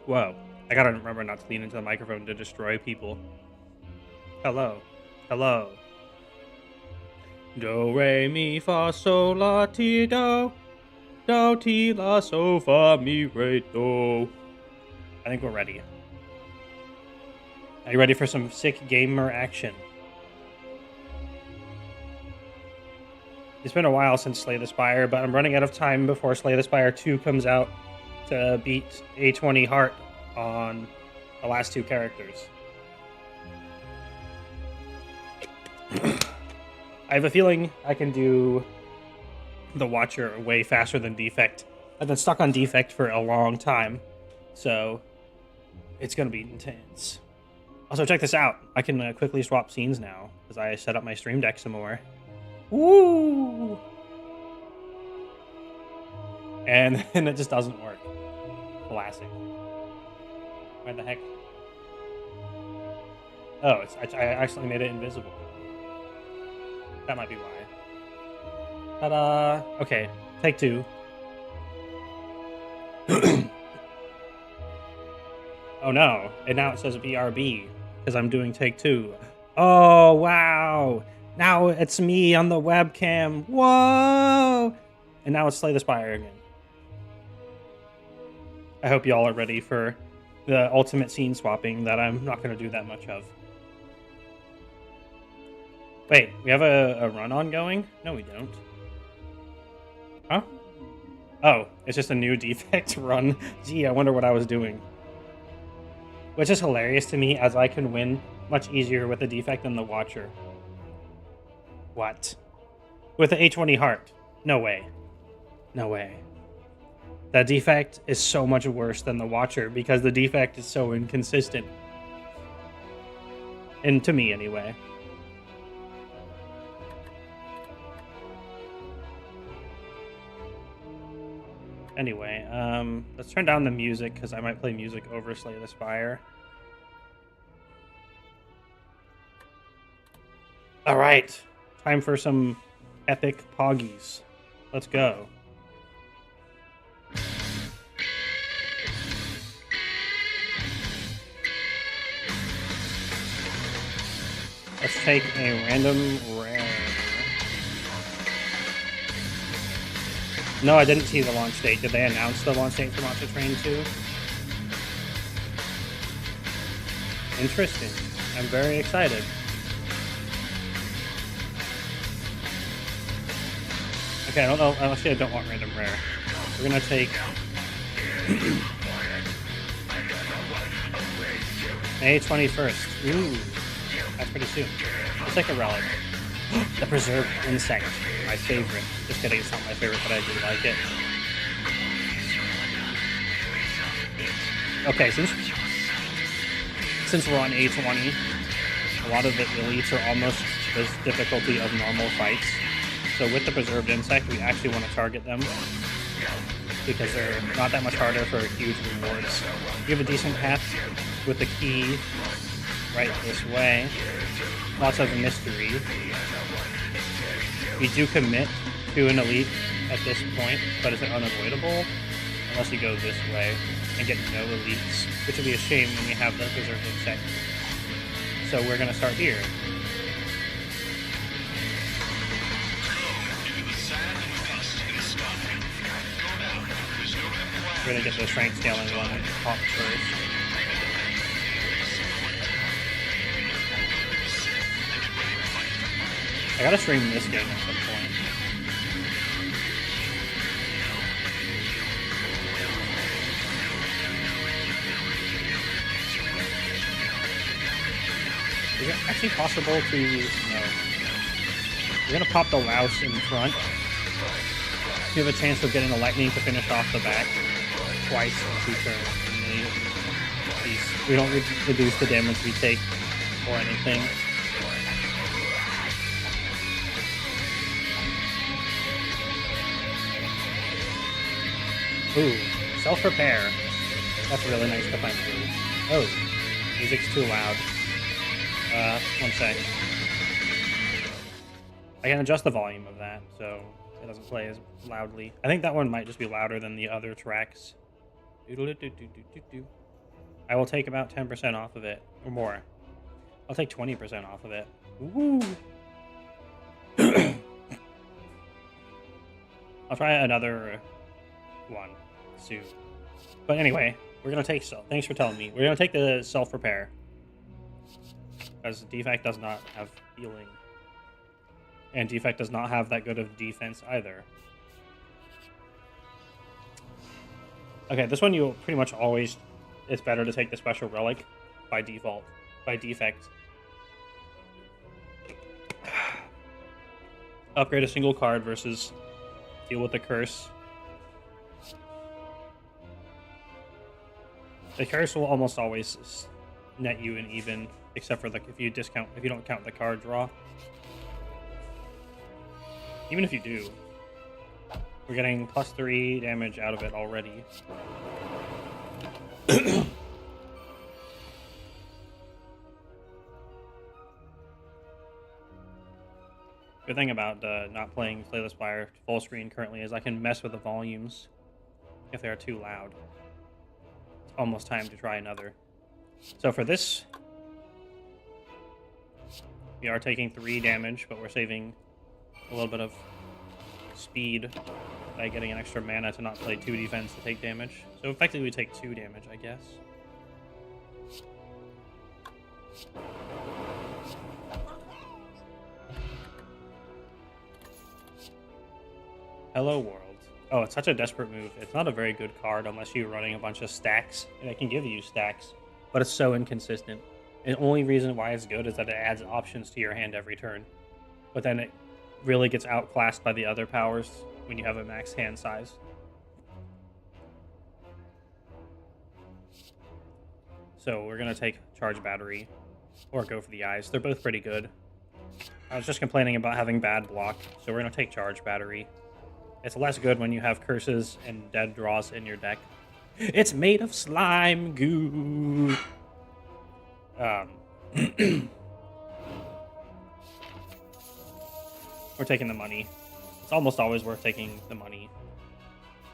Whoa. I gotta remember not to lean into the microphone to destroy people. Hello. Hello. Do, re, mi, fa, sol, la, ti, do. Do, ti, la, so, fa, mi, re, do. I think we're ready. Are you ready for some sick gamer action? It's been a while since Slay the Spire, but I'm running out of time before Slay the Spire 2 comes out to beat A20 Heart on the last two characters. I have a feeling I can do the Watcher way faster than Defect. I've been stuck on Defect for a long time, so it's going to be intense. Also, check this out. I can quickly swap scenes now, because I set up my stream deck some more. Woo! And then it just doesn't work. Classic. Why the heck? Oh, I actually made it invisible. That might be why. Ta-da! Okay, take two. Oh no, and now it says BRB, because I'm doing take two. Oh, wow! Now it's me on the webcam. Whoa! And now it's Slay the Spire again. I hope y'all are ready for the ultimate scene swapping that I'm not going to do that much of. Wait, we have a run ongoing? No, we don't. Huh? Oh, it's just a new Defect run. Gee, I wonder what I was doing. Which is hilarious to me, as I can win much easier with the Defect than the Watcher. What? With the A20 Heart? No way. No way. The Defect is so much worse than the Watcher because the Defect is so inconsistent. And to me, anyway. Anyway, let's turn down the music because I might play music over Slay the Spire. All right, time for some epic poggies. Let's go. Let's take a random rare. No, I didn't see the launch date. Did they announce the launch date for Monster Train 2? Interesting. I'm very excited. Okay, I don't know. Actually, I don't want random rare. We're gonna take May 21st. Ooh, that's pretty soon. Let's take a relic. The preserved insect, my favorite. Just kidding, it's not my favorite, but I do like it. Okay, since we're on A20, a lot of the elites are almost the difficulty of normal fights. So with the preserved insect, we actually want to target them because they're not that much harder for huge rewards. You have a decent path with the key right this way. Lots of mystery. We do commit to an elite at this point, but is it unavoidable? Unless you go this way and get no elites, which would be a shame when we have the preserved insect. So we're going to start here. We're going to get the strength scaling one off first. I gotta stream this game at some point. Is it actually possible to... No. We're gonna pop the louse in front. You have a chance of getting the lightning to finish off the back twice in 2 turns. We don't reduce the damage we take or anything. Ooh, self-repair. That's really nice to find through. Oh, music's too loud. One sec. I can adjust the volume of that, so It doesn't play as loudly. I think that one might just be louder than the other tracks. I will take about 10% off of it, or more. I'll take 20% off of it. Woo! I'll try another one soon. But anyway, we're gonna take thanks for telling me. We're gonna take the self-repair. Because Defect does not have healing. And Defect does not have that good of defense either. Okay, this one you'll pretty much always... It's better to take the special relic by default. By defect. Upgrade a single card versus deal with the curse. The curse will almost always net you an even, except for if you don't count the card draw. Even if you do, we're getting +3 damage out of it already. Good thing about not playing Slay the Spire full screen currently is I can mess with the volumes if they are too loud. It's almost time to try another. So for this, we are taking 3 damage, but we're saving a little bit of speed by getting an extra mana to not play 2 defense to take damage. So effectively we take 2 damage, I guess. Hello World. Oh, it's such a desperate move. It's not a very good card unless you're running a bunch of stacks, and it can give you stacks, but it's so inconsistent. The only reason why it's good is that it adds options to your hand every turn, but then it really gets outclassed by the other powers when you have a max hand size. So we're going to take Charge Battery or go for the Eyes. They're both pretty good. I was just complaining about having bad block, so we're going to take Charge Battery. It's less good when you have curses and dead draws in your deck. It's made of slime goo. We're taking the money. It's almost always worth taking the money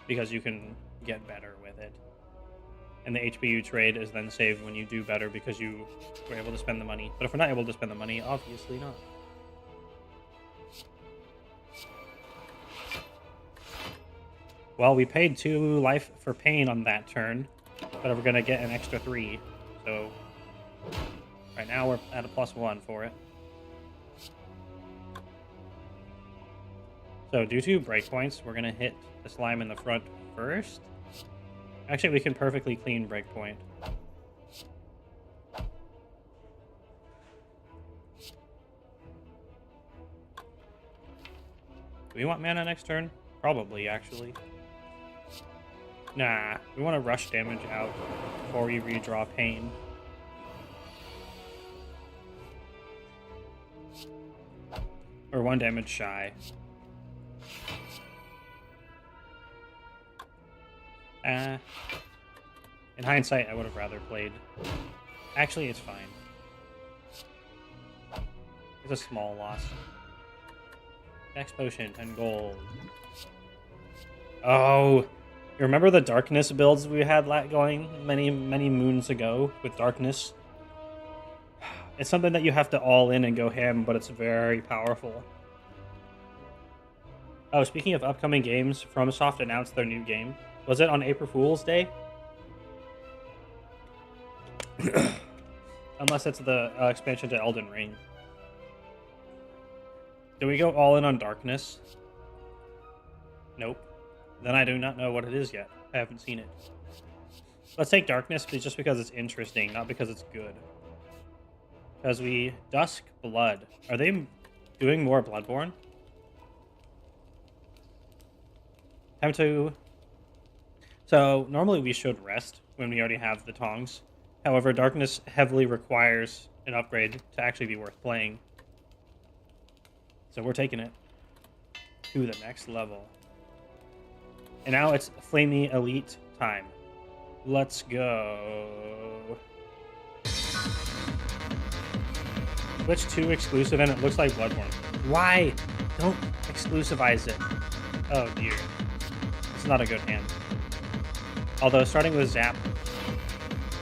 because you can get better with it. And the HPU trade is then saved when you do better because you were able to spend the money. But if we're not able to spend the money, obviously not. Well, we paid 2 life for pain on that turn, but we're going to get an extra 3. So right now we're at a +1 for it. So due to breakpoints, we're going to hit the slime in the front first. Actually, we can perfectly clean breakpoint. Do we want mana next turn? Probably, actually. Nah, we want to rush damage out before we redraw pain. We're 1 damage shy. In hindsight, I would have rather played. Actually, it's fine. It's a small loss. Next potion, 10 gold. Oh, you remember the darkness builds we had going many moons ago with darkness? It's something that you have to all in and go ham, but it's very powerful. Oh, speaking of upcoming games, FromSoft announced their new game. Was it on April Fool's Day? Unless it's the expansion to Elden Ring. Do we go all in on darkness? Nope. Then I do not know what it is yet. I haven't seen it. Let's take darkness just because it's interesting, not because it's good. Because we Dusk Blood. Are they doing more Bloodborne? Time to... So normally we should rest when we already have the tongs. However, darkness heavily requires an upgrade to actually be worth playing. So we're taking it to the next level. And now it's Flamey Elite time. Let's go. Switch to exclusive and it looks like Bloodborne. Why? Don't exclusivize it. Oh dear. It's not a good hand. Although starting with Zap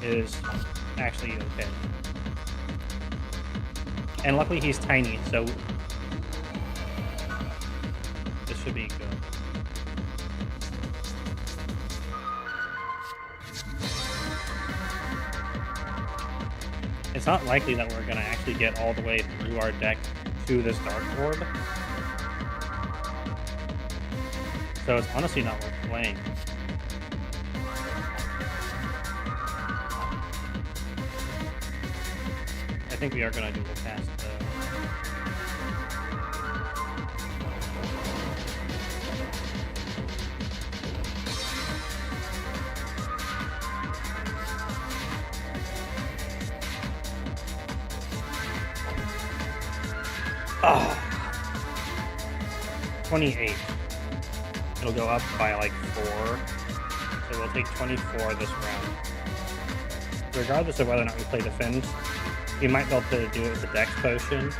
is actually okay. And luckily he's tiny, so this should be good. It's not likely that we're going to actually get all the way through our deck to this Dark Orb. So it's honestly not worth playing. I think we are going to do the cast though. Oh. 28. It'll go up by like 4. So we'll take 24 this round. Regardless of whether or not we play Defend, we might be able to do it with the Dex Potion. So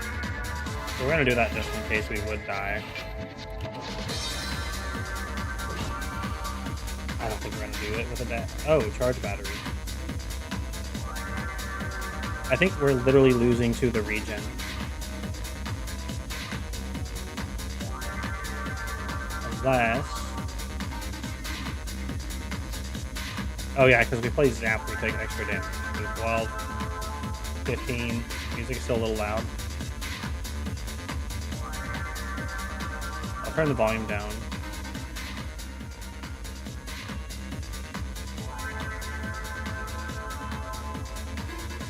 we're going to do that just in case we would die. I don't think we're going to do it with a Charge Battery. I think we're literally losing to the regen. Unless... Oh yeah, because we play Zap, we take extra damage. So 12, 15, music is still a little loud. I'll turn the volume down.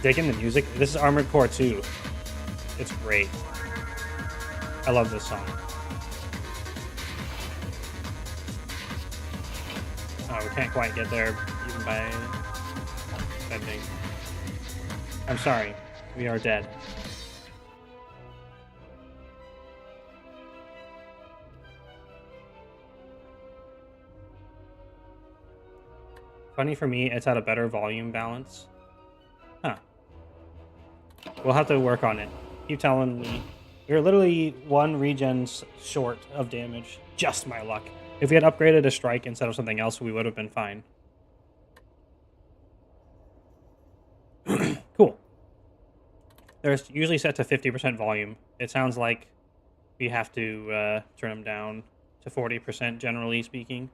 Digging the music. This is Armored Core 2. It's great. I love this song. Oh, we can't quite get there even by bending. I'm sorry. We are dead. Funny for me, it's at a better volume balance. Huh. We'll have to work on it. Keep telling me. We're literally 1 regen short of damage. Just my luck. If we had upgraded a strike instead of something else, we would have been fine. Cool. They're usually set to 50% volume. It sounds like we have to turn them down to 40%, generally speaking.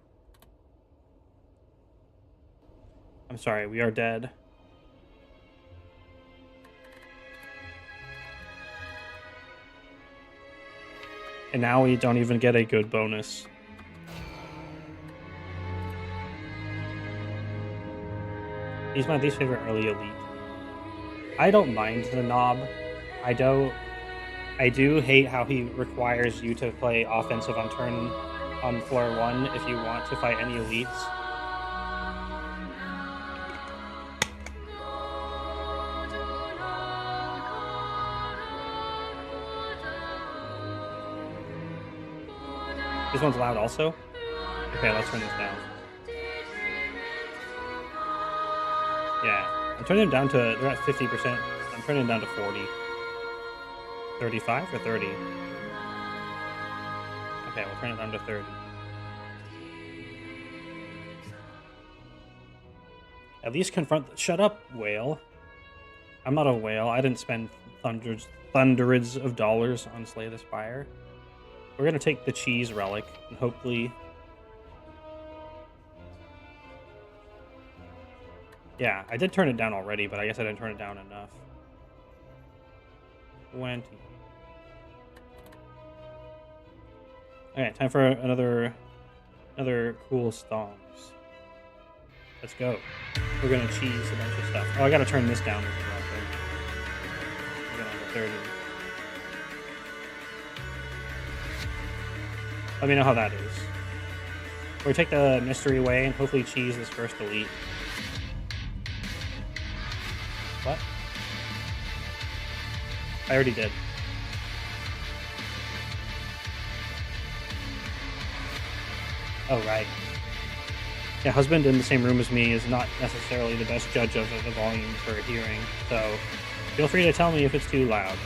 I'm sorry, we are dead. And now we don't even get a good bonus. He's my least favorite early elite. I don't mind the knob. I do hate how he requires you to play offensive on floor 1 if you want to fight any elites. This one's loud also? Okay, let's turn this down. Yeah, I'm turning them down to, they're at 50%. I'm turning them down to 40. 35 or 30? Okay, we'll turn it down to 30. At least confront shut up, whale. I'm not a whale. I didn't spend hundreds of dollars on Slay the Spire. We're going to take the cheese relic and hopefully... Yeah, I did turn it down already, but I guess I didn't turn it down enough. 20. Okay, time for another cool songs. Let's go. We're going to cheese a bunch of stuff. Oh, I got to turn this down as well. We're going to have a 30. Let me know how that is. Or take the mystery away and hopefully cheese this first elite. What? I already did. Oh, right. Yeah, husband in the same room as me is not necessarily the best judge of the volume for hearing, so feel free to tell me if it's too loud.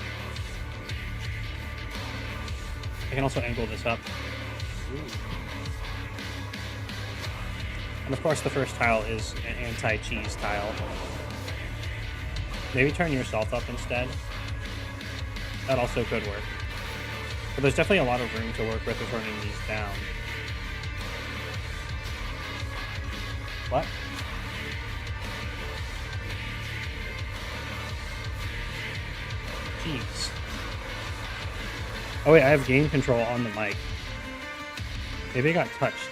I can also angle this up. Ooh. And of course, the first tile is an anti-cheese tile. Maybe turn yourself up instead. That also could work. But there's definitely a lot of room to work with turning these down. What? Jeez. Oh wait, I have gain control on the mic. Maybe I got touched.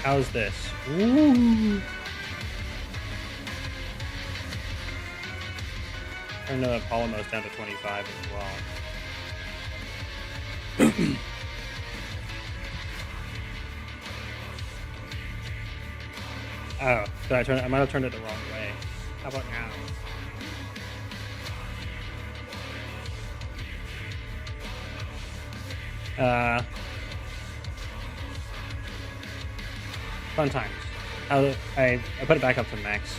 How's this? Ooh. Turn the polymos down to 25 as well. Oh, did I turn it? I might have turned it the wrong way. How about now? Fun times. I put it back up to max.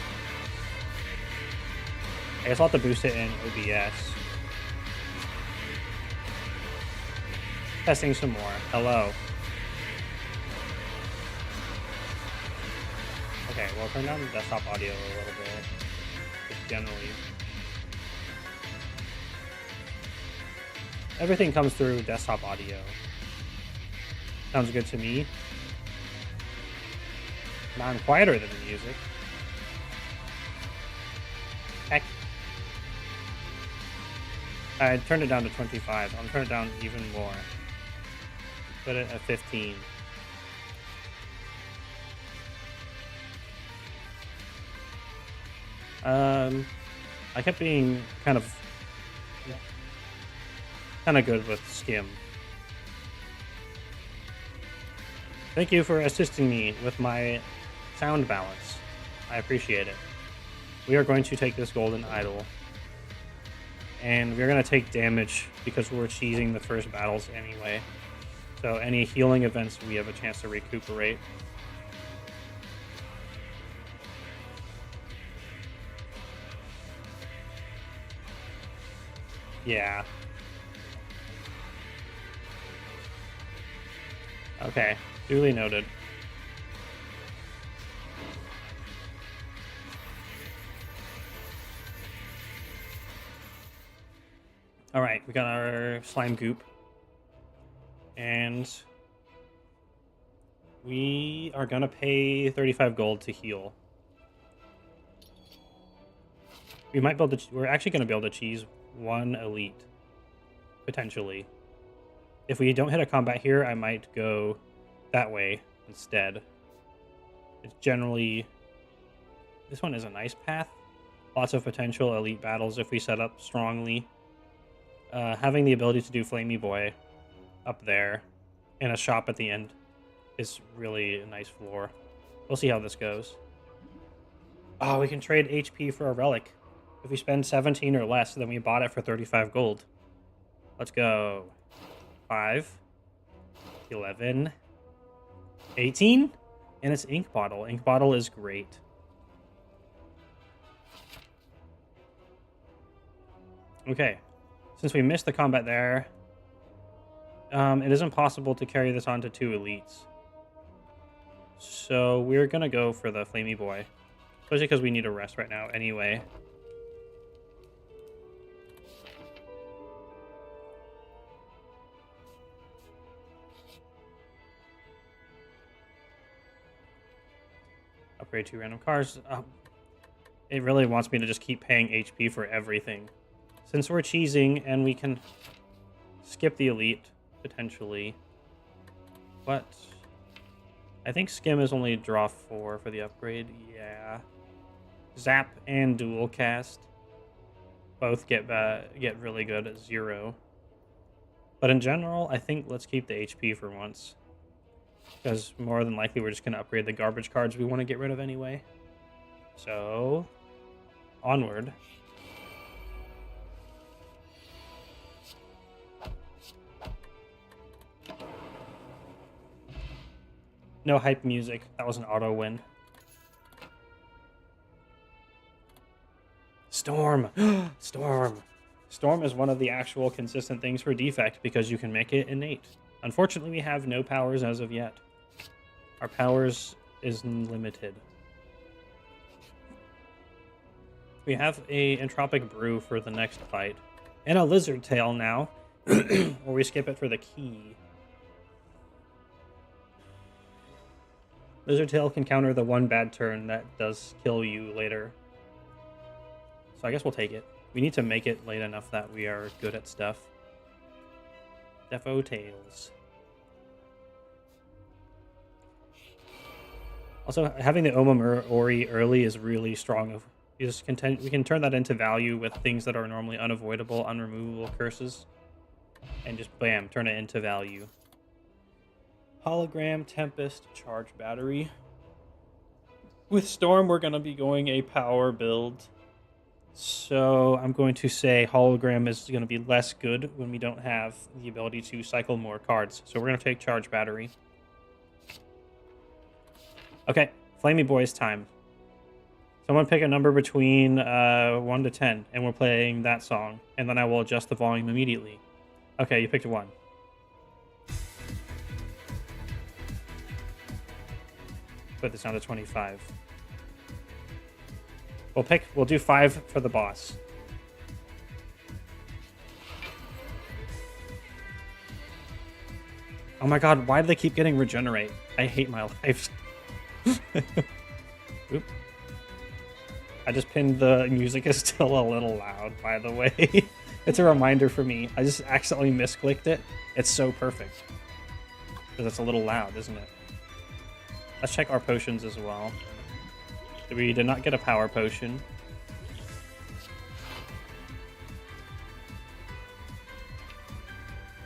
I guess I'll have to boost it in OBS. Testing some more. Hello. Okay, well, turn down the desktop audio a little bit. Just generally. Everything comes through desktop audio. Sounds good to me. Now I'm quieter than the music. Heck. I turned it down to 25. I'll turn it down even more. Put it at 15. I kept being kind of good with skim. Thank you for assisting me with my sound balance. I appreciate it. We are going to take this golden idol, and we're going to take damage because we're cheesing the first battles anyway. So any healing events, we have a chance to recuperate. Yeah. Okay, duly noted. All right, we got our slime goop. And we are going to pay 35 gold to heal. We might build we're actually going to be able to cheese one elite, potentially. If we don't hit a combat here, I might go that way instead. It's generally... This one is a nice path. Lots of potential elite battles if we set up strongly. Having the ability to do Flamey Boy up there and a shop at the end is really a nice floor. We'll see how this goes. Oh, we can trade HP for a relic. If we spend 17 or less, then we bought it for 35 gold. Let's go. 5, 11, 18, and it's ink bottle. Ink bottle is great. Okay, since we missed the combat there, it is impossible to carry this on to 2 elites. So we're gonna go for the Flamey Boy, especially because we need a rest right now anyway. Upgrade 2 random cars. It really wants me to just keep paying HP for everything. Since we're cheesing and we can skip the elite, potentially. What? I think skim is only draw 4 for the upgrade. Yeah. Zap and dual cast both get really good at 0. But in general, I think let's keep the HP for once. Because more than likely we're just going to upgrade the garbage cards we want to get rid of anyway. So, onward. No hype music. That was an auto win. Storm! Storm! Storm is one of the actual consistent things for Defect because you can make it innate. Unfortunately, we have no powers as of yet. Our powers is limited. We have a Entropic Brew for the next fight. And a Lizard Tail now. Or we skip it for the key. Lizard Tail can counter the one bad turn that does kill you later. So I guess we'll take it. We need to make it late enough that we are good at stuff. Defo Tails. Also, having the Oma Ori early is really strong. We can turn that into value with things that are normally unavoidable, unremovable curses. And just bam, turn it into value. Hologram, Tempest, Charge Battery. With Storm, we're going to be going a power build. So I'm going to say Hologram is going to be less good when we don't have the ability to cycle more cards. So we're going to take Charge Battery. Okay, Flamey Boys time. Someone pick a number between 1 to 10, and we're playing that song. And then I will adjust the volume immediately. Okay, you picked 1. Put this down to 25. We'll do 5 for the boss. Oh my god, why do they keep getting regenerate? I hate my life. Oop. I just pinned the music is still a little loud, by the way. It's a reminder for me. I just accidentally misclicked it. It's so perfect. Because it's a little loud, isn't it? Let's check our potions as well. We did not get a power potion.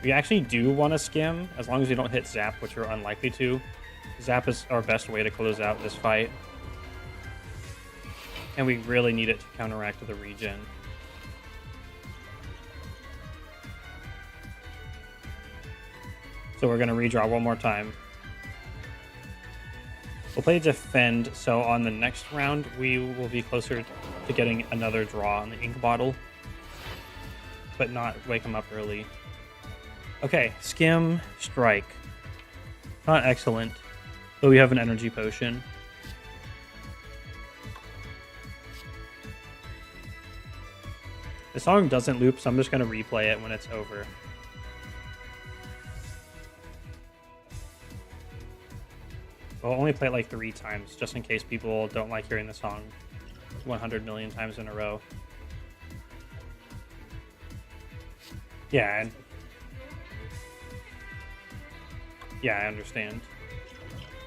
We actually do want to skim, as long as we don't hit Zap, which we're unlikely to. Zap is our best way to close out this fight. And we really need it to counteract the regen. So we're going to redraw one more time. We'll play Defend, so on the next round, we will be closer to getting another draw on the ink bottle. But not wake him up early. Okay, Skim, Strike. Not excellent, but we have an energy potion. The song doesn't loop, so I'm just going to replay it when it's over. We'll only play it like 3 times, just in case people don't like hearing the song 100 million times in a row. Yeah, I understand.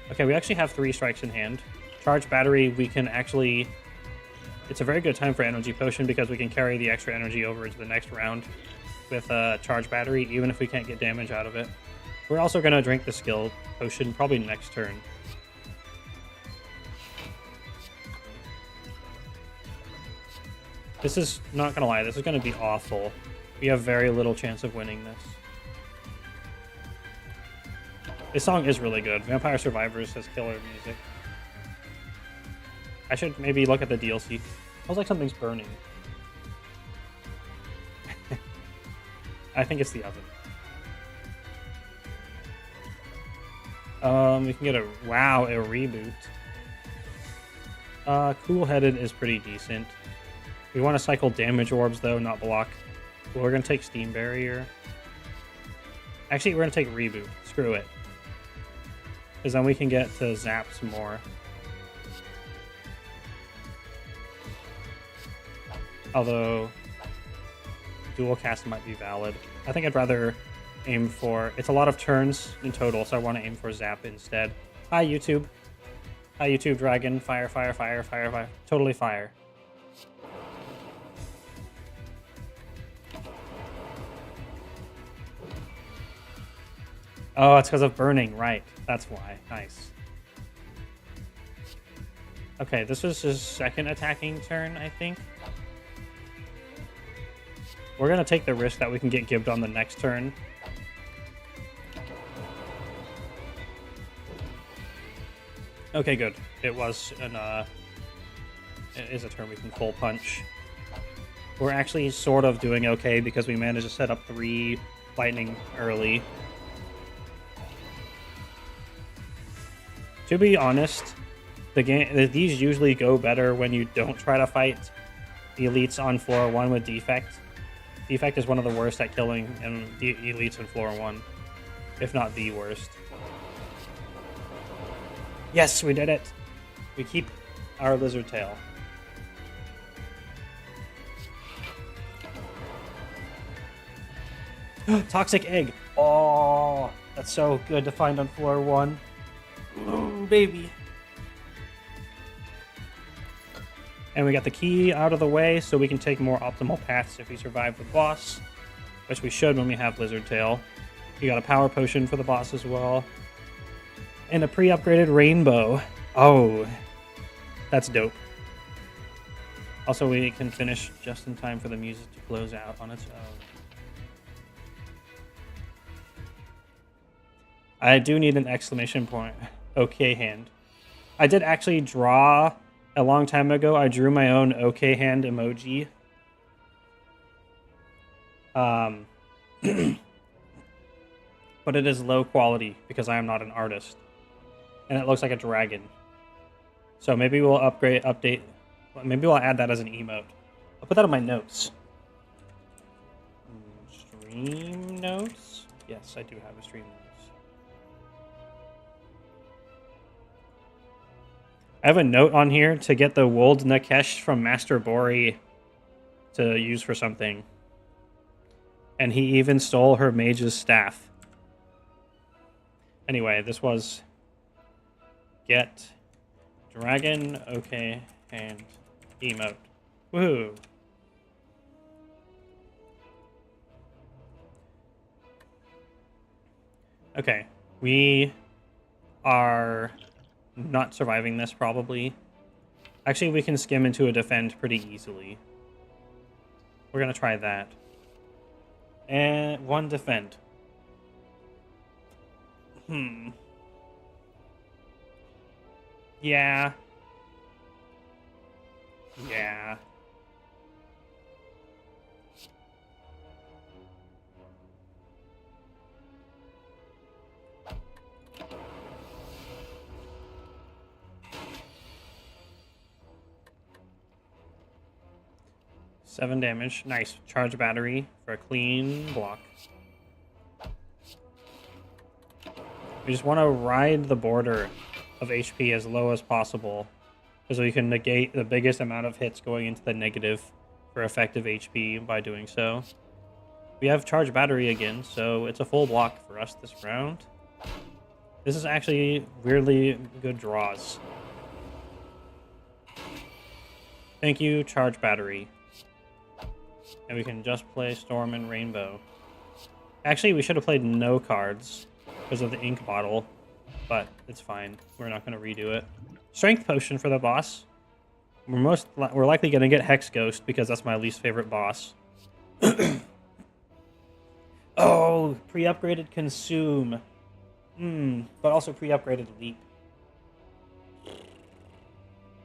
Okay, we actually have 3 strikes in hand. Charge Battery, we can actually... It's a very good time for Energy Potion because we can carry the extra energy over into the next round with Charge Battery, even if we can't get damage out of it. We're also going to drink the Skill Potion probably next turn. This is, not going to lie, this is going to be awful. We have very little chance of winning this. This song is really good. Vampire Survivors has killer music. I should maybe look at the DLC. Smells like something's burning. I think it's the oven. We can get a... Wow, a reboot. Cool-Headed is pretty decent. We want to cycle damage orbs, though, not block. Well, we're going to take Steam Barrier. Actually, we're going to take Reboot. Screw it. Because then we can get to Zap some more. Although, dual cast might be valid. I think I'd rather aim for... It's a lot of turns in total, so I want to aim for Zap instead. Hi, YouTube. Hi, YouTube Dragon. Fire, fire, fire, fire, fire. Totally fire. Oh, it's because of burning. Right. That's why. Nice. Okay, this was his second attacking turn, I think. We're going to take the risk that we can get gibbed on the next turn. Okay, good. It was an, it is a turn we can full punch. We're actually sort of doing okay because we managed to set up 3 lightning early. To be honest, these usually go better when you don't try to fight the elites on floor 1 with Defect. Defect is one of the worst at killing in the elites in floor 1, if not the worst. Yes, we did it! We keep our lizard tail. Toxic egg! Oh, that's so good to find on floor 1. Ooh, baby. And we got the key out of the way so we can take more optimal paths if we survive the boss, which we should when we have Lizard Tail. We got a power potion for the boss as well. And a pre-upgraded rainbow. Oh, that's dope. Also, we can finish just in time for the music to close out on its own. I do need an exclamation point. Okay hand. I did actually draw a long time ago. I drew my own okay hand emoji. But it is low quality because I am not an artist. And it looks like a dragon. So maybe we'll update. Maybe we'll add that as an emote. I'll put that in my notes. Stream notes? Yes, I do have a stream notes. I have a note on here to get the Wold Nakesh from Master Bori to use for something. And he even stole her mage's staff. Anyway, this was get dragon, okay, and emote. Woohoo! Okay, we are not surviving this probably. Actually, we can skim into a defend pretty easily. We're gonna try that. And one defend. Yeah. Yeah. Seven damage. Nice. Charge battery for a clean block. We just want to ride the border of HP as low as possible, so we can negate the biggest amount of hits going into the negative for effective HP by doing so. We have charge battery again, so it's a full block for us this round. This is actually weirdly good draws. Thank you, charge battery. And we can just play Storm and Rainbow. Actually, we should have played no cards because of the ink bottle, but it's fine. We're not going to redo it. Strength potion for the boss. We're likely going to get Hex Ghost because that's my least favorite boss. Oh, pre-upgraded Consume. But also pre-upgraded Leap.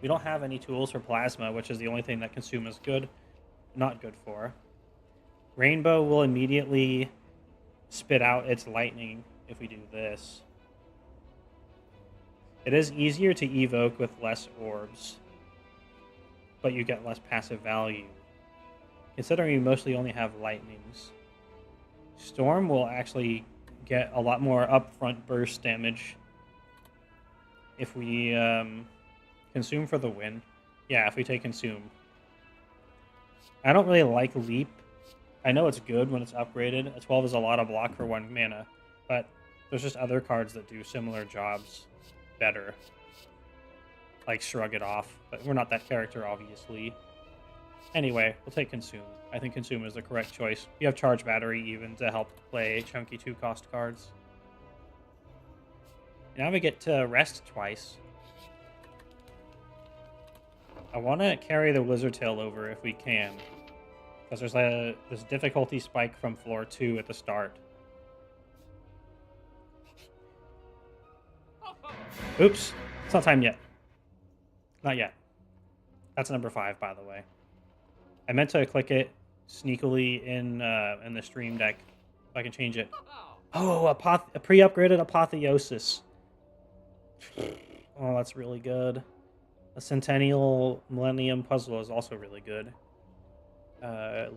We don't have any tools for Plasma, which is the only thing that Consume is not good for. Rainbow will immediately spit out its lightning if we do this. It is easier to evoke with less orbs, but you get less passive value, considering you mostly only have lightnings. Storm will actually get a lot more upfront burst damage if we Consume for the win. Yeah, if we take Consume. I don't really like Leap. I know it's good when it's upgraded. A 12 is a lot of block for 1 mana, but there's just other cards that do similar jobs better. Like Shrug It Off, but we're not that character, obviously. Anyway, we'll take Consume. I think Consume is the correct choice. You have Charge Battery even to help play chunky 2-cost cards. Now we get to rest twice. I want to carry the Lizard Tail over if we can, because there's this difficulty spike from floor 2 at the start. Oops, it's not time yet. Not yet. That's number 5, by the way. I meant to click it sneakily in the stream deck, so I can change it. Oh, a pre-upgraded Apotheosis. Oh, that's really good. A Centennial Millennium Puzzle is also really good.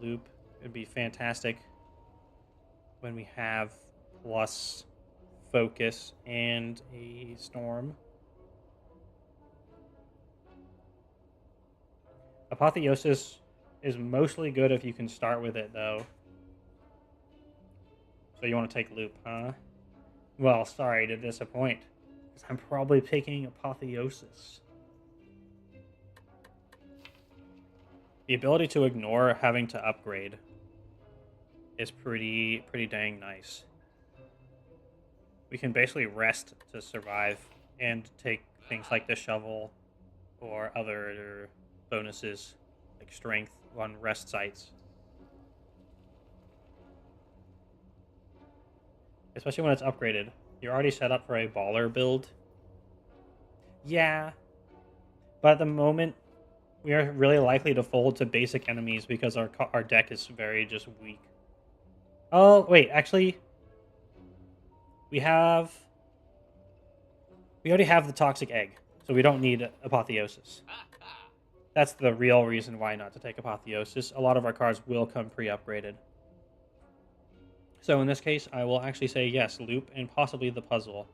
loop. It'd be fantastic when we have plus focus and a storm. Apotheosis is mostly good if you can start with it, though. So you want to take loop, huh? Well, sorry to disappoint, because I'm probably picking Apotheosis. The ability to ignore having to upgrade is pretty dang nice. We can basically rest to survive and take things like the shovel or other bonuses like strength on rest sites. Especially when it's upgraded. You're already set up for a baller build. Yeah. But at the moment, we are really likely to fold to basic enemies because our deck is very just weak. Oh, wait, actually, we already have the toxic egg, so we don't need Apotheosis. That's the real reason why not to take Apotheosis. A lot of our cards will come pre-upgraded. So in this case, I will actually say yes, loop, and possibly the puzzle.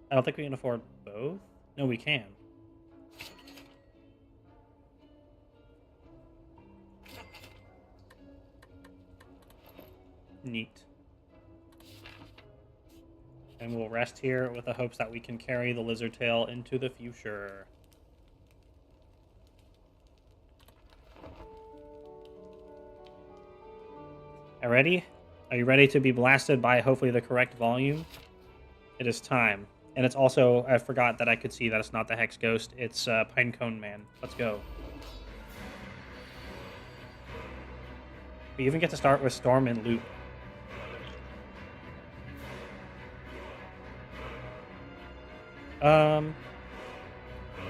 I don't think we can afford both. No, we can. Neat. And we'll rest here with the hopes that we can carry the lizard tail into the future. Ready? Are you ready to be blasted by hopefully the correct volume? It is time. And it's also, I forgot that I could see that it's not the Hex Ghost, it's Pinecone Man. Let's go. We even get to start with Storm and Loop.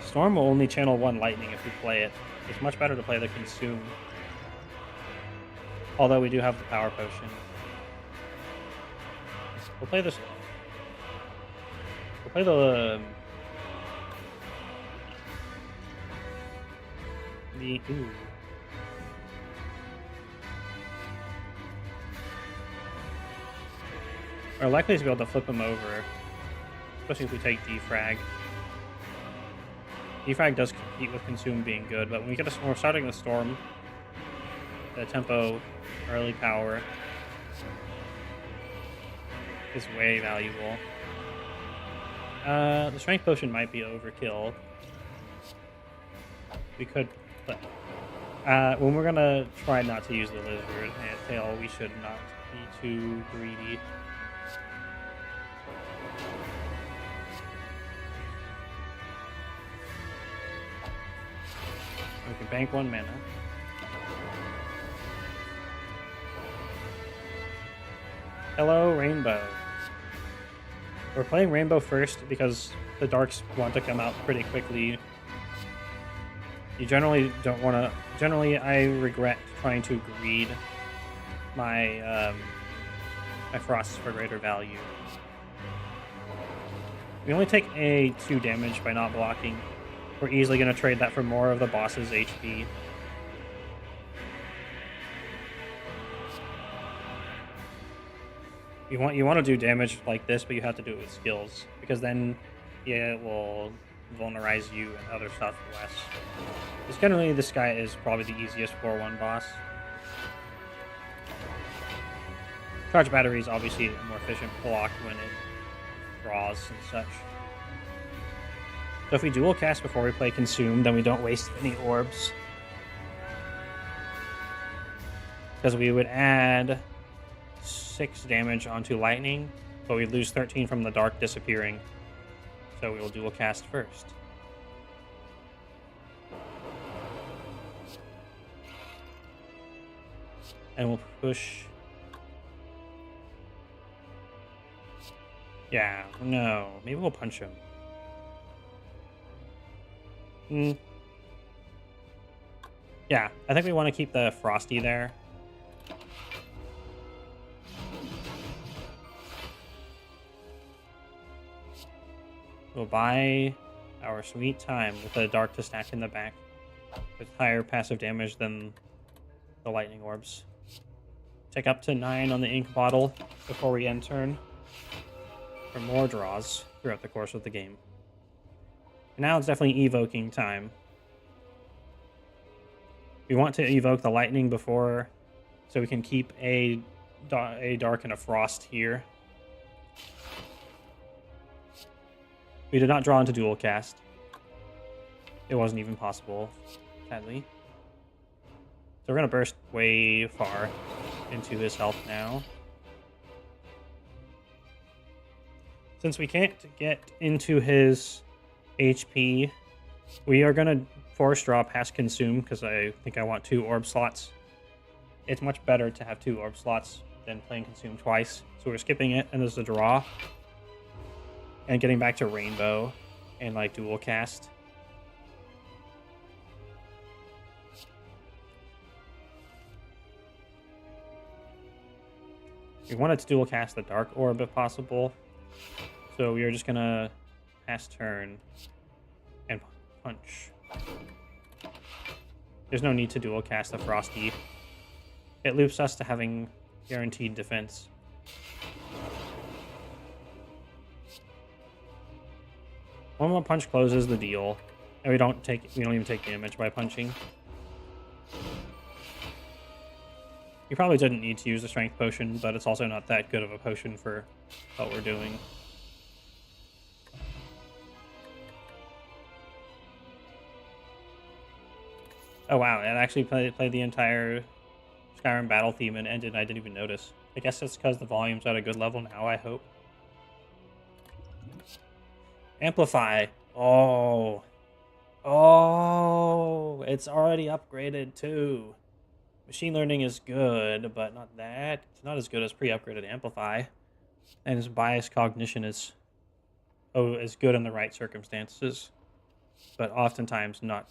Storm will only channel one lightning if we play it. It's much better to play the Consume. Although we do have the Power Potion. We'll play this. We'll play the... Ooh. We're likely to be able to flip him over. Especially if we take Defrag. Defrag does compete with Consume being good, but when we're starting the Storm, the tempo, early power is way valuable. The Strength Potion might be overkill. We could, but when we're gonna try not to use the Lizard Tail, we should not be too greedy. We can bank 1 mana. Hello, Rainbow. We're playing Rainbow first because the Darks want to come out pretty quickly. You generally don't want to... Generally, I regret trying to greed my, my Frosts for greater value. We only take a 2 damage by not blocking. We're easily going to trade that for more of the boss's HP. You want to do damage like this, but you have to do it with skills, because then yeah, it will vulnerize you and other stuff less. Because generally, this guy is probably the easiest 4-1 boss. Charge battery is obviously a more efficient block when it draws and such. So if we dual cast before we play Consume, then we don't waste any orbs. Because we would add 6 damage onto Lightning, but we lose 13 from the Dark disappearing. So we will dual cast first. And we'll push... Yeah, no. Maybe we'll punch him. Yeah, I think we want to keep the Frosty there. We'll buy our sweet time with the Dark to stack in the back with higher passive damage than the lightning orbs. Take up to 9 on the ink bottle before we end turn for more draws throughout the course of the game. And now it's definitely evoking time. We want to evoke the lightning before, so we can keep a dark and a frost here. We did not draw into dual cast. It wasn't even possible, sadly. So we're going to burst way far into his health now. Since we can't get into his HP, we are going to force draw past consume because I think I want 2 orb slots. It's much better to have 2 orb slots than playing consume twice. So we're skipping it, and there's a draw. And getting back to rainbow and like dual cast. We wanted to dual cast the dark orb if possible. So we are just gonna pass turn and punch. There's no need to dual cast the frosty. It loops us to having guaranteed defense. One more punch closes the deal, and we don't even take damage by punching. You probably didn't need to use the strength potion, but it's also not that good of a potion for what we're doing. Oh wow, it actually played the entire Skyrim battle theme and ended, and I didn't even notice. I guess it's because the volume's at a good level now, I hope. Amplify. Oh, it's already upgraded too. Machine learning is good, but not that. It's not as good as pre-upgraded Amplify. And its bias cognition is good in the right circumstances, but oftentimes not.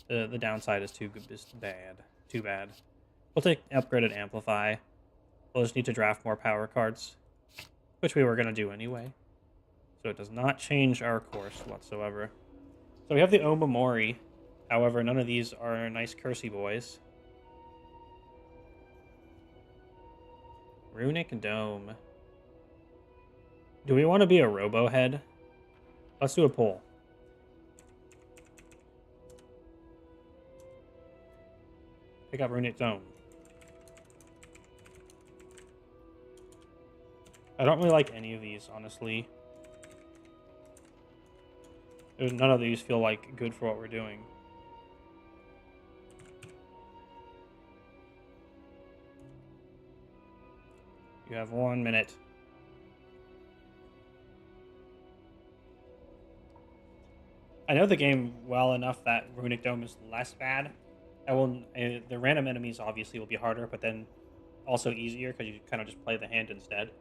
The downside is too bad. Too bad. We'll take upgraded Amplify. We'll just need to draft more power cards, which we were going to do anyway. So it does not change our course whatsoever. So we have the Omamori. However, none of these are nice cursey boys. Runic Dome. Do we want to be a Robo Head? Let's do a poll. Pick up Runic Dome. I don't really like any of these, honestly. None of these feel like good for what we're doing. You have 1 minute. I know the game well enough that Runic Dome is less bad. The random enemies obviously will be harder, but then also easier because you kind of just play the hand instead.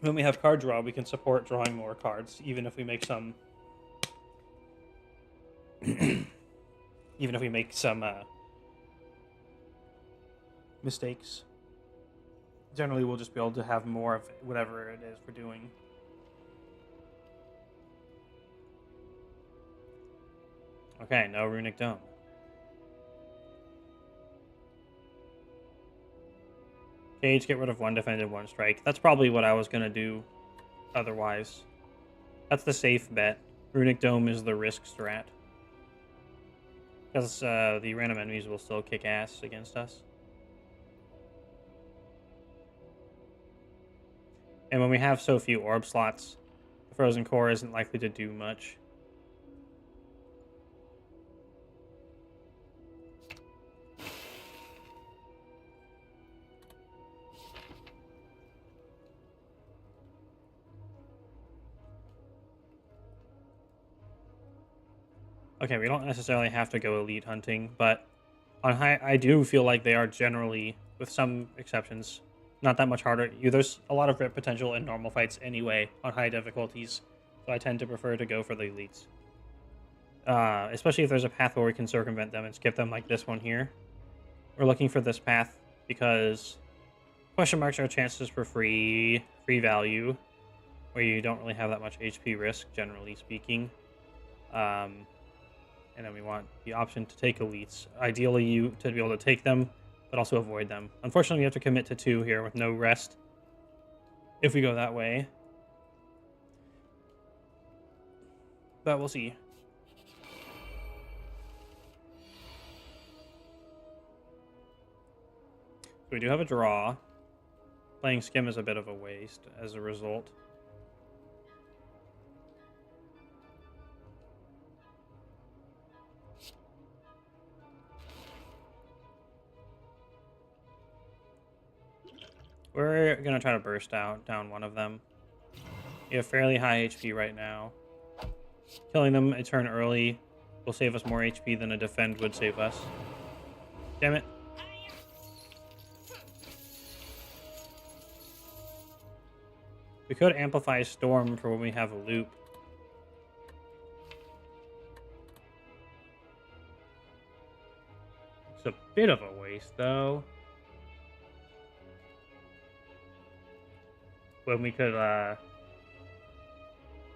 When we have card draw, we can support drawing more cards, even if we make some mistakes. Generally, we'll just be able to have more of whatever it is we're doing. Okay, no Runic Dome. Cage, get rid of 1 defended, 1 strike. That's probably what I was going to do otherwise. That's the safe bet. Runic Dome is the risk strat. Because the random enemies will still kick ass against us. And when we have so few orb slots, the Frozen Core isn't likely to do much. Okay, we don't necessarily have to go elite hunting, but on high, I do feel like they are generally, with some exceptions, not that much harder. There's a lot of rip potential in normal fights anyway on high difficulties, so I tend to prefer to go for the elites. Especially if there's a path where we can circumvent them and skip them like this one here. We're looking for this path because question marks are chances for free value, where you don't really have that much HP risk, generally speaking. and then we want the option to take elites. Ideally, you to be able to take them, but also avoid them. Unfortunately, we have to commit to 2 here with no rest if we go that way. But we'll see. So we do have a draw. Playing Skim is a bit of a waste as a result. We're going to try to burst down one of them. We have fairly high HP right now. Killing them a turn early will save us more HP than a defend would save us. Damn it. We could amplify Storm for when we have a loop. It's a bit of a waste, though. When we could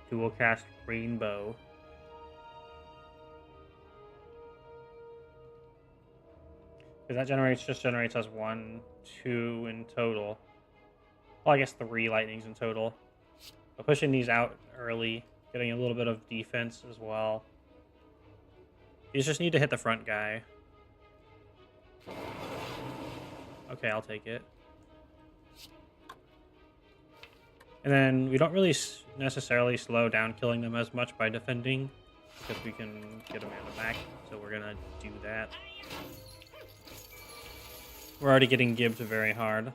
dual cast Rainbow. Because that just generates us 1, 2 in total. Well, I guess 3 lightnings in total. But pushing these out early, getting a little bit of defense as well. You just need to hit the front guy. Okay, I'll take it. And then we don't really necessarily slow down killing them as much by defending, because we can get a mana back, so we're gonna do that. We're already getting gibbed very hard.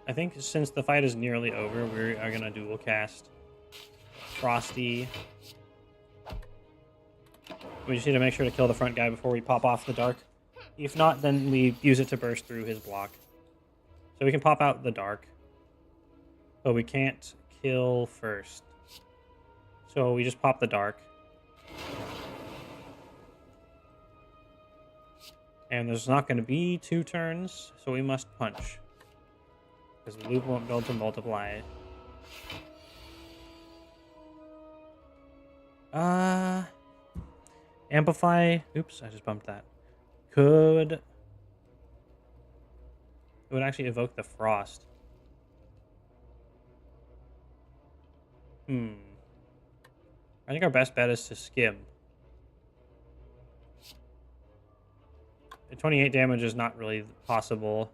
I think since the fight is nearly over, we are gonna dual cast Frosty. We just need to make sure to kill the front guy before we pop off the dark. If not, then we use it to burst through his block. So we can pop out the dark. But we can't kill first. So we just pop the dark. And there's not going to be 2 turns, so we must punch. Because the loop won't be able to multiply. Amplify. Oops, I just bumped that. It would actually evoke the frost. I think our best bet is to skim. The 28 damage is not really possible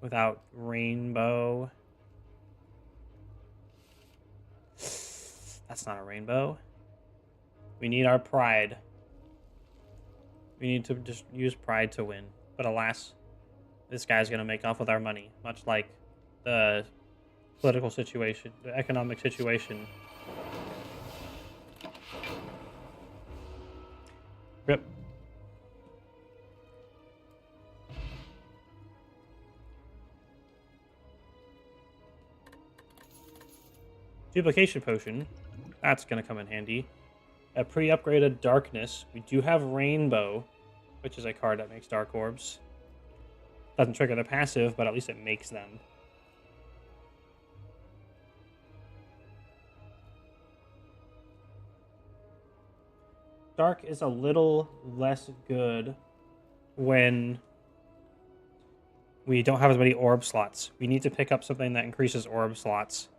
without Rainbow. That's not a rainbow. We need our pride. We need to just use pride to win. But alas, this guy's going to make off with our money, much like the political situation, the economic situation. Rip. Duplication potion. That's going to come in handy. A pre-upgraded darkness. We do have Rainbow, which is a card that makes dark orbs. Doesn't trigger the passive, but at least it makes them. Dark is a little less good when we don't have as many orb slots. We need to pick up something that increases orb slots.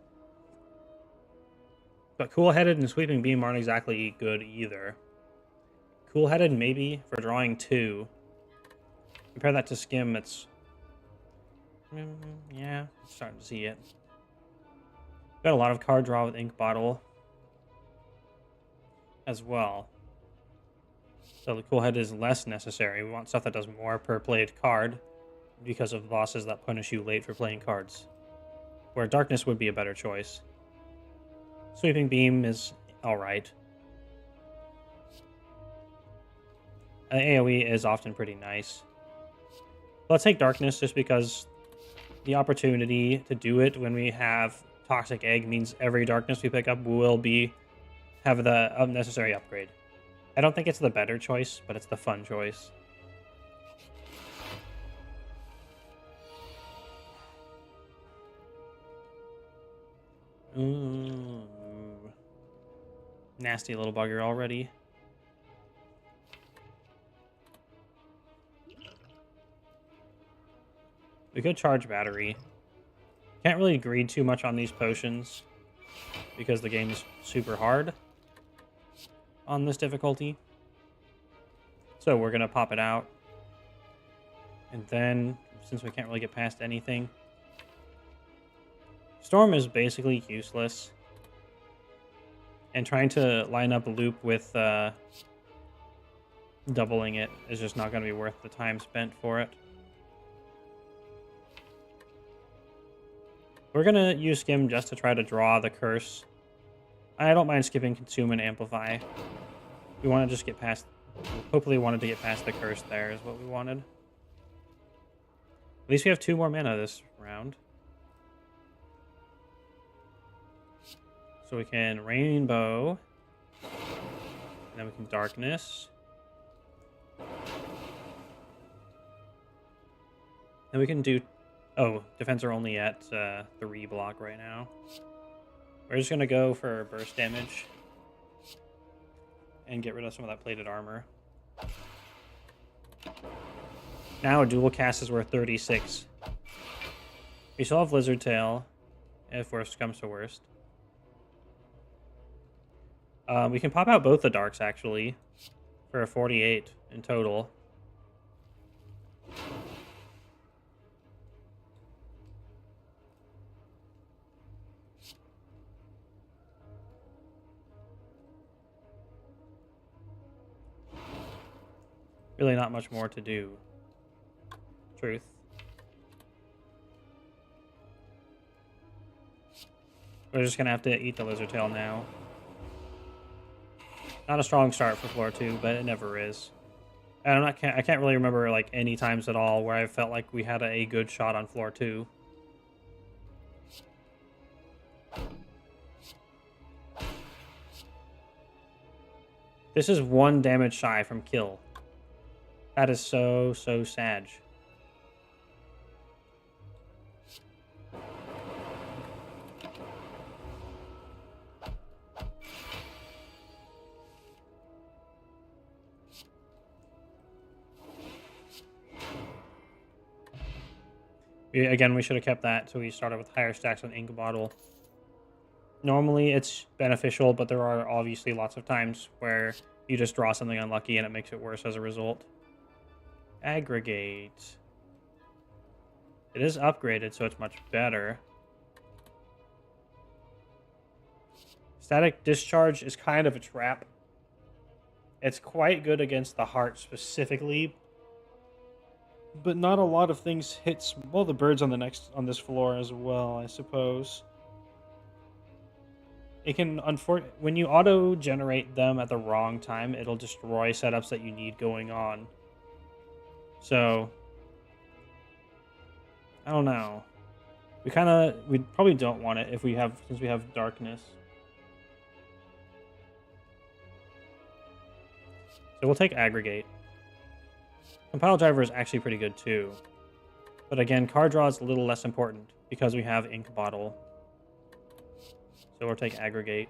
But Cool-Headed and Sweeping Beam aren't exactly good either. Cool-Headed maybe for drawing 2. Compare that to Skim, it's... yeah, I'm starting to see it. Got a lot of card draw with Ink Bottle as well. So the Cool-Headed is less necessary. We want stuff that does more per played card because of bosses that punish you late for playing cards. Where Darkness would be a better choice. Sweeping Beam is alright. And AoE is often pretty nice. Let's take Darkness just because the opportunity to do it when we have Toxic Egg means every Darkness we pick up will have the unnecessary upgrade. I don't think it's the better choice, but it's the fun choice. Ooh. Nasty little bugger already. We could charge battery. Can't really greed too much on these potions because the game is super hard on this difficulty. So we're going to pop it out. And then, since we can't really get past anything, Storm is basically useless. And trying to line up a loop with doubling it is just not going to be worth the time spent for it. We're going to use Skim just to try to draw the curse. I don't mind skipping Consume and Amplify. We want to just get past... Hopefully wanted to get past the curse there is what we wanted. At least we have 2 more mana this round. So we can Rainbow. And then we can Darkness. Then we can do... Oh, defense are only at 3 block right now. We're just going to go for burst damage. And get rid of some of that plated armor. Now a dual cast is worth 36. We still have Lizard Tail, if worst comes to worst. We can pop out both the darks, actually, for a 48 in total. Really not much more to do. Truth. We're just going to have to eat the Lizard Tail now. Not a strong start for floor 2, but it never is. And I can't really remember like any times at all where I felt like we had a good shot on floor 2. This is 1 damage shy from kill. That is so sad. Again, we should have kept that so we started with higher stacks on Ink Bottle. Normally it's beneficial, but there are obviously lots of times where you just draw something unlucky and it makes it worse as a result. Aggregate. It is upgraded, so it's much better. Static Discharge is kind of a trap. It's quite good against the heart specifically, but not a lot of things hits. Well, the birds on this floor as well, I suppose. It can, when you auto-generate them at the wrong time, it'll destroy setups that you need going on. So, I don't know. We probably don't want it since we have Darkness. So we'll take Aggregate. Compile Driver is actually pretty good too. But again, card draw is a little less important because we have Ink Bottle. So we'll take Aggregate.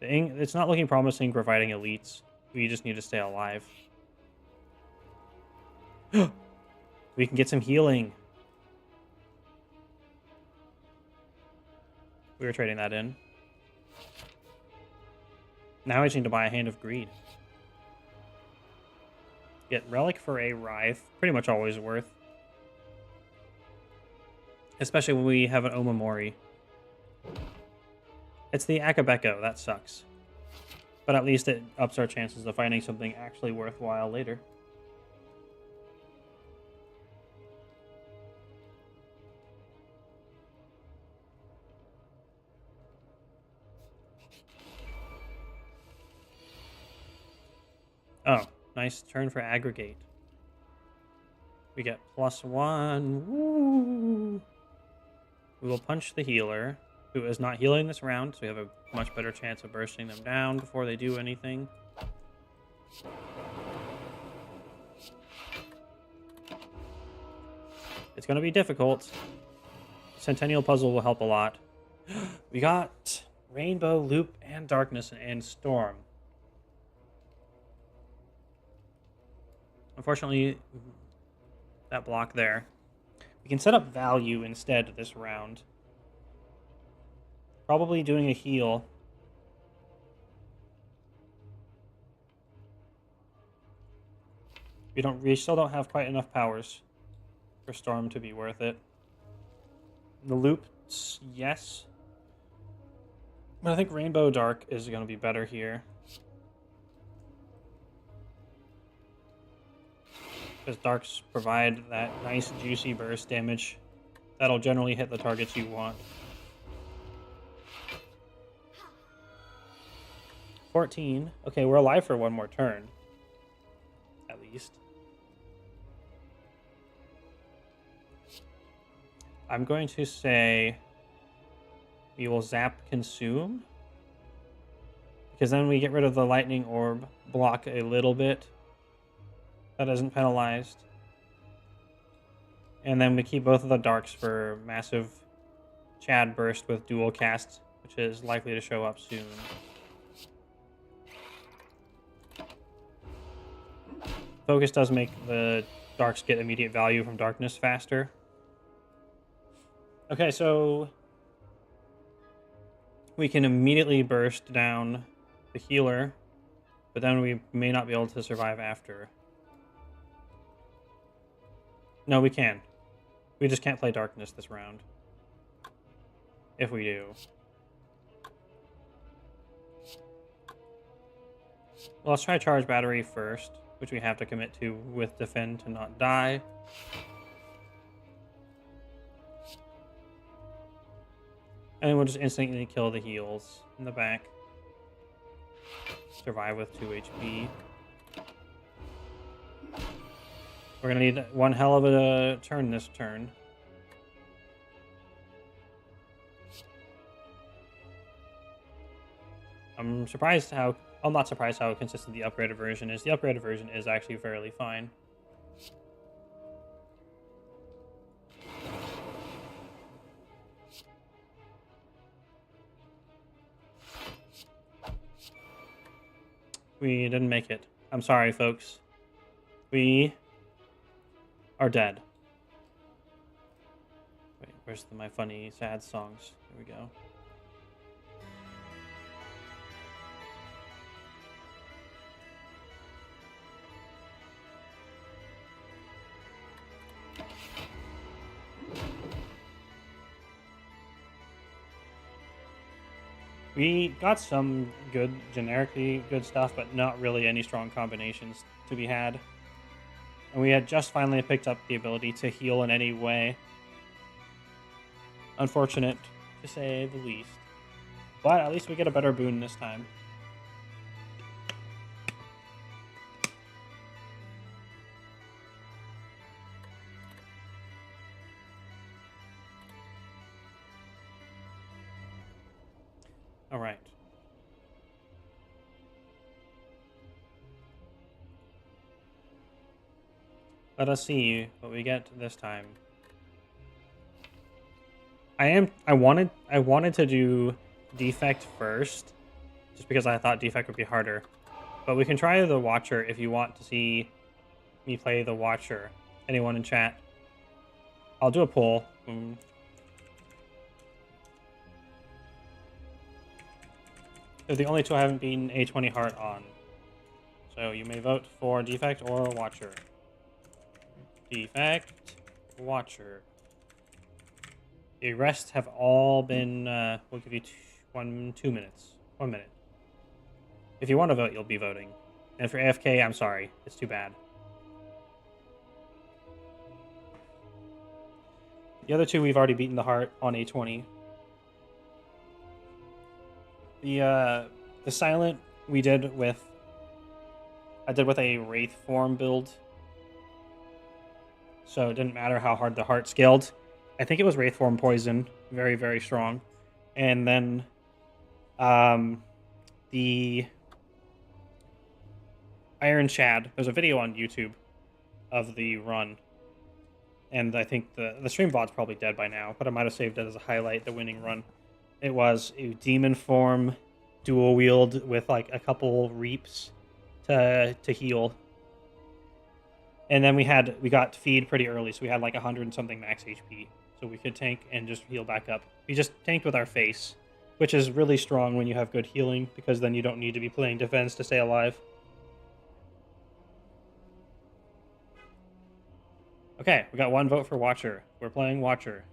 It's not looking promising providing elites. We just need to stay alive. We can get some healing. We were trading that in. Now I just need to buy a Hand of Greed. Get Relic for a Writhe. Pretty much always worth. Especially when we have an Omamori. It's the Akabeko. That sucks. But at least it ups our chances of finding something actually worthwhile later. Oh, nice turn for Aggregate. We get +1. Woo! We will punch the healer, who is not healing this round, so we have a much better chance of bursting them down before they do anything. It's going to be difficult. Centennial Puzzle will help a lot. We got Rainbow, Loop, and Darkness, and Storm. Unfortunately, that block there. We can set up Value instead this round. Probably doing a heal. We still don't have quite enough powers for Storm to be worth it. The Loops, yes. But I think Rainbow Dark is going to be better here. Because Darks provide that nice juicy burst damage that'll generally hit the targets you want. 14. Okay, we're alive for one more turn. At least. I'm going to say we will zap Consume. Because then we get rid of the Lightning Orb block a little bit. That isn't penalized. And then we keep both of the Darks for massive Chad Burst with dual cast, which is likely to show up soon. Focus does make the Darks get immediate value from Darkness faster. Okay, so we can immediately burst down the healer, but then we may not be able to survive after. No, we can. We just can't play Darkness this round. If we do. Well, let's try Charge Battery first, which we have to commit to with Defend to not die. And we'll just instantly kill the heals in the back. Survive with 2 HP. We're going to need one hell of a turn this turn. I'm not surprised how consistent the upgraded version is. The upgraded version is actually fairly fine. We didn't make it. I'm sorry, folks. We are dead. Wait, where's my funny, sad songs? Here we go. We got some good, generically good stuff, but not really any strong combinations to be had. And we had just finally picked up the ability to heal in any way. Unfortunate, to say the least. But at least we get a better boon this time. All right. Let us see what we get this time. I wanted to do Defect first, just because I thought Defect would be harder. But we can try the Watcher if you want to see me play the Watcher. Anyone in chat? I'll do a poll. They're the only two I haven't beaten A20 Heart on. So you may vote for Defect or Watcher. Defect, Watcher. The rest have all been, we'll give you 2 minutes. 1 minute. If you want to vote, you'll be voting. And if you're AFK, I'm sorry. It's too bad. The other two, we've already beaten the Heart on A20. The Silent I did with a Wraith form build. So it didn't matter how hard the Heart scaled. I think it was Wraith form Poison. Very, very strong. And then the Iron Chad. There's a video on YouTube of the run. and I think the stream VOD's probably dead by now, but I might have saved it as a highlight, the winning run. It was a demon form, dual wield with like a couple reaps to heal. And then we got feed pretty early, so we had like 100 and something max HP. So we could tank and just heal back up. We just tanked with our face, which is really strong when you have good healing, because then you don't need to be playing defense to stay alive. Okay, we got 1 vote for Watcher. We're playing Watcher.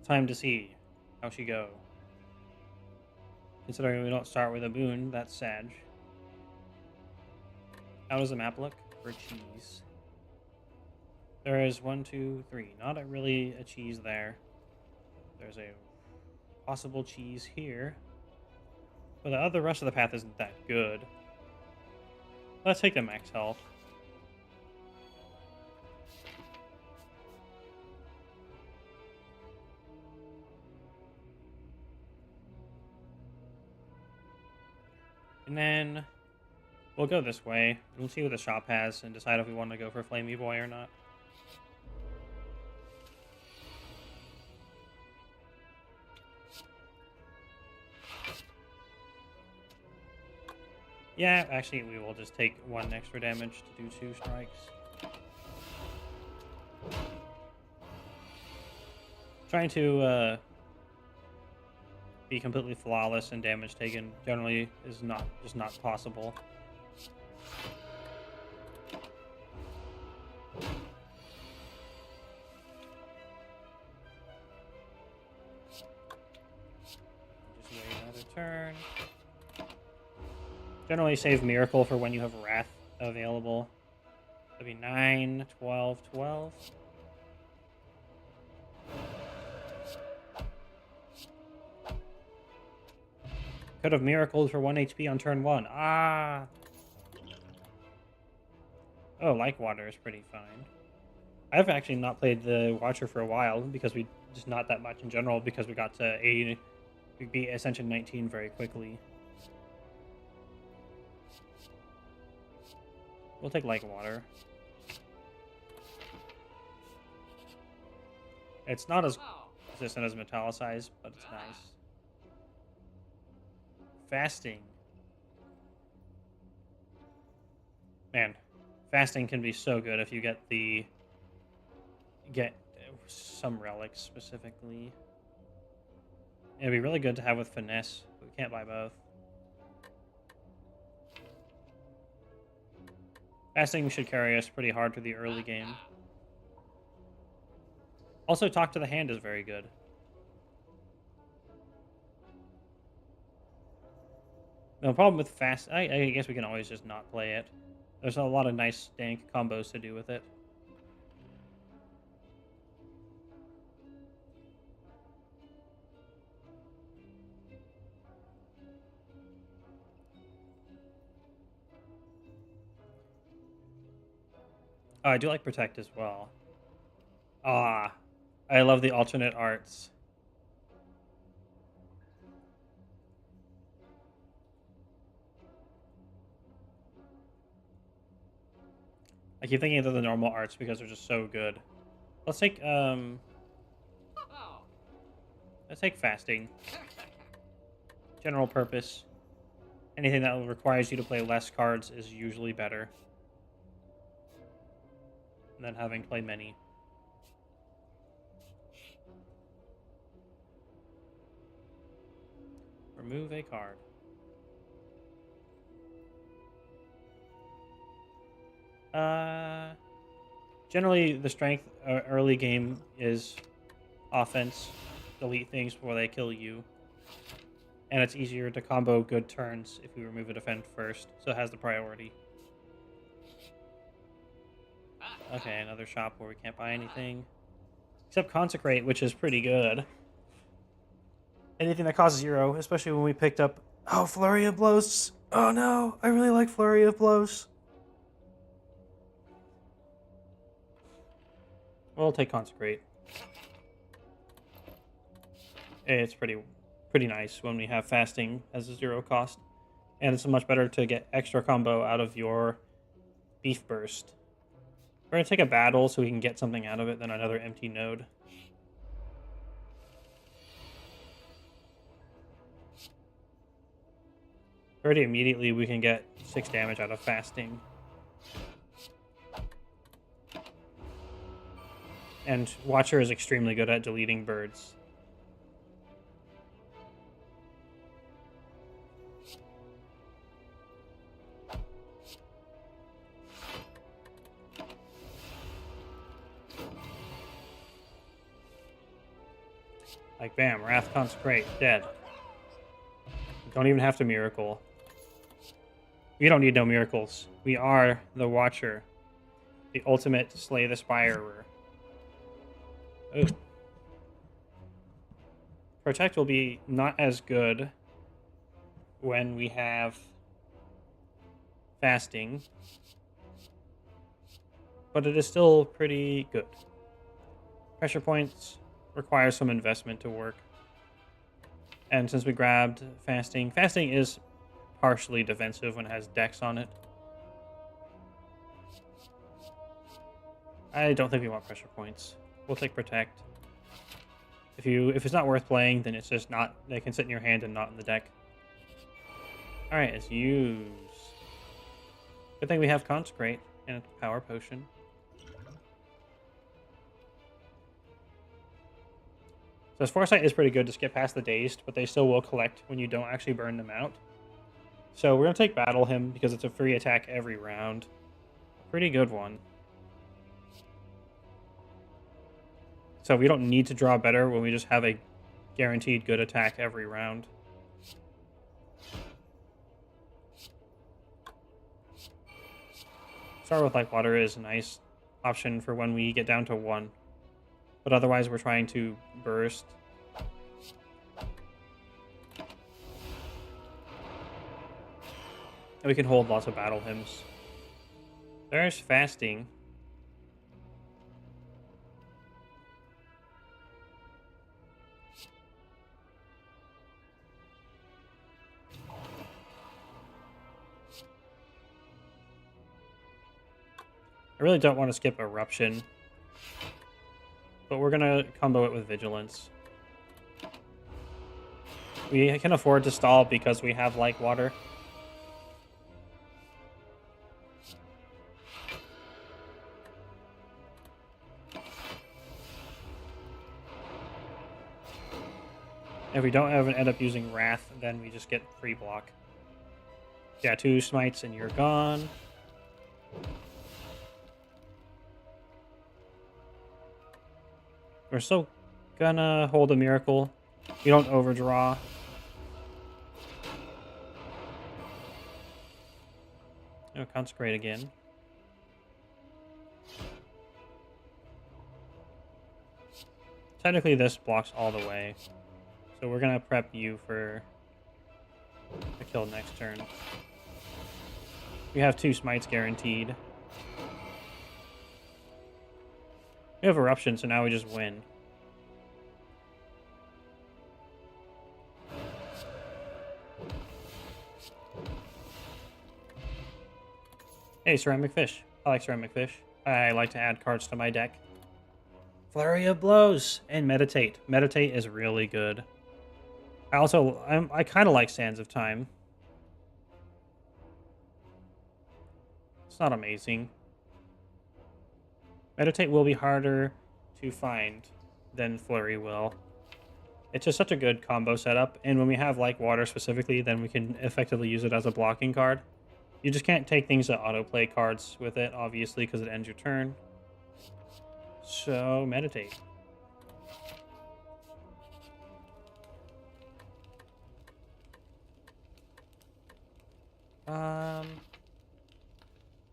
Time to see how she go. Considering we don't start with a boon, that's sad. How does the map look for cheese? There is 1, 2, 3. Not really a cheese there. There's a possible cheese here. But the rest of the path isn't that good. Let's take the max health. And then we'll go this way. We'll see what the shop has and decide if we want to go for Flamey Boy or not. Yeah, actually, we will just take 1 extra damage to do 2 strikes. Trying to be completely flawless and damage taken generally is just not possible. Just wait another turn. Generally save Miracle for when you have Wrath available. That'd be 9, 12, 12. Could have Miracled for 1 HP on turn 1. Ah! Oh, Like Water is pretty fine. I've actually not played the Watcher for a while, because we just not that much in general, because we got to we beat Ascension 19 very quickly. We'll take Like Water. It's not as resistant as Metallicize, but it's nice. Fasting. Man, fasting can be so good if you get some relics specifically. It'd be really good to have with Finesse, but we can't buy both. Fasting should carry us pretty hard through the early game. Also, Talk to the Hand is very good. The problem with fast... I guess we can always just not play it. There's a lot of nice dank combos to do with it. Oh, I do like Protect as well. Ah, I love the alternate arts. I keep thinking of the normal arts because they're just so good. Let's take fasting. General purpose. Anything that requires you to play less cards is usually better than having to play many. Remove a card. Generally, the strength early game is offense. Delete things before they kill you. And it's easier to combo good turns if we remove a defend first, so it has the priority. Okay, another shop where we can't buy anything. Except Consecrate, which is pretty good. Anything that costs 0, especially when we picked up... Oh, Flurry of Blows! Oh no, I really like Flurry of Blows. We'll take Consecrate. It's pretty nice when we have fasting as a 0 cost. And it's much better to get extra combo out of your Beef Burst. We're going to take a battle so we can get something out of it, then another empty node. Already immediately we can get 6 damage out of fasting. And Watcher is extremely good at deleting birds. Like, bam, Wrath Consecrate, dead. Don't even have to miracle. We don't need no miracles. We are the Watcher. The ultimate Slay the Spirer. Oh. Protect will be not as good when we have fasting, but it is still pretty good. Pressure points require some investment to work. And since we grabbed fasting, fasting is partially defensive when it has Dex on it. I don't think we want pressure points. We'll take protect. If it's not worth playing, then it's just not. They can sit in your hand and not in the deck. All right, let's use. Good thing we have consecrate and a power potion. So this foresight is pretty good to skip past the dazed, but they still will collect when you don't actually burn them out. So we're gonna take battle him because it's a free attack every round. Pretty good one. So we don't need to draw better when we just have a guaranteed good attack every round. Start with Like Water is a nice option for when we get down to 1. But otherwise we're trying to burst. And we can hold lots of battle hymns. There's fasting. I really don't want to skip Eruption, but we're going to combo it with Vigilance. We can afford to stall because we have Like Water. If we don't end up using Wrath, then we just get free block. Yeah, 2 smites and you're gone. We're still gonna hold a miracle. We don't overdraw. Oh, consecrate again. Technically this blocks all the way. So we're gonna prep you for a kill next turn. We have 2 smites guaranteed. We have Eruption, so now we just win. Hey, Ceramic Fish. I like Ceramic Fish. I like to add cards to my deck. Flurry of Blows and Meditate. Meditate is really good. I kind of like Sands of Time. It's not amazing. Meditate will be harder to find than Flurry will. It's just such a good combo setup, and when we have Like Water specifically, then we can effectively use it as a blocking card. You just can't take things that autoplay cards with it, obviously, because it ends your turn. So, Meditate.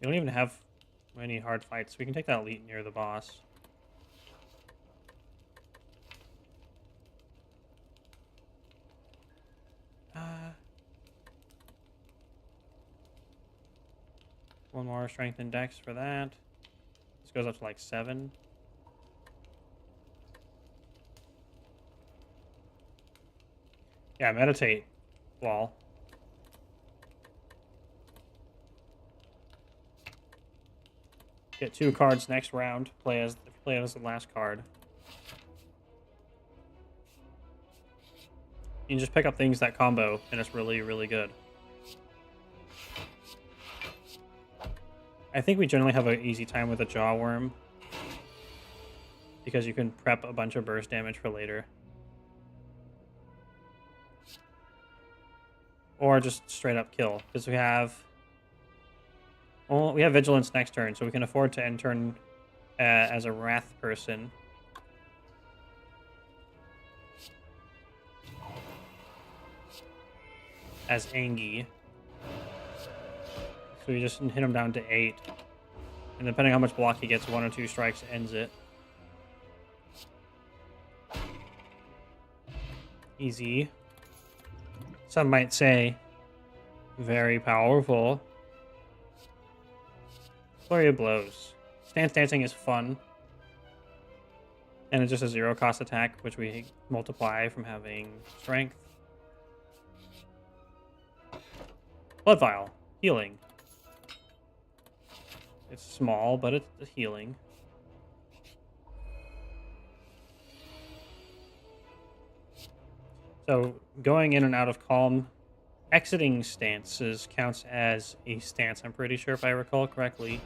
We don't even have many hard fights. We can take that elite near the boss. One more strength and dex for that. This goes up to like 7. Yeah, meditate. Wall. Get 2 cards next round. Play as the last card. You can just pick up things that combo, and it's really, really good. I think we generally have an easy time with a Jaw Worm, because you can prep a bunch of burst damage for later. Or just straight up kill, because we have Vigilance next turn, so we can afford to end turn as a Wrath person. As Angie. So we just hit him down to 8. And depending on how much block he gets, 1 or 2 strikes ends it. Easy. Some might say very powerful. Flurry of Blows. Stance Dancing is fun. And it's just a 0 cost attack, which we multiply from having strength. Blood Vial. Healing. It's small, but it's healing. So going in and out of Calm, exiting stances counts as a stance, I'm pretty sure, if I recall correctly.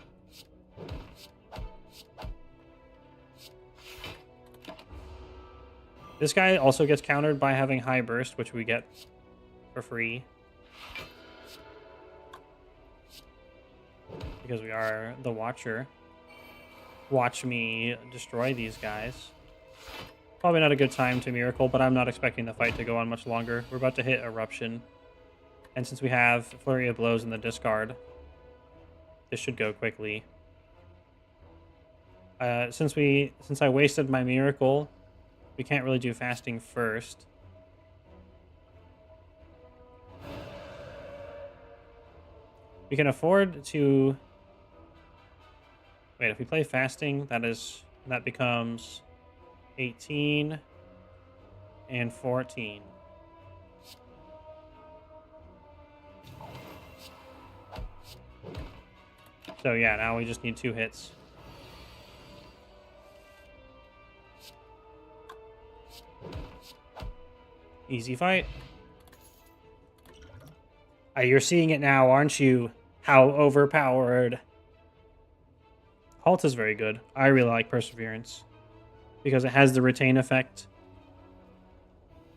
This guy also gets countered by having High Burst, which we get for free. Because we are the Watcher. Watch me destroy these guys. Probably not a good time to Miracle, but I'm not expecting the fight to go on much longer. We're about to hit Eruption. And since we have Flurry of Blows in the discard, this should go quickly. Since I wasted my Miracle, we can't really do Fasting first. We can afford to... Wait, if we play Fasting, that becomes 18 and 14. So yeah, now we just need 2 hits. Easy fight. You're seeing it now, aren't you? How overpowered. Halt is very good. I really like Perseverance because it has the retain effect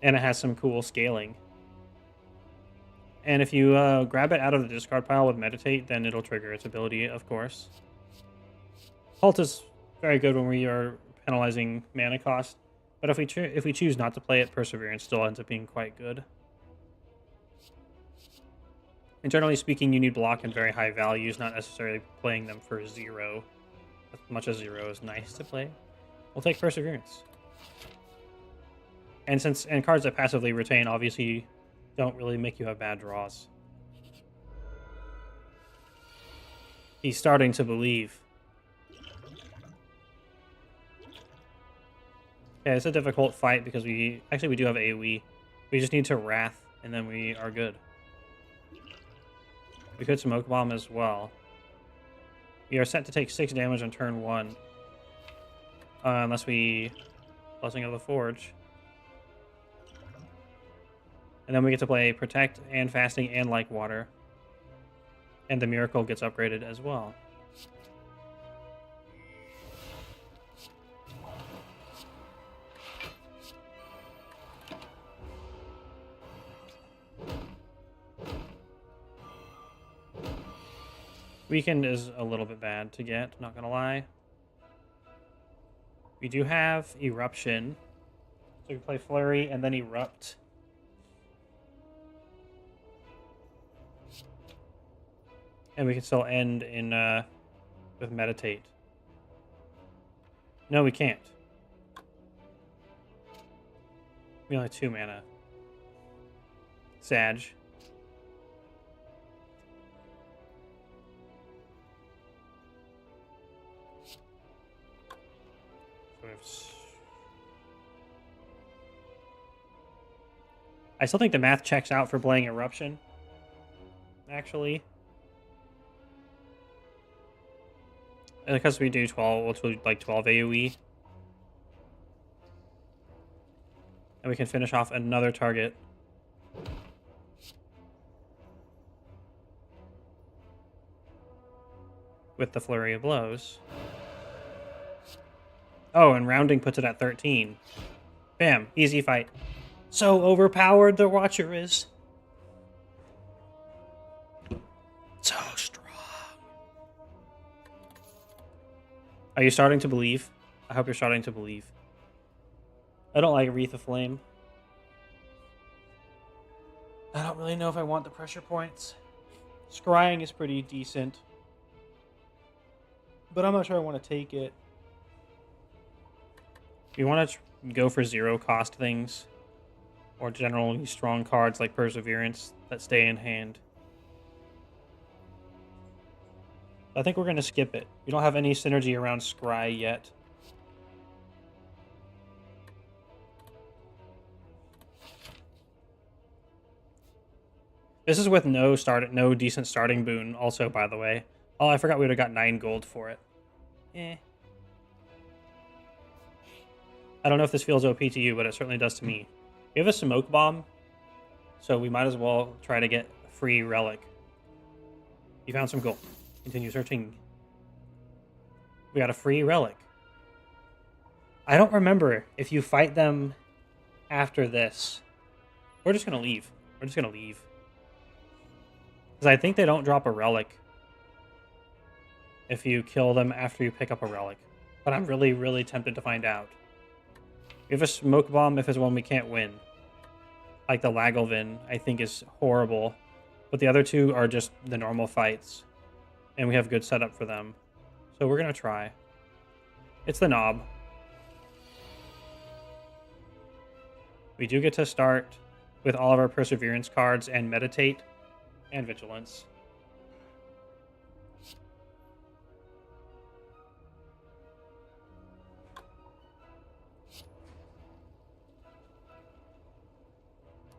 and it has some cool scaling. And if you grab it out of the discard pile with Meditate, then it'll trigger its ability, of course. Halt is very good when we are penalizing mana cost, but if we choose not to play it, Perseverance still ends up being quite good. And generally speaking, you need block in very high values, not necessarily playing them for 0. As much as 0 is nice to play, we'll take Perseverance. And cards that passively retain obviously don't really make you have bad draws. He's starting to believe. Okay, it's a difficult fight because we do have AoE. We just need to Wrath, and then we are good. We could Smoke Bomb as well. We are set to take 6 damage on turn 1. Unless we... Blessing of the Forge. And then we get to play Protect and Fasting and Like Water. And the Miracle gets upgraded as well. Weakened is a little bit bad to get, not gonna lie. We do have Eruption. So we play Flurry and then Erupt. And we can still end in with Meditate. No, we can't. We only have 2 mana. Sag. I still think the math checks out for playing Eruption, actually. Because we do 12, we'll do like 12 AoE. And we can finish off another target. With the flurry of blows. Oh, and rounding puts it at 13. Bam, easy fight. So overpowered the Watcher is. So strong. Are you starting to believe? I hope you're starting to believe. I don't like Wreath of Flame. I don't really know if I want the pressure points. Scrying is pretty decent. But I'm not sure I want to take it. You want to go for 0 cost things. Or generally strong cards like Perseverance that stay in hand. I think we're going to skip it. We don't have any synergy around Scry yet. This is with no decent starting boon also, by the way. Oh, I forgot we would have got 9 gold for it. Eh. I don't know if this feels OP to you, but it certainly does to me. We have a smoke bomb, so we might as well try to get a free relic. You found some gold. Continue searching. We got a free relic. I don't remember if you fight them after this. We're just going to leave. We're just going to leave. Because I think they don't drop a relic if you kill them after you pick up a relic. But I'm really, really tempted to find out. We have a smoke bomb if it's one we can't win. Like the Lagelvin, I think is horrible. But the other two are just the normal fights. And we have good setup for them. So we're going to try. It's the knob. We do get to start with all of our Perseverance cards and Meditate and Vigilance.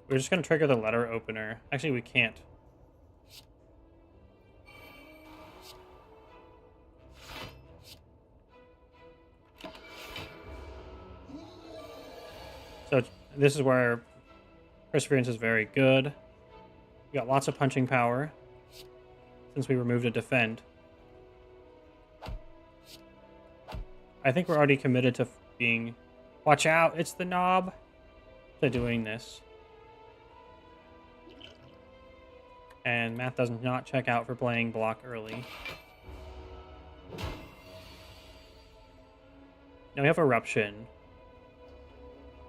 We're just going to trigger the letter opener. Actually, we can't. So this is where Perseverance is very good. We got lots of punching power since we removed a defend. I think we're already committed to being... Watch out, it's the knob! To doing this. And Matt does not check out for playing block early. Now we have Eruption.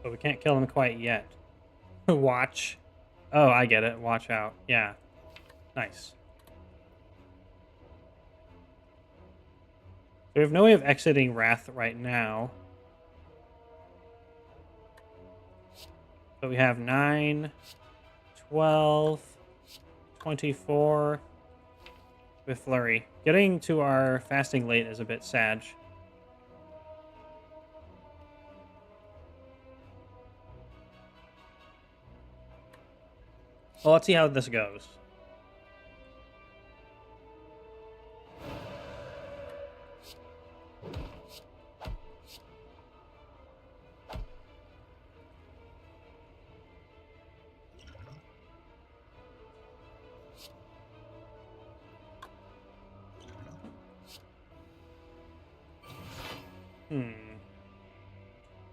But we can't kill him quite yet. Watch. Oh, I get it. Watch out. Yeah. Nice. We have no way of exiting Wrath right now. But we have 9, 12, 24 with Flurry. Getting to our fasting late is a bit sad. Well, let's see how this goes.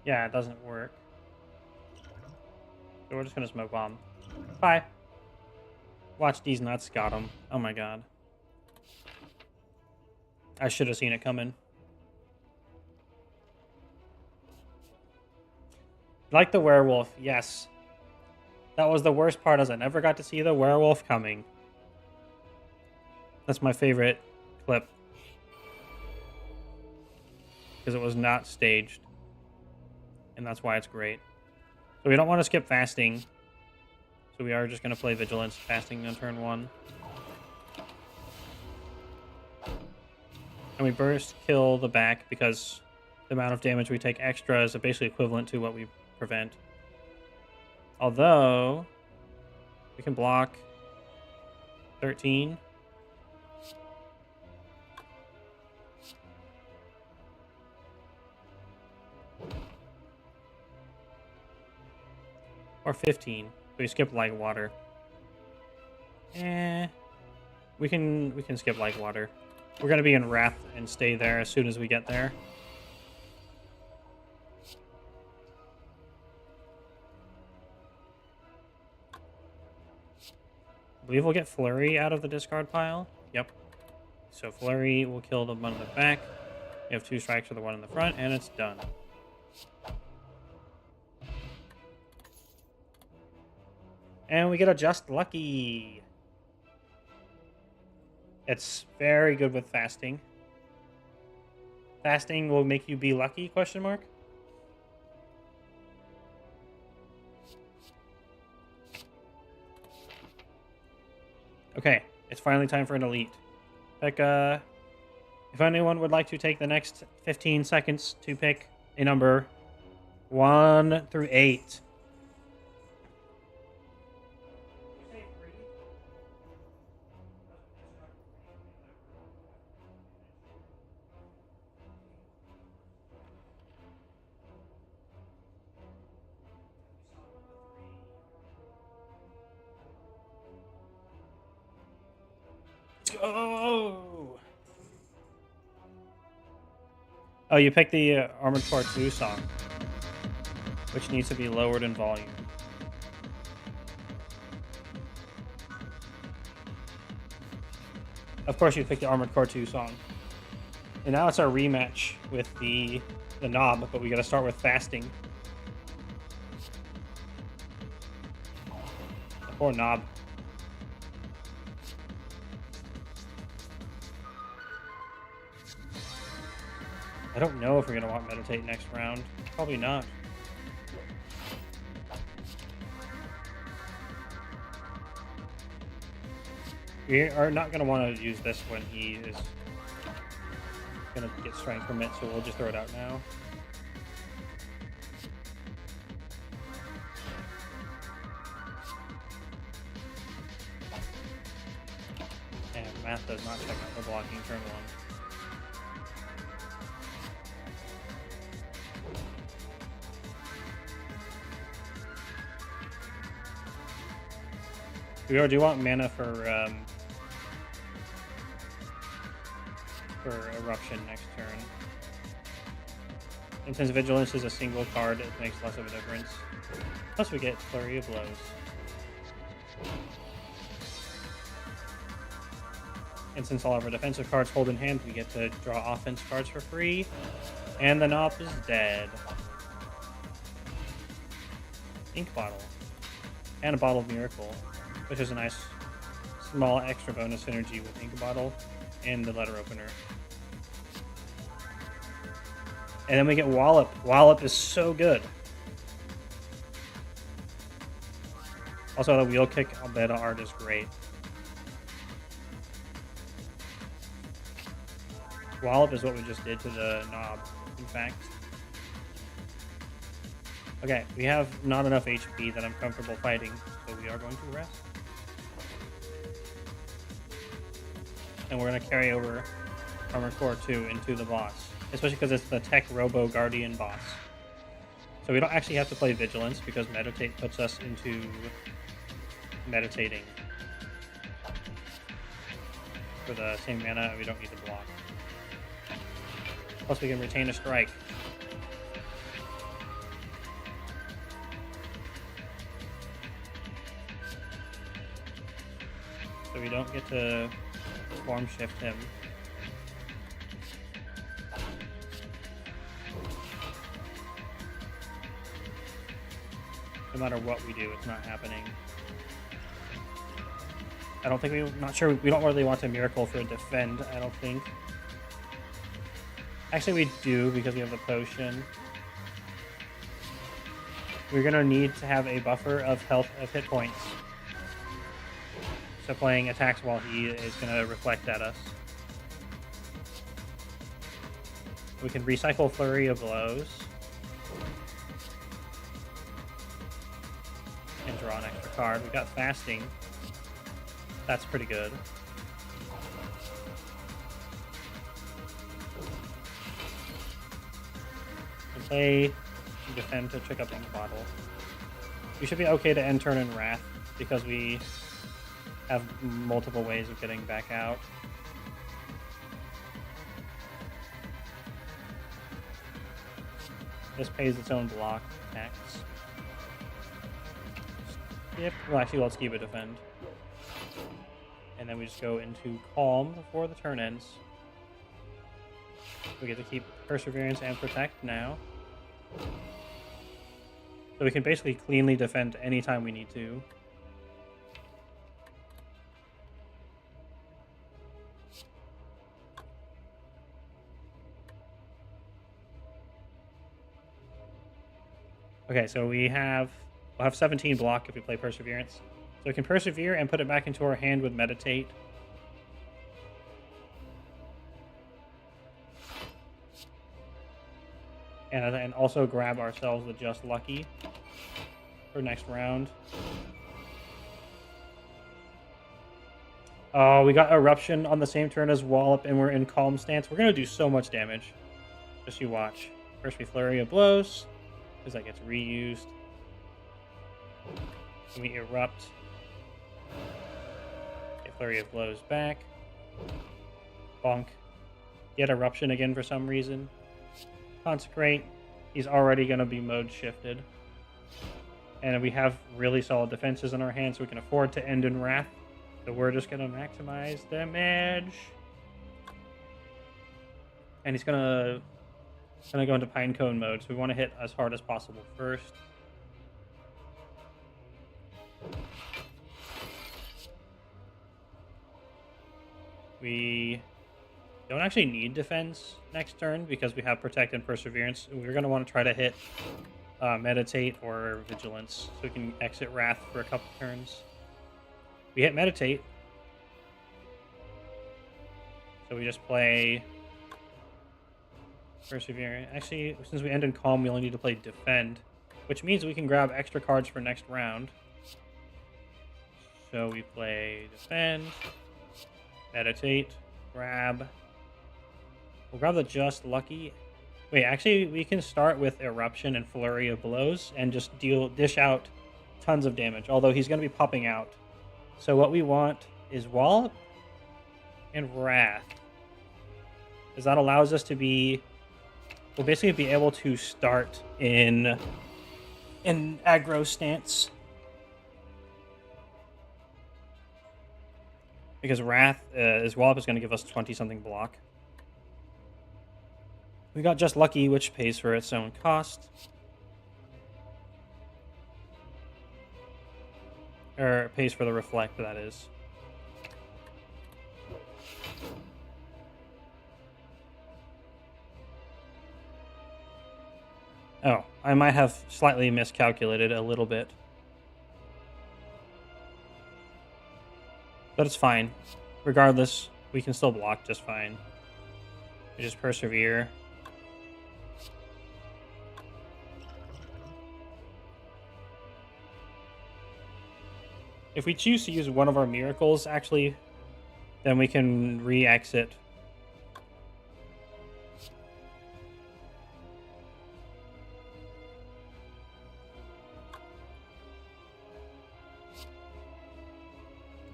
Yeah, it doesn't work. So we're just gonna smoke bomb. Bye. Watch these nuts got him. Oh my god. I should have seen it coming. Like the werewolf, yes. That was the worst part, as I never got to see the werewolf coming. That's my favorite clip. Because it was not staged. And that's why it's great. So we don't want to skip fasting. So we are just going to play Vigilance, fasting on turn 1. And we burst kill the back because the amount of damage we take extra is basically equivalent to what we prevent. Although, we can block 13. Or 15. We skip like water. We can skip like water. We're gonna be in Wrath and stay there as soon as we get there. I believe we'll get Flurry out of the discard pile. Yep. So Flurry will kill the one in the back. We have 2 strikes for the one in the front, and it's done. And we get a Just Lucky. It's very good with fasting. Fasting will make you be lucky, question mark? Okay, it's finally time for an elite. Pick, if anyone would like to take the next 15 seconds to pick a number 1 through 8. Go! Oh, you picked the Armored Core 2 song, which needs to be lowered in volume. Of course, you picked the Armored Core 2 song. And now it's our rematch with the knob, but we gotta start with fasting. The poor knob. I don't know if we're going to want Meditate next round. Probably not. We are not going to want to use this when he is going to get strength from it, so we'll just throw it out now. And math does not check out the blocking turn 1. We do want mana for Eruption next turn. And since Vigilance is a single card, it makes less of a difference. Plus we get Flurry of Blows. And since all of our defensive cards hold in hand, we get to draw offense cards for free. And the knob is dead. Ink Bottle. And a Bottle of Miracle, which is a nice small extra bonus synergy with Ink Bottle and the Letter Opener. And then we get Wallop. Wallop is so good. Also, the Wheel Kick Beta art is great. Wallop is what we just did to the knob, in fact. Okay, we have not enough HP that I'm comfortable fighting, so we are going to rest. And we're going to carry over Armored Core 2 into the boss, especially because it's the Tech Robo Guardian boss. So we don't actually have to play Vigilance because Meditate puts us into meditating. For the same mana, we don't need to block. Plus we can retain a strike. So we don't get to form shift him. No matter what we do, it's not happening. I don't think not sure, we don't really want a Miracle for a defend, I don't think. Actually, we do, because we have the potion. We're gonna need to have a buffer of health, of hit points. So playing attacks while he is gonna reflect at us. We can recycle Flurry of Blows. And draw an extra card. We got Fasting. That's pretty good. And play Defend to check up Ink Bottle. We should be okay to end turn in Wrath, because we have multiple ways of getting back out. This pays its own block attacks. Skip. Well, actually, let's keep it defend. And then we just go into Calm before the turn ends. We get to keep Perseverance and Protect now. So we can basically cleanly defend anytime we need to. Okay, so we'll have 17 block if we play Perseverance. So we can Persevere and put it back into our hand with Meditate. And also grab ourselves the Just Lucky for next round. Oh, we got Eruption on the same turn as Wallop, and we're in Calm stance. We're going to do so much damage. Just you watch. First we Flurry of Blows, because that gets reused. Then we Erupt. Get Flurry of Blows back. Bonk. Get Eruption again for some reason. Consecrate. He's already going to be mode shifted. And we have really solid defenses in our hands, so we can afford to end in Wrath. So we're just going to maximize damage. And he's going to go into Pinecone mode, so we want to hit as hard as possible first. We don't actually need defense next turn because we have Protect and Perseverance. We're going to want to try to hit Meditate or Vigilance so we can exit Wrath for a couple turns. We hit Meditate. So we just play Perseverance. Actually, since we end in Calm, we only need to play Defend, which means we can grab extra cards for next round. So we play Defend, Meditate, grab. We'll grab the Just Lucky. Wait, actually, we can start with Eruption and Flurry of Blows and just dish out tons of damage, although he's going to be popping out. So what we want is Wallop and Wrath, because that allows us to we'll basically be able to start in aggro stance. Because Wrath, as Wallop is going to give us 20-something block. We got Just Lucky, which pays for its own cost. Or pays for the Reflect, that is. Oh, I might have slightly miscalculated a little bit. But it's fine. Regardless, we can still block just fine. We just Persevere. If we choose to use one of our miracles, actually, then we can re-exit.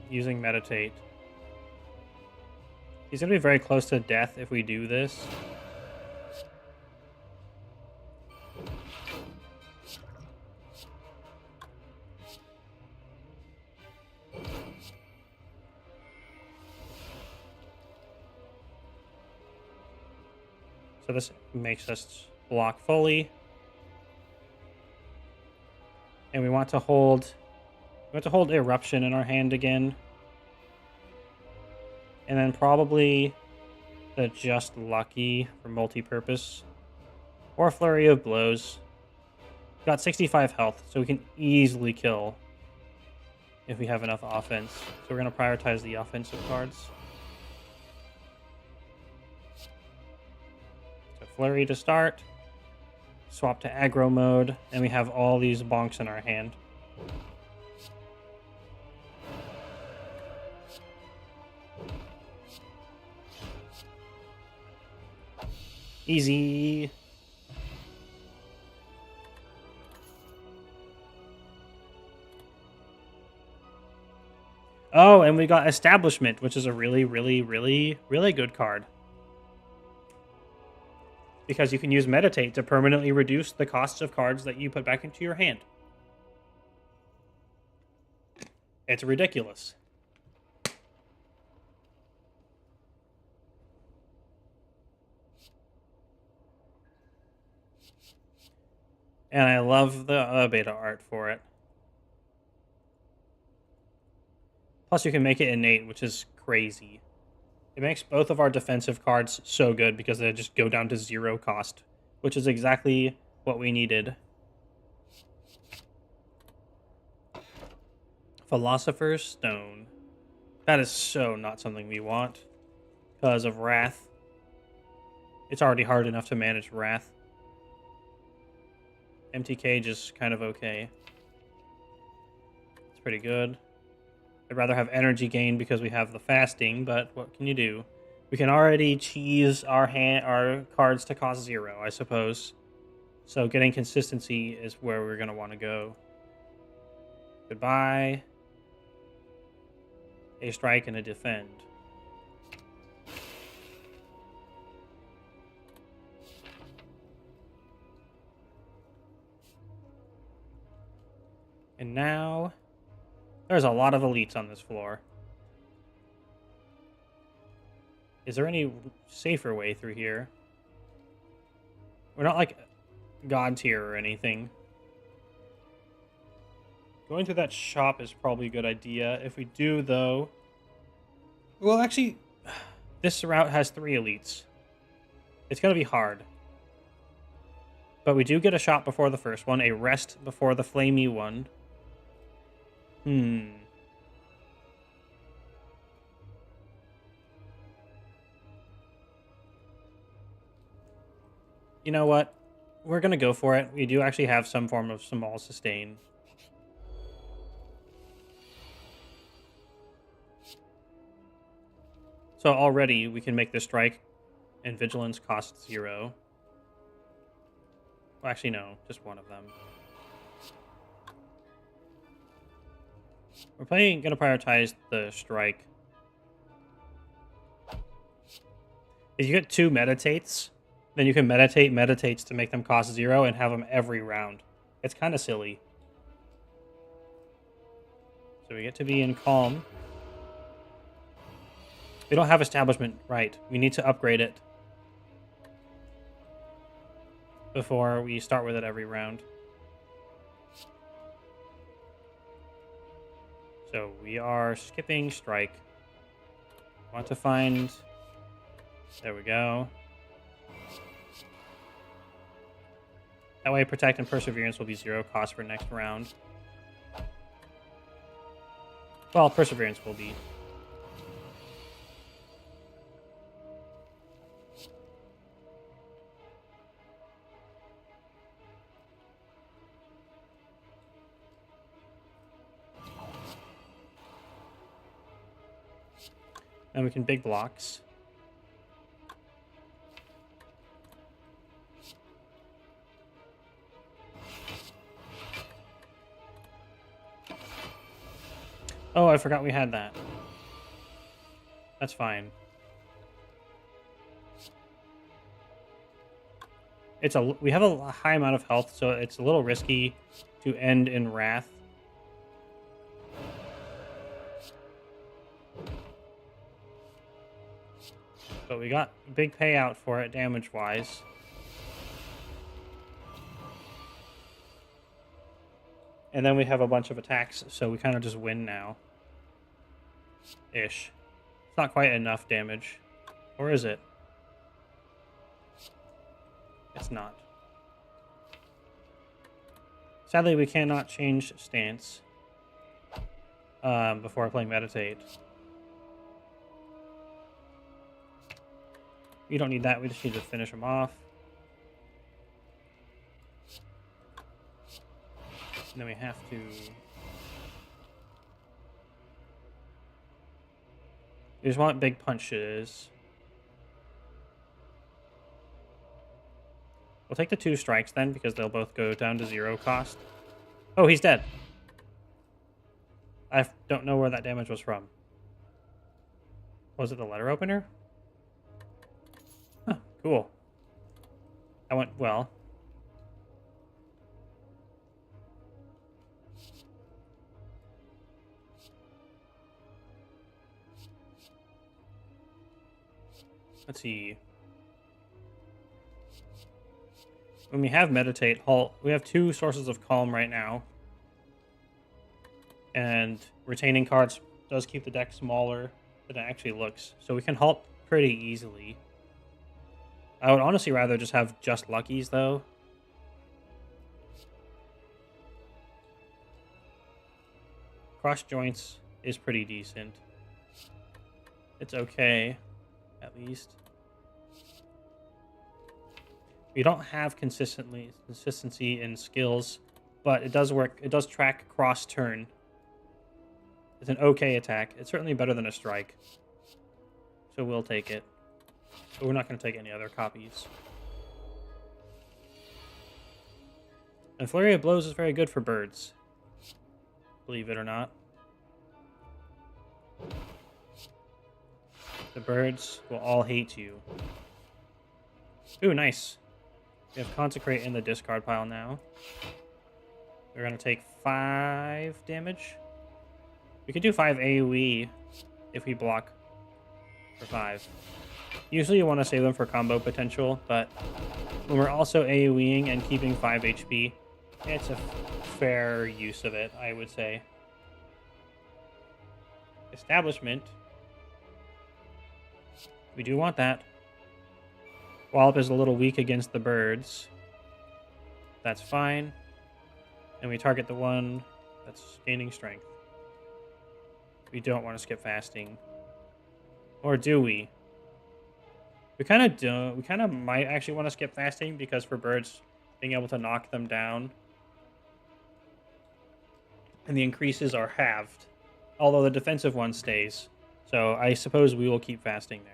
Using Meditate. He's going to be very close to death if we do this. So this makes us block fully. And we want to hold Eruption in our hand again. And then probably the Just Lucky for multi-purpose. Or Flurry of Blows. Got 65 health, so we can easily kill if we have enough offense. So we're going to prioritize the offensive cards. So Flurry to start. Swap to aggro mode. And we have all these bonks in our hand. Easy. Oh, and we got Establishment, which is a really, really, really, really good card. Because you can use Meditate to permanently reduce the costs of cards that you put back into your hand. It's ridiculous. And I love the beta art for it. Plus, you can make it innate, which is crazy. It makes both of our defensive cards so good because they just go down to 0 cost, which is exactly what we needed. Philosopher's Stone. That is so not something we want because of Wrath. It's already hard enough to manage Wrath. Empty Cage is kind of okay. It's pretty good. I'd rather have energy gain because we have the fasting, but what can you do? We can already cheese our cards to cost 0, I suppose. So getting consistency is where we're going to want to go. Goodbye. A strike and a defend. And now, there's a lot of elites on this floor. Is there any safer way through here? We're not like god tier or anything. Going through that shop is probably a good idea. If we do, though... Well, actually, this route has 3 elites. It's going to be hard. But we do get a shop before the first one, a rest before the flamey one. You know what? We're going to go for it. We do actually have some form of small sustain. So already we can make this strike and vigilance cost 0. Well, actually, no. Just one of them. We're going to prioritize the strike. If you get 2 meditates, then you can meditate meditates to make them cost 0 and have them every round. It's kind of silly. So we get to be in calm. We don't have establishment right. We need to upgrade it before we start with it every round. So we are skipping strike. Want to find... There we go. That way protect and perseverance will be 0 cost for next round. Well, perseverance will be. And we can big blocks. Oh, I forgot we had that. That's fine. We have a high amount of health, so it's a little risky to end in Wrath. But we got a big payout for it damage-wise. And then we have a bunch of attacks, so we kind of just win now. Ish. It's not quite enough damage. Or is it? It's not. Sadly, we cannot change stance before playing Meditate. We don't need that. We just need to finish him off. And then we have to... We just want big punches. We'll take the 2 strikes then, because they'll both go down to 0 cost. Oh, he's dead. I don't know where that damage was from. Was it the letter opener? Huh, cool. That went well. Let's see. When we have meditate, halt, we have 2 sources of calm right now. And retaining cards does keep the deck smaller than it actually looks. So we can halt pretty easily. I would honestly rather just have just luckies, though. Cross joints is pretty decent. It's okay, at least. We don't have consistency in skills, but it does work. It does track cross turn. It's an okay attack. It's certainly better than a strike. So we'll take it. But we're not going to take any other copies. And Flurry of Blows is very good for birds. Believe it or not. The birds will all hate you. Ooh, nice. We have Consecrate in the discard pile now. We're going to take 5 damage. We could do 5 AoE if we block for 5. Usually you want to save them for combo potential, but when we're also AoEing and keeping 5 HP, it's a fair use of it, I would say. Establishment. We do want that. Wallop is a little weak against the birds. That's fine. And we target the one that's gaining strength. We don't want to skip fasting. Or do we? We kind of don't. We kind of might actually want to skip fasting because for birds, being able to knock them down. And the increases are halved. Although the defensive one stays. So I suppose we will keep fasting there.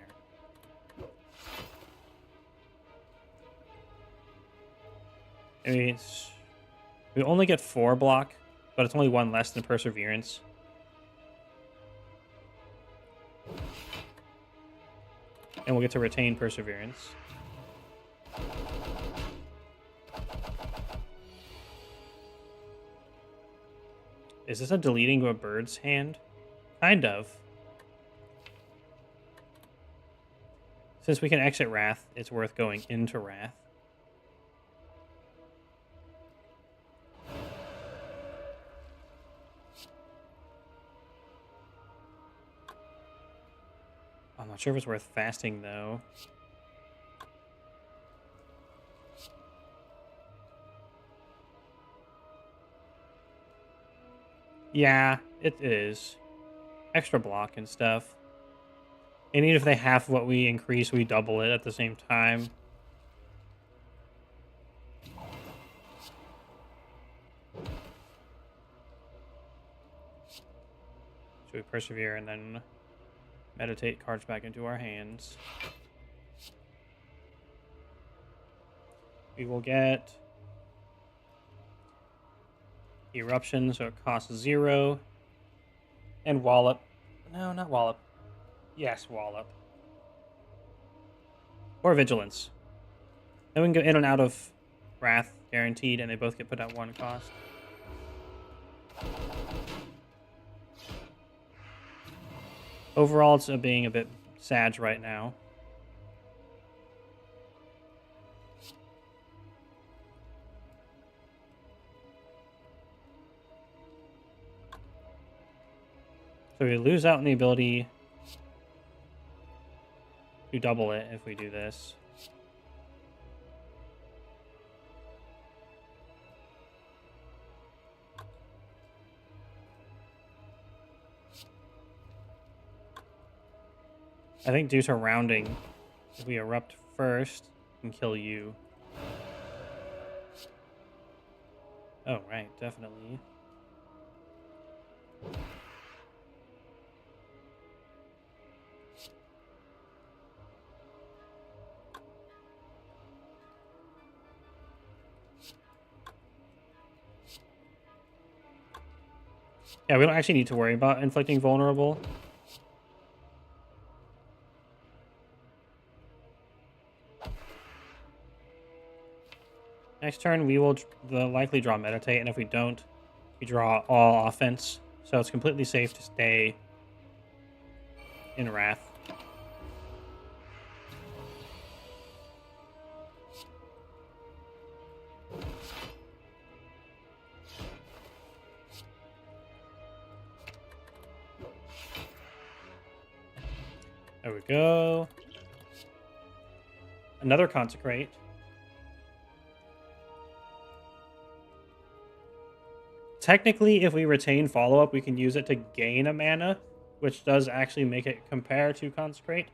I mean, we only get 4 block, but it's only 1 less than Perseverance. And we'll get to retain Perseverance. Is this a deleting of a bird's hand? Kind of. Since we can exit Wrath, it's worth going into Wrath. I'm not sure if it's worth fasting, though. Yeah, it is. Extra block and stuff. And even if they half what we increase, we double it at the same time. So we persevere and then meditate cards back into our hands. We will get Eruption, so it costs 0. And Wallop. No, not Wallop. Yes, Wallop. Or Vigilance. Then we can go in and out of Wrath, guaranteed, and they both get put at 1 cost. Overall, it's being a bit sad right now. So we lose out on the ability to double it if we do this. I think due to rounding, if we erupt first, we can kill you. Oh, right, definitely. Yeah, we don't actually need to worry about inflicting vulnerable. Next turn, we will likely draw Meditate, and if we don't, we draw all offense. So it's completely safe to stay in Wrath. There we go. Another Consecrate. Technically, if we retain follow-up, we can use it to gain a mana, which does actually make it compare to Consecrate.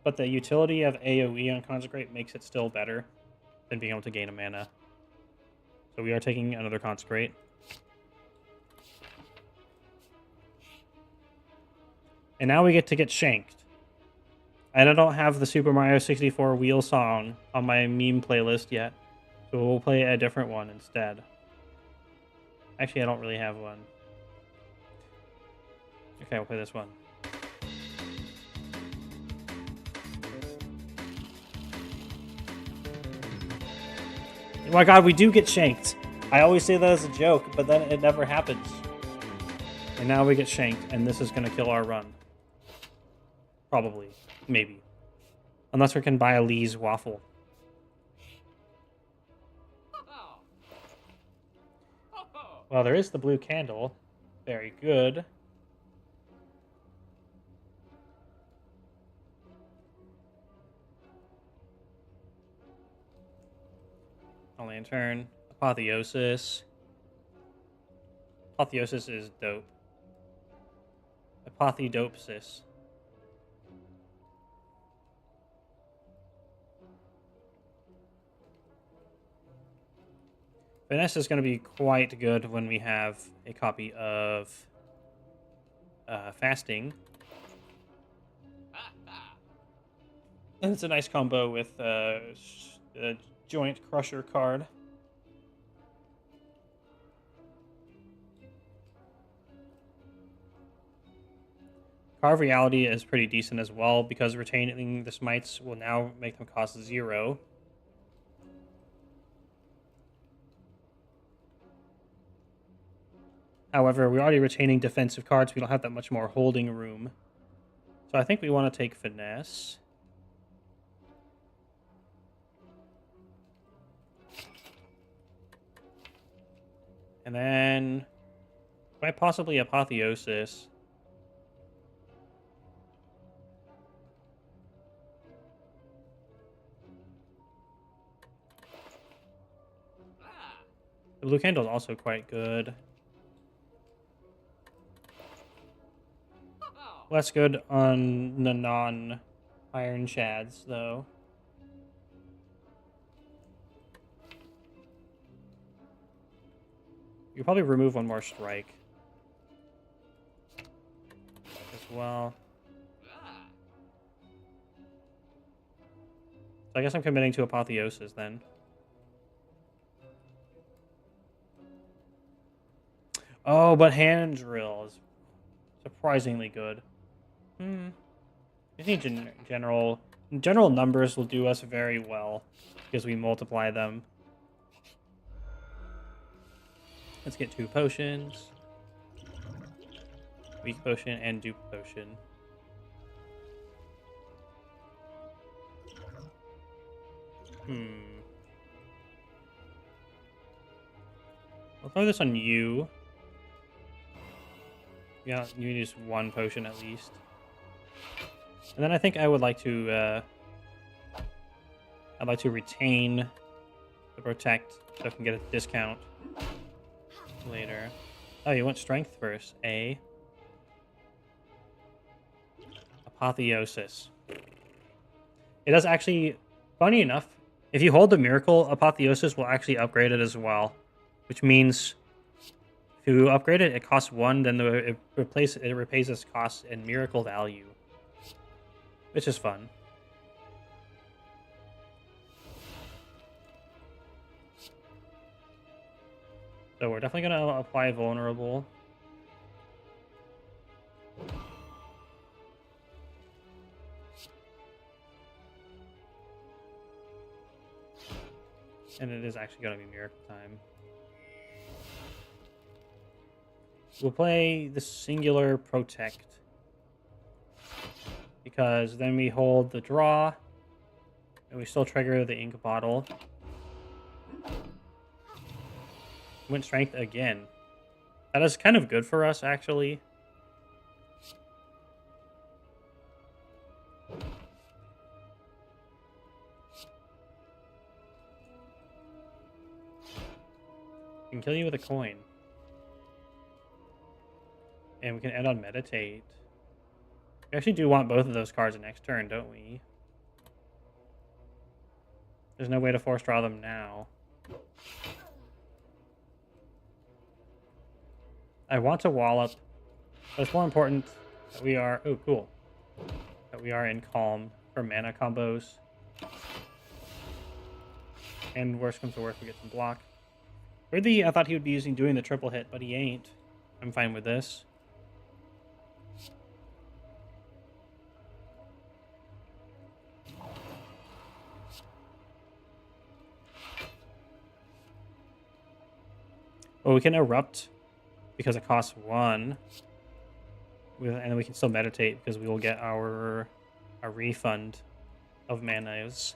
But the utility of AoE on Consecrate makes it still better than being able to gain a mana. So we are taking another Consecrate. And now we get to get shanked. And I don't have the Super Mario 64 wheel song on my meme playlist yet. So we'll play a different one instead. Actually, I don't really have one. Okay, we'll play this one. Oh my god, we do get shanked. I always say that as a joke, but then it never happens. And now we get shanked, and this is going to kill our run. Probably. Maybe. Unless we can buy a Lee's waffle. Well, there is the blue candle. Very good. A lantern. Apotheosis. Apotheosis is dope. Apotheodopsis. Finesse is going to be quite good when we have a copy of Fasting. And it's a nice combo with the Joint Crusher card. Carve Reality is pretty decent as well, because retaining the smites will now make them cost 0. However, we're already retaining defensive cards. We don't have that much more holding room. So I think we want to take Finesse. And then quite possibly Apotheosis. The blue candle is also quite good. Less good on the non-Iron Shads, though. You probably remove one more strike as well. So I guess I'm committing to Apotheosis then. Oh, but Hand Drill is surprisingly good. I think general numbers will do us very well because we multiply them. Let's get 2 potions. Weak potion and dupe potion. I'll throw this on you. Yeah, you need just 1 potion at least. And then I think I would like to I'd like to retain the protect so I can get a discount later. Oh, you want strength first. A. Apotheosis. It does actually, funny enough, if you hold the miracle, Apotheosis will actually upgrade it as well. Which means if you upgrade it, it costs 1, then it repays its cost in miracle value. Which is fun. So we're definitely going to apply vulnerable. And it is actually going to be miracle time. We'll play the singular protect. Because then we hold the draw. And we still trigger the ink bottle. Went strength again. That is kind of good for us, actually. Can kill you with a coin. And we can end on meditate. We actually do want both of those cards next turn, don't we? There's no way to force draw them now. I want to wallop, but it's more important that we are... Oh, cool. That we are in calm for mana combos. And worst comes to worst, we get some block. Weirdly, I thought he would be doing the triple hit, but he ain't. I'm fine with this. Well, we can erupt because it costs 1. And then we can still meditate because we will get our refund of manas.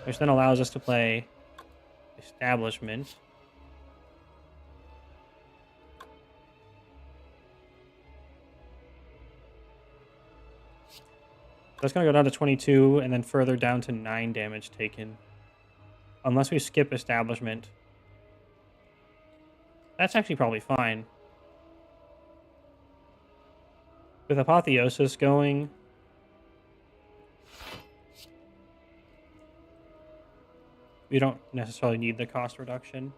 Which then allows us to play Establishment. That's going to go down to 22 and then further down to 9 damage taken. Unless we skip Establishment. That's actually probably fine. With Apotheosis going... we don't necessarily need the cost reduction.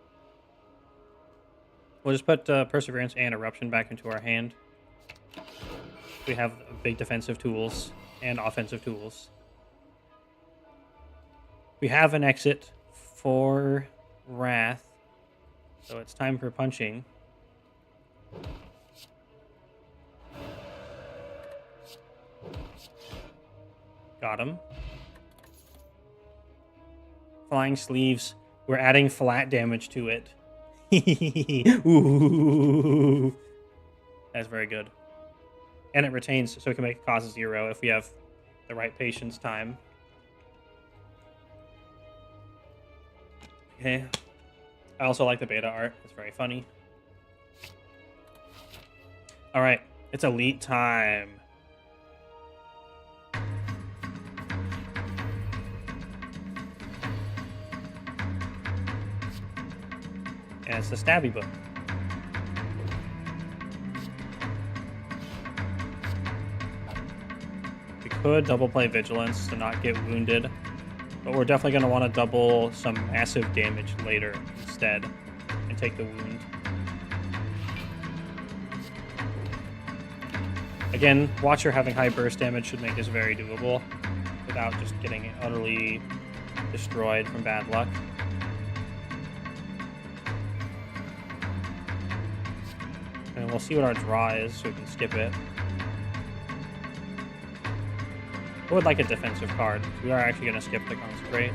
We'll just put Perseverance and Eruption back into our hand. We have big defensive tools and offensive tools. We have an exit for Wrath, so it's time for punching. Got him. Flying Sleeves. We're adding flat damage to it. Ooh. That's very good. And it retains, so it can make it cost 0 if we have the right patience time. Okay. I also like the beta art. It's very funny. Alright. It's elite time. And it's the Stabby book. We could double play Vigilance to not get wounded, but we're definitely going to want to double some massive damage later instead and take the wound. Again, Watcher having high burst damage should make this very doable without just getting utterly destroyed from bad luck. And we'll see what our draw is so we can skip it. I would like a defensive card. We are actually going to skip the Consecrate.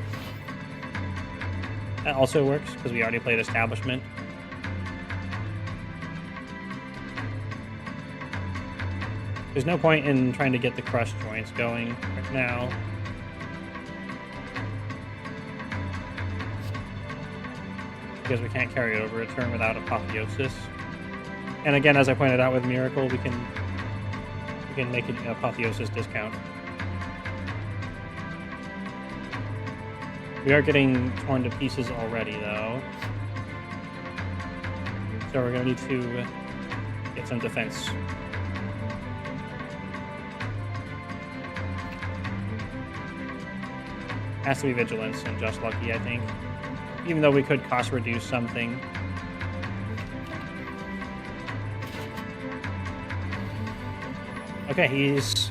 That also works because we already played Establishment. There's no point in trying to get the Crush Joints going right now. Because we can't carry over a turn without Apotheosis. And again, as I pointed out with Miracle, we can make an Apotheosis discount. We are getting torn to pieces already, though. So we're going to need to get some defense. Has to be Vigilance and Just Lucky, I think. Even though we could cost reduce something. Okay, he's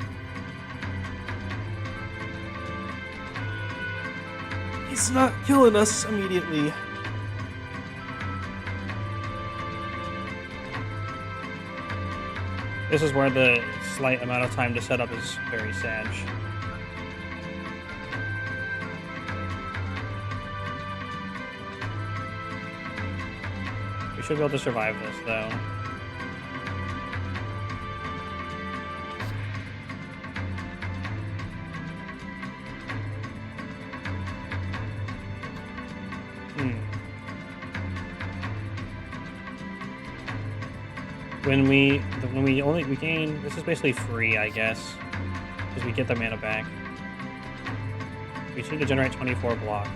not killing us immediately. This is where the slight amount of time to set up is very sad. should be able to survive this, though. When we gain, this is basically free, I guess, because we get the mana back. We just need to generate 24 block.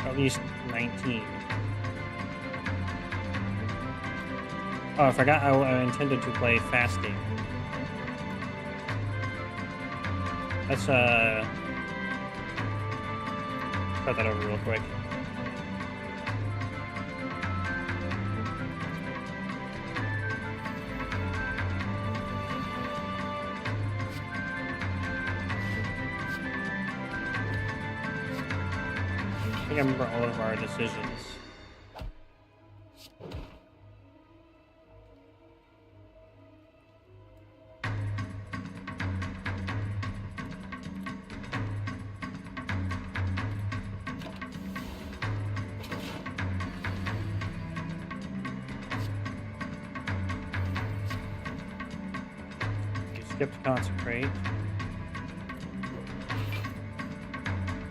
At least 19. Oh, I forgot I intended to play fasting. Let's cut that over real quick. I think I remember all of our decisions. Skipped consecrate.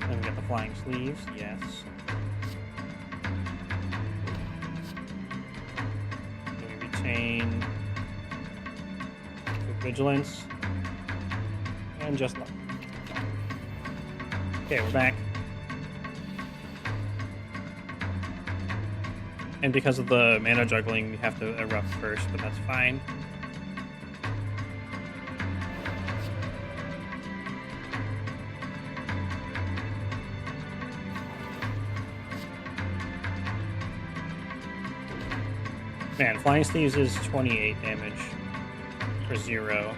Then we get the flying sleeves, yes. Then we retain vigilance and just luck. Okay, we're back. And because of the mana juggling, we have to erupt first, but that's fine. Man, Flying Sleeves is 28 damage for 0.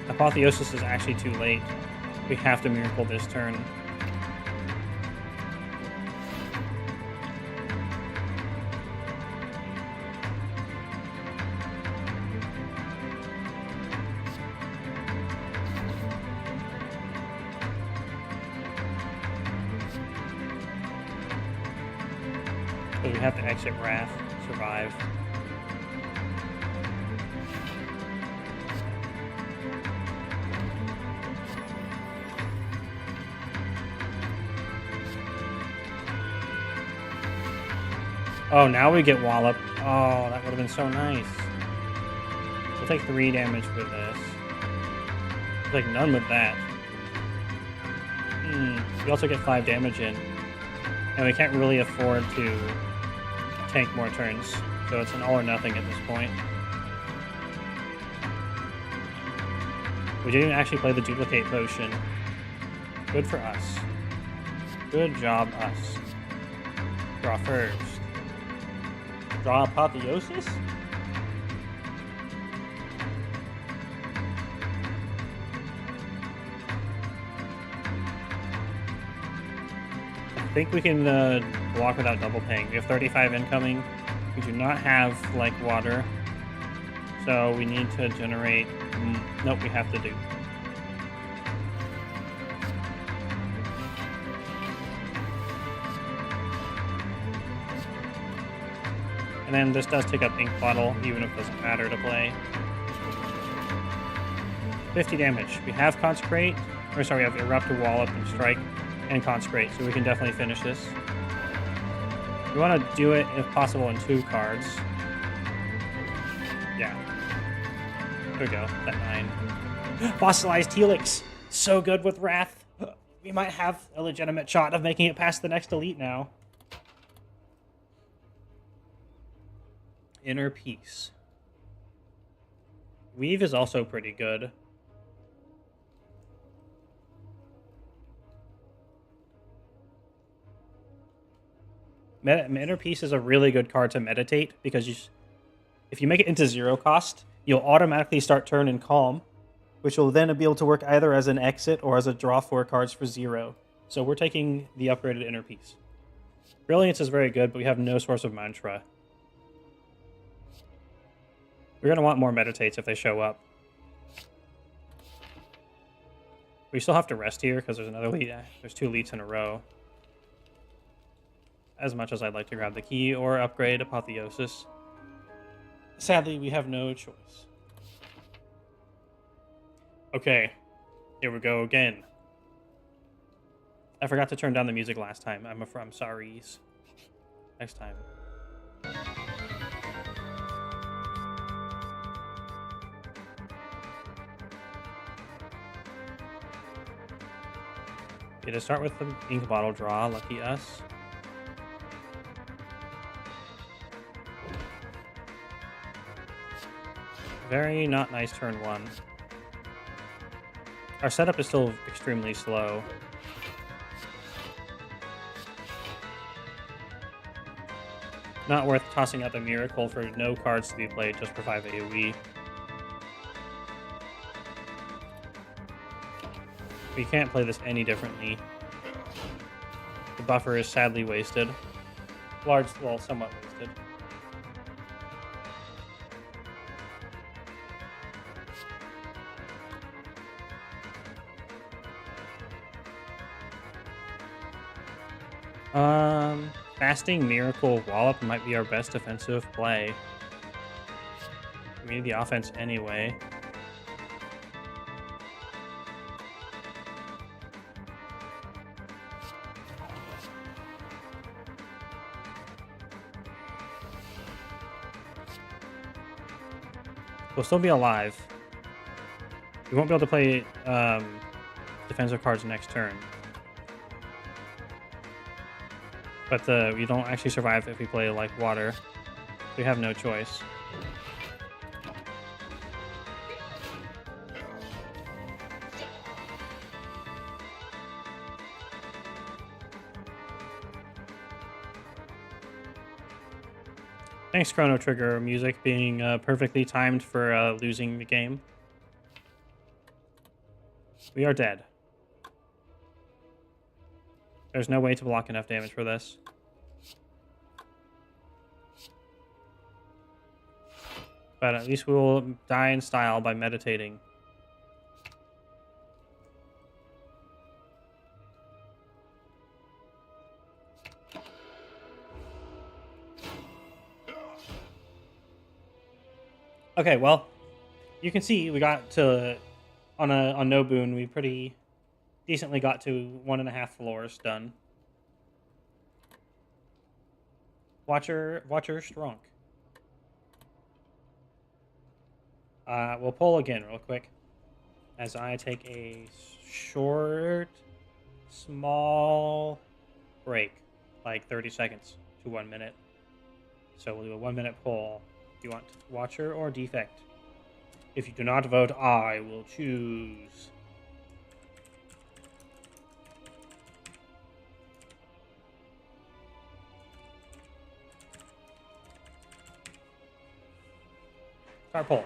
Apotheosis is actually too late. We have to miracle this turn. So we have to exit Wrath, survive. Oh, now we get Wallop. Oh, that would have been so nice. We'll take 3 damage with this. We'll take none with that. We also get 5 damage in. And we can't really afford to tank more turns. So it's an all or nothing at this point. We didn't actually play the duplicate potion. Good for us. Good job, us. Draw first. Draw Apotheosis? I think we can block without double paying. We have 35 incoming. We do not have like water. So we need to generate... nope, we have to do. And then this does take up Ink Bottle, even if it doesn't matter to play. 50 damage. We have Consecrate. Or sorry, we have Erupt, Wallop, and Strike, and Consecrate, so we can definitely finish this. We want to do it, if possible, in 2 cards. Yeah. There we go. That 9. Fossilized Helix. So good with Wrath. We might have a legitimate shot of making it past the next elite now. Inner Peace. Weave is also pretty good. Inner Peace is a really good card to meditate because if you make it into 0 cost, you'll automatically start turn in Calm, which will then be able to work either as an exit or as a draw 4 cards for 0. So we're taking the upgraded Inner Peace. Brilliance is very good, but we have no source of mantra. We're going to want more meditates if they show up. We still have to rest here because there's another lead. There's 2 leads in a row. As much as I'd like to grab the key or upgrade Apotheosis. Sadly, we have no choice. Okay, here we go again. I forgot to turn down the music last time. I'm sorry. Next time. Okay, to start with the ink bottle draw, lucky us. Very not nice turn 1. Our setup is still extremely slow. Not worth tossing out the miracle for no cards to be played just for 5 AoE. We can't play this any differently. The buffer is sadly wasted. Well, somewhat wasted. Fasting Miracle Wallop might be our best defensive play. We need the offense anyway. We'll still be alive. We won't be able to play defensive cards next turn. But we don't actually survive if we play like water. We have no choice. Thanks, Chrono Trigger music being perfectly timed for losing the game. We are dead. There's no way to block enough damage for this. But at least we will die in style by meditating. Okay, well, you can see we got to on no boon. We pretty decently got to 1.5 floors done. Watcher Strunk. We'll pull again real quick as I take a short, small break, like 30 seconds to 1 minute. So we'll do a 1 minute pull. Do you want Watcher or Defect? If you do not vote, I will choose. Start poll.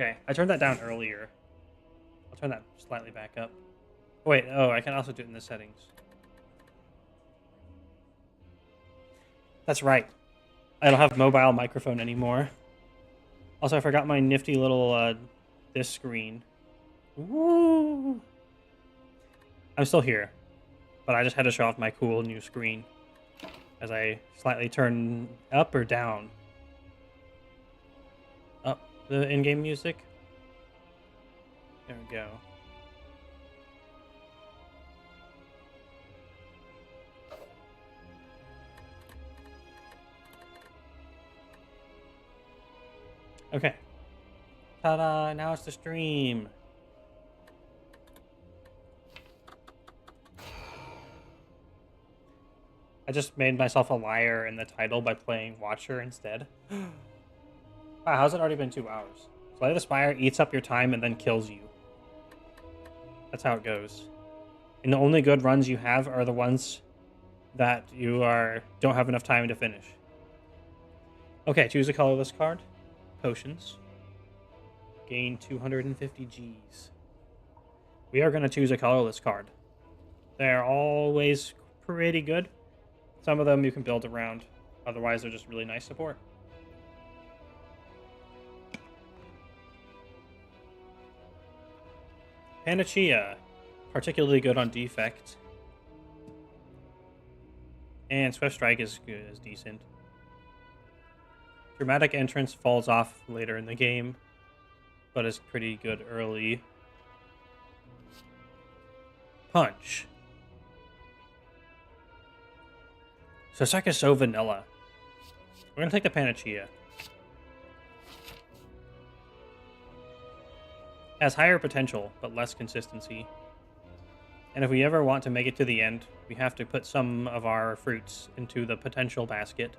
Okay, I turned that down earlier. I'll turn that slightly back up. Wait, oh, I can also do it in the settings. That's right. I don't have mobile microphone anymore. Also, I forgot my nifty little, this screen. Woo! I'm still here, but I just had to show off my cool new screen as I slightly turn up or down. Up the in-game music. There we go. Okay. Ta-da! Now it's the stream. I just made myself a liar in the title by playing Watcher instead. Wow, how's it already been 2 hours? Slay the Spire eats up your time and then kills you. That's how it goes. And the only good runs you have are the ones that you don't have enough time to finish. Okay, choose a colorless card. Potions. Gain 250 Gs. We are going to choose a colorless card. They're always pretty good. Some of them you can build around. Otherwise, they're just really nice support. Panacea. Particularly good on Defect. And Swift Strike is good, is decent. Dramatic Entrance falls off later in the game, but is pretty good early. Punch. So it's like a so vanilla. We're gonna take the Panacea. Has higher potential, but less consistency. And if we ever want to make it to the end, we have to put some of our fruits into the potential basket.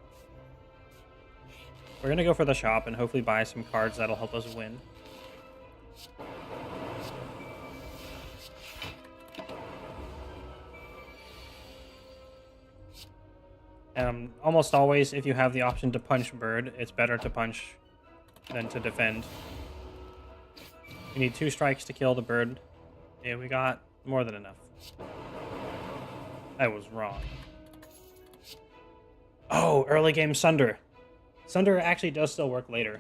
We're gonna go for the shop and hopefully buy some cards that'll help us win. Almost always, if you have the option to punch bird, it's better to punch than to defend. We need 2 strikes to kill the bird. Yeah, we got more than enough. I was wrong. Oh, early game Sunder. Sunder actually does still work later.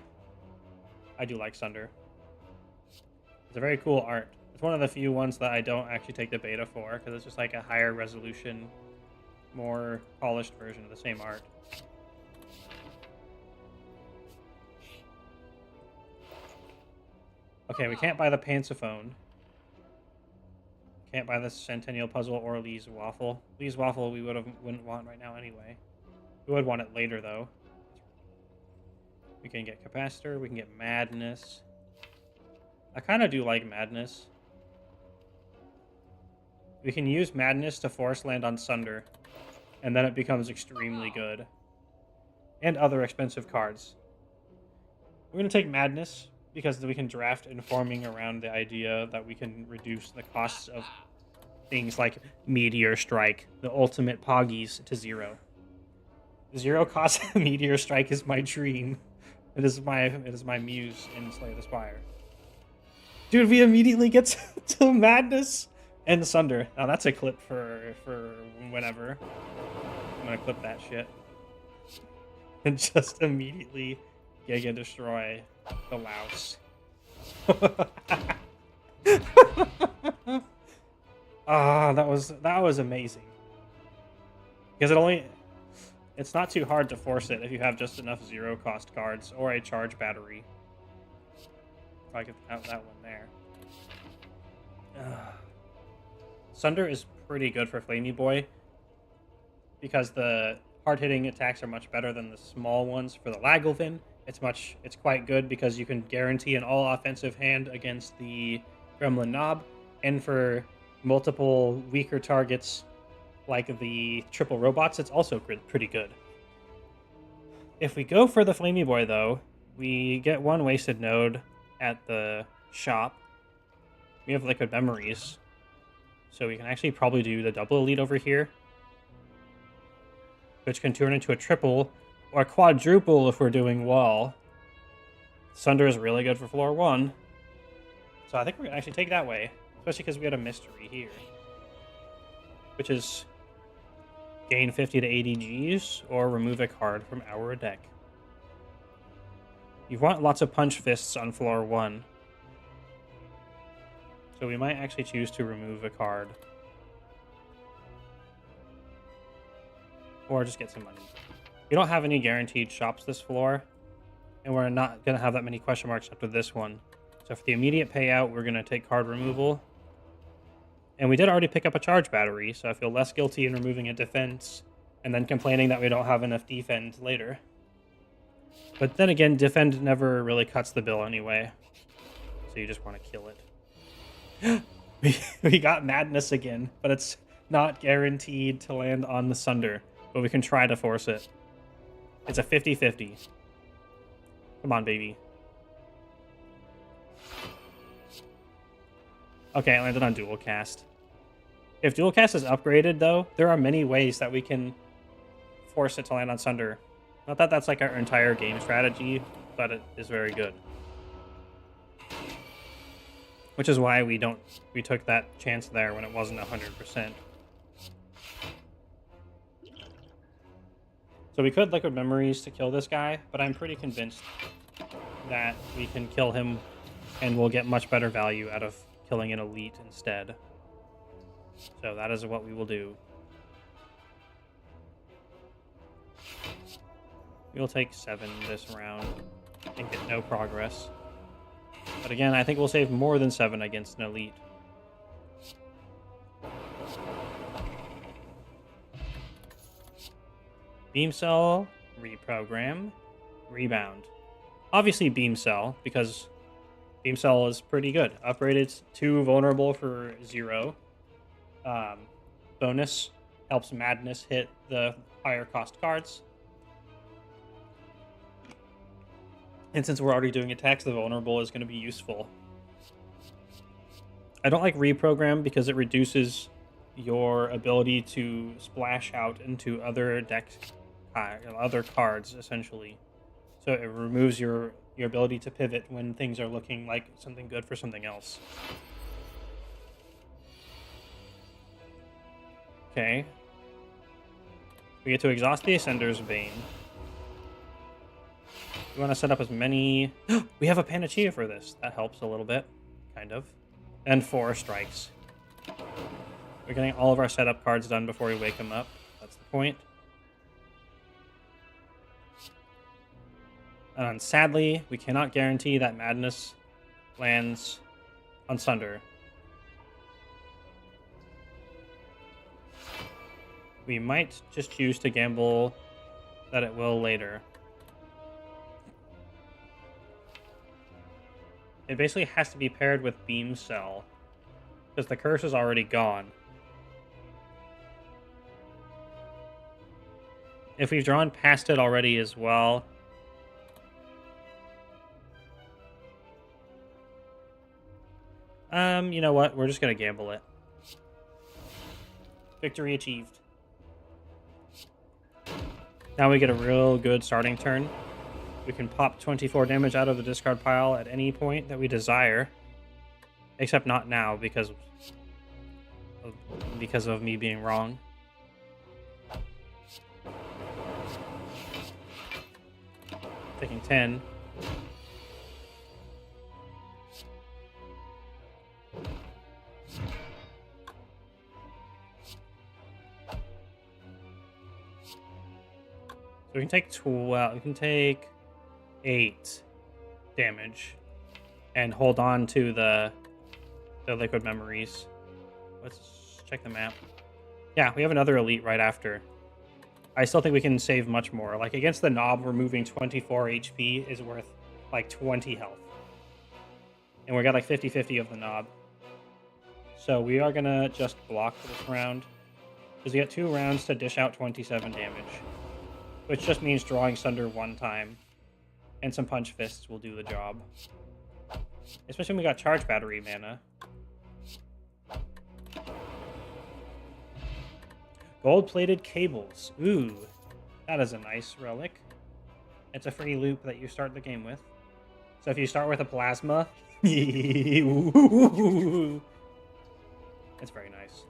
I do like Sunder. It's a very cool art. It's one of the few ones that I don't actually take the beta for, because it's just like a higher resolution, more polished version of the same art. Okay, we can't buy the Pansophone. Can't buy the Centennial Puzzle or Lee's Waffle. Lee's Waffle we wouldn't want right now anyway. We would want it later though. We can get Capacitor, we can get Madness. I kind of do like Madness. We can use Madness to force land on Sunder, and then it becomes extremely good. And other expensive cards. We're going to take Madness, because we can draft informing around the idea that we can reduce the costs of things like Meteor Strike, the ultimate Poggies, to 0. 0 cost Meteor Strike is my dream. It is my muse in Slay the Spire. Dude, we immediately get to Madness and Sunder. Now that's a clip for whenever. I'm gonna clip that shit. And just immediately Giga Destroy the louse. Ah, that was amazing. Because it's not too hard to force it if you have just enough 0 cost cards or a charge battery. If I could count that one there. Sunder is pretty good for Flamey Boy because the hard-hitting attacks are much better than the small ones. For the Lagelvin, it's quite good because you can guarantee an all-offensive hand against the Gremlin Knob, and for multiple weaker targets like the triple robots, it's also pretty good. If we go for the Flamey Boy, though, we get 1 wasted node at the shop. We have Liquid Memories, so we can actually probably do the double elite over here, which can turn into a triple or quadruple if we're doing wall. Sunder is really good for floor 1. So I think we're going to actually take that way. Especially because we had a mystery here. Which is gain 50 to 80 Gs or remove a card from our deck. You want lots of punch fists on floor 1. So we might actually choose to remove a card. Or just get some money. We don't have any guaranteed shops this floor. And we're not going to have that many question marks after this one. So for the immediate payout, we're going to take card removal. And we did already pick up a charge battery, so I feel less guilty in removing a defense and then complaining that we don't have enough defend later. But then again, defend never really cuts the bill anyway. So you just want to kill it. we got madness again, but it's not guaranteed to land on the Sunder. But we can try to force it. It's a 50-50. Come on, baby. Okay, I landed on dual cast. If dual cast is upgraded, though, there are many ways that we can force it to land on Sunder. Not that that's like our entire game strategy, but it is very good. Which is why we took that chance there when it wasn't 100%. So we could Liquid Memories to kill this guy, but I'm pretty convinced that we can kill him and we'll get much better value out of killing an elite instead. So that is what we will do. We'll take 7 this round and get no progress. But again, I think we'll save more than 7 against an elite. Beam Cell, reprogram, rebound. Obviously Beam Cell, because Beam Cell is pretty good. Upgraded to vulnerable for 0. Bonus helps Madness hit the higher cost cards. And since we're already doing attacks, the vulnerable is going to be useful. I don't like reprogram because it reduces your ability to splash out into other decks, other cards, essentially. So it removes your ability to pivot when things are looking like something good for something else. Okay. We get to exhaust the Ascender's Bane. We want to set up as many... We have a Panacea for this. That helps a little bit. Kind of. And 4 strikes. We're getting all of our setup cards done before we wake him up. That's the point. And sadly, we cannot guarantee that Madness lands on Sunder. We might just choose to gamble that it will later. It basically has to be paired with Beam Cell, because the curse is already gone. If we've drawn past it already as well... you know what? We're just going to gamble it. Victory achieved. Now we get a real good starting turn. We can pop 24 damage out of the discard pile at any point that we desire. Except not now because of me being wrong. Taking 10. So we can take 12. We can take 8 damage and hold on to the Liquid Memories. Let's check the map. Yeah, we have another elite right after. I still think we can save much more. Like against the Knob, removing 24 HP is worth like 20 health. And we got like 50-50 of the Knob. So we are gonna just block for this round. Because we got 2 rounds to dish out 27 damage. Which just means drawing Sunder 1 time. And some Punch Fists will do the job. Especially when we got Charge Battery mana. Gold-plated cables. Ooh, that is a nice relic. It's a free loop that you start the game with. So if you start with a plasma, it's very nice.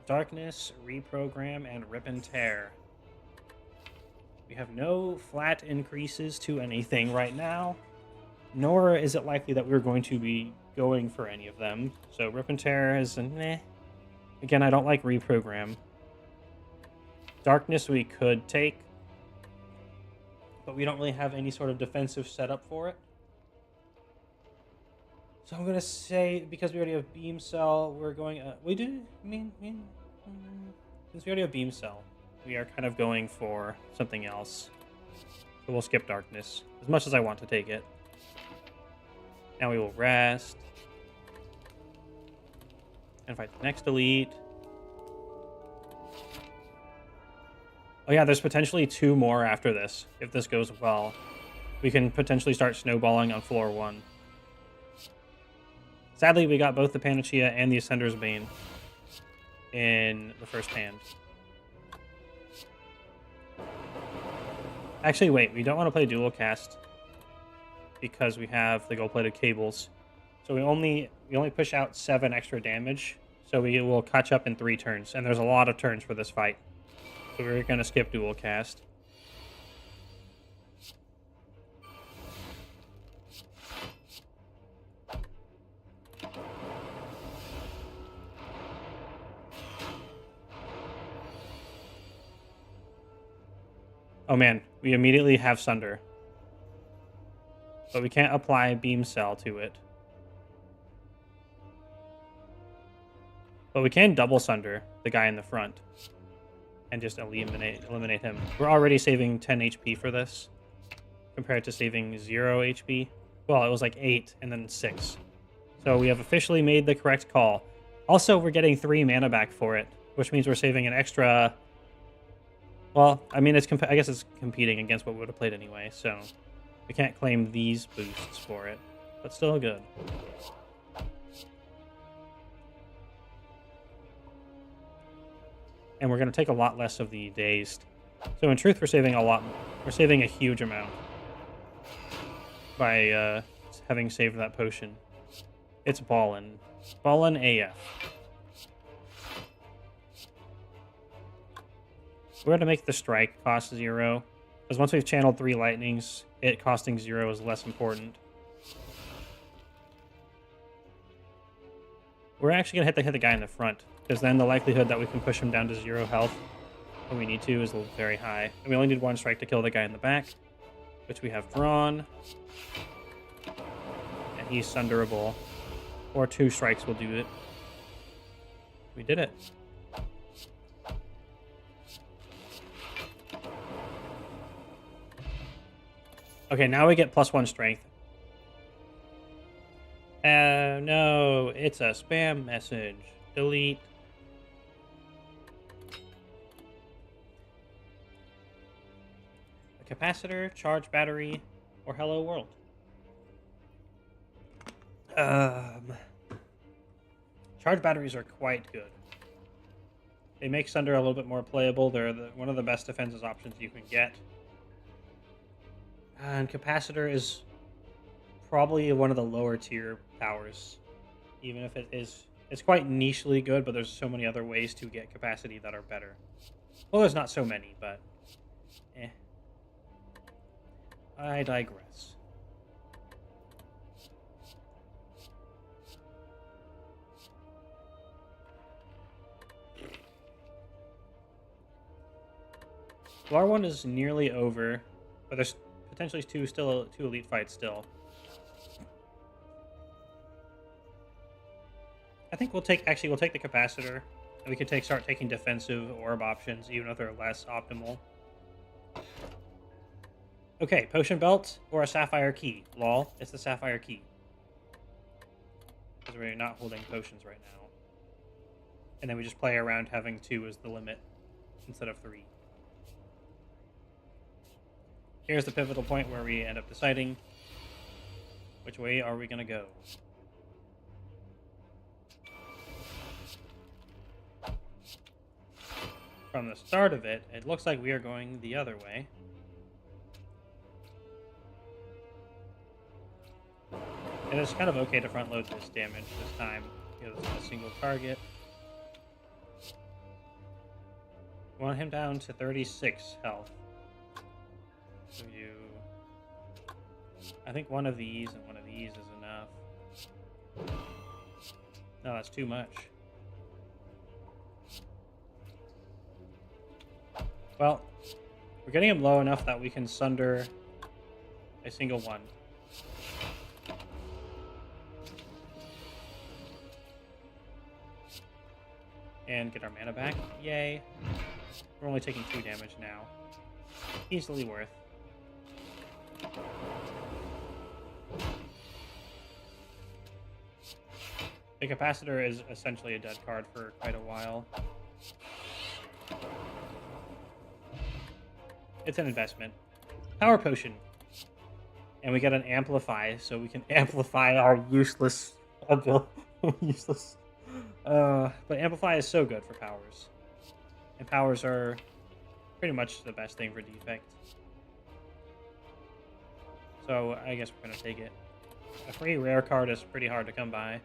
Darkness, reprogram, and rip and tear. We have no flat increases to anything right now, nor is it likely that we're going to be going for any of them. So rip and tear is a meh. Again, I don't like reprogram. Darkness we could take, but we don't really have any sort of defensive setup for it. So I'm gonna say, because we already have beam cell, we're going. We do. Since we already have beam cell, we are kind of going for something else. So we'll skip darkness, as much as I want to take it. Now we will rest and fight the next elite. Oh yeah, there's potentially 2 more after this. If this goes well, we can potentially start snowballing on floor 1. Sadly, we got both the Panacea and the Ascender's Bane in the first hand. Actually, wait, we don't want to play dual cast because we have the gold-plated cables. So we only push out 7 extra damage, so we will catch up in 3 turns, and there's a lot of turns for this fight. So we're going to skip dual cast. Oh man, we immediately have Sunder. But we can't apply Beam Cell to it. But we can double Sunder the guy in the front and just eliminate him. We're already saving 10 HP for this compared to saving 0 HP. Well, it was like 8 and then 6. So we have officially made the correct call. Also, we're getting 3 mana back for it, which means we're saving an extra... Well, I mean, I guess it's competing against what we would have played anyway, so we can't claim these boosts for it, but still good. And we're going to take a lot less of the dazed. So in truth, we're saving a lot. We're saving a huge amount by having saved that potion. It's ballin'. Ballin' AF. We're going to make the strike cost 0, because once we've channeled 3 lightnings, it costing 0 is less important. We're actually going to hit the guy in the front, because then the likelihood that we can push him down to 0 health when we need to is very high. And we only need 1 strike to kill the guy in the back, which we have drawn. And he's sunderable. Or 2 strikes will do it. We did it. Okay, now we get +1 strength. No, it's a spam message. Delete. A capacitor, charge battery, or hello world. Charge batteries are quite good. They make Sunder a little bit more playable. They're one of the best defensive options you can get. And capacitor is probably one of the lower tier powers, even if it's quite nichely good, but there's so many other ways to get capacity that are better. Well, there's not so many, but I digress. Floor 1 is nearly over, but there's potentially two elite fights still. I think we'll take the capacitor, and we can start taking defensive orb options, even if they're less optimal. Okay, potion belt or a sapphire key. Lol, it's the sapphire key. Because we're not holding potions right now. And then we just play around having 2 as the limit instead of 3. Here's the pivotal point where we end up deciding which way are we going to go. From the start of it, it looks like we are going the other way. And it's kind of okay to front load this damage this time because it's a single target. We want him down to 36 health. So I think one of these and one of these is enough. No, that's too much. Well, we're getting him low enough that we can sunder a single one. And get our mana back. Yay. We're only taking 2 damage now. Easily worth. The capacitor is essentially a dead card for quite a while. It's an investment. Power potion. And we get an amplify, so we can amplify our useless useless. But amplify is so good for powers. And powers are pretty much the best thing for defect. So I guess we're gonna take it. A free rare card is pretty hard to come by.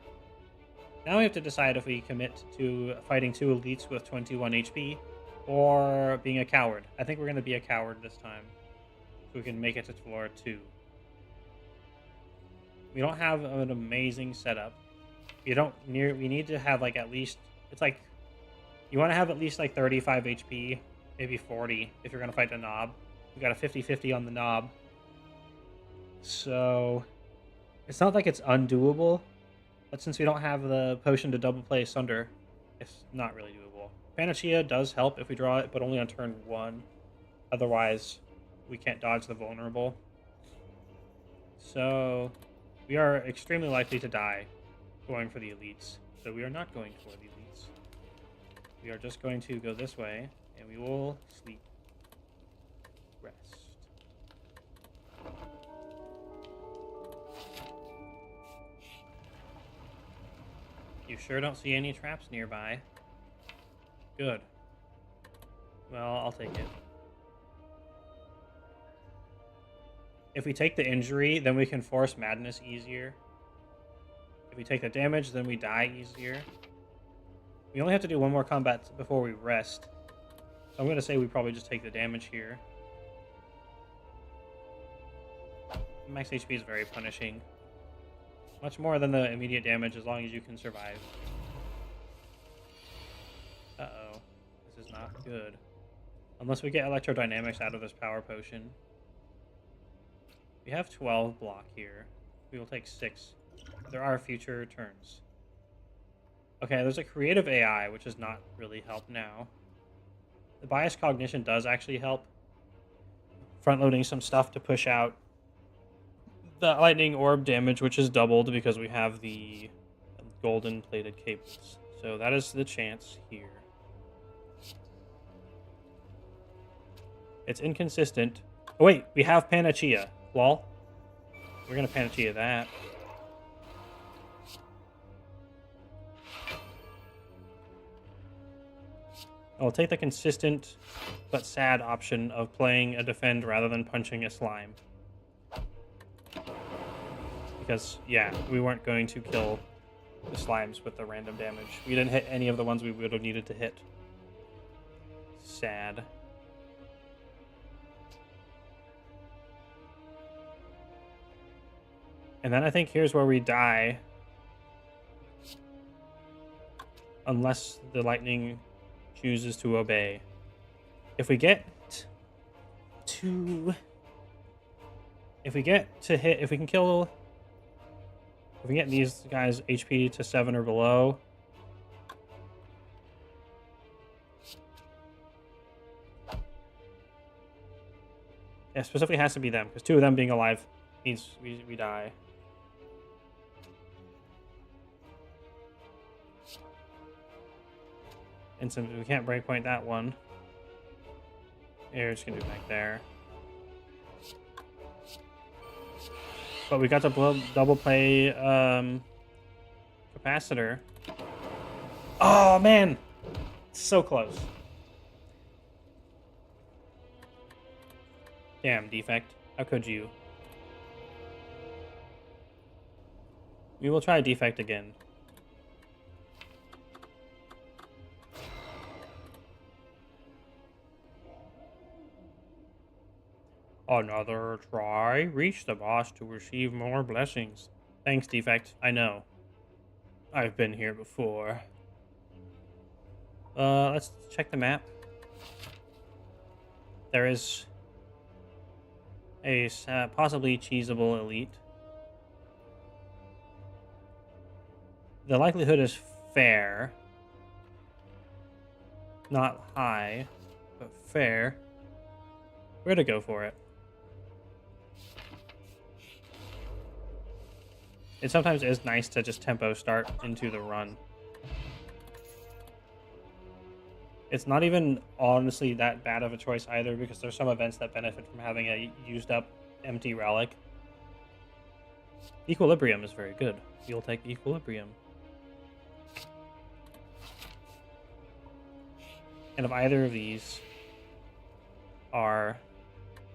Now we have to decide if we commit to fighting 2 elites with 21 HP or being a coward. I think we're going to be a coward this time, so we can make it to floor 2. We don't have an amazing setup. We need to have like at least, it's like, you want to have at least like 35 HP, maybe 40 if you're going to fight the knob. We got a 50-50 on the knob. So it's not like it's undoable, but since we don't have the potion to double play Sunder, it's not really doable. Panacea does help if we draw it, but only on turn 1. Otherwise, we can't dodge the vulnerable. So we are extremely likely to die going for the elites. So we are not going for the elites. We are just going to go this way, and we will sleep. Rest. You sure don't see any traps nearby. Good. Well, I'll take it. If we take the injury, then we can force madness easier. If we take the damage, then we die easier. We only have to do 1 more combat before we rest. So I'm going to say we probably just take the damage here. Max HP is very punishing. Much more than the immediate damage as long as you can survive. Uh-oh. This is not good. Unless we get electrodynamics out of this power potion. We have 12 block here. We will take 6. There are future turns. Okay, there's a creative AI, which does not really help now. The bias cognition does actually help. Front-loading some stuff to push out the lightning orb damage, which is doubled because we have the golden plated cables. So that is the chance here. It's inconsistent. Oh wait, we have Panacea. Lol. We're gonna Panacea that. I'll take the consistent but sad option of playing a defend rather than punching a slime. Because, yeah, we weren't going to kill the slimes with the random damage. We didn't hit any of the ones we would have needed to hit. Sad. And then I think here's where we die. Unless the lightning chooses to obey. If we get to hit, if we can kill... If we get these guys HP to 7 or below... Yeah, specifically has to be them, because 2 of them being alive means we die. And since we can't breakpoint that one, we're just gonna do it back there. But we got to double play capacitor. Oh man, so close. Damn, defect. How could you? We will try Defect again. Another try. Reach the boss to receive more blessings. Thanks, Defect. I know. I've been here before. Let's check the map. There is a possibly cheesable elite. The likelihood is fair. Not high, but fair. We're gonna go for it. It sometimes is nice to just tempo start into the run. It's not even honestly that bad of a choice either, because there's some events that benefit from having a used up empty relic. Equilibrium is very good. You'll take Equilibrium. And if either of these are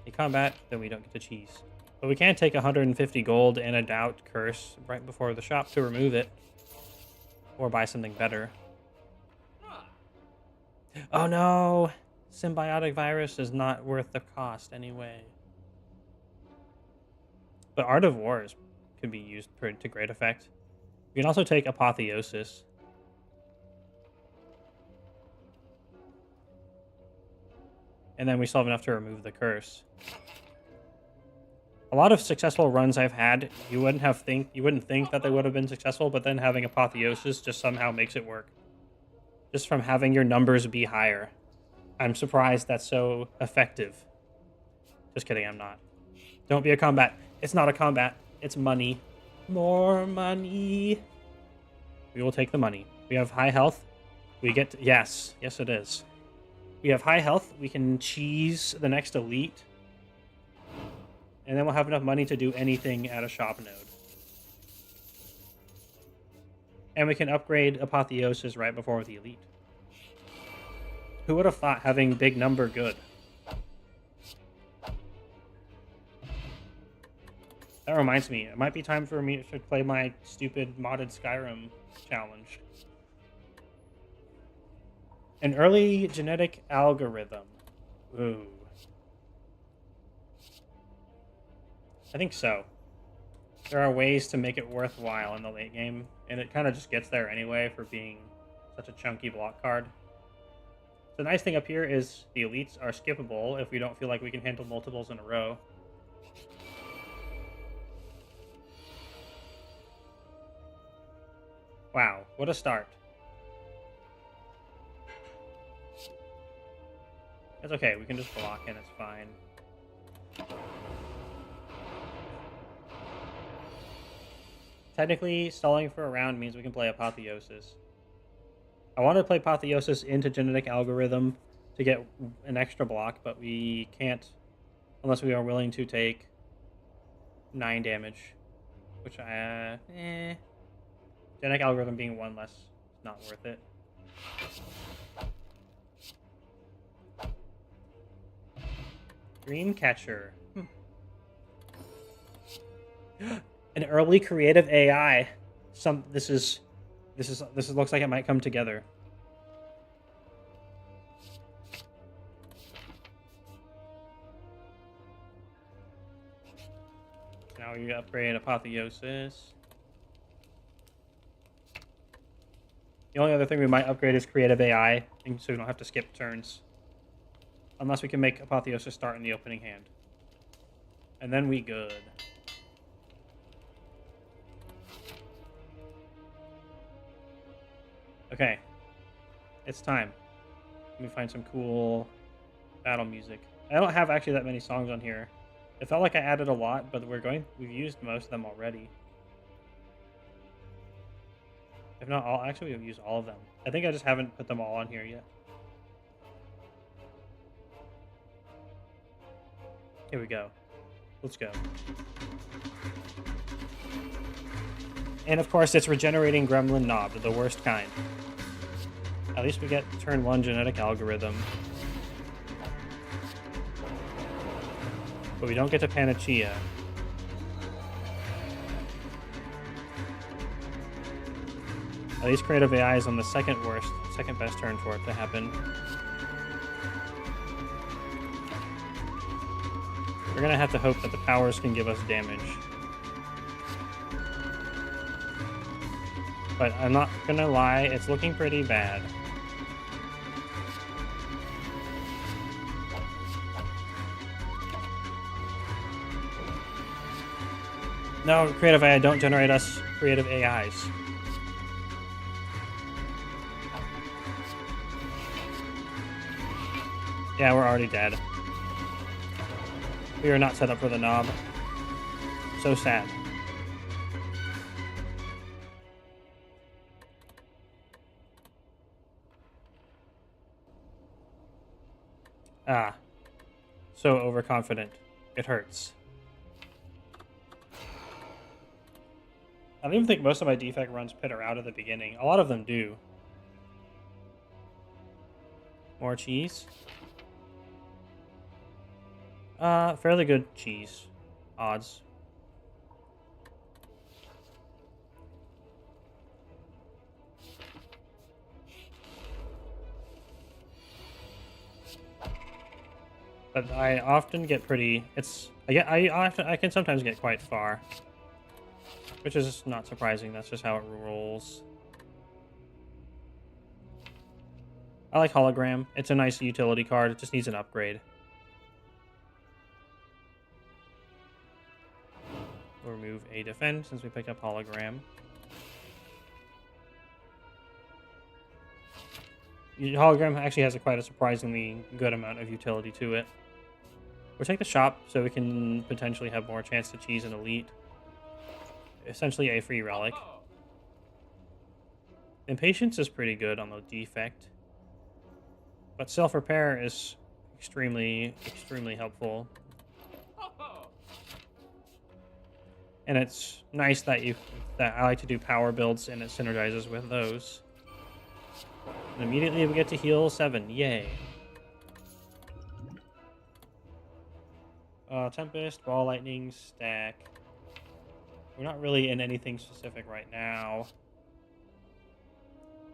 a combat, then we don't get to cheese. But we can take 150 gold and a doubt curse right before the shop to remove it. Or buy something better. Oh no! Symbiotic virus is not worth the cost anyway. But Art of Wars could be used to great effect. We can also take Apotheosis. And then we still have enough to remove the curse. A lot of successful runs I've had, you wouldn't think that they would have been successful, but then having Apotheosis just somehow makes it work. Just from having your numbers be higher. I'm surprised that's so effective. Just kidding, I'm not. Don't be a combat. It's not a combat. It's money. More money. We will take the money. We have high health. We get... Yes. Yes, it is. We have high health. We can cheese the next elite. And then we'll have enough money to do anything at a shop node. And we can upgrade Apotheosis right before the elite. Who would have thought having big number good? That reminds me, it might be time for me to play my stupid modded Skyrim challenge. An early genetic algorithm. Ooh. I think so. There are ways to make it worthwhile in the late game, and it kind of just gets there anyway for being such a chunky block card. The nice thing up here is the elites are skippable if we don't feel like we can handle multiples in a row. Wow, what a start. It's okay, we can just block and it's fine. Technically, stalling for a round means we can play Apotheosis. I wanted to play Apotheosis into Genetic Algorithm to get an extra block, but we can't unless we are willing to take 9 damage, which Genetic Algorithm being 1 less is not worth it. Dreamcatcher. An early creative AI. This looks like it might come together. Now we upgrade Apotheosis. The only other thing we might upgrade is creative AI, so we don't have to skip turns. Unless we can make Apotheosis start in the opening hand. And then we good. Okay. It's time. Let me find some cool battle music. I don't have actually that many songs on here. It felt like I added a lot, but we've used most of them already. If not all, actually we've used all of them. I think I just haven't put them all on here yet. Here we go. Let's go. And of course, it's regenerating Gremlin Knob, the worst kind. At least we get turn 1 genetic algorithm. But we don't get to Panacea. At least creative AI is on the second best turn for it to happen. We're gonna have to hope that the powers can give us damage. But I'm not gonna lie, it's looking pretty bad. No, creative AI, don't generate us creative AIs. Yeah, we're already dead. We are not set up for the knob. So sad. Ah. So overconfident. It hurts. I don't even think most of my defect runs pitter out at the beginning. A lot of them do. More cheese. Fairly good cheese. Odds. But I often get pretty... I can sometimes get quite far. Which is not surprising, that's just how it rolls. I like Hologram. It's a nice utility card, it just needs an upgrade. We'll remove a defend since we picked up Hologram. Hologram actually has quite a surprisingly good amount of utility to it. We'll take the shop so we can potentially have more chance to cheese an elite. Essentially a free relic. Impatience is pretty good on the defect. But self-repair is extremely helpful. And it's nice that I like to do power builds and it synergizes with those. And immediately we get to heal 7. Yay. Tempest, Ball Lightning, Stack. We're not really in anything specific right now.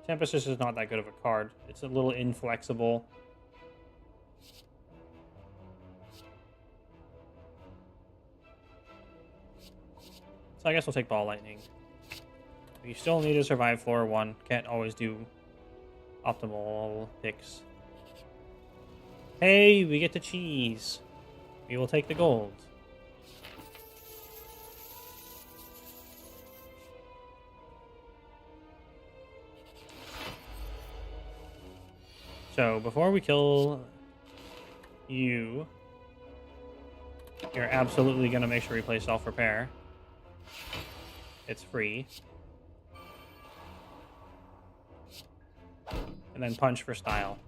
Tempest is just not that good of a card. It's a little inflexible. So I guess we'll take Ball Lightning. We still need to survive floor 1. Can't always do optimal picks. Hey, we get to cheese. We will take the gold. So, before we kill you, you're absolutely going to make sure we play self-repair. It's free. And then punch for style.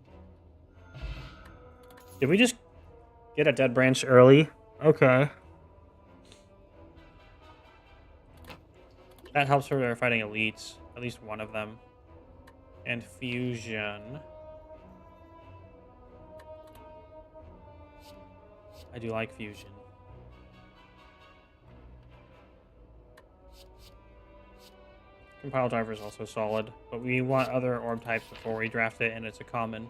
Did we just get a dead branch early? Okay. That helps for fighting elites. At least one of them. And fusion. I do like fusion. Compile driver is also solid, but we want other orb types before we draft it, and it's a common.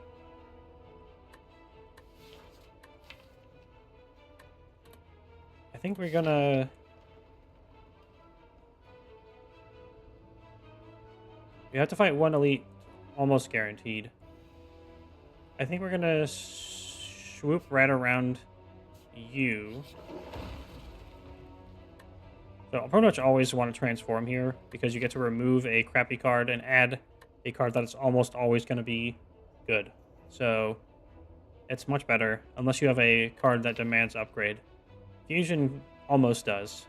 I think we're gonna... We have to fight one elite, almost guaranteed. I think we're gonna swoop right around you. So I'll pretty much always want to transform here, because you get to remove a crappy card and add a card that is almost always going to be good. So it's much better, unless you have a card that demands upgrade. Fusion almost does.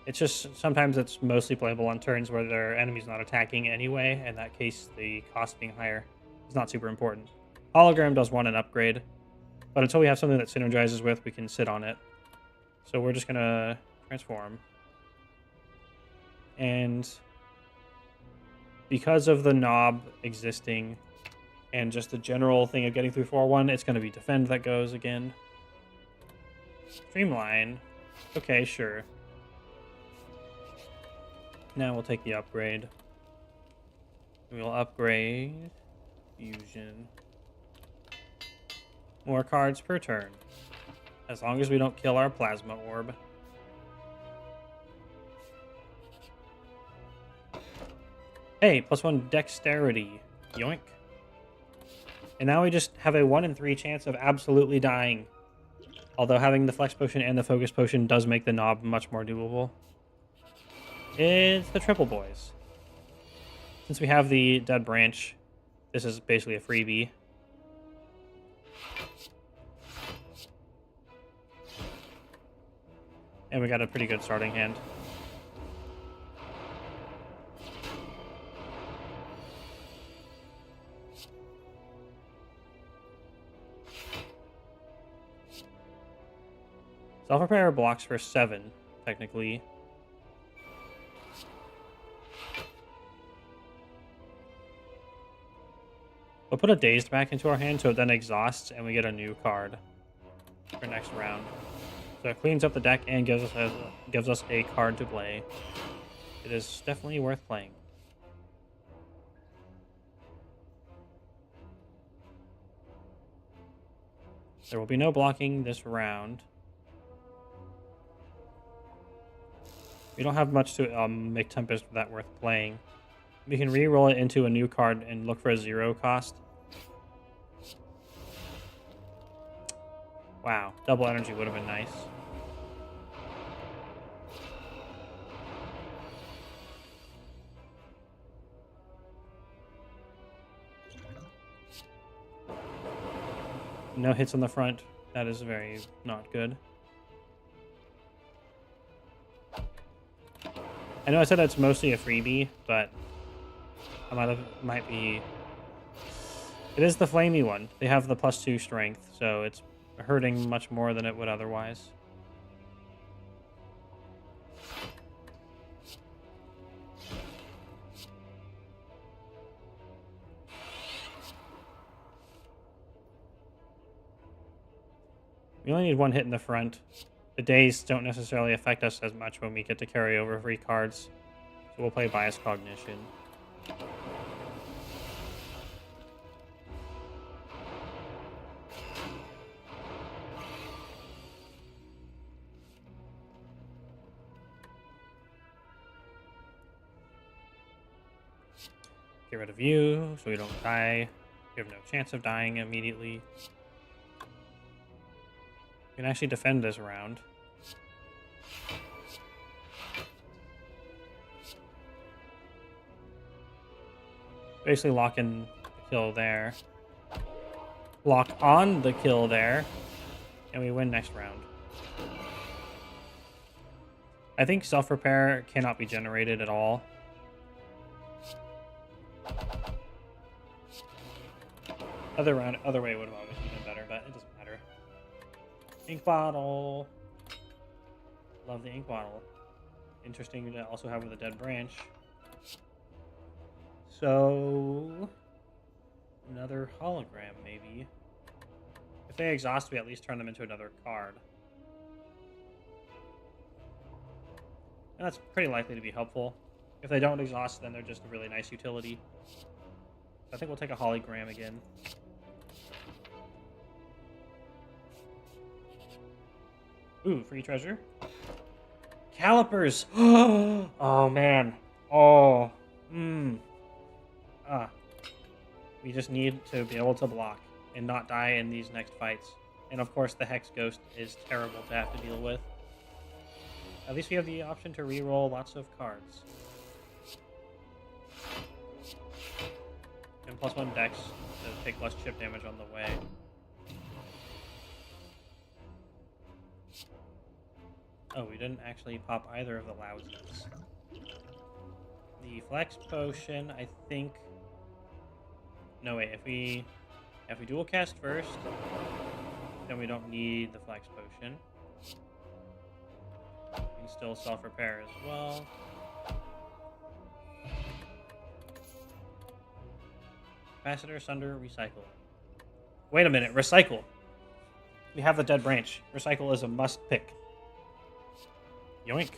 It's just, sometimes it's mostly playable on turns where their enemy's not attacking anyway. In that case, the cost being higher is not super important. Hologram does want an upgrade, but until we have something that synergizes with, we can sit on it. So we're just going to transform. And because of the knob existing and just the general thing of getting through 4-1, it's going to be defend that goes again. Streamline. Okay, sure. Now we'll take the upgrade. We'll upgrade fusion. More cards per turn. As long as we don't kill our plasma orb. Hey, +1 dexterity. Yoink. And now we just have a 1 in 3 chance of absolutely dying. Although having the flex potion and the focus potion does make the knob much more doable. It's the triple boys. Since we have the dead branch, this is basically a freebie. And we got a pretty good starting hand. Self-repair blocks for 7, technically. We'll put a Dazed back into our hand so it then exhausts and we get a new card for next round. So it cleans up the deck and gives us a card to play. It is definitely worth playing. There will be no blocking this round. We don't have much to make Tempest that worth playing. We can re-roll it into a new card and look for a 0 cost. Wow, double energy would have been nice. No hits on the front. That is very not good. I know I said that's mostly a freebie, but I might be... It is the flamey one. They have the +2 strength, so it's hurting much more than it would otherwise. We only need 1 hit in the front. The days don't necessarily affect us as much when we get to carry over free cards. So we'll play Bias Cognition. Get rid of you so we don't die. We have no chance of dying immediately. We can actually defend this round. Basically lock in the kill there. Lock on the kill there. And we win next round. I think self-repair cannot be generated at all. Other way would have obviously been better, but it doesn't matter. Ink bottle. Love the ink bottle. Interesting to also have with a dead branch. So another hologram, maybe. If they exhaust, we at least turn them into another card. And that's pretty likely to be helpful. If they don't exhaust, then they're just a really nice utility. I think we'll take a hologram again. Ooh, free treasure. Calipers! Oh, man. Oh. We just need to be able to block and not die in these next fights. And of course, the Hex Ghost is terrible to have to deal with. At least we have the option to reroll lots of cards. And +1 dex to take less chip damage on the way. Oh, we didn't actually pop either of the lousies. The flex potion, I think... No, wait, if we dual cast first, then we don't need the flex potion. We can still self-repair as well. Capacitor, Sunder, Recycle. Wait a minute, Recycle. We have the dead branch. Recycle is a must-pick. Yoink.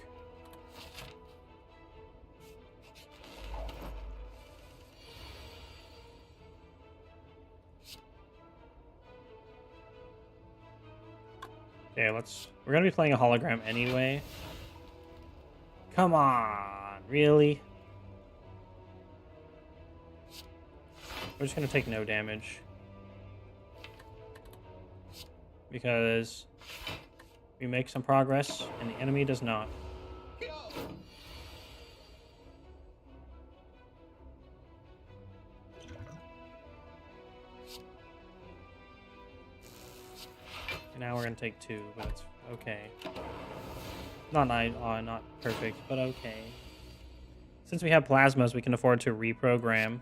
Okay, we're gonna be playing a hologram anyway. Come on, really? We're just gonna take no damage. Because we make some progress and the enemy does not. And now we're gonna take 2, but it's okay. Not perfect, but okay. Since we have plasmas, we can afford to reprogram.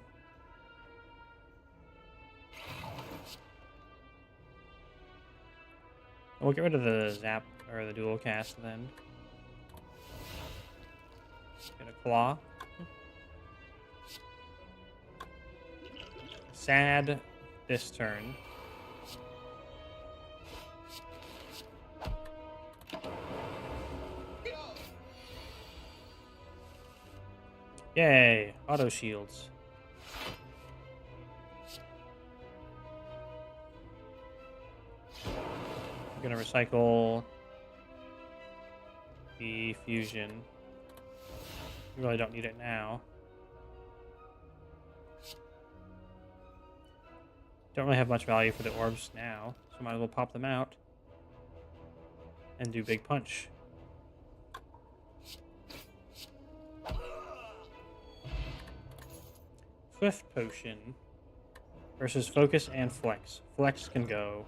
We'll get rid of the zap or the dual cast then. Get a claw. Sad this turn. Yay, auto shields. I'm gonna recycle the fusion. We really don't need it now. Don't really have much value for the orbs now, so might as well pop them out and do big punch. Swift potion versus focus and flex. Flex can go.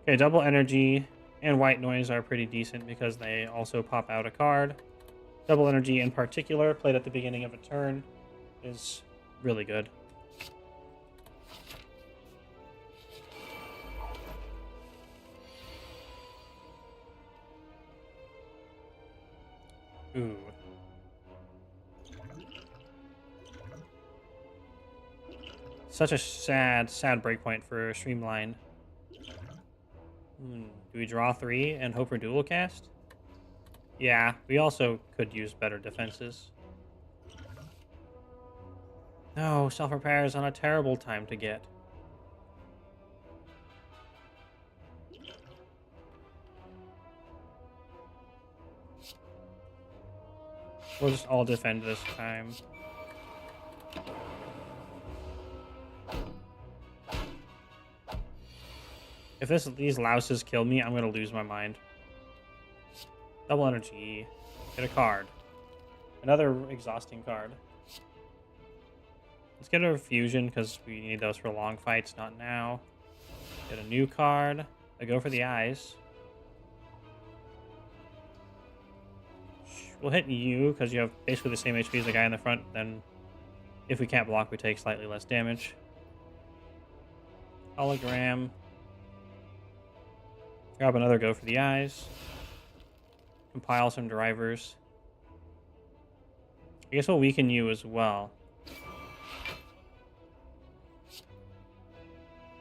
Okay, double energy and white noise are pretty decent because they also pop out a card. Double energy in particular, played at the beginning of a turn, is really good. Ooh. Such a sad breakpoint for Streamline. Do we draw 3 and hope for dual cast? Yeah, we also could use better defenses. No, self-repair is on a terrible time to get. We'll just all defend this time. If these louses kill me, I'm gonna lose my mind. Double energy. Get a card. Another exhausting card. Let's get a fusion because we need those for long fights, not now. Get a new card. I go for the eyes. We'll hit you because you have basically the same HP as the guy in the front. Then, if we can't block, we take slightly less damage. Hologram. Grab another go for the eyes. Compile some drivers. I guess we'll weaken you as well.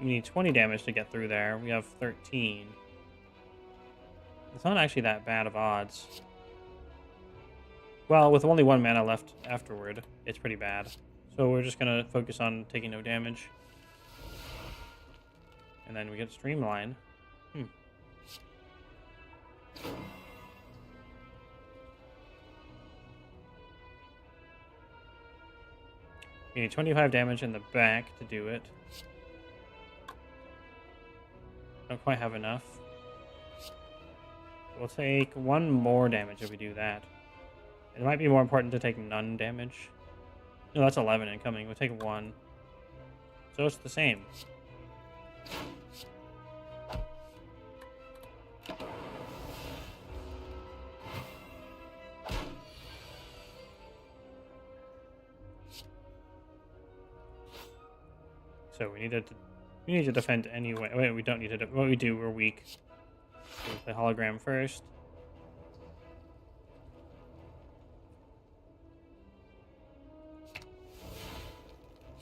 We need 20 damage to get through there. We have 13. It's not actually that bad of odds. Well, with only 1 mana left afterward, it's pretty bad. So we're just going to focus on taking no damage. And then we get Streamline. You need 25 damage in the back to do it. Don't quite have enough. We'll take 1 more damage if we do that. It might be more important to take none damage. No, that's 11 incoming. We'll take 1. So it's the same. So we need to defend anyway. Wait, we don't need to. What we do, we're weak. So we play hologram first.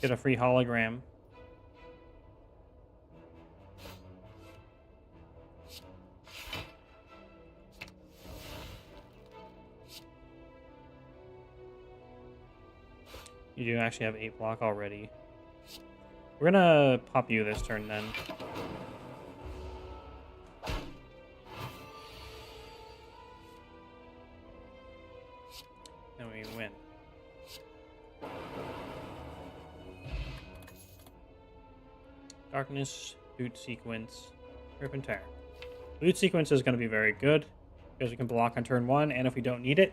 Get a free hologram. You do actually have 8 block already. We're gonna pop you this turn then. then we win. Darkness, boot sequence, rip and tear. Boot sequence is going to be very good because we can block on turn 1, and if we don't need it,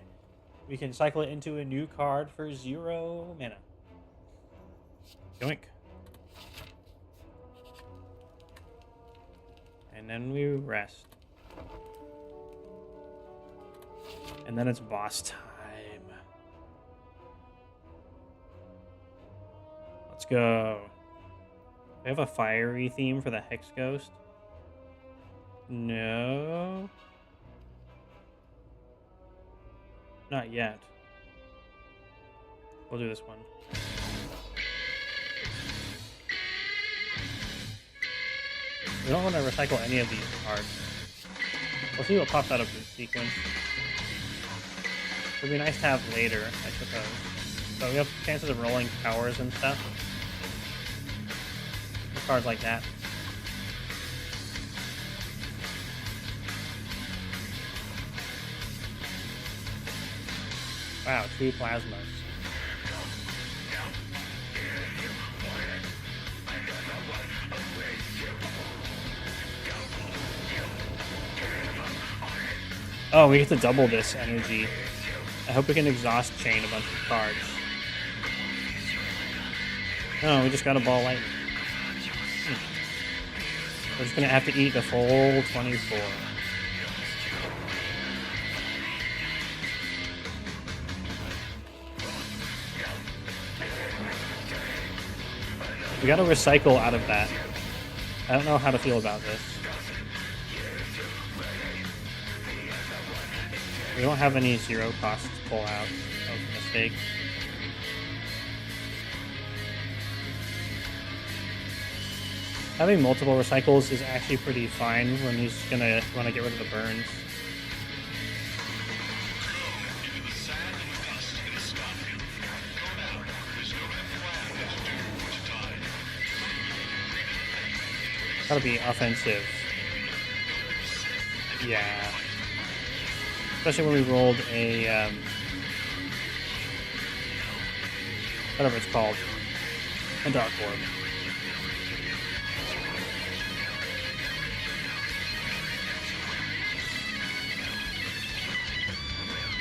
we can cycle it into a new card for 0 mana. Yoink. And then we rest. And then it's boss time. Let's go. We have a fiery theme for the Hex Ghost. No. Not yet. We'll do this one. We don't want to recycle any of these cards. We'll see what pops out of this sequence. It would be nice to have later, I suppose. So we have chances of rolling powers and stuff. Cards like that. Wow, 2 plasmas. Oh, we get to double this energy. I hope we can exhaust chain a bunch of cards. No, we just got a ball lightning. We're just gonna have to eat the full 24. We gotta recycle out of that. I don't know how to feel about this. We don't have any 0 cost to pull out. That was a mistake. Having multiple recycles is actually pretty fine when he's gonna want to get rid of the burns. Gotta be offensive. Yeah. Especially when we rolled a, whatever it's called, a Dark Orb.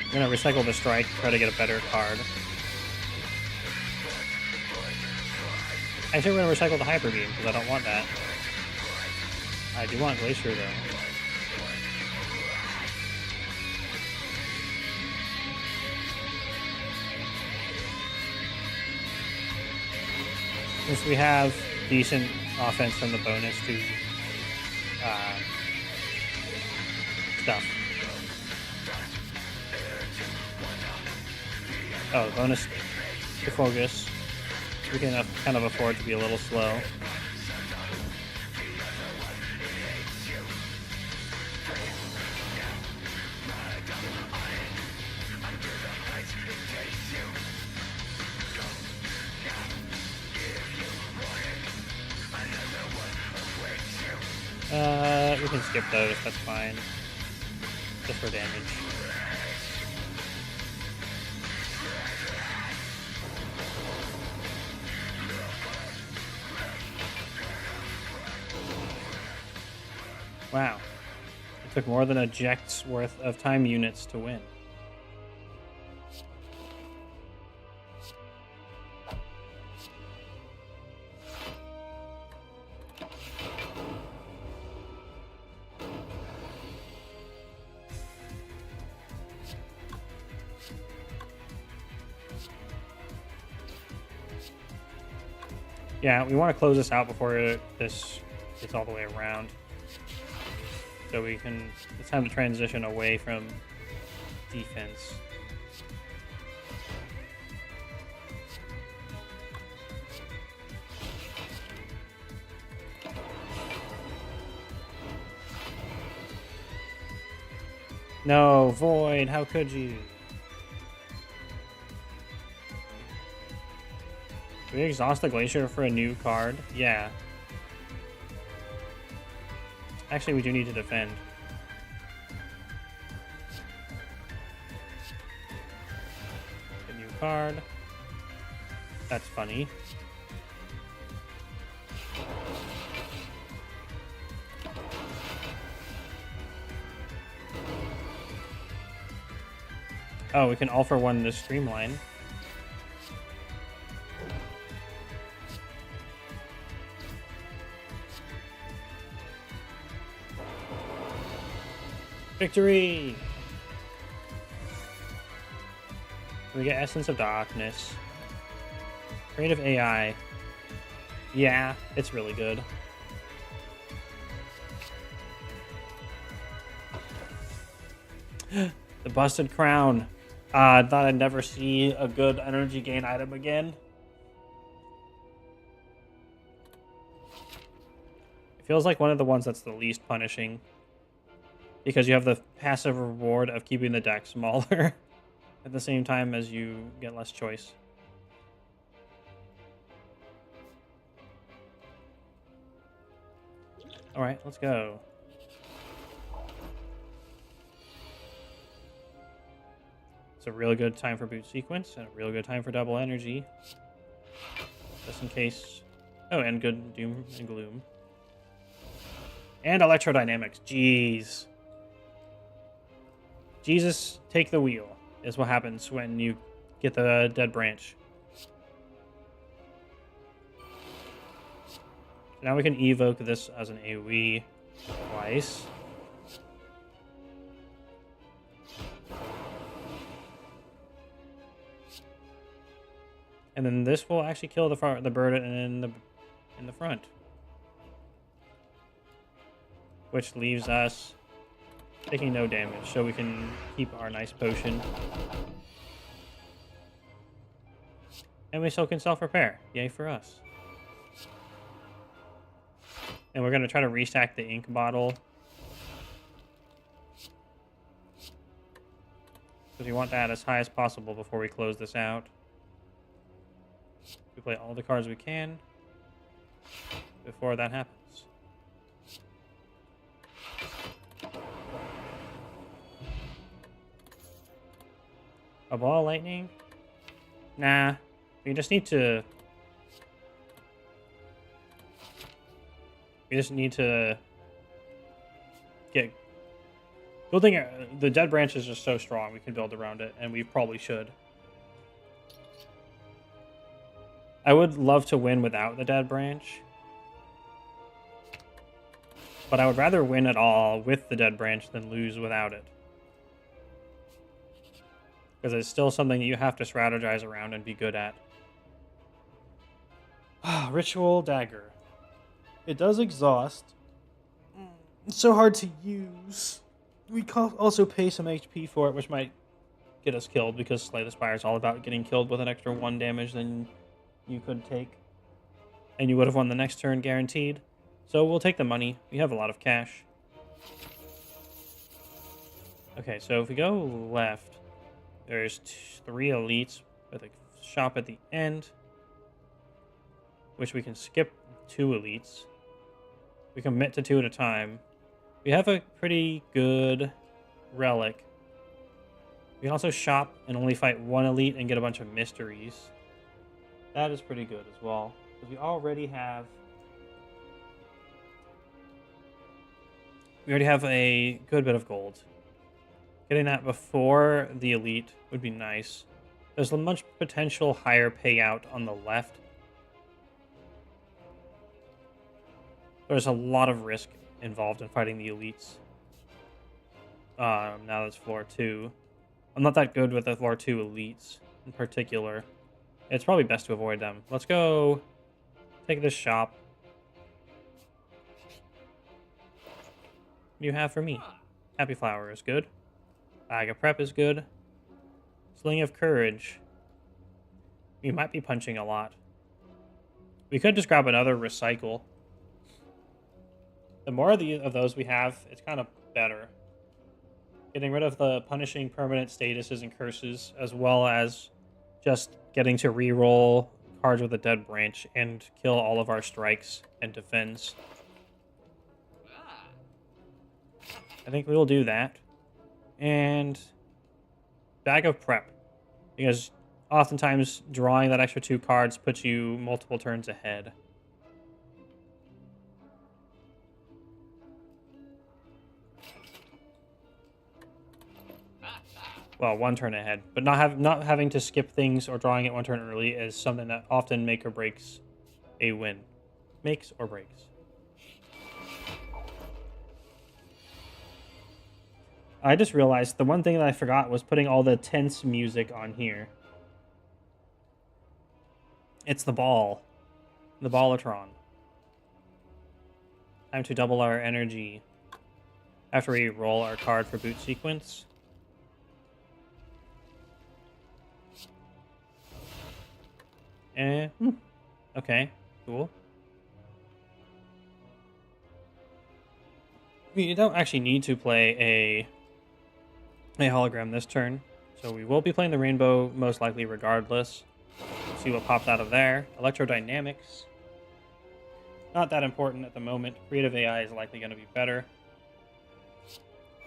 I'm gonna recycle the strike, try to get a better card. Actually, we're gonna recycle the Hyper Beam, because I don't want that. I do want Glacier, though. Since we have decent offense from the bonus to stuff. Oh, the bonus to focus. We can kind of afford to be a little slow. We can skip those, that's fine. Just for damage. Wow. It took more than a Ject's worth of time units to win. Yeah, we want to close this out before this gets all the way around. So we can, it's time to transition away from defense. No, Void, how could you? Do we exhaust the Glacier for a new card? Yeah. Actually, we do need to defend. card. That's funny. Oh, we can all for one this streamline. Victory! We get Essence of Darkness. Creative AI. Yeah, it's really good. The Busted Crown. I thought I'd never see a good energy gain item again. It feels like one of the ones that's the least punishing. Because you have the passive reward of keeping the deck smaller at the same time as you get less choice. Alright, let's go. It's a real good time for boot sequence and a real good time for double energy. Just in case. Oh, and good doom and gloom. And electrodynamics. Jeez. Jesus, take the wheel is what happens when you get the dead branch. Now we can evoke this as an AoE twice. And then this will actually kill the bird in the front. Which leaves us taking no damage, so we can keep our nice potion. And we still can self-repair. Yay for us. And we're going to try to restack the ink bottle. Because we want that as high as possible before we close this out. We play all the cards we can before that happens. A ball of lightning? Nah. We just need to... get... Building the dead branch is just so strong, we can build around it, and we probably should. I would love to win without the dead branch. But I would rather win it all with the dead branch than lose without it. Because it's still something you have to strategize around and be good at. Ritual Dagger. It does exhaust. It's so hard to use. We also pay some HP for it, which might get us killed, because Slay the Spire is all about getting killed with an extra 1 damage than you could take. And you would have won the next turn guaranteed. So we'll take the money. We have a lot of cash. Okay, so if we go left, there's 3 elites with a shop at the end, which we can skip 2 elites. We commit to 2 at a time. We have a pretty good relic. We can also shop and only fight 1 elite and get a bunch of mysteries. That is pretty good as well, because we already have a good bit of gold. Getting that before the elite would be nice. There's a much potential higher payout on the left. There's a lot of risk involved in fighting the elites. Now that's floor 2. I'm not that good with the floor 2 elites in particular. It's probably best to avoid them. Let's go take this shop. What do you have for me? Happy Flower is good. Bag of Prep is good. Sling of Courage. We might be punching a lot. We could just grab another Recycle. The more of those we have, it's kind of better. Getting rid of the punishing permanent statuses and curses, as well as just getting to reroll cards with a dead branch and kill all of our strikes and defends. I think we will do that. And Bag of Prep. Because oftentimes drawing that extra 2 cards puts you multiple turns ahead. Well, 1 turn ahead, but not having to skip things or drawing it 1 turn early is something that often make or breaks a win. Makes or breaks. I just realized the one thing that I forgot was putting all the tense music on here. It's the ball. The Ballatron. Time to double our energy after we roll our card for boot sequence. Okay, cool. You don't actually need to play a hologram this turn, so we will be playing the rainbow most likely regardless. See what popped out of there. Electrodynamics. Not that important at the moment. Creative AI is likely going to be better.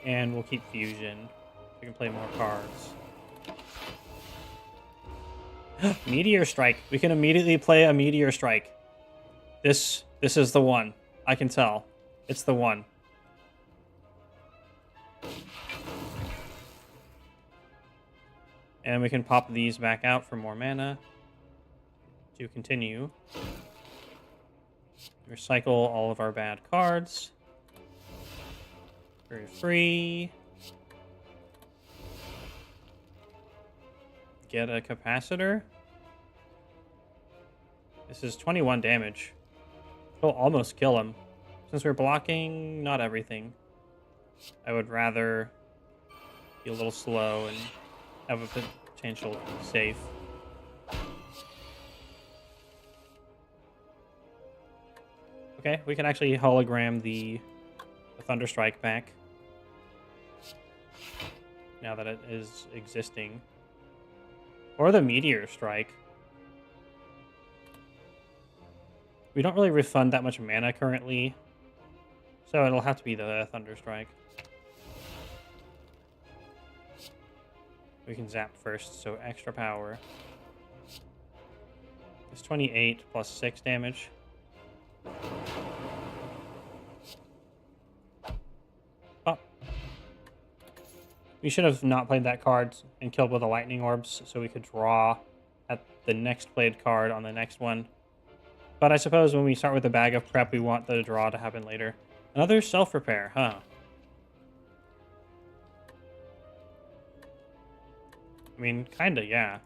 And we'll keep fusion. We can play more cards. Meteor Strike. We can immediately play a Meteor Strike. This is the one. I can tell. It's the one. And we can pop these back out for more mana. To continue. Recycle all of our bad cards. Very free. Get a capacitor. This is 21 damage. We'll almost kill him. Since we're blocking not everything, I would rather be a little slow and have a potential safe. Okay, we can actually hologram the Thunderstrike back. Now that it is existing. Or the Meteor Strike. We don't really refund that much mana currently, so it'll have to be the Thunderstrike. We can zap first, so extra power. It's 28 plus 6 damage. Oh. We should have not played that card and killed with the lightning orbs so we could draw at the next played card on the next one. But I suppose when we start with the bag of prep, we want the draw to happen later. Another self-repair, huh? I mean, kinda, yeah.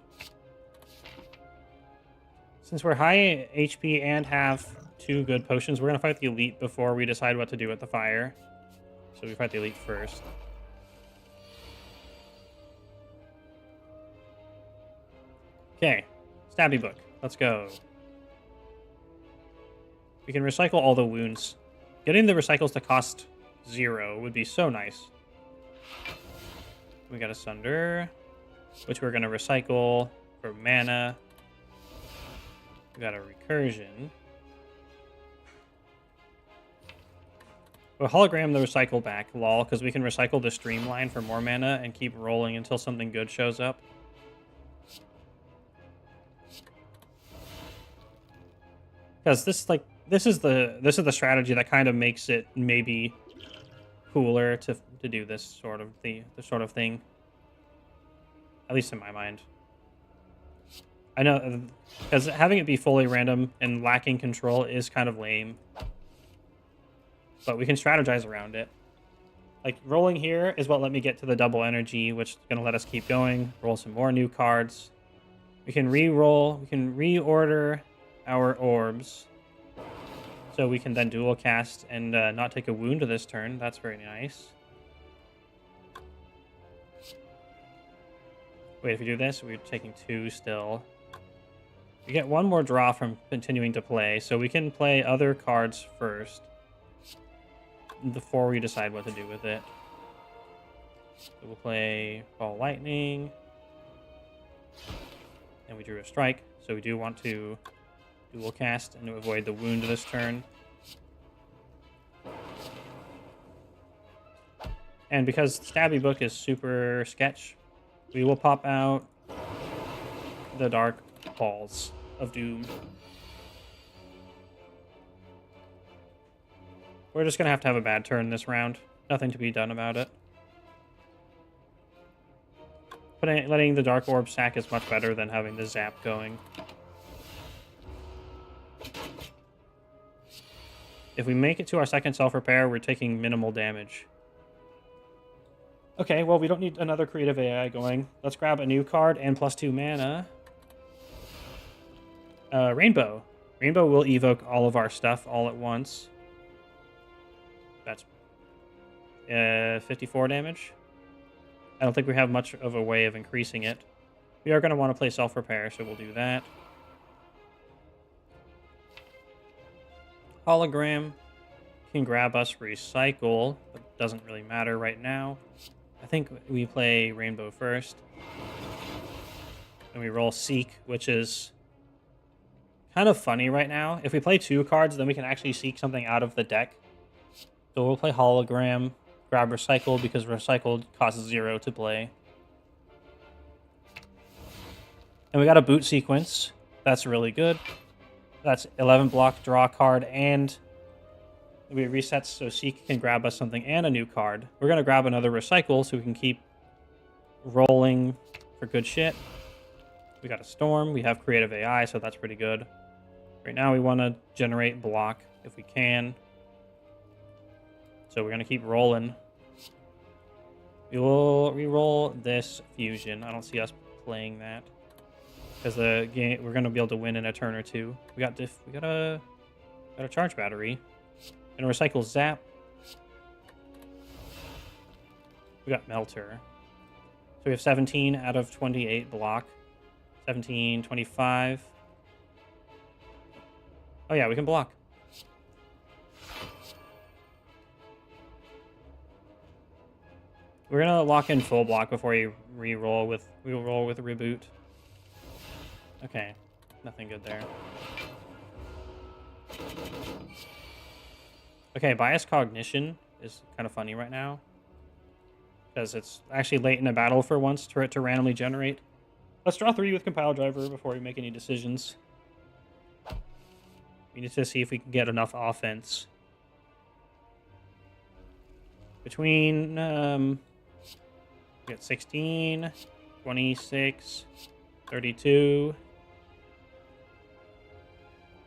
Since we're high HP and have 2 good potions, we're gonna fight the elite before we decide what to do with the fire. So we fight the elite first. Okay, Stabby Book. Let's go. We can recycle all the wounds. Getting the recycles to cost 0 would be so nice. We got a Sunder, which we're going to recycle for mana. We got a Recursion. We'll hologram the recycle back, lol, because we can recycle the Streamline for more mana and keep rolling until something good shows up. Because this is the strategy that kind of makes it maybe cooler to do this sort of thing. At least in my mind. I know, because having it be fully random and lacking control is kind of lame. But we can strategize around it. Like, rolling here is what let me get to the double energy, which is going to let us keep going. Roll some more new cards. We can re-roll. We can reorder our orbs. So we can then dual cast and not take a wound this turn. That's very nice. Wait, if we do this, we're taking 2 still. We get 1 more draw from continuing to play, so we can play other cards first before we decide what to do with it. So we'll play Ball Lightning. And we drew a strike, so we do want to dual cast and to avoid the wound this turn. And because Stabby Book is super sketch, we will pop out the Dark Balls of Doom. We're just going to have a bad turn this round. Nothing to be done about it. Letting the Dark Orb sack is much better than having the Zap going. If we make it to our second self-repair, we're taking minimal damage. Okay, well, we don't need another creative AI going. Let's grab a new card and +2 mana. Rainbow. Rainbow will evoke all of our stuff all at once. That's 54 damage. I don't think we have much of a way of increasing it. We are going to want to play self-repair, so we'll do that. Hologram can grab us recycle, but doesn't really matter right now. I think we play Rainbow first. And we roll Seek, which is kind of funny right now. If we play 2 cards, then we can actually seek something out of the deck. So we'll play Hologram, grab Recycle, because Recycled costs 0 to play. And we got a Boot Sequence. That's really good. That's 11 block, draw a card, and we resets so Seek can grab us something and a new card. We're going to grab another Recycle so we can keep rolling for good shit. We got a Storm. We have Creative AI, so that's pretty good. Right now we want to generate block if we can. So we're going to keep rolling. We will reroll this Fusion. I don't see us playing that. Because the game, we're going to be able to win in a turn or two. We got a charge battery. And a recycle Zap. We got Melter. So we have 17 out of 28 block. 17, 25. Oh yeah, we can block. We're gonna lock in full block before we roll with Reboot. Okay, nothing good there. Okay, Bias Cognition is kind of funny right now. Because it's actually late in a battle for once for it to randomly generate. Let's draw 3 with Compile Driver before we make any decisions. We need to see if we can get enough offense. Between, we got 16, 26, 32.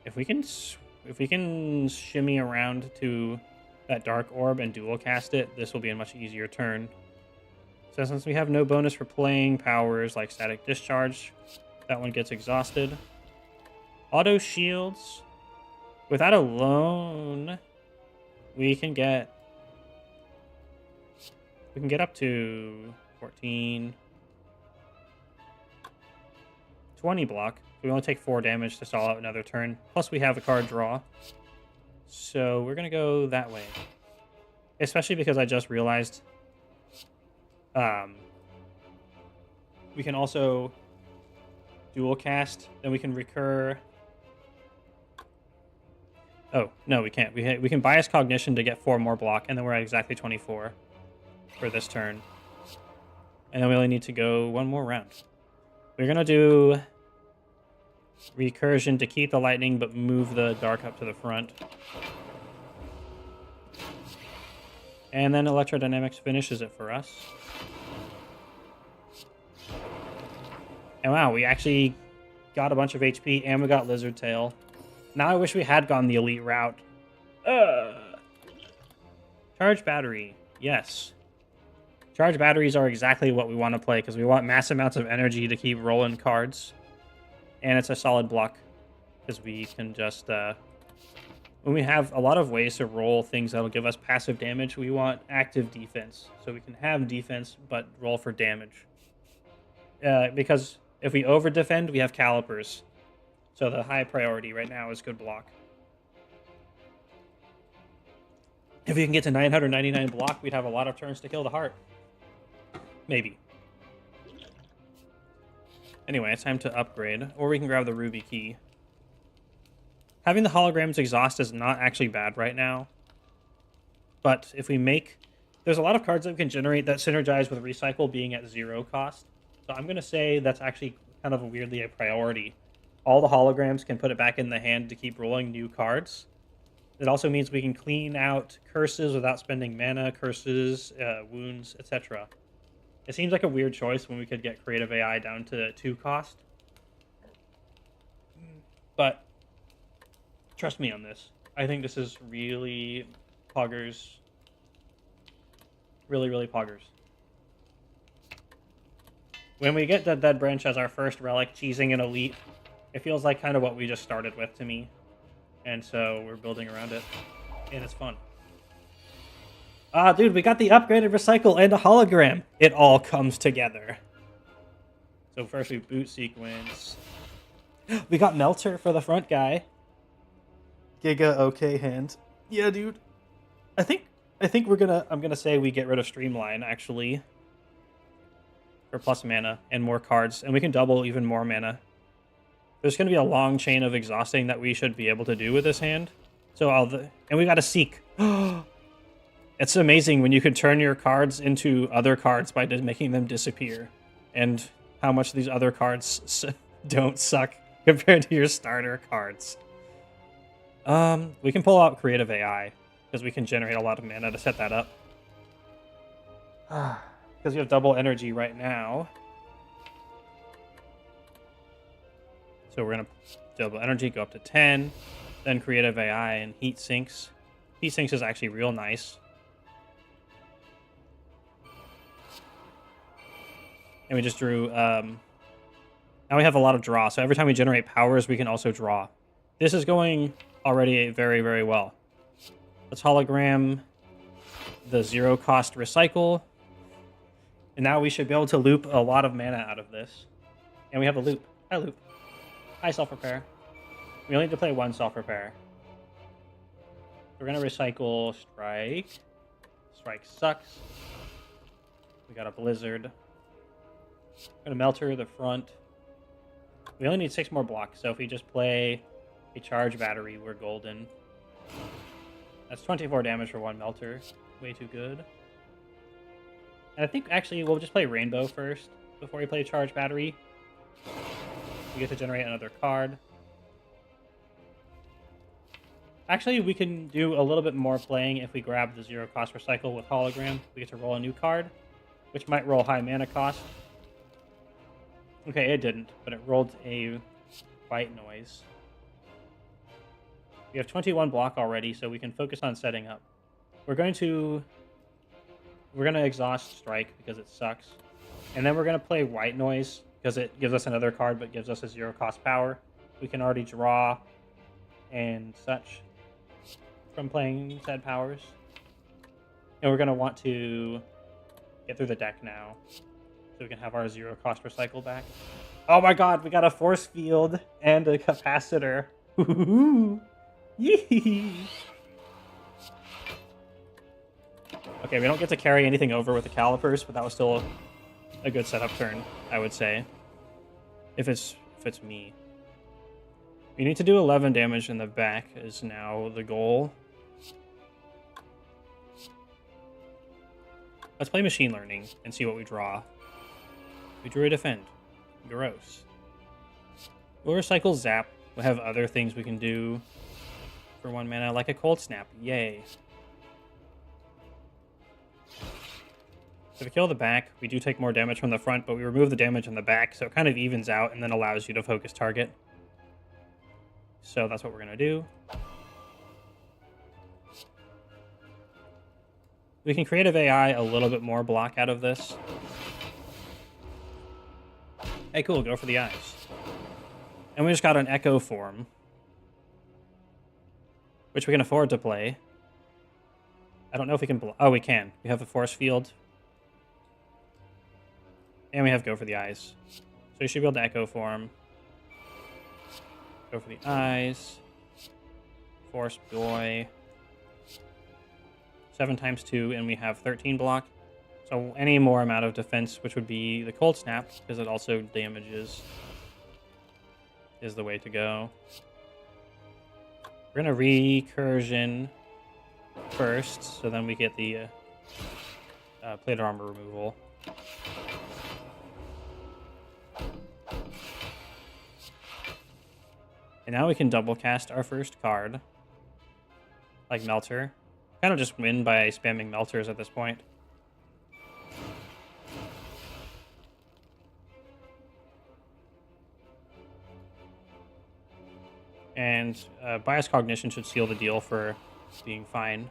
If we can shimmy around to that Dark Orb and dual cast it, this will be a much easier turn. So since we have no bonus for playing powers like Static Discharge, that one gets exhausted. Auto Shields. With that alone, we can get up to 14, 20 block. We only take 4 damage to stall out another turn. Plus we have a card draw. So we're going to go that way. Especially because I just realized we can also dual cast. Then we can recur. Oh, no, we can't. We can Bias Cognition to get 4 more block. And then we're at exactly 24 for this turn. And then we only need to go 1 more round. We're going to do Recursion to keep the lightning, but move the dark up to the front. And then Electrodynamics finishes it for us. And wow, we actually got a bunch of HP, and we got Lizard Tail. Now I wish we had gone the elite route. Charge battery. Yes. Charge batteries are exactly what we want to play, because we want mass amounts of energy to keep rolling cards. And it's a solid block, because we can just... when we have a lot of ways to roll things that will give us passive damage, we want active defense. So we can have defense, but roll for damage. Because if we over-defend, we have Calipers. So the high priority right now is good block. If we can get to 999 block, we'd have a lot of turns to kill the heart. Maybe. Anyway, it's time to upgrade. Or we can grab the Ruby Key. Having the Hologram's Exhaust is not actually bad right now. But if we make... There's a lot of cards that we can generate that synergize with Recycle being at 0 cost. So I'm going to say that's actually kind of weirdly a priority. All the holograms can put it back in the hand to keep rolling new cards. It also means we can clean out curses without spending mana, curses, wounds, etc. It seems like a weird choice when we could get creative AI down to 2 cost. But trust me on this. I think this is really poggers. Really, really poggers. When we get the Dead Branch as our first relic, cheesing an elite, it feels like kind of what we just started with to me. And so we're building around it. And it's fun. Ah, dude, we got the upgraded recycle and a hologram. It all comes together. So first we boot sequence. We got Melter for the front guy. Giga okay hand. Yeah, dude. I think I'm gonna say we get rid of Streamline actually. For plus mana and more cards, and we can double even more mana. There's gonna be a long chain of exhausting that we should be able to do with this hand. So and we got to Seek. It's amazing when you can turn your cards into other cards by making them disappear, and how much these other cards don't suck compared to your starter cards. We can pull out Creative AI because we can generate a lot of mana to set that up. Because we have double energy right now. So we're going to double energy, go up to 10, then Creative AI and Heat Sinks. Heat Sinks is actually real nice. And we just drew... now we have a lot of draw, so every time we generate powers, we can also draw. This is going already very, very well. Let's hologram the 0 cost recycle. And now we should be able to loop a lot of mana out of this. And we have a loop. Hi, loop. Hi, self-repair. We only need to play 1 self-repair. We're going to recycle Strike. Strike sucks. We got a Blizzard. We're going to Melter the front. We only need 6 more blocks, so if we just play a Charge Battery, we're golden. That's 24 damage for 1 Melter. Way too good. And I think, actually, we'll just play Rainbow first, before we play Charge Battery. We get to generate another card. Actually, we can do a little bit more playing if we grab the 0 cost recycle with hologram. We get to roll a new card, which might roll high mana cost. Okay, it didn't, but it rolled a white noise. We have 21 block already, so we can focus on setting up. We're going to exhaust Strike because it sucks. And then we're going to play white noise because it gives us another card but gives us a 0 cost power. We can already draw and such from playing said powers. And we're going to want to get through the deck now so we can have our 0 cost recycle back. Oh my god, we got a force field and a capacitor. Yee. Okay, we don't get to carry anything over with the calipers, but that was still a good setup turn, I would say. If it's me. We need to do 11 damage in the back is now the goal. Let's play Machine Learning and see what we draw. We drew a Defend. Gross. We'll recycle Zap. We'll have other things we can do for 1 mana, like a Cold Snap. Yay. If we kill the back, we do take more damage from the front, but we remove the damage in the back, so it kind of evens out and then allows you to focus target. So that's what we're going to do. We can Creative AI a little bit more block out of this. Hey, cool, go for the eyes. And we just got an Echo form, which we can afford to play. I don't know if we can... Oh, we can. We have a force field. And we have Go for the Eyes. So you should be able to Echo form. Go for the Eyes. Force Boy. 7 times 2, and we have 13 block. So any more amount of defense, which would be the Cold Snap, because it also damages, is the way to go. We're going to recursion first, so then we get the plated armor removal. And now we can double cast our first card. Like Melter. Kind of just win by spamming Melters at this point. And Bias Cognition should seal the deal for being fine.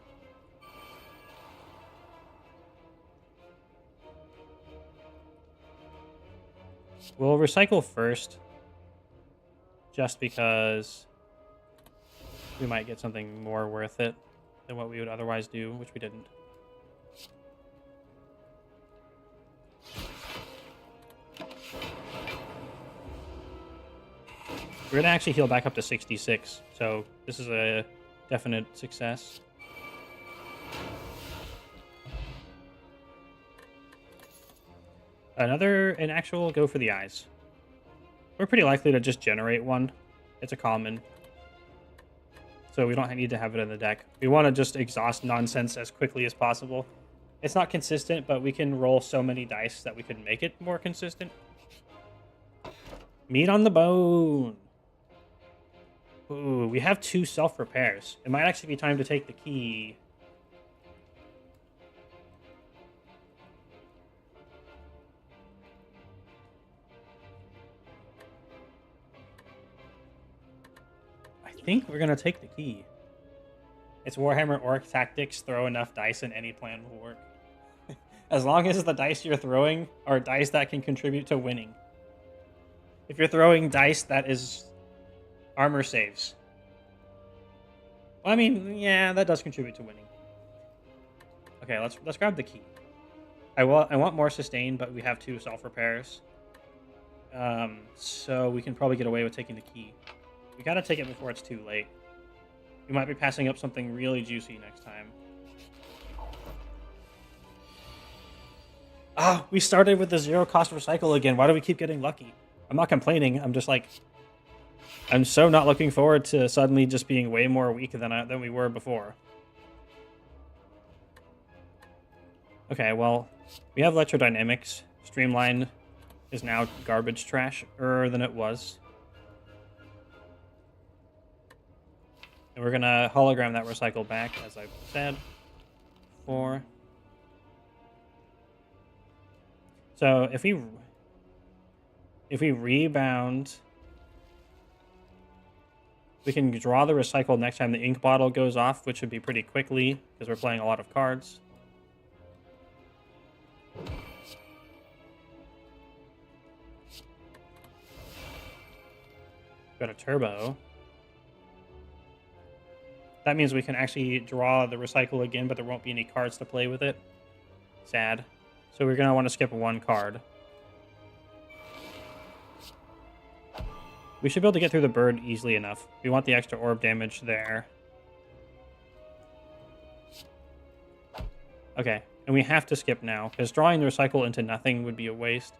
We'll recycle first, just because we might get something more worth it than what we would otherwise do, which we didn't. We're going to actually heal back up to 66, so this is a definite success. An actual go for the eyes. We're pretty likely to just generate one. It's a common. So we don't need to have it in the deck. We want to just exhaust nonsense as quickly as possible. It's not consistent, but we can roll so many dice that we can make it more consistent. Meat on the bone. Ooh, we have 2 self-repairs. It might actually be time to take the key. I think we're going to take the key. It's Warhammer Orc Tactics. Throw enough dice and any plan will work. As long as the dice you're throwing are dice that can contribute to winning. If you're throwing dice that is armor saves. Well, I mean, yeah, that does contribute to winning. Okay, let's grab the key. I want more sustain, but we have 2 self-repairs. So we can probably get away with taking the key. We gotta take it before it's too late. We might be passing up something really juicy next time. Ah, we started with the 0 cost recycle again. Why do we keep getting lucky? I'm not complaining. I'm just like, I'm so not looking forward to suddenly just being way more weak than we were before. Okay, well, we have electrodynamics. Streamline is now garbage trash-er than it was. And we're gonna hologram that recycle back, as I said before. So if we rebound, we can draw the recycle next time the ink bottle goes off, which should be pretty quickly because we're playing a lot of cards. Got a turbo. That means we can actually draw the recycle again, but there won't be any cards to play with it. Sad. So we're going to want to skip 1 card. We should be able to get through the bird easily enough. We want the extra orb damage there. Okay, and we have to skip now, because drawing the recycle into nothing would be a waste.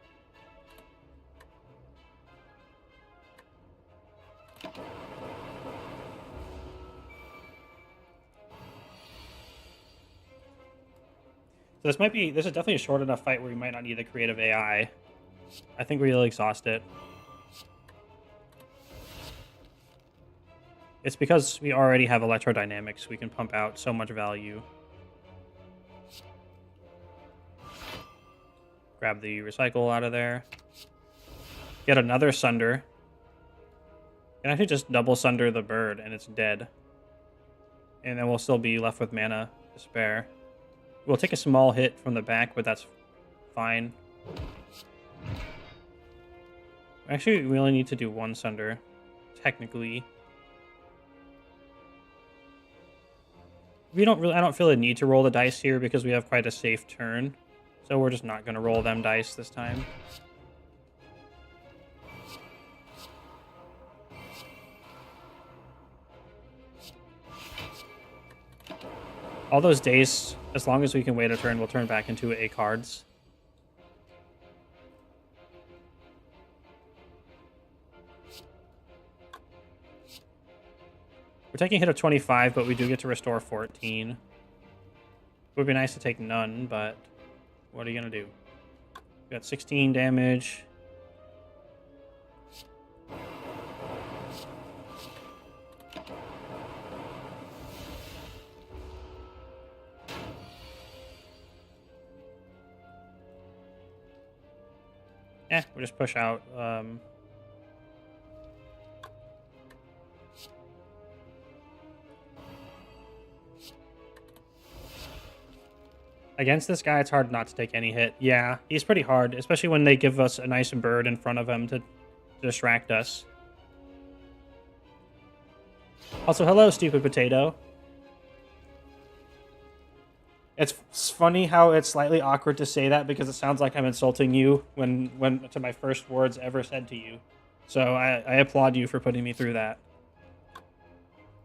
So this is definitely a short enough fight where we might not need the creative AI. I think we'll exhaust it. It's because we already have electrodynamics. We can pump out so much value. Grab the recycle out of there. Get another Sunder. And I could just double Sunder the bird and it's dead. And then we'll still be left with mana to spare. We'll take a small hit from the back, but that's fine. Actually, we only need to do 1 Sunder, technically. I don't feel a need to roll the dice here because we have quite a safe turn. So we're just not going to roll them dice this time. All those days, as long as we can wait a turn, we'll turn back into A cards. We're taking a hit of 25, but we do get to restore 14. It would be nice to take none, but what are you going to do? We got 16 damage. We'll just push out. Against this guy, it's hard not to take any hit. Yeah, he's pretty hard, especially when they give us a nice bird in front of him to distract us. Also, hello, stupid potato. It's funny how it's slightly awkward to say that because it sounds like I'm insulting you when to my first words ever said to you. So I applaud you for putting me through that.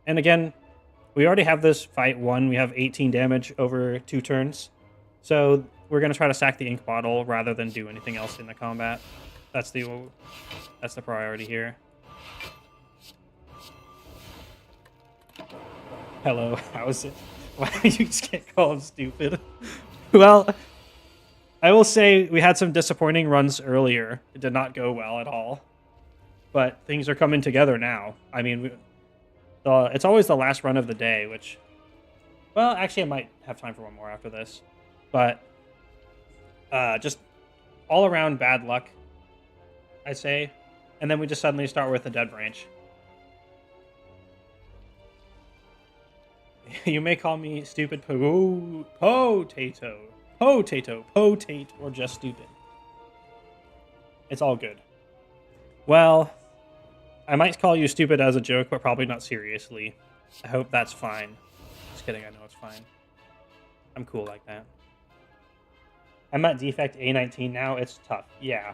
And again, we already have this fight won. We have 18 damage over 2 turns. So we're going to try to sack the ink bottle rather than do anything else in the combat. That's the priority here. Hello, how is it? Why you just can't call him stupid? Well, I will say we had some disappointing runs earlier. It did not go well at all. But things are coming together now. I mean, it's always the last run of the day, which... Well, actually, I might have time for one more after this. But just all-around bad luck, I'd say. And then we just suddenly start with a dead branch. You may call me stupid potato, potate, or just stupid. It's all good. Well, I might call you stupid as a joke, but probably not seriously. I hope that's fine. Just kidding, I know it's fine. I'm cool like that. I'm at Defect A19 now, it's tough. Yeah.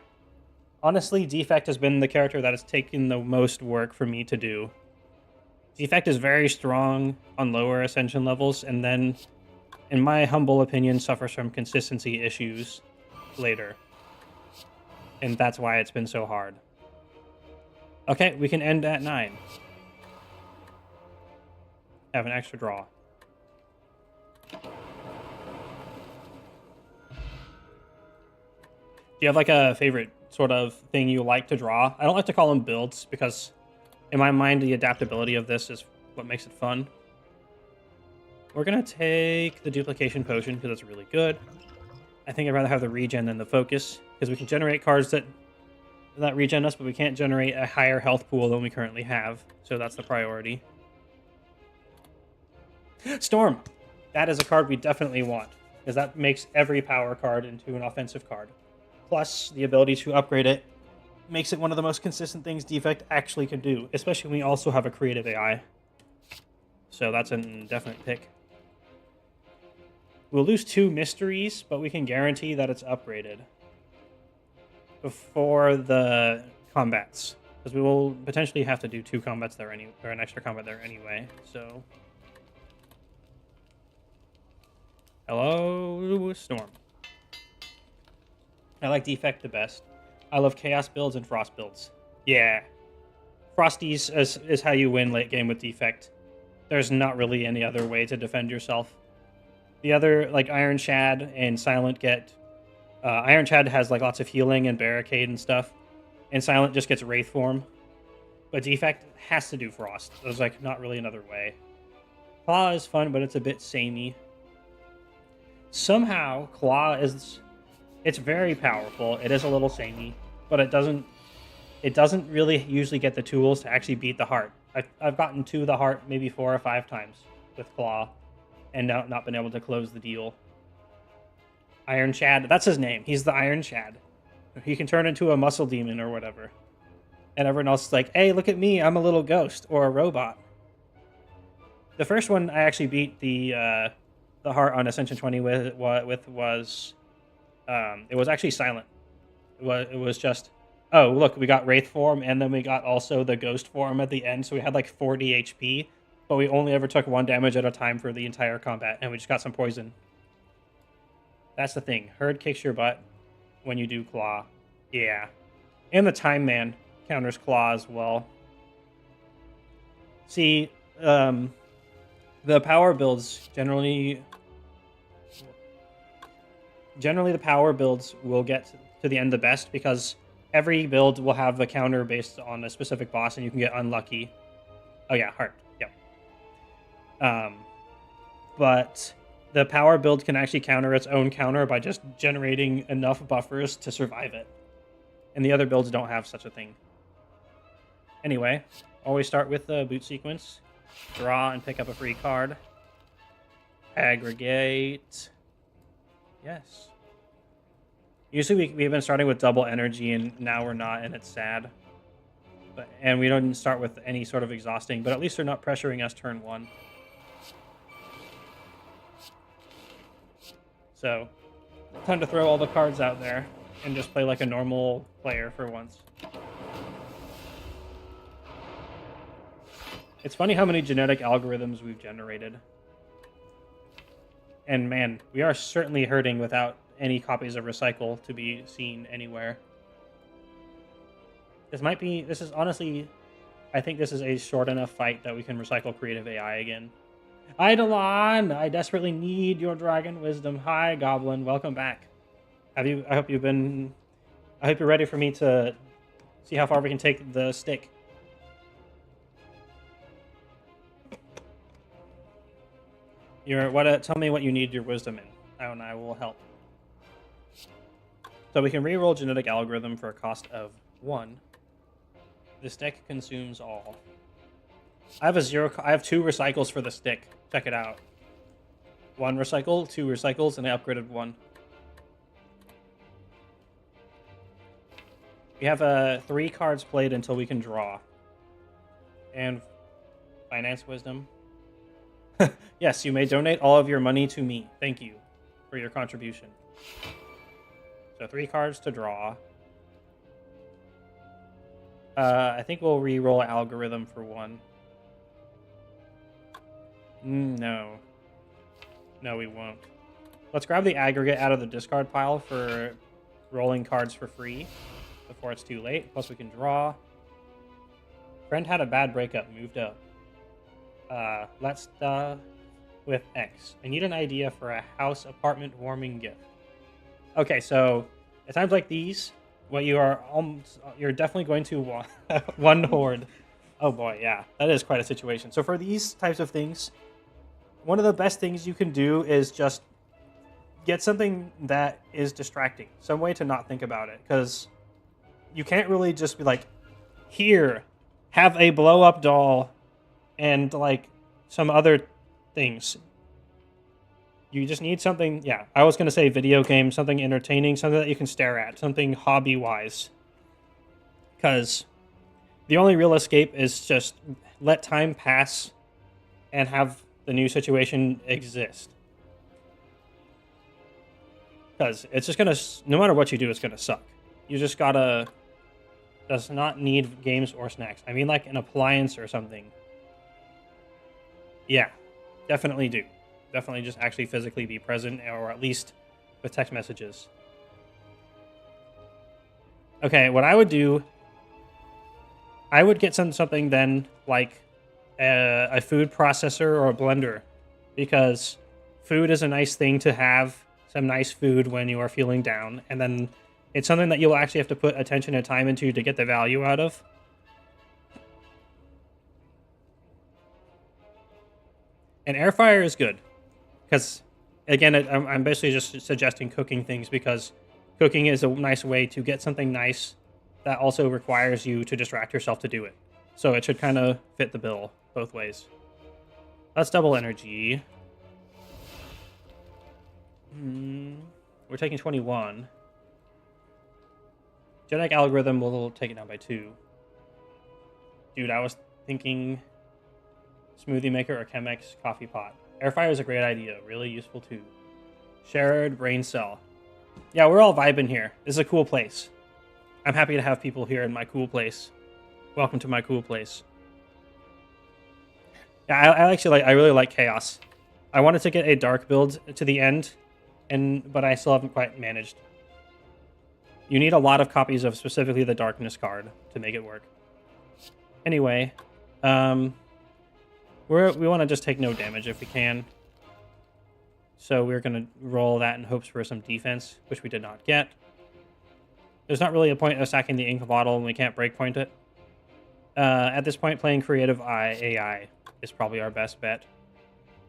Honestly, Defect has been the character that has taken the most work for me to do. Defect is very strong on lower Ascension levels, and then, in my humble opinion, suffers from consistency issues later. And that's why it's been so hard. Okay, we can end at 9. Have an extra draw. Do you have like a favorite sort of thing you like to draw? I don't like to call them builds because in my mind the adaptability of this is what makes it fun. We're going to take the duplication potion because it's really good. I think I'd rather have the regen than the focus because we can generate cards that regen us, but we can't generate a higher health pool than we currently have. So that's the priority. Storm! That is a card we definitely want because that makes every power card into an offensive card. Plus, the ability to upgrade it makes it one of the most consistent things Defect actually can do, especially when we also have a creative AI. So that's a definite pick. We'll lose 2 mysteries, but we can guarantee that it's upgraded before the combats, because we will potentially have to do 2 combats there or an extra combat there anyway. So, hello, Storm. I like Defect the best. I love Chaos builds and Frost builds. Yeah. Frosties is how you win late game with Defect. There's not really any other way to defend yourself. The other, like Iron Shad and Silent get... Iron Shad has like lots of healing and barricade and stuff. And Silent just gets Wraith form. But Defect has to do Frost. There's like not really another way. Claw is fun, but it's a bit samey. Somehow, Claw is... It's very powerful. It is a little samey, but it doesn't really usually get the tools to actually beat the Heart. I've gotten to the Heart maybe 4 or 5 times with Claw, and not been able to close the deal. Iron Shad, that's his name. He's the Iron Shad. He can turn into a muscle demon or whatever. And everyone else is like, hey, look at me, I'm a little ghost or a robot. The first one I actually beat the Heart on Ascension 20 with was... it was actually Silent. It was just, oh, look, we got Wraith form, and then we got also the Ghost form at the end, so we had like 40 HP, but we only ever took 1 damage at a time for the entire combat, and we just got some poison. That's the thing. Herd kicks your butt when you do Claw. Yeah. And the Time Man counters Claw as well. See, the power builds generally the power builds will get to the end the best because every build will have a counter based on a specific boss and you can get unlucky. Oh yeah, Heart. Yep. But the power build can actually counter its own counter by just generating enough buffers to survive it. And the other builds don't have such a thing. Anyway, always start with the boot sequence. Draw and pick up a free card. Aggregate. Yes. Usually we've been starting with double energy, and now we're not, and it's sad. And we don't start with any sort of exhausting, but at least they're not pressuring us turn 1. So, time to throw all the cards out there and just play like a normal player for once. It's funny how many genetic algorithms we've generated. And man, we are certainly hurting without any copies of Recycle to be seen anywhere. This is honestly, I think this is a short enough fight that we can recycle creative AI again. Eidolon, I desperately need your dragon wisdom. Hi, Goblin, welcome back. I hope you're ready for me to see how far we can take the stick. Tell me what you need your wisdom in, and I will help. So we can reroll genetic algorithm for a cost of 1. The stick consumes all. I have 2 recycles for the stick. Check it out. 1 recycle, 2 recycles, and I upgraded 1. We have 3 cards played until we can draw. And finance wisdom. Yes, you may donate all of your money to me. Thank you for your contribution. So 3 cards to draw. I think we'll re-roll algorithm for 1. No. No, we won't. Let's grab the aggregate out of the discard pile for rolling cards for free before it's too late. Plus we can draw. Friend had a bad breakup, moved up. Let's with X. I need an idea for a house apartment warming gift. Okay, so at times like these, what you're definitely going to want one horde. Oh boy, yeah, that is quite a situation. So for these types of things, one of the best things you can do is just get something that is distracting, some way to not think about it, because you can't really just be like, here, have a blow up doll and like some other things. You just need something, yeah, I was going to say video game, something entertaining, something that you can stare at, something hobby-wise. Because the only real escape is just let time pass and have the new situation exist. Because it's just going to, no matter what you do, it's going to suck. You just gotta, does not need games or snacks. I mean like an appliance or something. Yeah, definitely do. Definitely just actually physically be present, or at least with text messages. Okay, what I would do, I would get something then like a food processor or a blender, because food is a nice thing to have, some nice food when you are feeling down, and then it's something that you'll actually have to put attention and time into to get the value out of. An air fryer is good. Because, again, I'm basically just suggesting cooking things, because cooking is a nice way to get something nice that also requires you to distract yourself to do it. So it should kind of fit the bill both ways. Let's double energy. We're taking 21. Genetic algorithm will take it down by 2. Dude, I was thinking smoothie maker or Chemex coffee pot. Air fryer is a great idea. Really useful too. Shared brain cell. Yeah, we're all vibing here. This is a cool place. I'm happy to have people here in my cool place. Welcome to my cool place. Yeah, I really like chaos. I wanted to get a dark build to the end, but I still haven't quite managed. You need a lot of copies of specifically the darkness card to make it work. Anyway, we want to just take no damage if we can. So we're going to roll that in hopes for some defense, which we did not get. There's not really a point of stacking the ink bottle when we can't breakpoint it. At this point, playing creative AI is probably our best bet.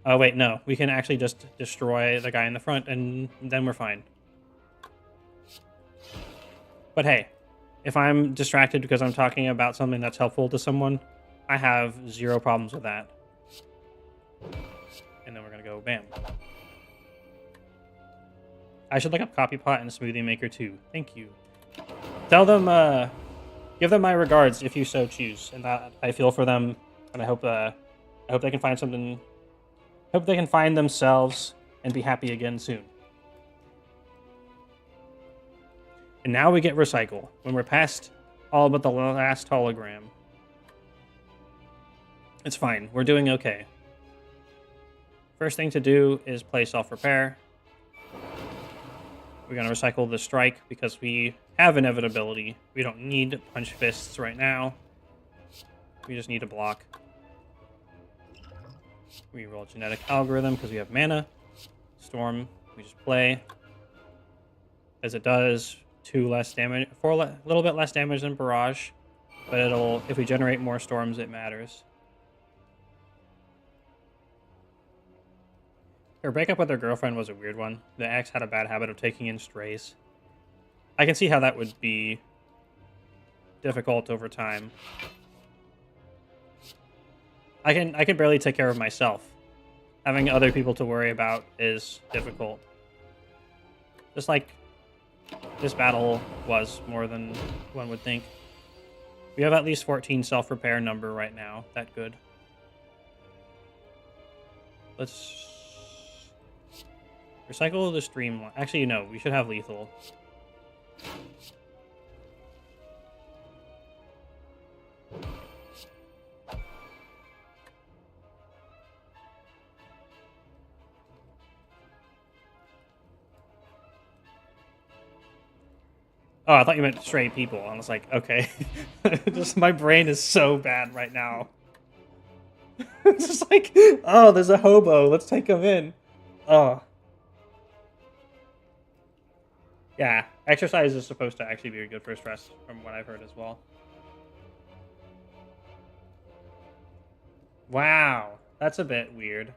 Oh, wait, no. We can actually just destroy the guy in the front, and then we're fine. But hey, If I'm distracted because I'm talking about something that's helpful to someone, I have zero problems with that. And then we're gonna go bam. I should look up Copy Pot and Smoothie Maker too. Thank you. Tell them, give them my regards if you so choose, and that I feel for them, and I hope they can find something. Hope they can find themselves and be happy again soon. And now we get recycle when we're past all but the last hologram. It's fine. We're doing okay. First thing to do is play self-repair. We're going to recycle the strike because we have inevitability. We don't need punch fists right now. We just need a block. We roll genetic algorithm because we have mana. Storm, we just play. As it does 2 less damage, a little bit less damage than barrage. But if we generate more storms, it matters. Her breakup with her girlfriend was a weird one. The ex had a bad habit of taking in strays. I can see how that would be difficult over time. I can barely take care of myself. Having other people to worry about is difficult. Just like this battle was more than one would think. We have at least 14 self-repair number right now. That good. Let's recycle the stream. Actually, no, we should have lethal. Oh, I thought you meant stray people. I was like, okay. Just my brain is so bad right now. It's just like, oh, there's a hobo. Let's take him in. Oh. Yeah, exercise is supposed to actually be good for stress, from what I've heard as well. Wow, that's a bit weird.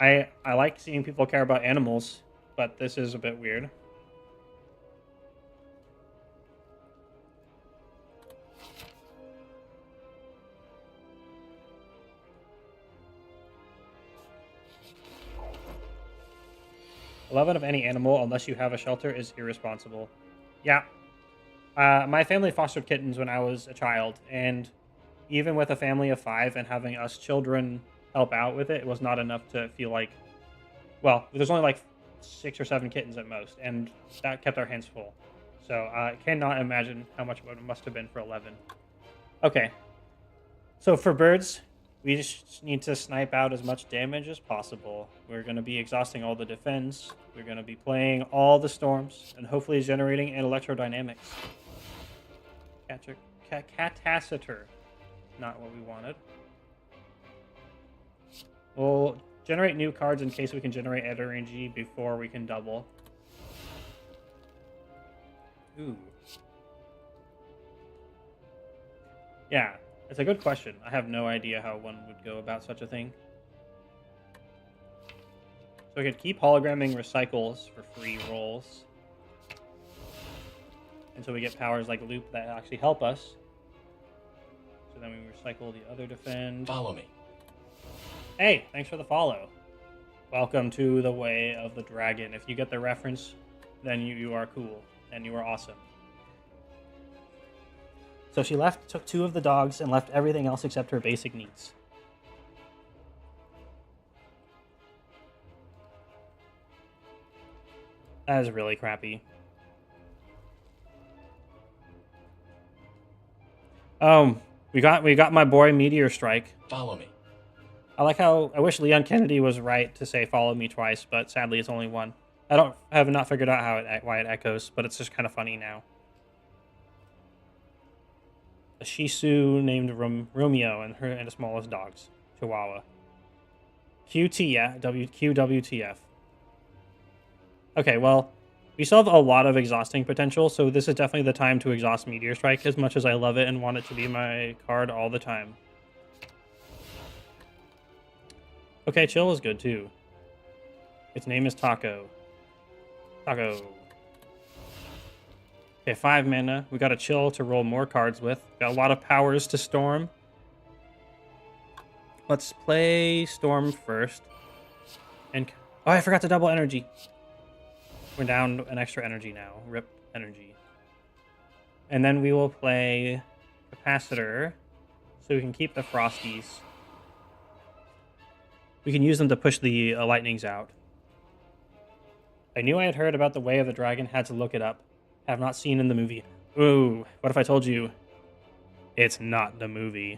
I like seeing people care about animals, but this is a bit weird. Love of any animal, unless you have a shelter, is irresponsible. Yeah. My family fostered kittens when I was a child, and even with a family of 5 and having us children help out with it, it was not enough to feel like... Well, there's only like 6 or 7 kittens at most, and that kept our hands full. So I cannot imagine how much it must have been for 11. Okay. So for birds... We just need to snipe out as much damage as possible. We're going to be exhausting all the defense. We're going to be playing all the storms, and hopefully generating an electrodynamics. Catacitor. Not what we wanted. We'll generate new cards in case we can generate RNG before we can double. Ooh. Yeah. It's a good question. I have no idea how one would go about such a thing. So we could keep hologramming recycles for free rolls until we get powers like Loop that actually help us. So then we recycle the other defend. Follow me. Hey, thanks for the follow. Welcome to the Way of the Dragon. If you get the reference, then you are cool and you are awesome. So she took 2 of the dogs, and left everything else except her basic needs. That is really crappy. We got my boy Meteor Strike. Follow me. I like how I wish Leon Kennedy was right to say follow me twice, but sadly it's only one. I have not figured out why it echoes, but it's just kind of funny now. A Shih Tzu named Romeo and the smallest dogs, Chihuahua. QWTF. Okay, well, we still have a lot of exhausting potential, so this is definitely the time to exhaust Meteor Strike as much as I love it and want it to be my card all the time. Okay, Chill is good too. Its name is Taco. Okay, Okay, 5 mana. We got a chill to roll more cards with. Got a lot of powers to storm. Let's play Storm first. And oh, I forgot to double energy. We're down an extra energy now. Rip energy. And then we will play Capacitor, so we can keep the Frosties. We can use them to push the lightnings out. I knew I had heard about the Way of the Dragon, had to look it up. Have not seen in the movie. Ooh, what if I told you it's not the movie?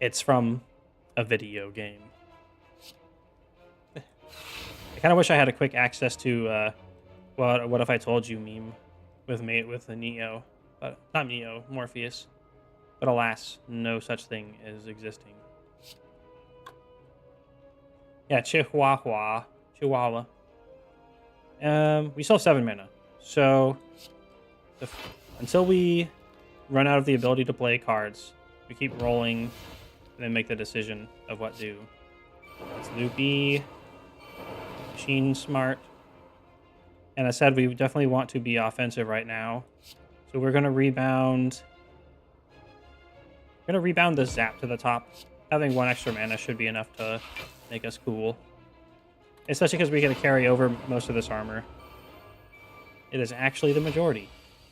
It's from a video game. I kind of wish I had a quick access to what if I told you meme with the Neo, but not Neo, Morpheus. But alas, no such thing is existing. Yeah, Chihuahua. We still have 7 mana, so until we run out of the ability to play cards, we keep rolling, and then make the decision of what to do. It's loopy, machine smart, and I said we definitely want to be offensive right now, so we're gonna rebound. We're gonna rebound the zap to the top. Having 1 extra mana should be enough to make us cool. Especially because we get to carry over most of this armor. It is actually the majority.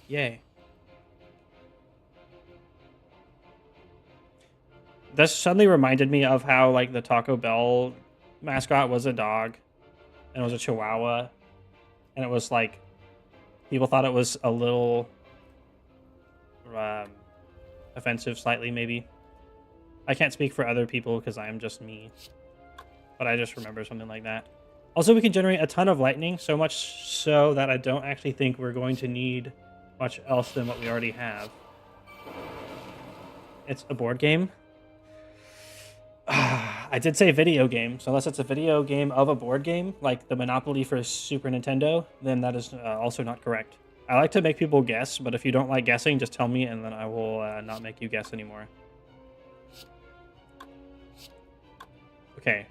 Yay. This suddenly reminded me of how, like, the Taco Bell mascot was a dog. And it was a Chihuahua. And it was, like, people thought it was a little offensive slightly, maybe. I can't speak for other people because I am just me. But I just remember something like that. Also, we can generate a ton of lightning, so much so that I don't actually think we're going to need much else than what we already have. It's a board game. I did say video game, so unless it's a video game of a board game, like the Monopoly for Super Nintendo, then that is also not correct. I like to make people guess, but if you don't like guessing, just tell me, and then I will not make you guess anymore. Okay,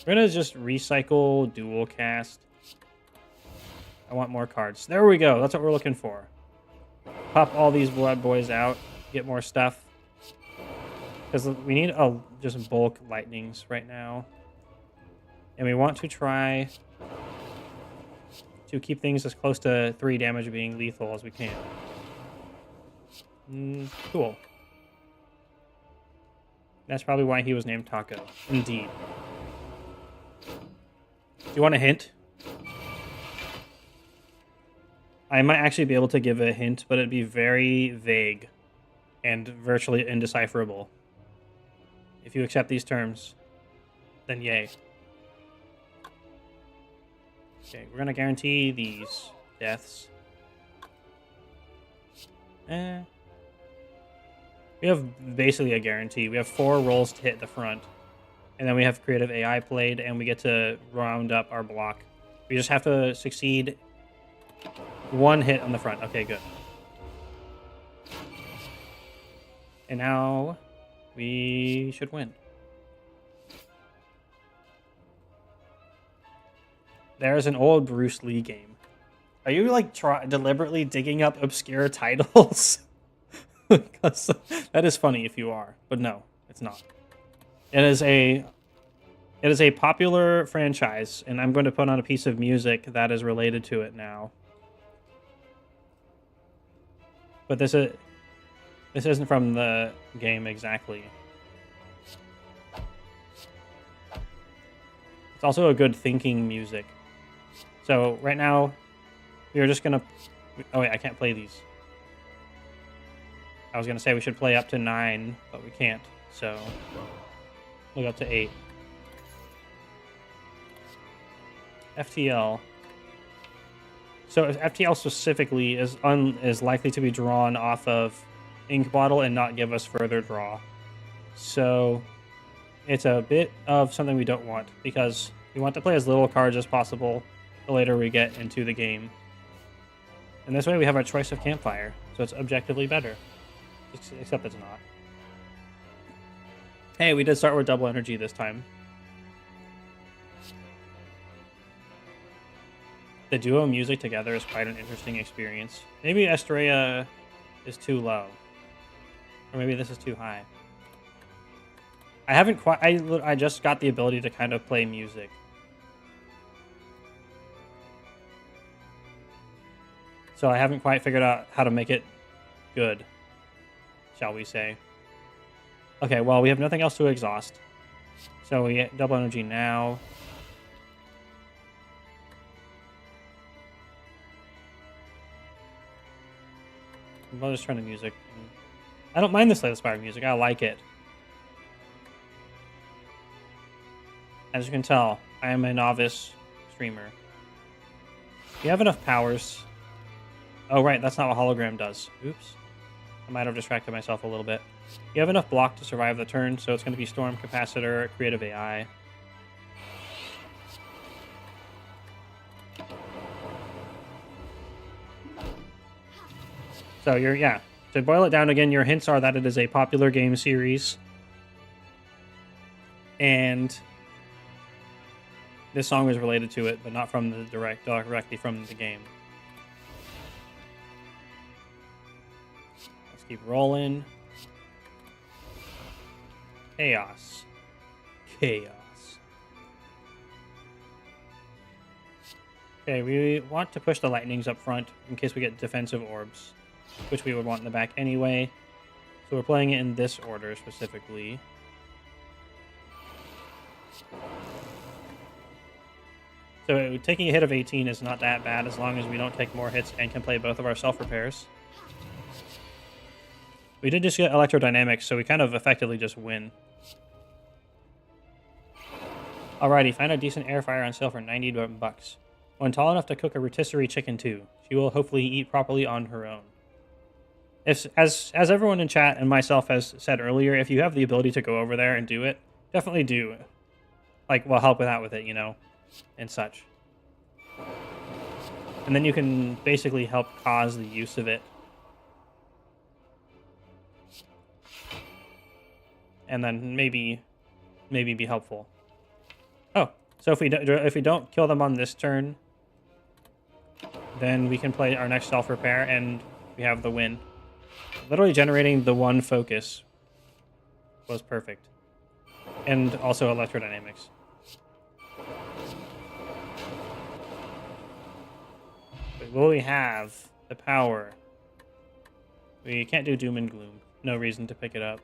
we're gonna just recycle dual cast. I want more cards. There we go. That's what we're looking for. Pop all these blood boys out. Get more stuff. Because we need just bulk lightnings right now. And we want to try to keep things as close to 3 damage being lethal as we can. Cool. That's probably why he was named Taco. Indeed. Do you want a hint? I might actually be able to give a hint, but it'd be very vague and virtually indecipherable. If you accept these terms, then yay. Okay, we're going to guarantee these deaths. We have basically a guarantee. We have 4 rolls to hit the front. And then we have creative AI played, and we get to round up our block. We just have to succeed 1 hit on the front. Okay, good. And now we should win. There's an old Bruce Lee game. Are you like deliberately digging up obscure titles? Because that is funny if you are, but no, it's not. It is a popular franchise, and I'm going to put on a piece of music that is related to it now. But this isn't from the game exactly. It's also a good thinking music. So right now, we are just gonna. Oh wait, I can't play these. I was gonna say we should play up to 9, but we can't. So look up to 8. FTL. So FTL specifically is likely to be drawn off of Ink Bottle and not give us further draw. So it's a bit of something we don't want, because we want to play as little cards as possible the later we get into the game. And this way we have our choice of Campfire, so it's objectively better. Except it's not. Hey, we did start with double energy this time. the duo music together is quite an interesting experience. Maybe Estrella is too low. Or maybe this is too high. I haven't quite... I just got the ability to kind of play music. So I haven't quite figured out how to make it good, shall we say. Okay, well, we have nothing else to exhaust. So we get double energy now. I'll just turn the music. I don't mind the Slay the Spire music. I like it. As you can tell, I am a novice streamer. You have enough powers. Oh, right. That's not what hologram does. Oops. I might have distracted myself a little bit. You have enough block to survive the turn, so it's going to be Storm, Capacitor, Creative AI. So yeah. To boil it down again, your hints are that it is a popular game series. And this song is related to it, but not from the directly from the game. Let's keep rolling. Chaos. Chaos. Okay, we want to push the lightnings up front in case we get defensive orbs, which we would want in the back anyway. So we're playing it in this order specifically. So taking a hit of 18 is not that bad as long as we don't take more hits and can play both of our self-repairs. We did just get electrodynamics, so we kind of effectively just win. Alrighty, find a decent air fryer on sale for 90 bucks. When tall enough to cook a rotisserie chicken too. She will hopefully eat properly on her own. As everyone in chat and myself has said earlier, if you have the ability to go over there and do it, definitely do it. Like, well, help out with it, you know, and such. And then you can basically help cause the use of it. And then maybe be helpful. Oh, so if we don't kill them on this turn, then we can play our next self-repair and we have the win. Literally generating the one focus was perfect. And also electrodynamics. But will we have the power? We can't do Doom and Gloom. No reason to pick it up.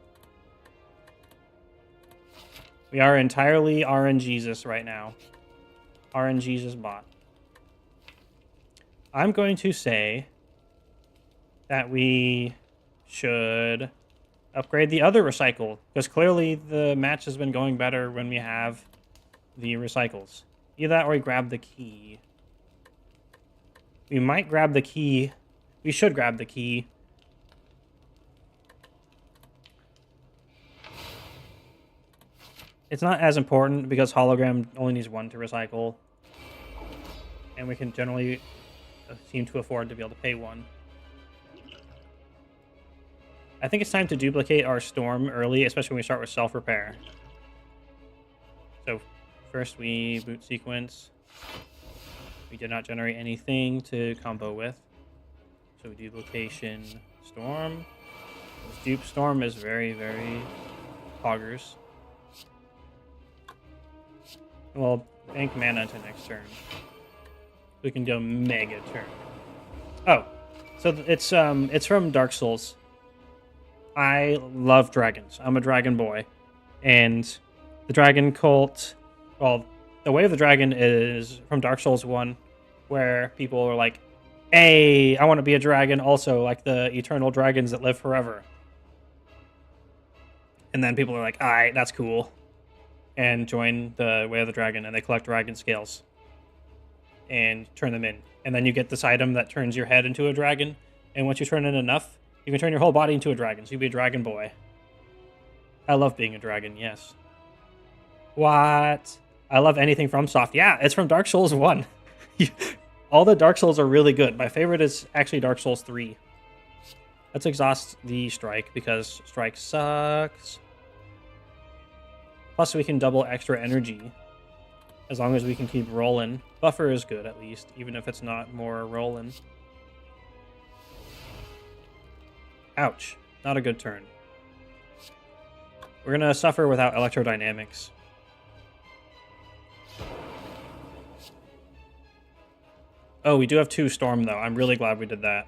We are entirely RNGesus right now. RNGesus bot. I'm going to say that we should upgrade the other recycle, because clearly the match has been going better when we have the recycles. Either that or we grab the key. We might grab the key. We should grab the key. It's not as important because hologram only needs one to recycle. And we can generally seem to afford to be able to pay one. I think it's time to duplicate our storm early, especially when we start with self-repair. So first we boot sequence. We did not generate anything to combo with. So duplication storm. This dupe storm is very, very poggers. Well, bank mana until next turn. We can go mega turn. Oh, so it's from Dark Souls. I love dragons. I'm a dragon boy, and the dragon cult. Well, the way of the dragon is from Dark Souls 1, where people are like, "Hey, I want to be a dragon." Also, like the eternal dragons that live forever. And then people are like, "All right, that's cool," and join the Way of the Dragon, and they collect dragon scales and turn them in. And then you get this item that turns your head into a dragon, and once you turn in enough, you can turn your whole body into a dragon, so you'll be a dragon boy. I love being a dragon, yes. What? I love anything from Soft. Yeah, it's from Dark Souls 1. All the Dark Souls are really good. My favorite is actually Dark Souls 3. Let's exhaust the strike, because strike sucks. Plus, we can double extra energy As long as we can keep rolling. Buffer is good, at least, even if it's not more rolling. Ouch. Not a good turn. We're gonna suffer without electrodynamics. Oh, we do have 2 Storm, though. I'm really glad we did that.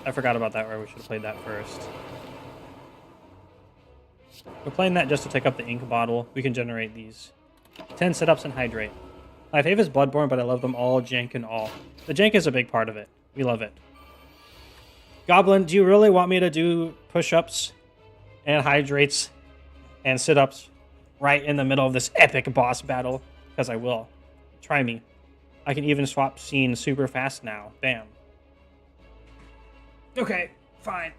I forgot about that, where we should have played that first. We're playing that just to take up the ink bottle. We can generate these. 10 sit-ups and hydrate. My fave is Bloodborne, but I love them all, jank and all. The jank is a big part of it. We love it. Goblin, do you really want me to do push-ups and hydrates and sit-ups right in the middle of this epic boss battle? Because I will. Try me. I can even swap scenes super fast now. Bam. Okay, fine.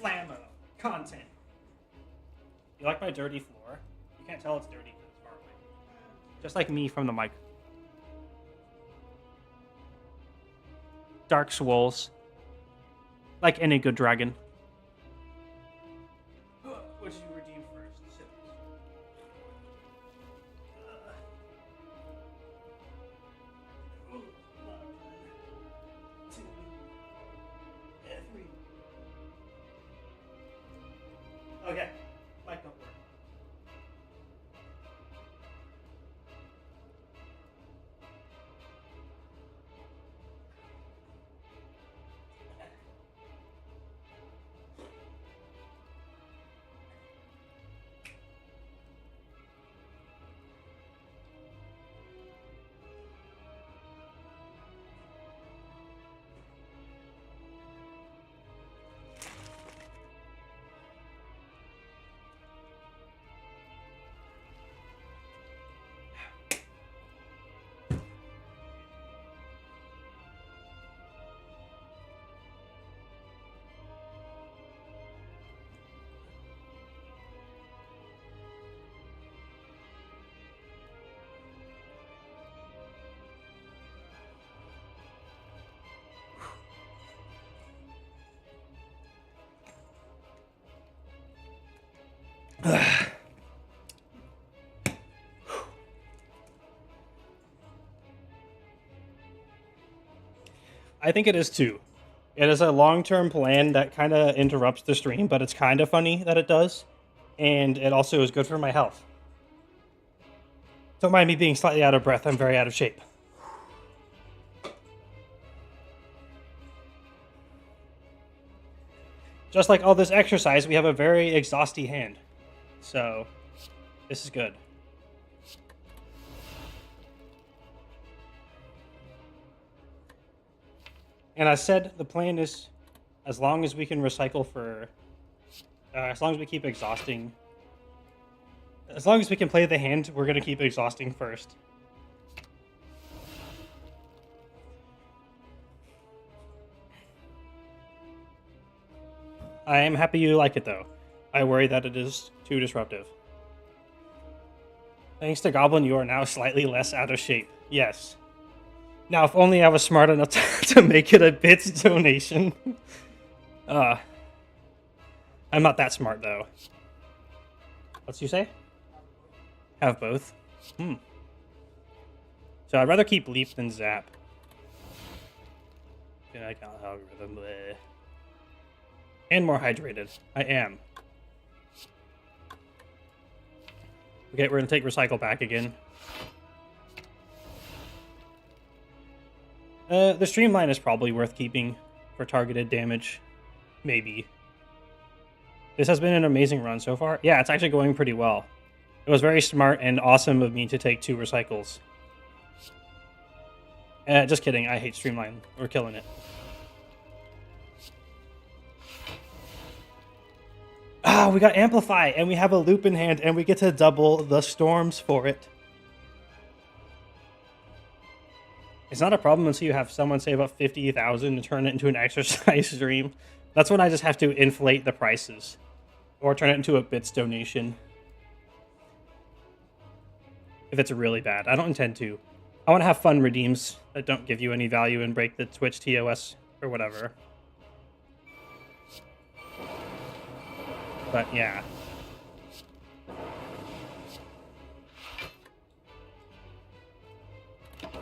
Blammo. Content. You like my dirty floor? You can't tell it's dirty because it's far away. Just like me from the mic. Dark Swolls. Like any good dragon. What did you redeem first? Okay. Mic don't work. I think it is too. It is a long-term plan that kind of interrupts the stream, but it's kind of funny that it does. And it also is good for my health. Don't mind me being slightly out of breath. I'm very out of shape. Just like all this exercise, we have a very exhausty hand. So, this is good. And I said the plan is, as long as we can recycle for, as long as we keep exhausting, as long as we can play the hand, we're going to keep exhausting first. I am happy you like it, though. I worry that it is too disruptive. Thanks to Goblin, you are now slightly less out of shape. Yes. Now, if only I was smart enough to make it a bits donation. I'm not that smart, though. What'd you say? Have both? So I'd rather keep Leap than Zap. Yeah, I got algorithm. Bleh. And more hydrated. I am. Okay, we're gonna take Recycle back again. The Streamline is probably worth keeping for targeted damage. Maybe. This has been an amazing run so far. Yeah, it's actually going pretty well. It was very smart and awesome of me to take 2 Recycles. Just kidding, I hate Streamline. We're killing it. Ah, we got Amplify, and we have a loop in hand, and we get to double the storms for it. It's not a problem until you have someone save up 50,000 to turn it into an exercise stream. That's when I just have to inflate the prices. Or turn it into a bits donation. If it's really bad. I don't intend to. I want to have fun redeems that don't give you any value and break the Twitch TOS or whatever. But yeah.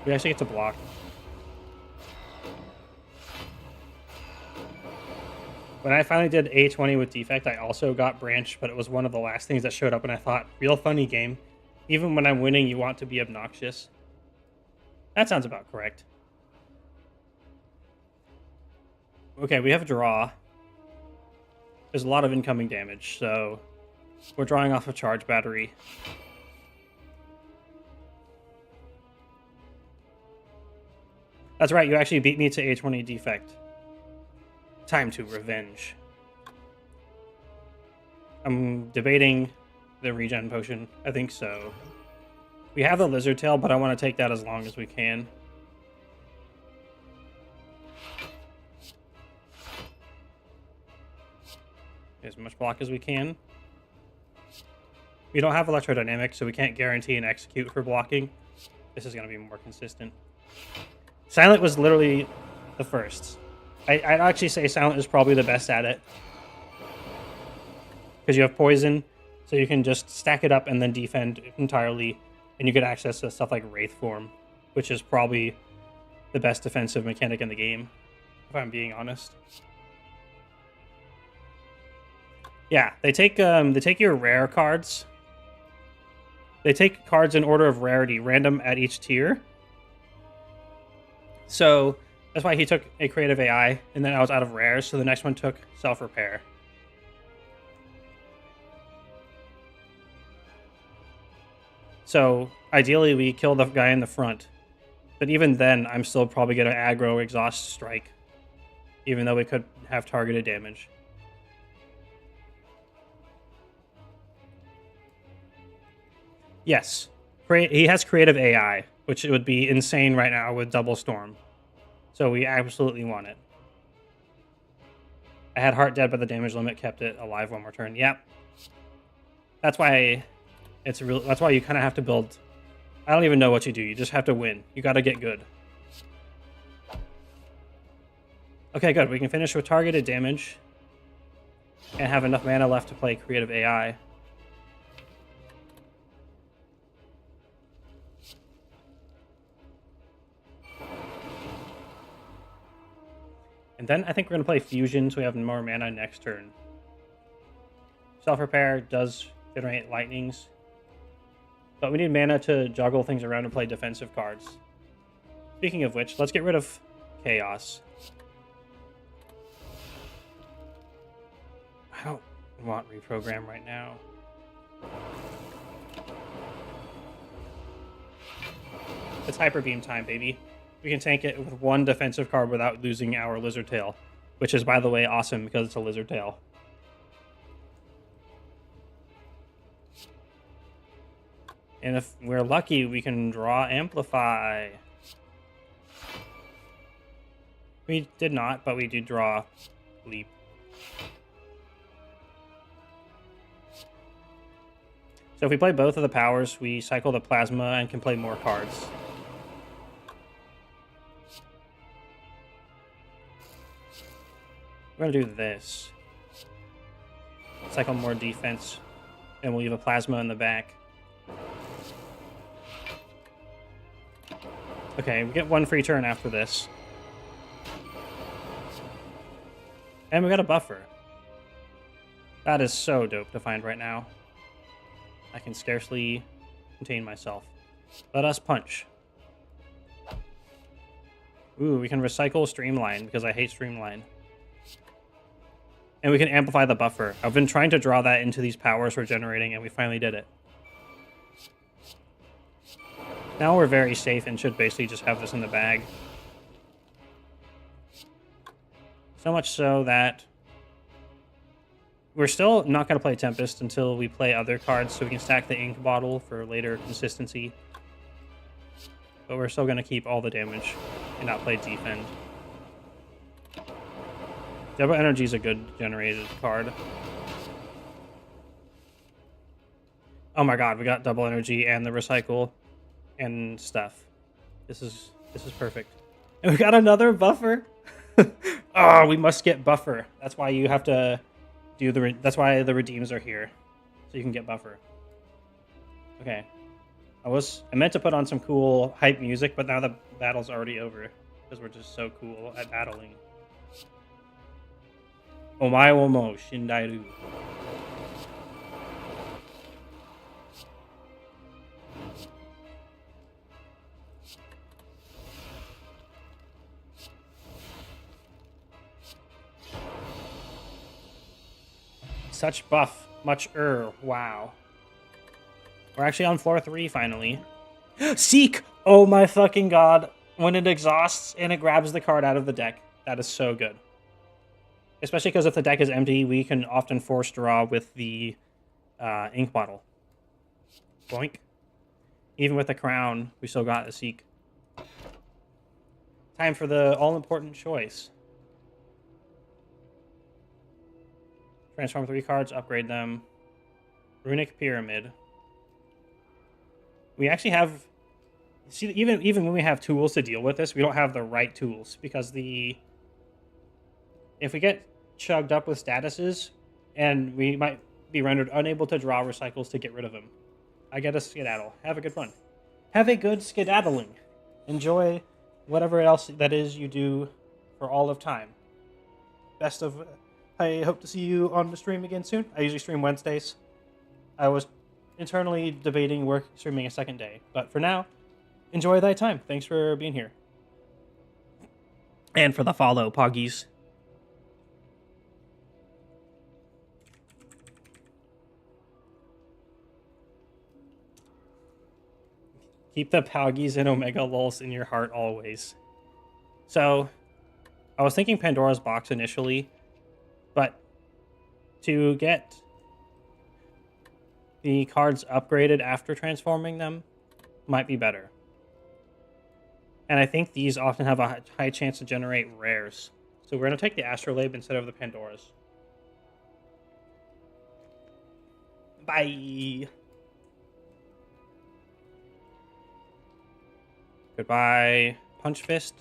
We actually get to block. When I finally did A20 with Defect, I also got Branch, but it was one of the last things that showed up, and I thought, real funny game. Even when I'm winning, you want to be obnoxious. That sounds about correct. Okay, we have a draw. There's a lot of incoming damage, so we're drawing off a charge battery. That's right, you actually beat me to A20 Defect. Time to revenge. I'm debating the regen potion. I think so. We have the lizard tail, but I want to take that as long as we can. As much block as we can. We don't have electrodynamics, so we can't guarantee an execute for blocking. This is going to be more consistent. Silent was literally the first. I'd actually say Silent is probably the best at it. Because you have poison, so you can just stack it up and then defend entirely. And you get access to stuff like Wraith Form, which is probably the best defensive mechanic in the game, if I'm being honest. Yeah, they take your rare cards. They take cards in order of rarity, random at each tier. So that's why he took a creative AI, and then I was out of rares, so the next one took self-repair. So ideally we kill the guy in the front. But even then, I'm still probably going to aggro Exhaust Strike, even though we could have targeted damage. Yes, he has creative AI, which would be insane right now with Double Storm. So we absolutely want it. I had Heart dead, but the damage limit kept it alive one more turn. Yep. That's why that's why you kind of have to build. I don't even know what you do. You just have to win. You got to get good. Okay, good. We can finish with targeted damage and have enough mana left to play creative AI. And then I think we're going to play Fusion so we have more mana next turn. Self-Repair does generate lightnings. But we need mana to juggle things around and play defensive cards. Speaking of which, let's get rid of Chaos. I don't want Reprogram right now. It's Hyper Beam time, baby. We can tank it with one defensive card without losing our Lizard Tail, which is, by the way, awesome because it's a Lizard Tail. And if we're lucky, we can draw Amplify. We did not, but we did draw Leap. So if we play both of the powers, we cycle the Plasma and can play more cards. We're going to do this. Cycle more defense, and we'll leave a Plasma in the back. Okay, we get one free turn after this. And we got a buffer. That is so dope to find right now. I can scarcely contain myself. Let us punch. Ooh, we can recycle Streamline because I hate Streamline. And we can amplify the buffer. I've been trying to draw that into these powers we're generating, and we finally did it. Now we're very safe and should basically just have this in the bag. So much so that we're still not going to play Tempest until we play other cards so we can stack the Ink Bottle for later consistency. But we're still going to keep all the damage and not play Defend. Double Energy is a good generated card. Oh my god, we got Double Energy and the Recycle and stuff. This is perfect. And we got another buffer. Oh, we must get buffer. That's why you have to do the... That's why the redeems are here. So you can get buffer. Okay. I meant to put on some cool hype music, but now the battle's already over. Because we're just so cool at battling. Omae wo mo shindairu. Such buff. Wow. We're actually on floor 3 finally. Seek! Oh my fucking god. When it exhausts and it grabs the card out of the deck. That is so good. Especially because if the deck is empty, we can often force draw with the ink bottle. Boink. Even with the crown, we still got a Seek. Time for the all-important choice. Transform 3 cards, upgrade them. Runic Pyramid. We actually have... See, even when we have tools to deal with this, we don't have the right tools. Because if we get chugged up with statuses, and we might be rendered unable to draw recycles to get rid of them. I get a skedaddle. Have a good fun. Have a good skedaddling. Enjoy whatever else that is you do for all of time. Best of... I hope to see you on the stream again soon. I usually stream Wednesdays. I was internally debating streaming a second day. But for now, enjoy thy time. Thanks for being here. And for the follow, Poggies. Keep the Poggies and Omega Lulz in your heart always. So, I was thinking Pandora's Box initially, but to get the cards upgraded after transforming them might be better. And I think these often have a high chance to generate rares. So we're going to take the Astrolabe instead of the Pandoras. Bye! Goodbye. Punch Fist.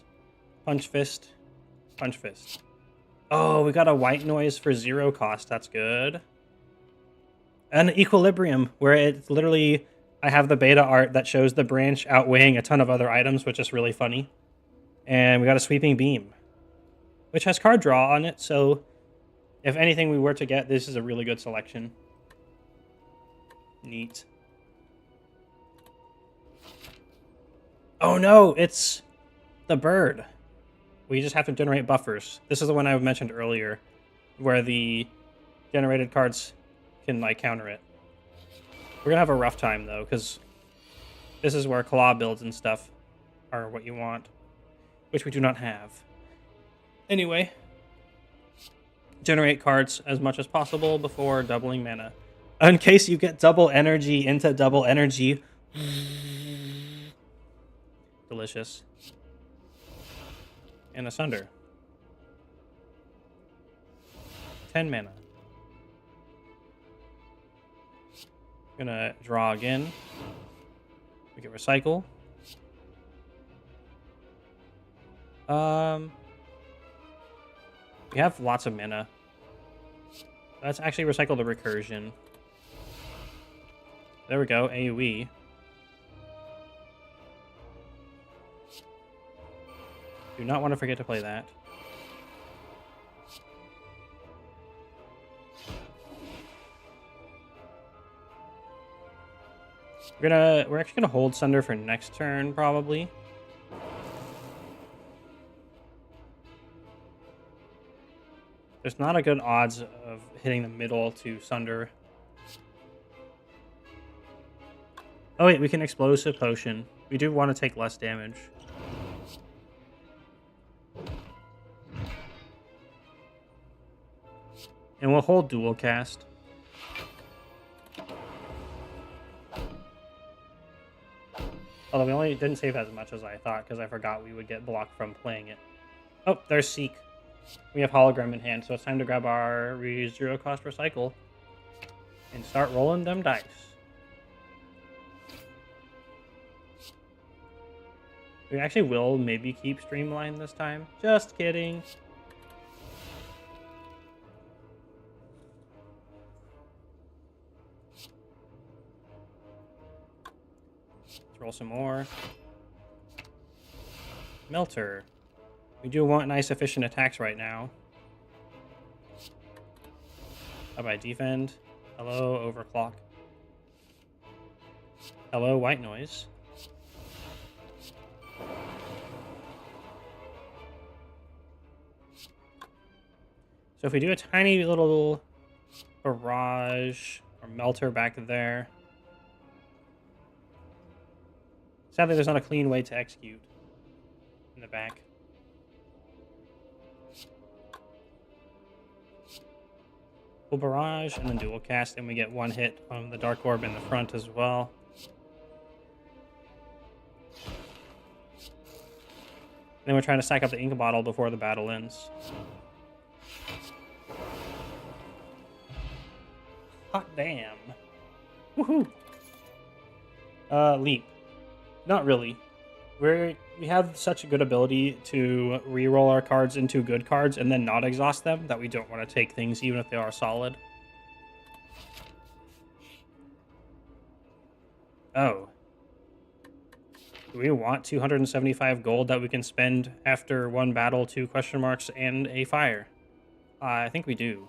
Punch Fist. Punch Fist. Oh, we got a white noise for 0 cost. That's good. An Equilibrium, where it's literally... I have the beta art that shows the branch outweighing a ton of other items, which is really funny. And we got a Sweeping Beam, which has card draw on it, so if anything we were to get, this is a really good selection. Neat. Oh no, it's the bird. We just have to generate buffers. This is the one I mentioned earlier, where the generated cards can, like, counter it. We're gonna have a rough time, though, because this is where claw builds and stuff are what you want, which we do not have. Anyway, generate cards as much as possible before doubling mana. In case you get double energy into double energy. Delicious. And Asunder. 10 mana. Gonna draw again. We get Recycle. We have lots of mana. Let's actually recycle the Recursion. There we go, AoE. Do not want to forget to play that. We're actually gonna hold Sunder for next turn, probably. There's not a good odds of hitting the middle to Sunder. Oh wait, we can Explosive Potion. We do want to take less damage. And we'll hold Dual Cast. Although we only didn't save as much as I thought, because I forgot we would get blocked from playing it. Oh, there's Seek. We have Hologram in hand, so it's time to grab our 0 cost Recycle and start rolling them dice. We actually will maybe keep Streamline this time. Just kidding. roll some more. Melter. We do want nice, efficient attacks right now. How about defend? Hello, overclock. Hello, white noise. So if we do a tiny little barrage or melter back there. Sadly, there's not a clean way to execute in the back. Full barrage and then dual cast, and we get one hit on the dark orb in the front as well. Then we're trying to stack up the ink bottle before the battle ends. Hot damn. Woohoo! Leap. Not really. We have such a good ability to re-roll our cards into good cards and then not exhaust them that we don't want to take things even if they are solid. Oh. Do we want 275 gold that we can spend after one battle, 2 question marks, and a fire? I think we do.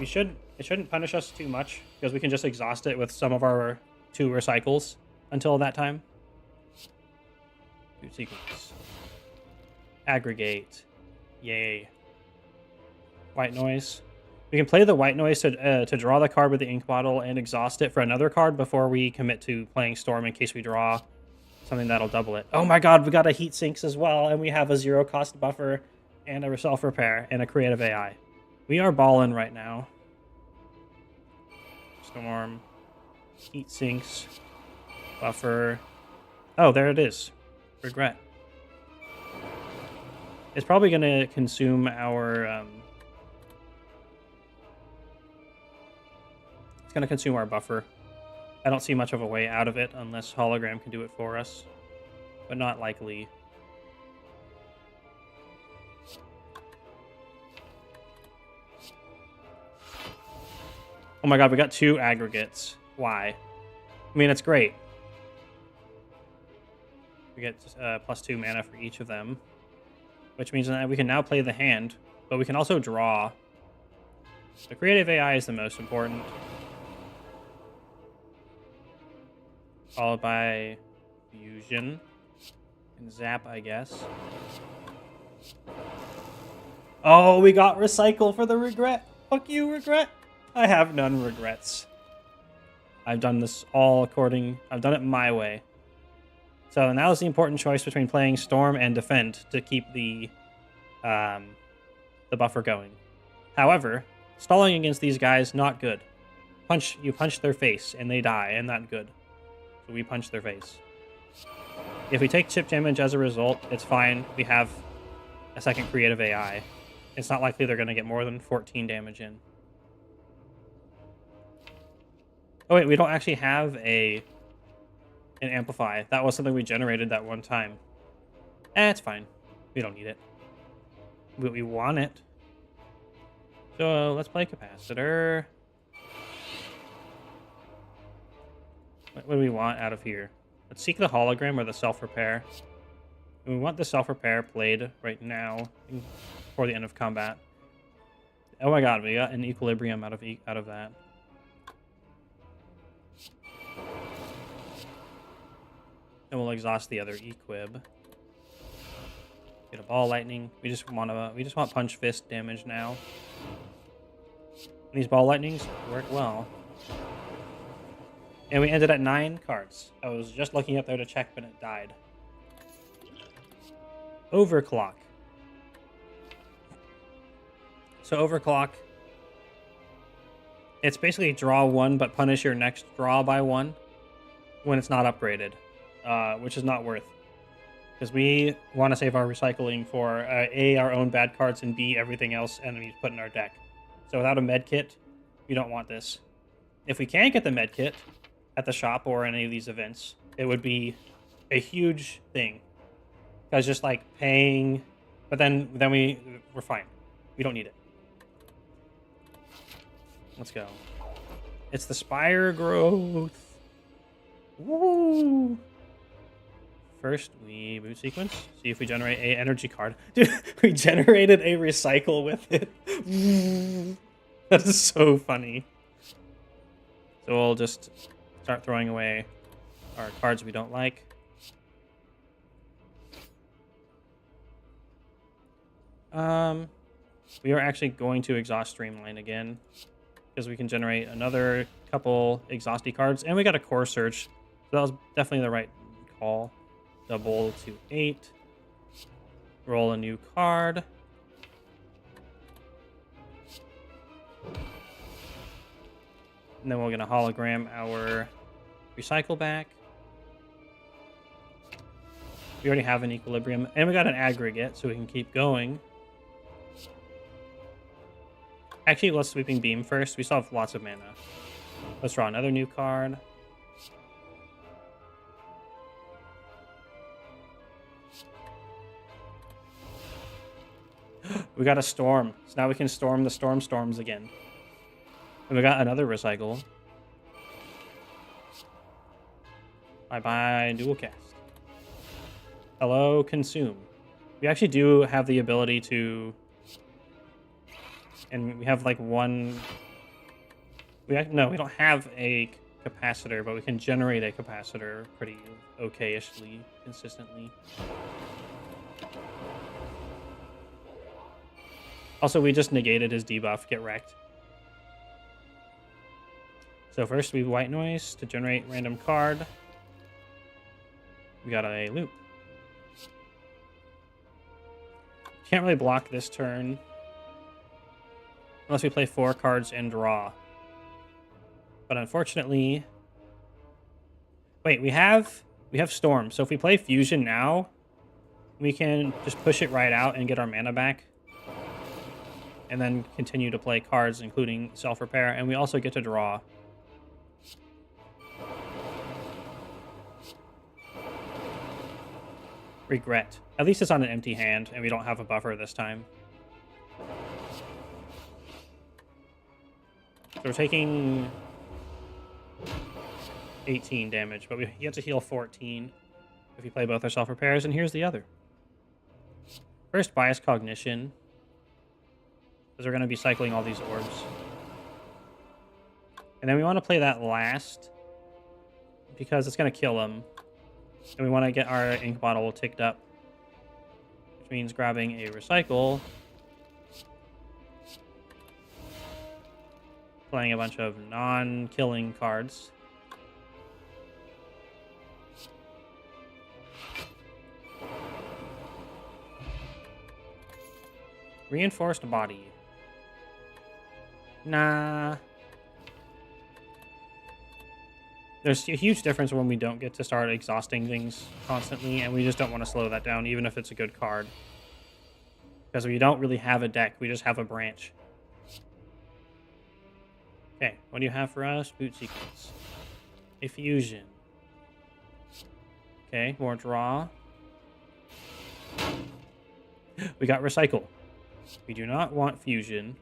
It shouldn't punish us too much because we can just exhaust it with some of our 2 recycles until that time. 2 sequence. Aggregate. Yay. White noise. We can play the white noise to draw the card with the ink bottle and exhaust it for another card before we commit to playing Storm in case we draw something that'll double it. Oh my god, we got a heat sinks as well, and we have a 0 cost buffer and a self-repair and a creative AI. We are balling right now. Storm. Heat sinks. Buffer. Oh, there it is. Regret. It's probably going to consume our... it's going to consume our buffer. I don't see much of a way out of it unless Hologram can do it for us. But not likely. Oh my god, we got 2 aggregates. Why? I mean, it's great. We get +2 mana for each of them. Which means that we can now play the hand, but we can also draw. The creative AI is the most important. Followed by fusion. And zap, I guess. Oh, we got recycle for the regret. Fuck you, regret. I have none regrets. I've done this all I've done it my way. So now is the important choice between playing Storm and Defend to keep the buffer going. However, stalling against these guys, not good. You punch their face and they die, and not good. So we punch their face. If we take chip damage as a result, it's fine. We have a second creative AI. It's not likely they're going to get more than 14 damage in. Oh wait, we don't actually have an amplify. That was something we generated that one time. It's fine. We don't need it. But we want it. So let's play capacitor. What do we want out of here? Let's seek the hologram or the self-repair. We want the self-repair played right now before the end of combat. Oh my god, we got an equilibrium out of that. Then we'll exhaust the other equib. Get a ball lightning. We just want punch fist damage now. These ball lightnings work well. And we ended at 9 cards. I was just looking up there to check, but it died. Overclock. So overclock. It's basically draw 1, but punish your next draw by 1 when it's not upgraded. Which is not worth. Because we want to save our recycling for A, our own bad cards, and B, everything else enemies put in our deck. So without a med kit, we don't want this. If we can get the med kit at the shop or any of these events, it would be a huge thing. Because just like paying, but then we're fine. We don't need it. Let's go. It's the spire growth. Woo! First, we boot sequence. See if we generate a energy card. Dude, we generated a recycle with it. That is so funny. So we'll just start throwing away our cards we don't like. We are actually going to exhaust Streamline again because we can generate another couple exhausty cards, and we got a core search. So that was definitely the right call. Double to 8. Roll a new card. And then we're going to hologram our recycle back. We already have an equilibrium, and we got an aggregate, so we can keep going. Actually, let's Sweeping Beam first. We still have lots of mana. Let's draw another new card. We got a storm, so now we can storm the storms again. And we got another recycle. Bye-bye, dual cast. Hello, consume. We actually do have the ability to... And we have like one... No, we don't have a capacitor, but we can generate a capacitor pretty okay-ishly, consistently. Also, we just negated his debuff, get wrecked. So first we white noise to generate random card. We got a loop. Can't really block this turn. Unless we play 4 cards and draw. But unfortunately... Wait, we have Storm. So if we play Fusion now, we can just push it right out and get our mana back. And then continue to play cards, including Self-Repair. And we also get to draw. Regret. At least it's on an empty hand, and we don't have a buffer this time. So we're taking 18 damage, but we get to heal 14 if we play both our self-repairs, and here's the other. First, Bias Cognition, because we're going to be cycling all these orbs. And then we want to play that last, because it's going to kill them. And we want to get our ink bottle ticked up, which means grabbing a recycle, playing a bunch of non-killing cards. Reinforced body. Nah. There's a huge difference when we don't get to start exhausting things constantly, and we just don't want to slow that down, even if it's a good card. Because we don't really have a deck, we just have a branch. Okay, what do you have for us? Boot sequence. A fusion. Okay, more draw. We got recycle. We do not want fusion.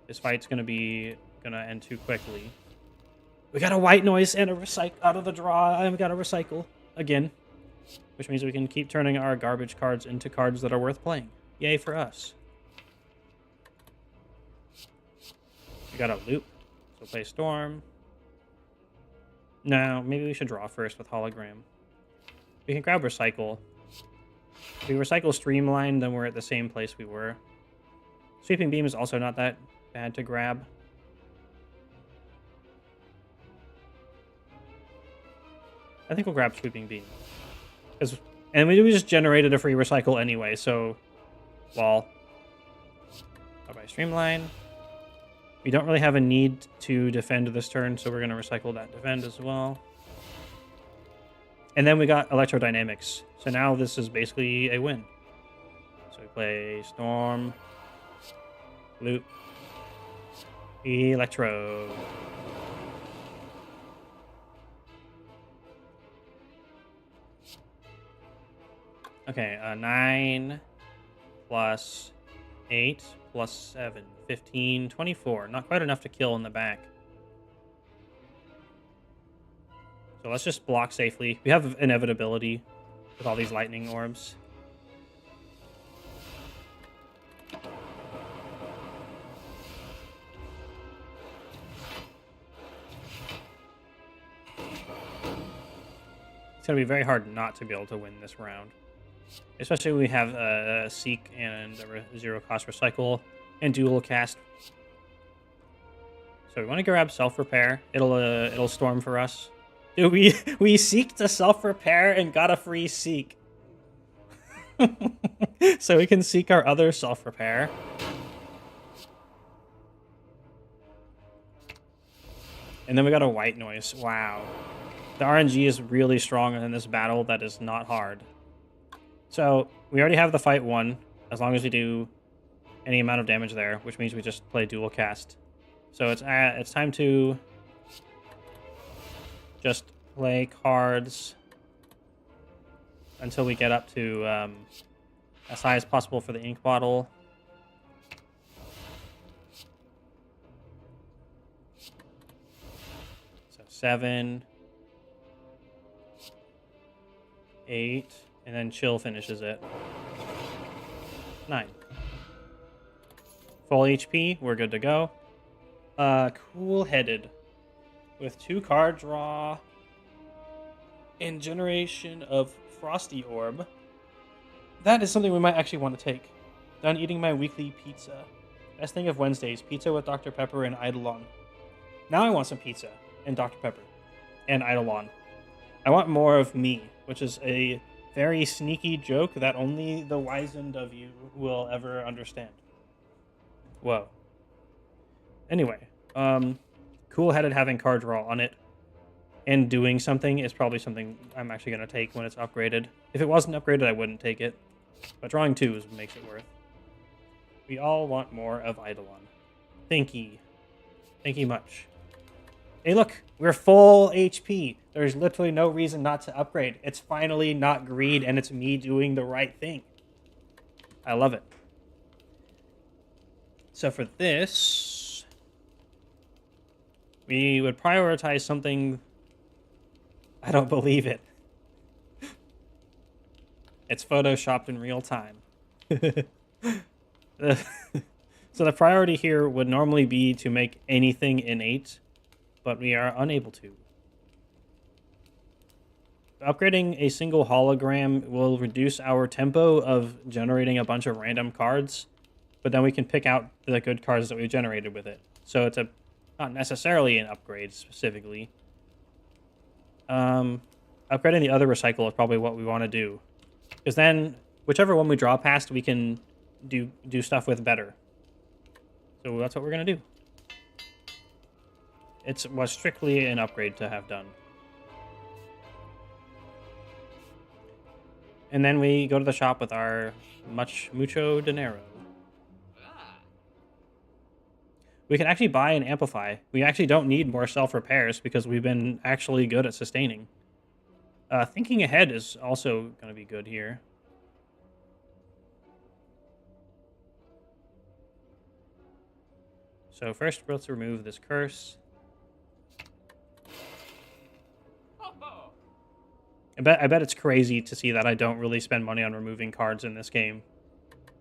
This fight's gonna end too quickly. We got a white noise and a recycle out of the draw, and we got a recycle again. Which means we can keep turning our garbage cards into cards that are worth playing. Yay for us. We got a loop. So play Storm. No, maybe we should draw first with Hologram. We can grab Recycle. If we recycle Streamline, then we're at the same place we were. Sweeping Beam is also not that bad to grab. I think we'll grab Sweeping Beam. And we just generated a free recycle anyway, so... Well... Bye-bye Streamline. We don't really have a need to defend this turn, so we're going to recycle that defend as well. And then we got Electrodynamics. So now this is basically a win. So we play Storm, Loop, Electro. Okay, 9 plus 8 plus 7, 15, 24. Not quite enough to kill in the back. So let's just block safely. We have inevitability with all these lightning orbs. It's going to be very hard not to be able to win this round. Especially when we have a Seek and a zero cost recycle and dual cast. So we want to grab self-repair. It'll storm for us. Dude, we Seek to self-repair and got a free Seek. So we can Seek our other self-repair. And then we got a white noise. Wow. The RNG is really strong in this battle. That is not hard. So we already have the fight won, as long as we do any amount of damage there, which means we just play dual cast. So it's time to just play cards until we get up to as high as possible for the ink bottle. So 7, 8, and then Chill finishes it. 9. Full HP, we're good to go. Cool-headed. With 2 card draw and generation of Frosty Orb. That is something we might actually want to take. Done eating my weekly pizza. Best thing of Wednesdays, pizza with Dr. Pepper and Eidolon. Now I want some pizza and Dr. Pepper and Eidolon. I want more of me, which is a very sneaky joke that only the wizened of you will ever understand. Whoa. Anyway, cool-headed having card draw on it and doing something is probably something I'm actually going to take when it's upgraded. If it wasn't upgraded, I wouldn't take it. But drawing 2 makes it worth. We all want more of Eidolon. Thank ye. Thank you much. Hey, look, we're full HP. There's literally no reason not to upgrade. It's finally not greed, and it's me doing the right thing. I love it. So for this, we would prioritize something. I don't believe it. It's photoshopped in real time. So the priority here would normally be to make anything innate, but we are unable to. Upgrading a single hologram will reduce our tempo of generating a bunch of random cards, but then we can pick out the good cards that we generated with it. So it's not necessarily an upgrade specifically. Upgrading the other recycle is probably what we want to do, because then whichever one we draw past, we can do stuff with better. So that's what we're gonna do. It was strictly an upgrade to have done. And then we go to the shop with our mucho dinero. We can actually buy and amplify. We actually don't need more self-repairs because we've been actually good at sustaining. Thinking ahead is also going to be good here. So first, let's remove this curse. I bet it's crazy to see that I don't really spend money on removing cards in this game.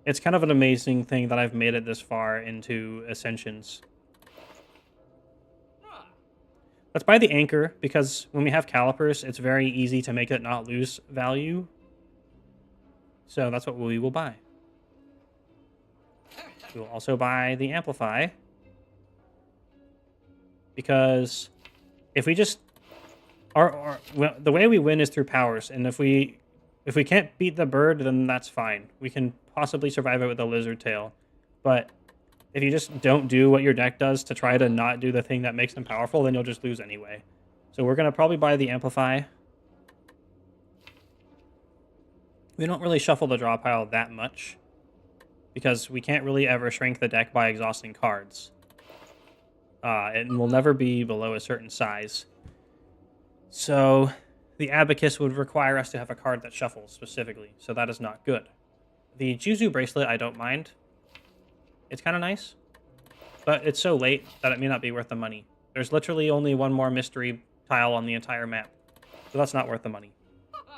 It's kind of an amazing thing that I've made it this far into Ascensions. Let's buy the Anchor, because when we have Calipers, it's very easy to make it not lose value. So that's what we will buy. We will also buy the Amplify, because if we just... well, the way we win is through powers, and if we can't beat the bird, then that's fine. We can possibly survive it with a lizard tail. But if you just don't do what your deck does to try to not do the thing that makes them powerful, then you'll just lose anyway. So we're going to probably buy the Amplify. We don't really shuffle the draw pile that much, because we can't really ever shrink the deck by exhausting cards. It will never be below a certain size. So the Abacus would require us to have a card that shuffles specifically, so that is not good. The Juzu Bracelet I don't mind. it's kind of nice. But it's so late that it may not be worth the money. There's literally only one more mystery tile on the entire map. So that's not worth the money.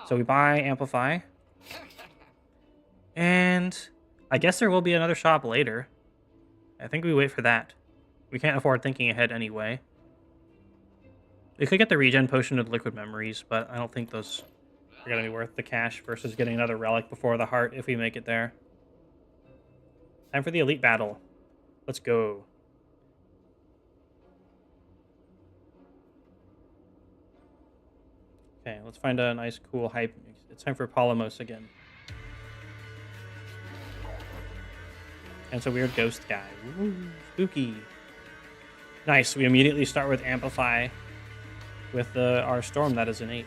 So we buy Amplify. And I guess there will be another shop later. I think we wait for that. We can't afford thinking ahead anyway. We could get the regen potion of liquid memories, but I don't think those are going to be worth the cash versus getting another relic before the heart if we make it there. Time for the elite battle. Let's go. Okay, let's find a nice, cool hype. It's time for Polymos again. And it's a weird ghost guy. Ooh, spooky. Nice. We immediately start with Amplify with our Storm that is innate.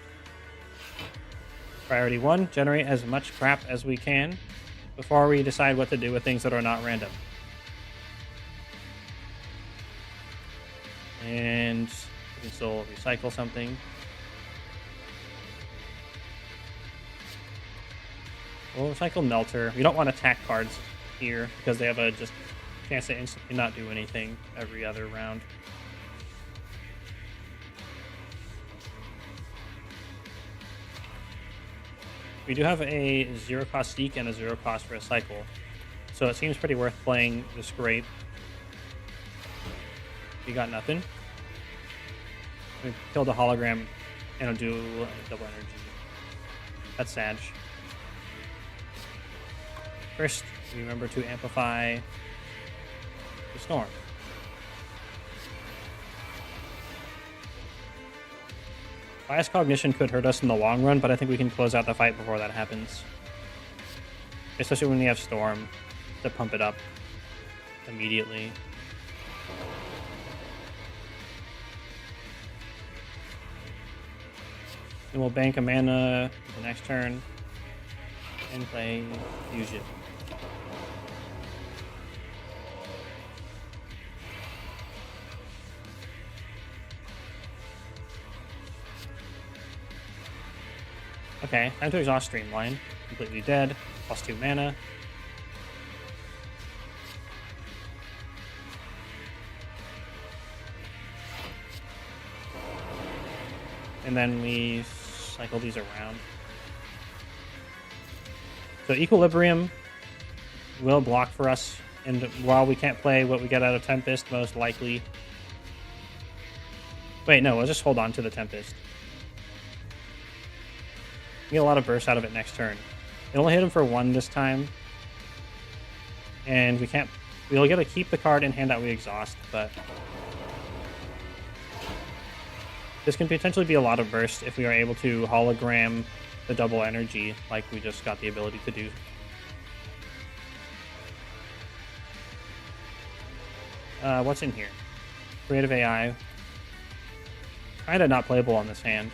Priority 1, generate as much crap as we can before we decide what to do with things that are not random. And we can still recycle something. We'll recycle Melter. We don't want attack cards here because they have a just chance to instantly not do anything every other round. We do have a 0 cost Seek and a 0 cost Recycle, so it seems pretty worth playing the Scrape. We got nothing. We killed a hologram and a dual double energy. That's sad. First, remember to amplify the Storm. Bias Cognition could hurt us in the long run, but I think we can close out the fight before that happens. Especially when we have Storm to pump it up immediately. And we'll bank a mana the next turn and play Fusion. Okay, time to exhaust Streamline. Completely dead. Plus 2 mana. And then we cycle these around. So Equilibrium will block for us, and while we can't play what we get out of Tempest, most likely... Wait, no, we'll just hold on to the Tempest. We get a lot of burst out of it next turn. It only hit him for 1 this time. And we can't... We'll get to keep the card in hand that we exhaust, but... This can potentially be a lot of burst if we are able to hologram the double energy like we just got the ability to do. What's in here? Creative AI. Kinda not playable on this hand.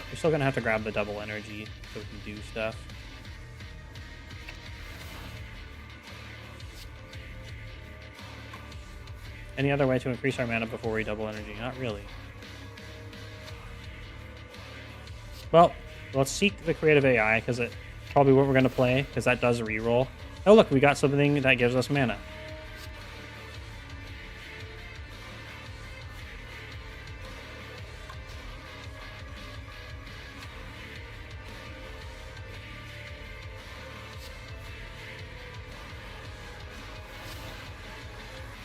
We're still gonna have to grab the double energy so we can do stuff. Any other way to increase our mana before we double energy? Not really. Well, let's seek the creative AI, because it's probably what we're going to play, because that does reroll. Oh, look, we got something that gives us mana.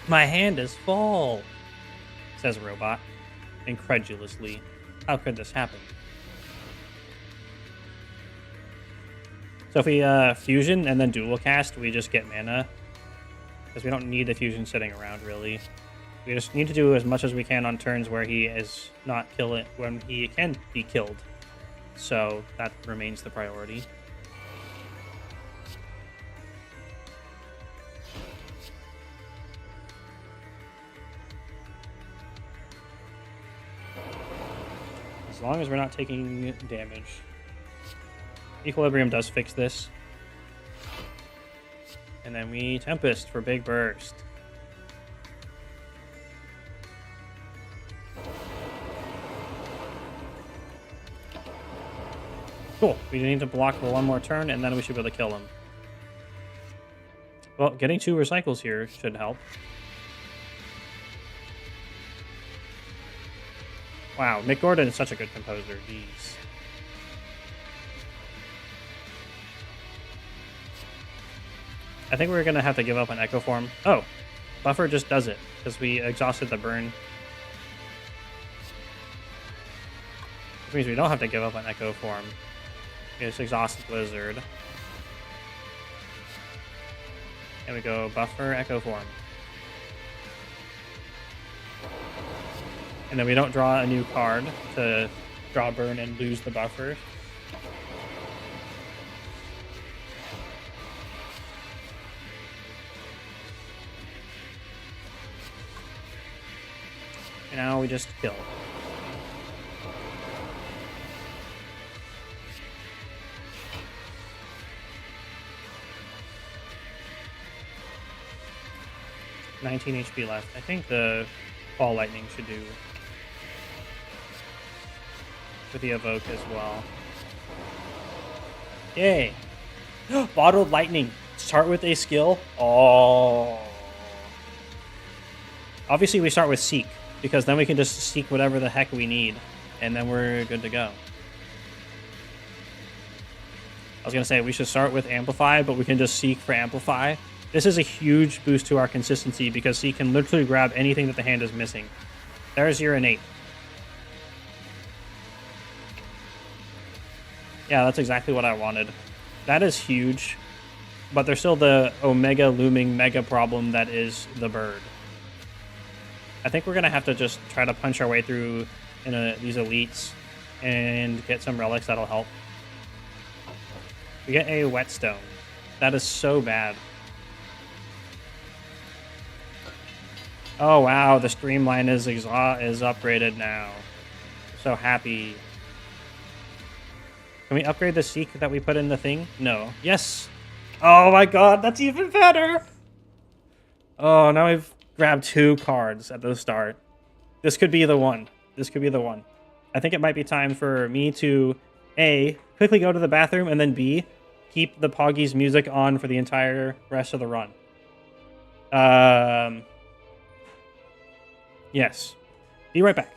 My hand is full, says Robot, incredulously. How could this happen? So if we fusion and then dual cast, we just get mana. Because we don't need the fusion sitting around, really. We just need to do as much as we can on turns where he is not killing, when he can be killed. So that remains the priority. As long as we're not taking damage. Equilibrium does fix this. And then we Tempest for big burst. Cool. We need to block for 1 more turn, and then we should be able to kill him. Well, getting 2 recycles here should help. Wow, Mick Gordon is such a good composer. Jeez. I think we're going to have to give up on Echo Form. Oh, Buffer just does it because we exhausted the burn. Which means we don't have to give up on Echo Form. We just exhausted Blizzard. And we go Buffer, Echo Form. And then we don't draw a new card to draw burn and lose the buffer. And now we just kill. $19 HP left. I think the Ball Lightning should do with the Evoke as well. Yay! Bottled Lightning. Start with a skill. Oh. Obviously, we start with Seek, because then we can just seek whatever the heck we need, and then we're good to go. I was going to say, we should start with Amplify, but we can just Seek for Amplify. This is a huge boost to our consistency, because he can literally grab anything that the hand is missing. There's your innate. Yeah, that's exactly what I wanted. That is huge, but there's still the Omega looming mega problem that is the bird. I think we're going to have to just try to punch our way through these elites and get some relics that'll help. We get a Whetstone. That is so bad. Oh wow, the Streamline is upgraded now. So happy. Can we upgrade the Seek that we put in the thing? No. Yes! Oh my god, that's even better! Oh, now we've grabbed 2 cards at the start. This could be the one. This could be the one. I think it might be time for me to, A, quickly go to the bathroom, and then B, keep the Poggy's music on for the entire rest of the run. Yes. Be right back.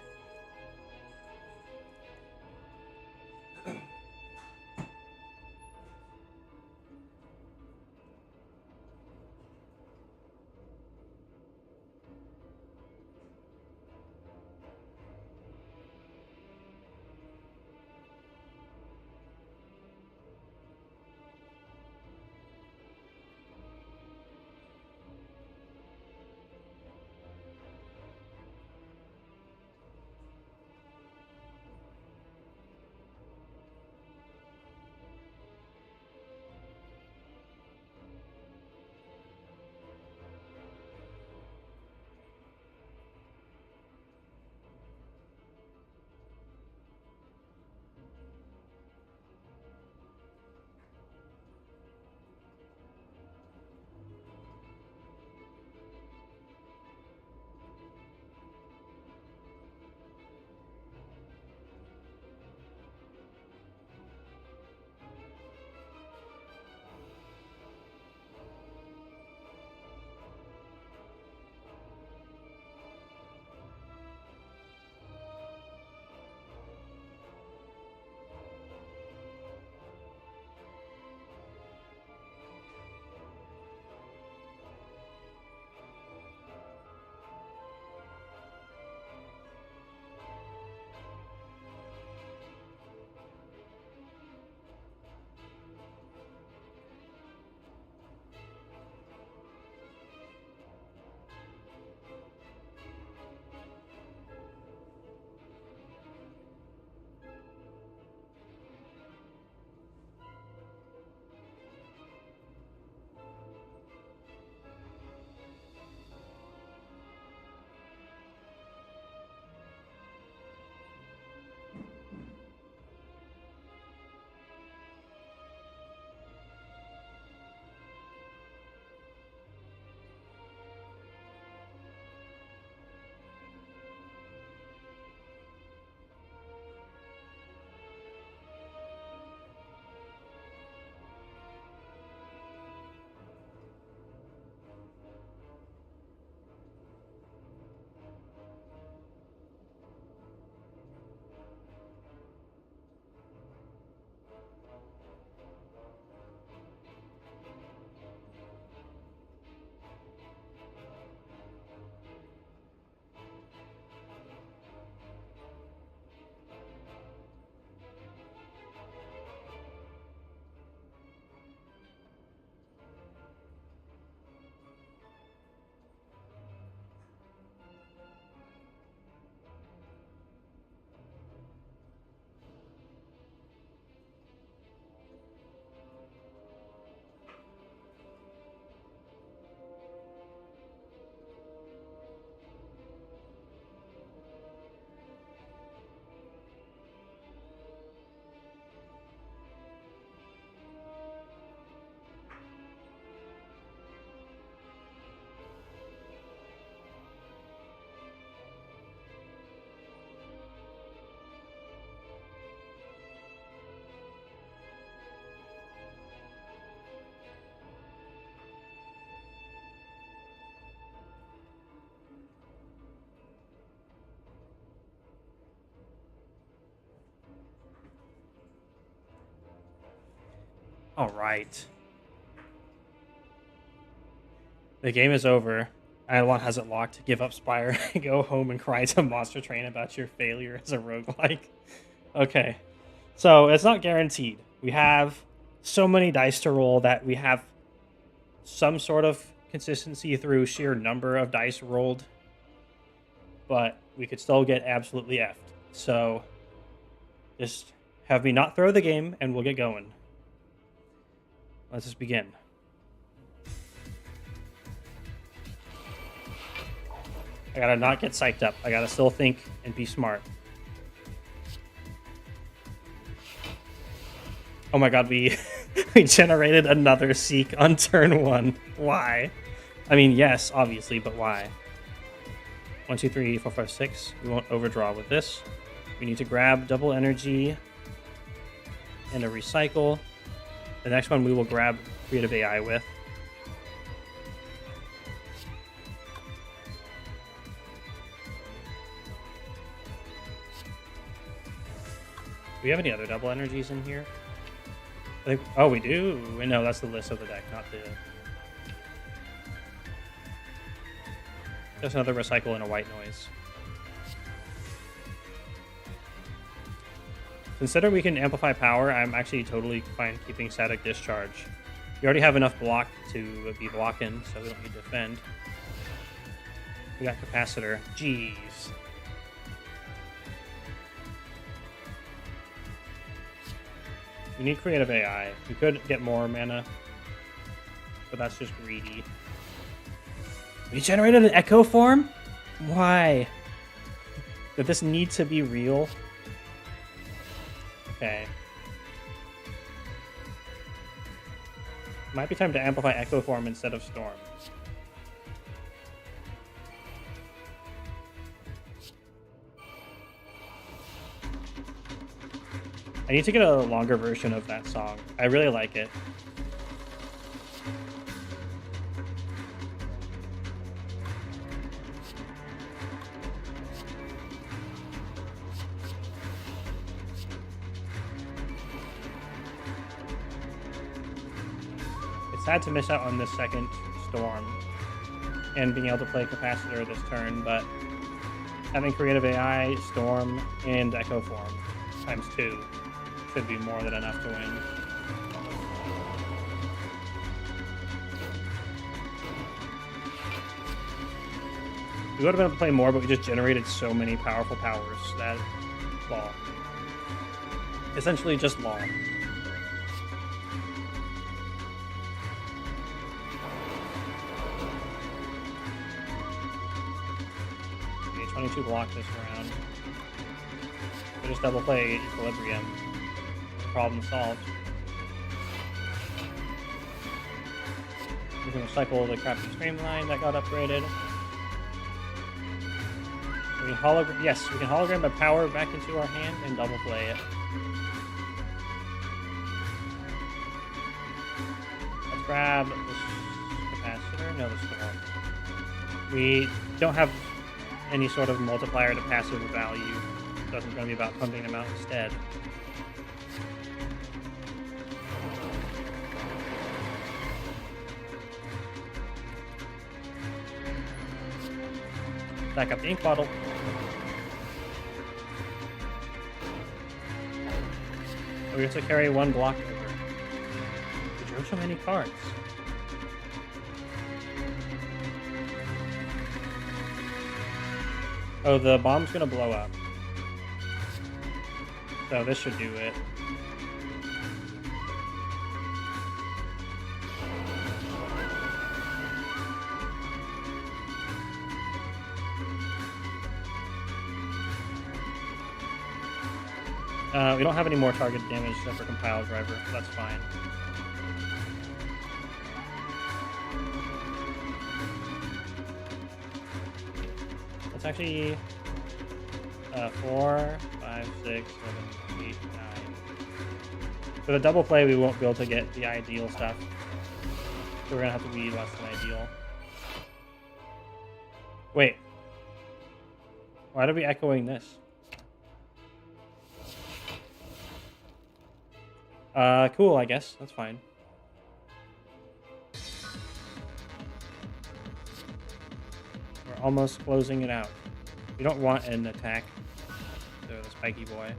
All right. The game is over. Eidolon has it locked. Give up Spire. Go home and cry to Monster Train about your failure as a roguelike. Okay. So it's not guaranteed. We have so many dice to roll that we have some sort of consistency through sheer number of dice rolled, but we could still get absolutely effed. So just have me not throw the game and we'll get going. Let's just begin. I gotta not get psyched up. I gotta still think and be smart. Oh my god, we we generated another Seek on turn 1. Why? I mean, yes, obviously, but why? 1, 2, 3, 4, 5, 6. We won't overdraw with this. We need to grab double energy and a recycle. The next one we will grab creative AI with. Do we have any other double energies in here? I think, oh, we do. No, that's the list of the deck, not the. Just another recycle and a white noise. Consider we can amplify power. I'm actually totally fine keeping static discharge. We already have enough block to be blocking, so we don't need to defend. We got capacitor. Jeez. We need creative AI. We could get more mana, but that's just greedy. We generated an echo form? Why? Did this need to be real? Okay. Might be time to amplify echo form instead of storm. I need to get a longer version of that song. I really like it. It's sad to miss out on this second storm and being able to play capacitor this turn, but having creative AI, storm, and echo form times 2 should be more than enough to win. We would have been able to play more, but we just generated so many powerful powers that, well, essentially just law. Okay, 22 block this round. We just double play Equilibrium. Problem solved. We can recycle the crappy streamline that got upgraded. We can hologram. Yes, we can hologram the power back into our hand and double play it. Let's grab this capacitor. No, this storm. We don't have any sort of multiplier to passive value, so it's going to be about pumping them out instead. Back up the ink bottle. We have to carry 1 block over. We drew so many cards. Oh, the bomb's gonna blow up. So this should do it. We don't have any more target damage except for compile driver, so that's fine. Let's actually 4, 5, 6, 7, 8, 9. For the double play, we won't be able to get the ideal stuff, so we're gonna have to be less than ideal. Wait, why are we echoing this? Cool, I guess. That's fine. We're almost closing it out. We don't want an attack to the spiky boy.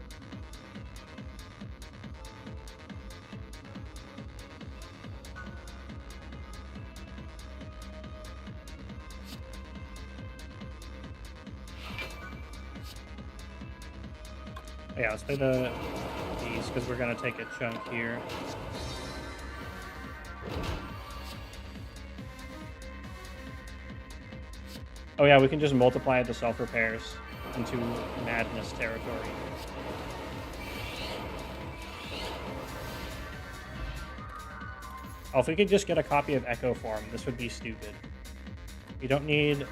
Oh, yeah, let's play these because we're gonna take a chunk here. Oh yeah, we can just multiply the self-repairs into madness territory. Oh, if we could just get a copy of Echo Form, this would be stupid. We don't need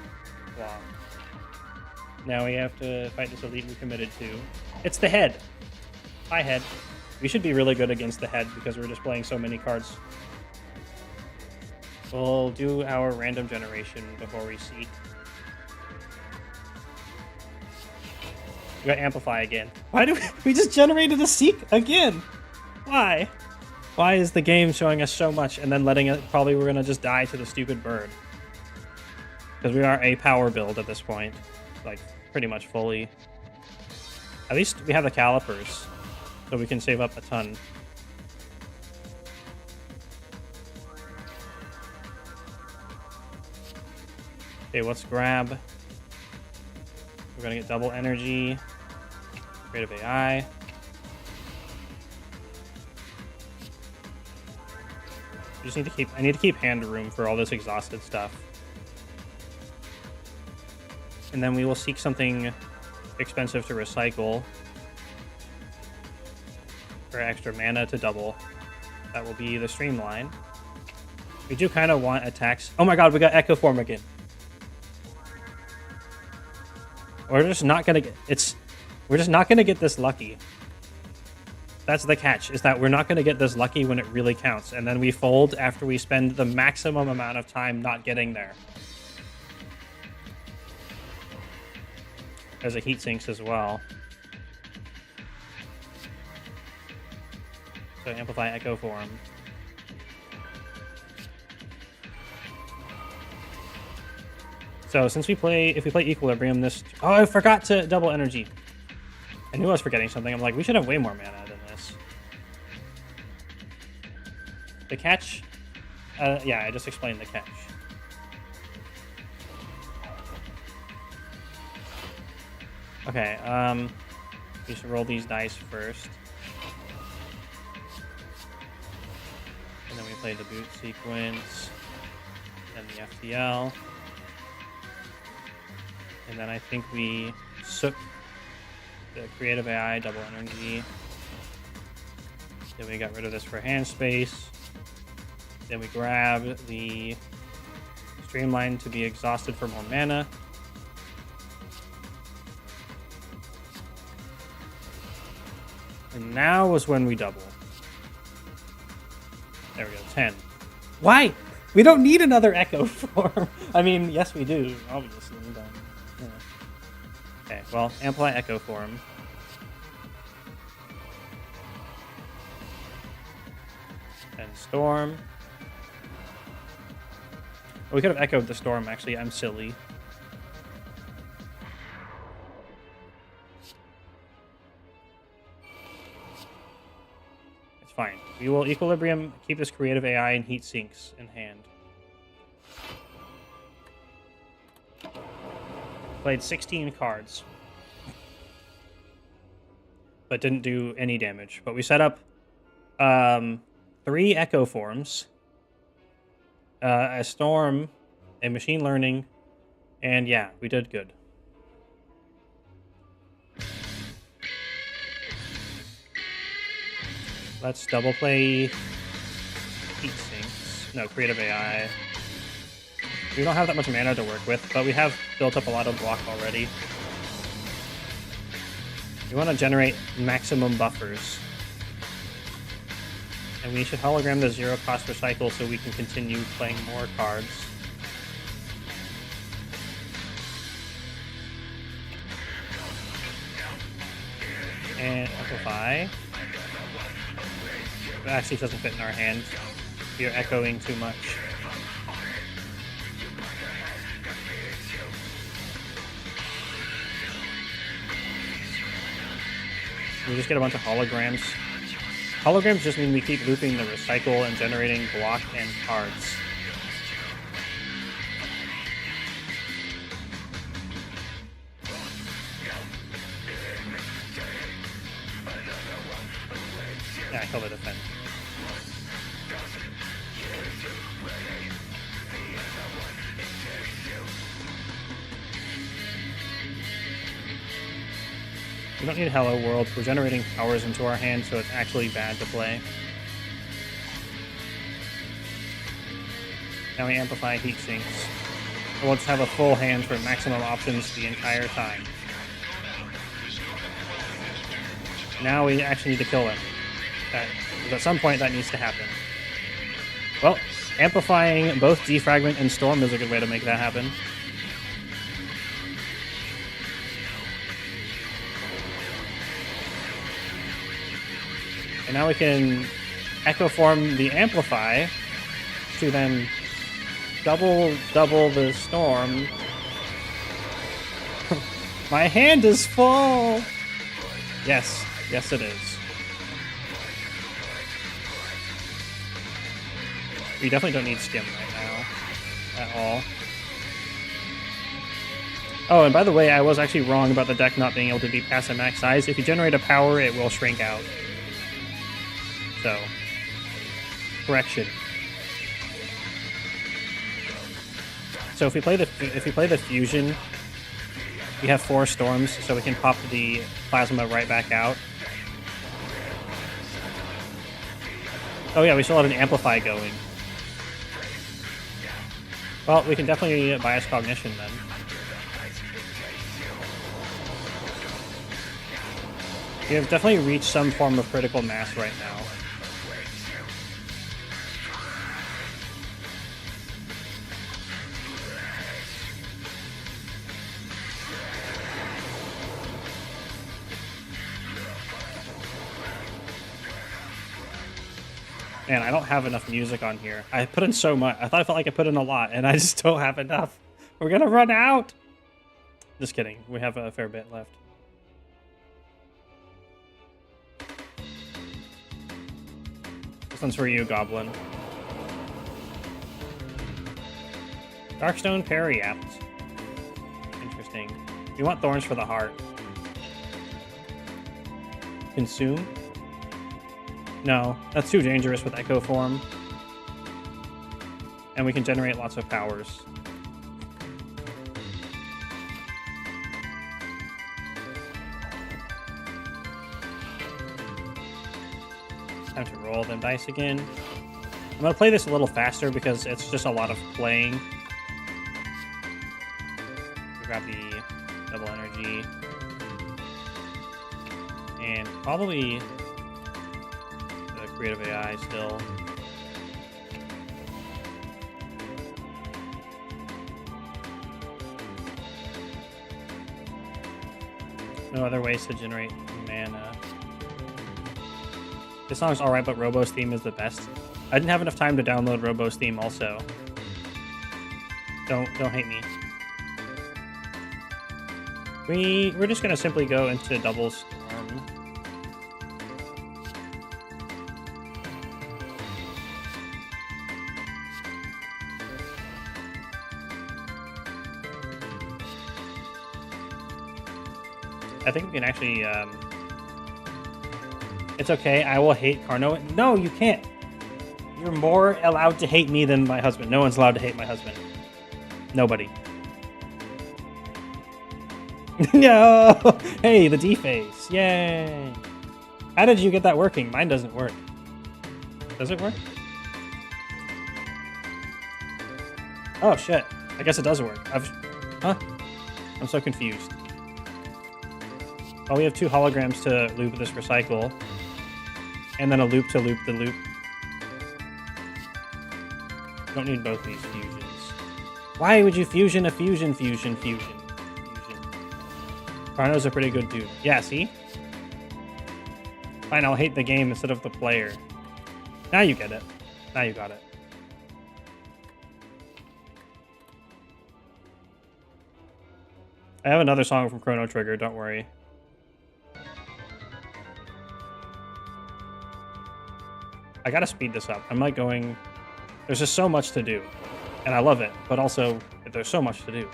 block. Now we have to fight this elite we committed to. It's the head. Hi, head. We should be really good against the head because we're just playing so many cards. We'll do our random generation before we seek. We got Amplify again. Why do we just generated a Seek again? Why? Why is the game showing us so much and then letting it, probably we're going to just die to the stupid bird? Because we are a power build at this point. Like, pretty much fully. At least we have the calipers, so we can save up a ton. Okay, let's grab. We're going to get double energy. Creative AI. We just need to keep. I need to keep hand room for all this exhausted stuff. And then we will seek something expensive to recycle for extra mana to double. That will be the Streamline. We do kind of want attacks. Oh my god, we got Echo Form again. We're just not gonna get we're just not gonna get this lucky. That's the catch, is that we're not gonna get this lucky when it really counts, and then we fold after we spend the maximum amount of time not getting there. There's a heat sinks as well. So Amplify Echo Form. So since if we play Equilibrium, this... Oh, I forgot to double energy. I knew I was forgetting something. I'm like, we should have way more mana than this. The catch... yeah, I just explained the catch. Okay, we should roll these dice first. And then we play the boot sequence. Then the FTL. And then I think we sook the creative AI, double energy. Then we got rid of this for hand space. Then we grab the Streamline to be exhausted for more mana. And now is when we double. There we go, 10. Why? We don't need another Echo Form. I mean, yes we do, obviously. But, yeah. Okay, well, Amplify Echo Form. And Storm. Oh, we could have echoed the Storm, actually. I'm silly. Fine. We will Equilibrium, keep this creative AI, and heat sinks in hand. Played 16 cards. But didn't do any damage. But we set up 3 Echo Forms, a Storm, a Machine Learning, and yeah, we did good. Let's double play heat sinks. No, creative AI. We don't have that much mana to work with, but we have built up a lot of block already. We want to generate maximum buffers. And we should hologram the zero cost recycle so we can continue playing more cards. And amplify. It actually doesn't fit in our hands. You're echoing too much. We just get a bunch of holograms. Holograms just mean we keep looping the recycle and generating block and cards. Yeah, I killed the defense. We don't need Hello World. We're generating powers into our hand, so it's actually bad to play. Now we amplify heat sinks. We'll just have a full hand for maximum options the entire time. Now we actually need to kill him. At some point that needs to happen. Well, amplifying both Defragment and Storm is a good way to make that happen. And now we can Echo Form the Amplify to then double the Storm. My hand is full! Yes, yes it is. We definitely don't need Skim right now, at all. Oh, and by the way, I was actually wrong about the deck not being able to be past a max size. If you generate a power, it will shrink out. So, correction. So if we play the fusion, we have 4 storms, so we can pop the plasma right back out. Oh yeah, we still have an amplify going. Well, we can definitely bias cognition then. We have definitely reached some form of critical mass right now. Man, I don't have enough music on here. I put in so much. I felt like I put in a lot, and I just don't have enough. We're gonna run out! Just kidding. We have a fair bit left. This one's for you, Goblin. Darkstone Periapt. Interesting. We want Thorns for the Heart. Consume? No, that's too dangerous with Echo Form. And we can generate lots of powers. Time to roll them dice again. I'm going to play this a little faster because it's just a lot of playing. Grab the double energy. And probably the creative AI still. No other ways to generate mana. This song's alright, but Robo's theme is the best. I didn't have enough time to download Robo's theme also. Don't hate me. We're just gonna simply go into double storm. I think we can actually it's okay, I will hate Carno. No, you can't. You're more allowed to hate me than my husband. No one's allowed to hate my husband. Nobody. No! Hey, the D-face. Yay! How did you get that working? Mine doesn't work. Does it work? Oh, shit. I guess it does work. Huh? I'm so confused. Oh, we have 2 holograms to loop this recycle. And then a loop to loop the loop. Don't need both these fusions. Why would you fusion a fusion? Carno's a pretty good dude. Yeah, see? Fine, I'll hate the game instead of the player. Now you get it. Now you got it. I have another song from Chrono Trigger, don't worry. I gotta speed this up. I'm like going... There's just so much to do. And I love it, but also there's so much to do.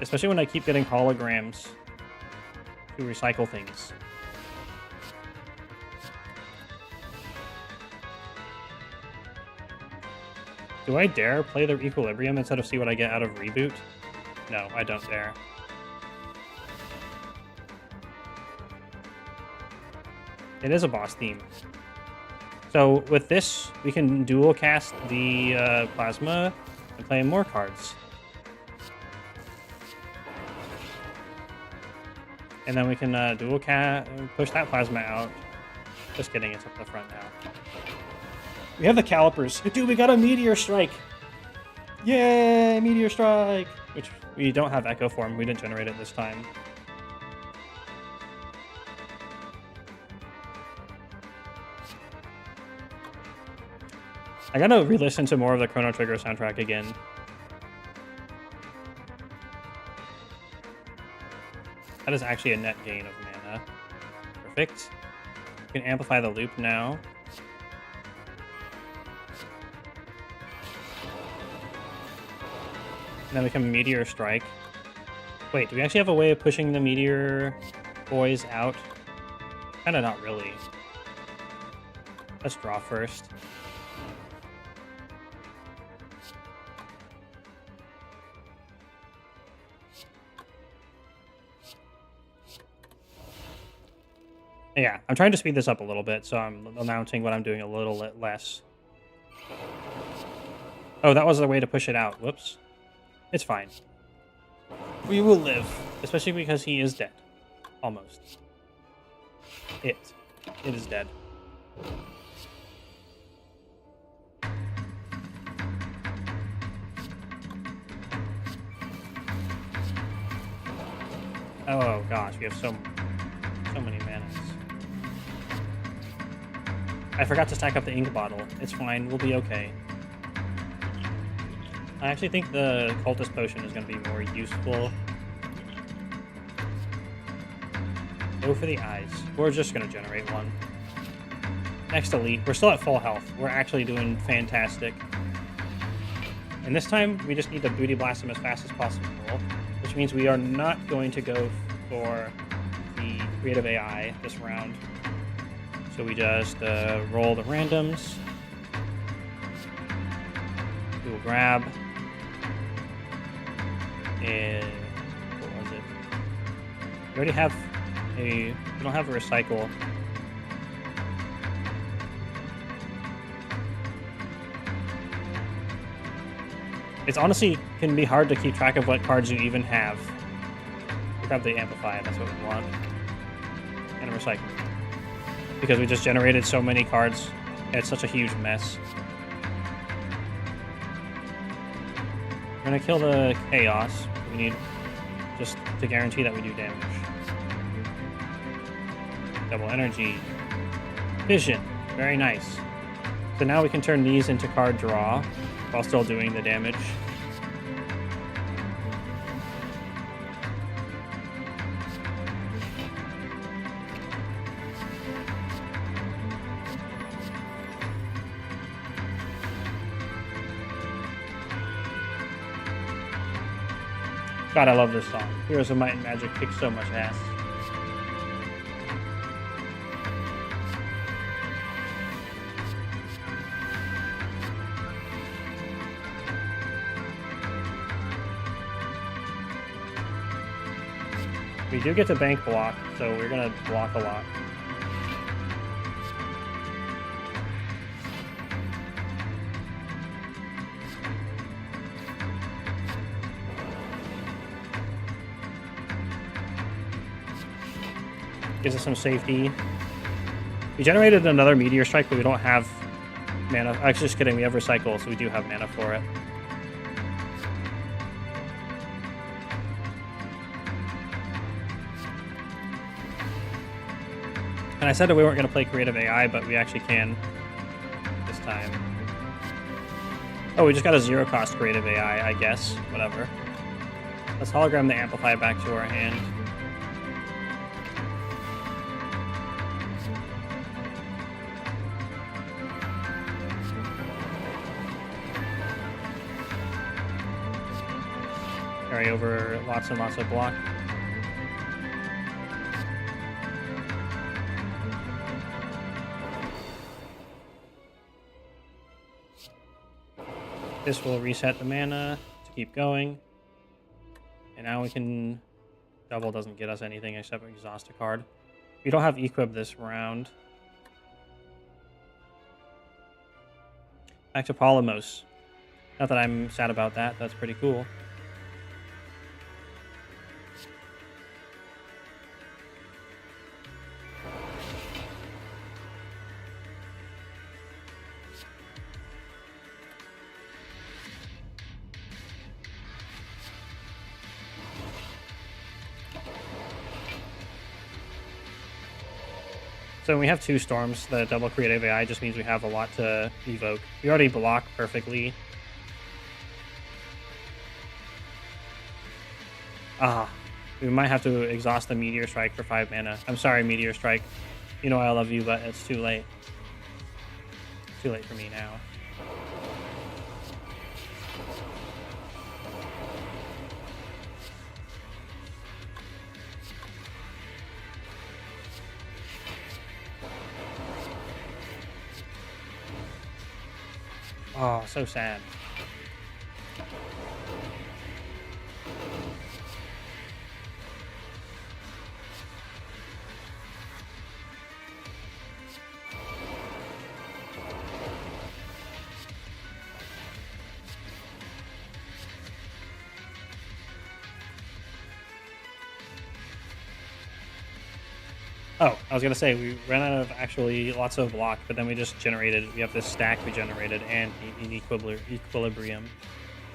Especially when I keep getting holograms to recycle things. Do I dare play the Equilibrium instead of see what I get out of Reboot? No, I don't dare. It is a boss theme. So with this, we can dual cast the plasma and play more cards. And then we can dual push that plasma out. Just kidding, it's up the front now. We have the calipers. Dude, we got a Meteor Strike! Yay, Meteor Strike! Which we don't have Echo Form. We didn't generate it this time. I gotta re-listen to more of the Chrono Trigger soundtrack again. That is actually a net gain of mana. Perfect. We can amplify the loop now. And then we can Meteor Strike. Wait, do we actually have a way of pushing the Meteor boys out? Kinda not really. Let's draw first. Yeah, I'm trying to speed this up a little bit, so I'm announcing what I'm doing a little less. Oh, that was the way to push it out. Whoops. It's fine. We will live, especially because he is dead. Almost. It is dead. Oh gosh, we have so many manas. I forgot to stack up the ink bottle. It's fine, we'll be okay. I actually think the Cultist Potion is going to be more useful. Go for the eyes. We're just going to generate one. Next Elite. We're still at full health. We're actually doing fantastic. And this time, we just need to Booty Blast him as fast as possible. Which means we are not going to go for the Creative AI this round. So we just roll the randoms. We will grab... what was it? We already have we don't have a recycle. It's honestly can be hard to keep track of what cards you even have. We grab the amplify, that's what we want. And a recycle. Because we just generated so many cards, it's such a huge mess. We're gonna kill the Chaos. We need just to guarantee that we do damage. Double energy. Vision. Very nice. So now we can turn these into card draw while still doing the damage. God, I love this song. Heroes of Might and Magic kicks so much ass. We do get to bank block, so we're gonna block a lot. Gives us some safety. We generated another Meteor Strike, but we don't have mana. Actually, just kidding. We have Recycle, so we do have mana for it. And I said that we weren't going to play creative AI, but we actually can this time. Oh, we just got a 0-cost creative AI, I guess. Whatever. Let's hologram the Amplify back to our hand. Carry over lots and lots of block. This will reset the mana to keep going. And now we can... Double doesn't get us anything except exhaust a card. We don't have Equib this round. Back to Polymos. Not that I'm sad about that. That's pretty cool. So when we have 2 storms, the double creative AI just means we have a lot to evoke. We already block perfectly. We might have to exhaust the Meteor Strike for 5 mana. I'm sorry, Meteor Strike. You know I love you, but it's too late. It's too late for me now. Oh, so sad. Oh, I was going to say, we ran out of actually lots of block, but then we just generated, we have this stack we generated and in equilibrium.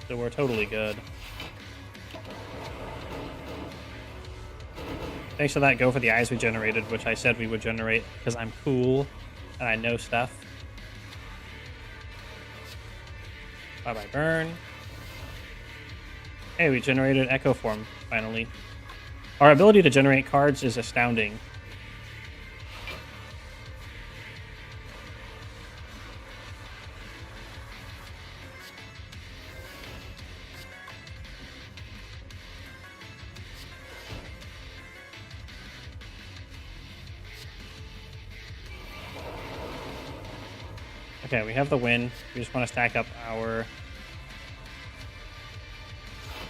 So we're totally good. Thanks to that Go for the Eyes we generated, which I said we would generate because I'm cool and I know stuff. Bye-bye burn. Hey, we generated Echo Form, finally. Our ability to generate cards is astounding. Okay, we have the win. We just want to stack up our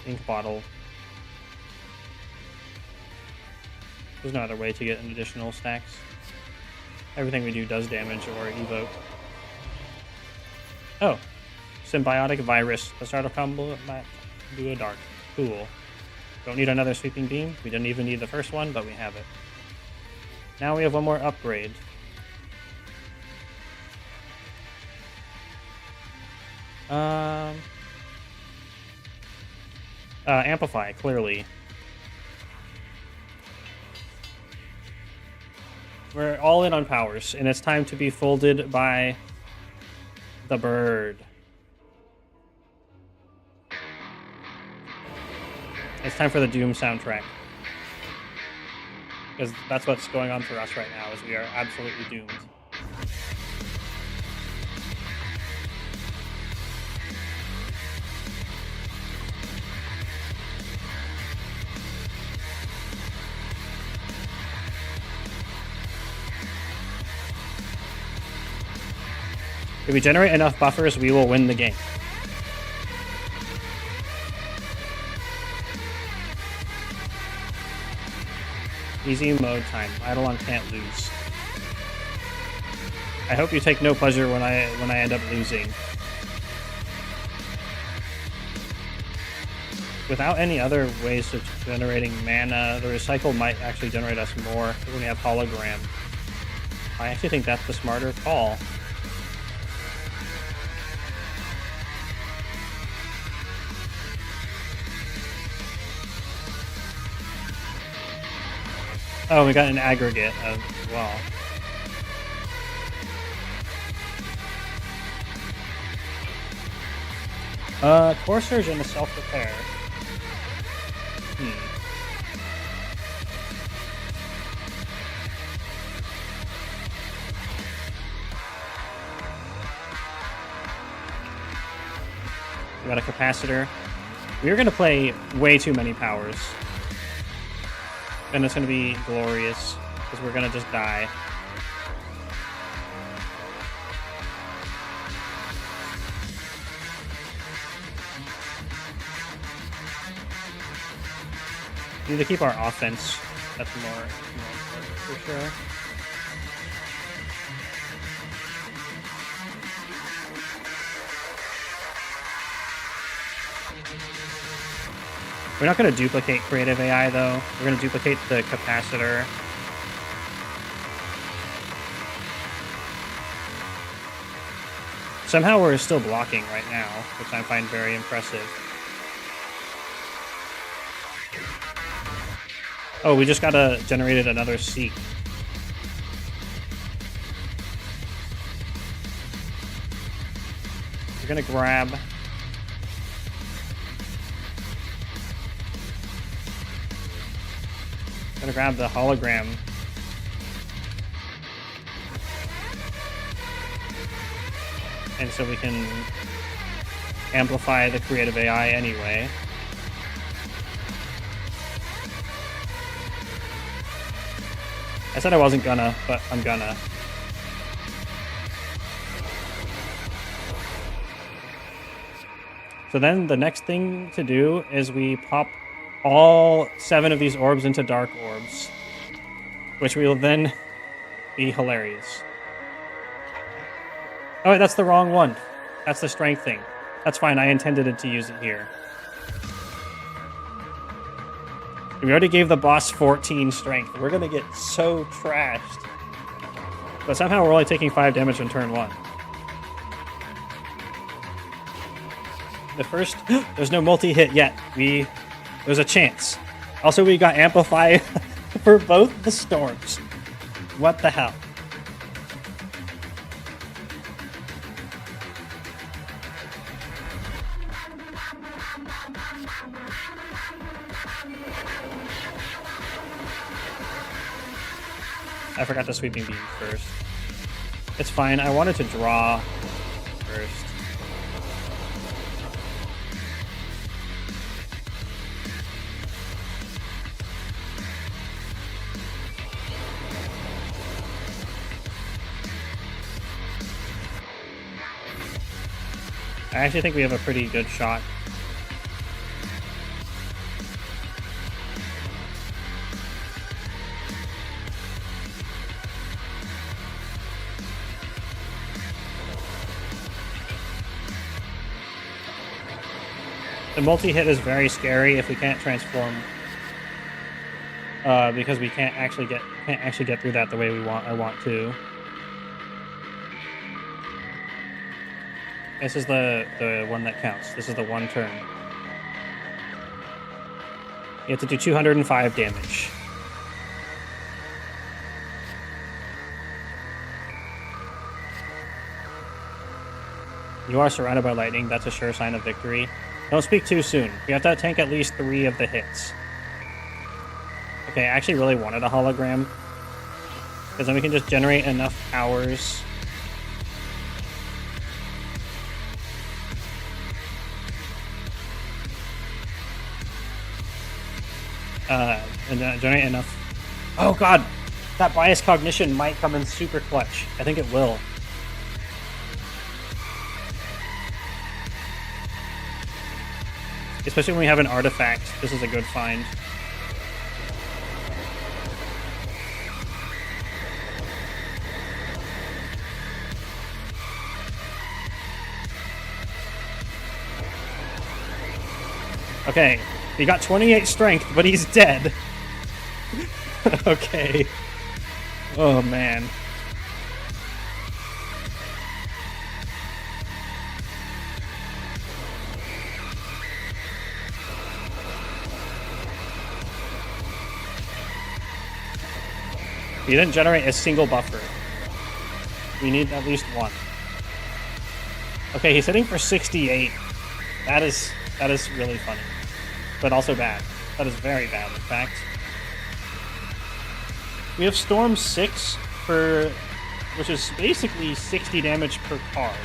ink bottle. There's no other way to get an additional stacks. Everything we do does damage or evoke. Oh, Symbiotic Virus. The start of combo do a dark. Cool. Don't need another Sweeping Beam. We didn't even need the first one, but we have it. Now we have one more upgrade. Amplify, clearly. We're all in on powers, and it's time to be folded by the bird. It's time for the Doom soundtrack. Because that's what's going on for us right now, is we are absolutely doomed. If we generate enough buffers, we will win the game. Easy mode time. Eidolon can't lose. I hope you take no pleasure when I end up losing. Without any other ways of generating mana, the recycle might actually generate us more when we have hologram. I actually think that's the smarter call. Oh, we got an aggregate as well. Core Surge and a self-repair. We got a capacitor. We're going to play way too many powers. And it's going to be glorious, because we're going to just die. We need to keep our offense. That's more important for sure. We're not going to duplicate creative AI, though. We're going to duplicate the capacitor. Somehow we're still blocking right now, which I find very impressive. Oh, we just generated another seek. We're going to grab... Gonna grab the hologram. And so we can amplify the creative AI anyway. I said I wasn't gonna, but I'm gonna. So then the next thing to do is we pop all 7 of these orbs into dark orbs, which will then be hilarious. Oh, wait, that's the wrong one. That's the strength thing. That's fine, I intended it to use it here. We already gave the boss 14 strength. We're gonna get so trashed. But somehow we're only taking 5 damage on turn 1. The first... There's no multi-hit yet. There's a chance. Also, we got Amplify for both the storms. What the hell? I forgot the sweeping beam first. It's fine. I wanted to draw first. I actually think we have a pretty good shot. The multi-hit is very scary if we can't transform, because we can't actually get through that the way I want to. This is the one that counts. This is the one turn. You have to do 205 damage. You are surrounded by lightning. That's a sure sign of victory. Don't speak too soon. We have to tank at least 3 of the hits. Okay, I actually really wanted a hologram, because then we can just generate enough powers. And generate enough. Oh god! That bias cognition might come in super clutch. I think it will. Especially when we have an artifact, this is a good find. Okay, he got 28 strength, but he's dead. Okay. Oh man. We didn't generate a single buffer. We need at least one. Okay, he's hitting for 68. That is really funny, but also bad. That is very bad, in fact. We have Storm 6 for, which is basically 60 damage per card.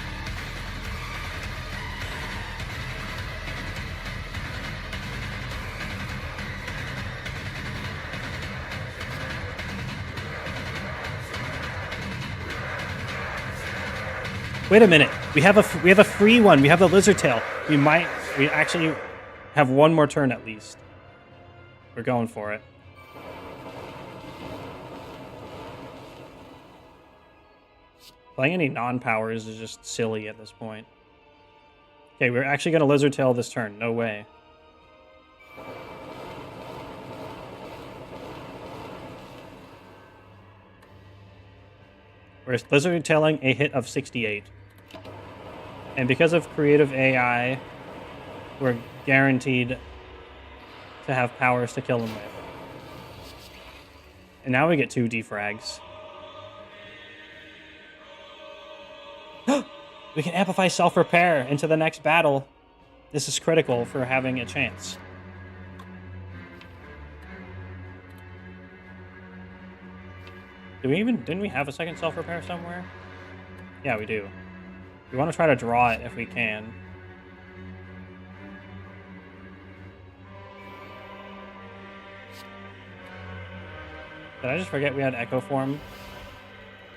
Wait a minute. We have a free one. We have the Lizard Tail. We actually have one more turn at least. We're going for it. Playing any non-powers is just silly at this point. Okay, we're actually going to Lizard Tail this turn. No way. We're Lizard Tailing a hit of 68. And because of creative AI, we're guaranteed to have powers to kill them with. And now we get 2 defrags. We can amplify self-repair into the next battle. This is critical for having a chance. Didn't we have a second self-repair somewhere? Yeah, we do. We want to try to draw it if we can. Did I just forget we had Echo Form?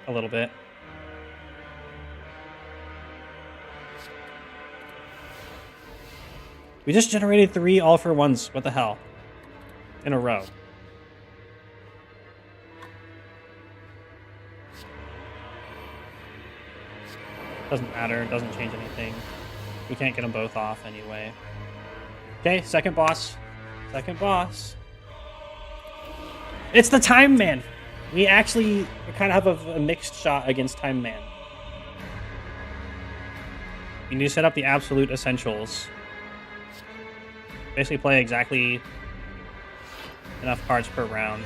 A little bit. We just generated 3 all-for-ones. What the hell? In a row. Doesn't matter. Doesn't change anything. We can't get them both off anyway. Okay, second boss. Second boss. It's the Time Man! We actually kind of have a mixed shot against Time Man. You need to set up the absolute essentials. Basically play exactly enough cards per round.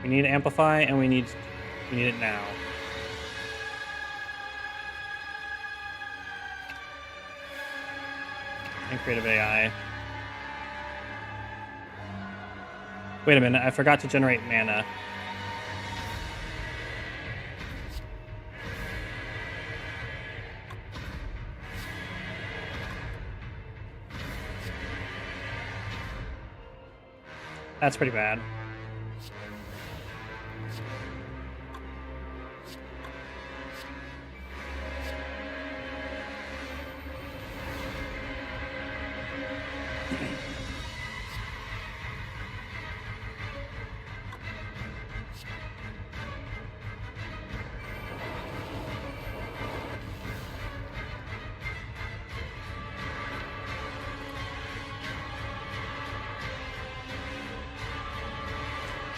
We need to amplify, and we need it now. And creative AI. Wait a minute, I forgot to generate mana. That's pretty bad.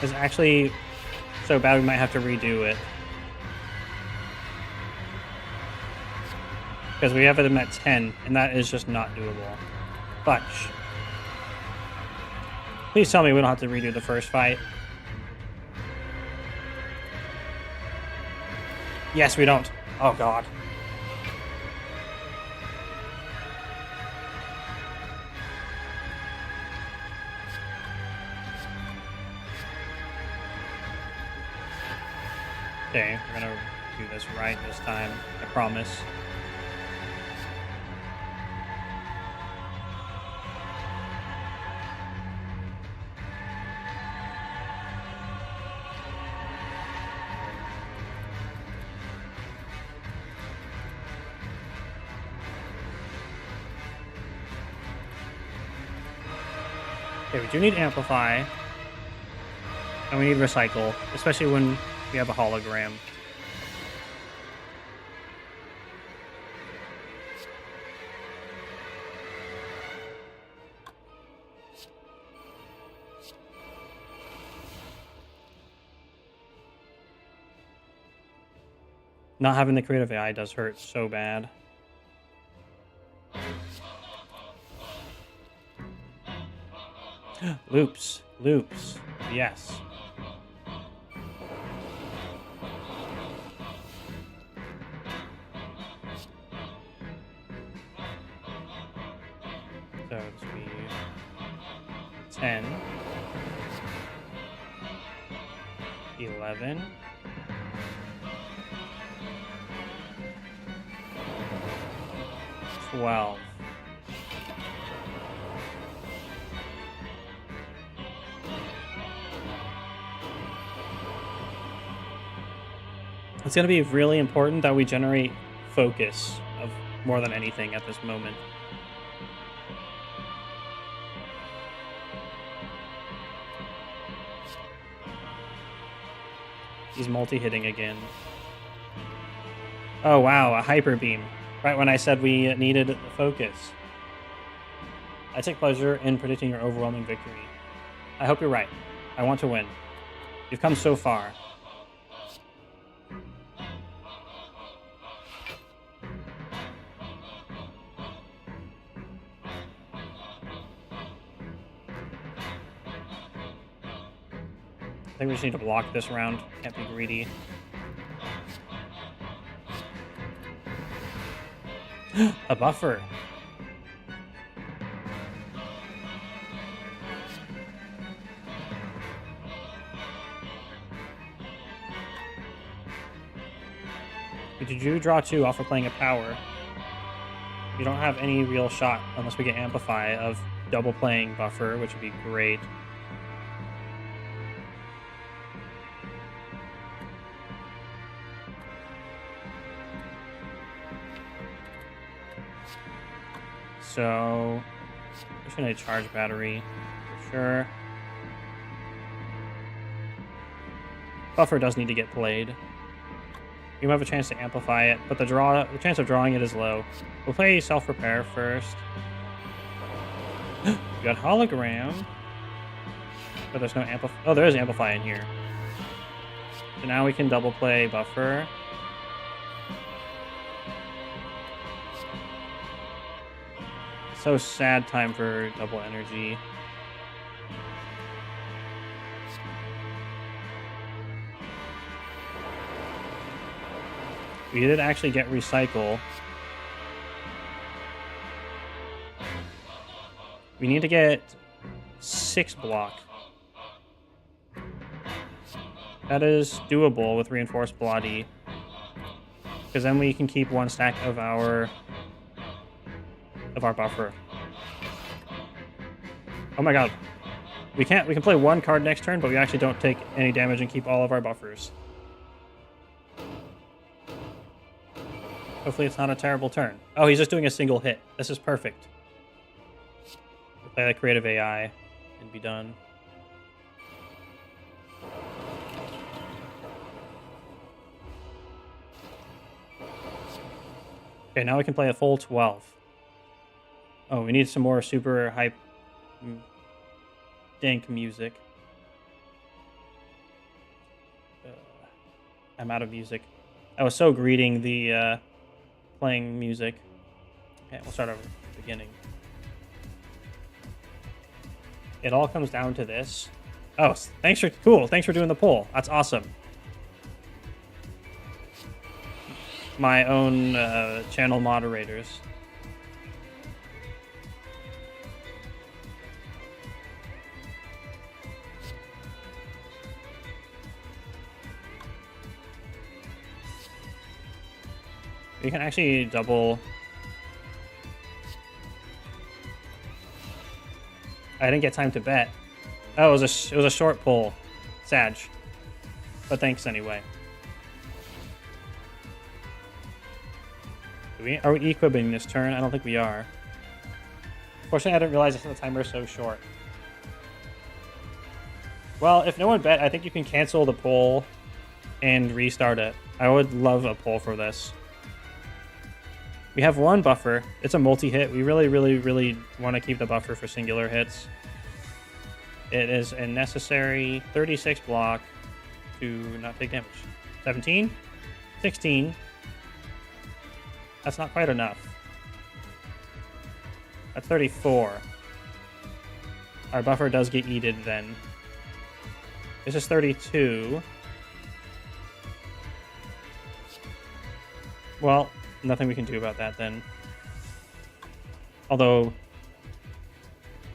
It's actually so bad we might have to redo it. Because we have them at 10, and that is just not doable. Fudge. Please tell me we don't have to redo the first fight. Yes, we don't. Oh, God. Okay, we're gonna do this right this time. I promise. Okay, we do need Amplify. And we need Recycle, especially when we have a hologram. Not having the creative AI does hurt so bad. Loops. Loops. Yes. So this would be 10, 11, 12. It's going to be really important that we generate focus of more than anything at this moment. He's multi-hitting again. Oh wow, a hyper beam. Right when I said we needed focus. I take pleasure in predicting your overwhelming victory. I hope you're right. I want to win. You've come so far. I think we just need to block this round. Can't be greedy. A buffer. Did you draw 2 off of playing a power? You don't have any real shot unless we get Amplify of double playing buffer, which would be great. So, I'm just gonna charge battery for sure. Buffer does need to get played. You have a chance to amplify it, but the chance of drawing it is low. We'll play self-repair first. We got hologram. But there's no amplify. Oh, there is amplify in here. So now we can double play buffer. So sad time for double energy. We did actually get recycle. We need to get 6 block. That is doable with reinforced body. Because then we can keep 1 stack of our buffer. Oh my god. We can play 1 card next turn, but we actually don't take any damage and keep all of our buffers. Hopefully it's not a terrible turn. Oh, he's just doing a single hit. This is perfect. We'll play that creative AI and be done. Okay, now we can play a full 12. Oh, we need some more super hype dank music. I'm out of music. I was so greeting the playing music. Okay, we'll start over at the beginning. It all comes down to this. Oh, thanks for doing the poll. That's awesome. My own channel moderators. We can actually double. I didn't get time to bet. Oh, it was a short pull, Sag. But thanks anyway. Are we equipping this turn? I don't think we are. Fortunately, I didn't realize the timer is so short. Well, if no one bet, I think you can cancel the poll and restart it. I would love a poll for this. We have 1 buffer. It's a multi-hit. We really, really, really want to keep the buffer for singular hits. It is a necessary 36 block to not take damage. 17? 16. That's not quite enough. That's 34. Our buffer does get eated then. This is 32. Well, nothing we can do about that then. Although,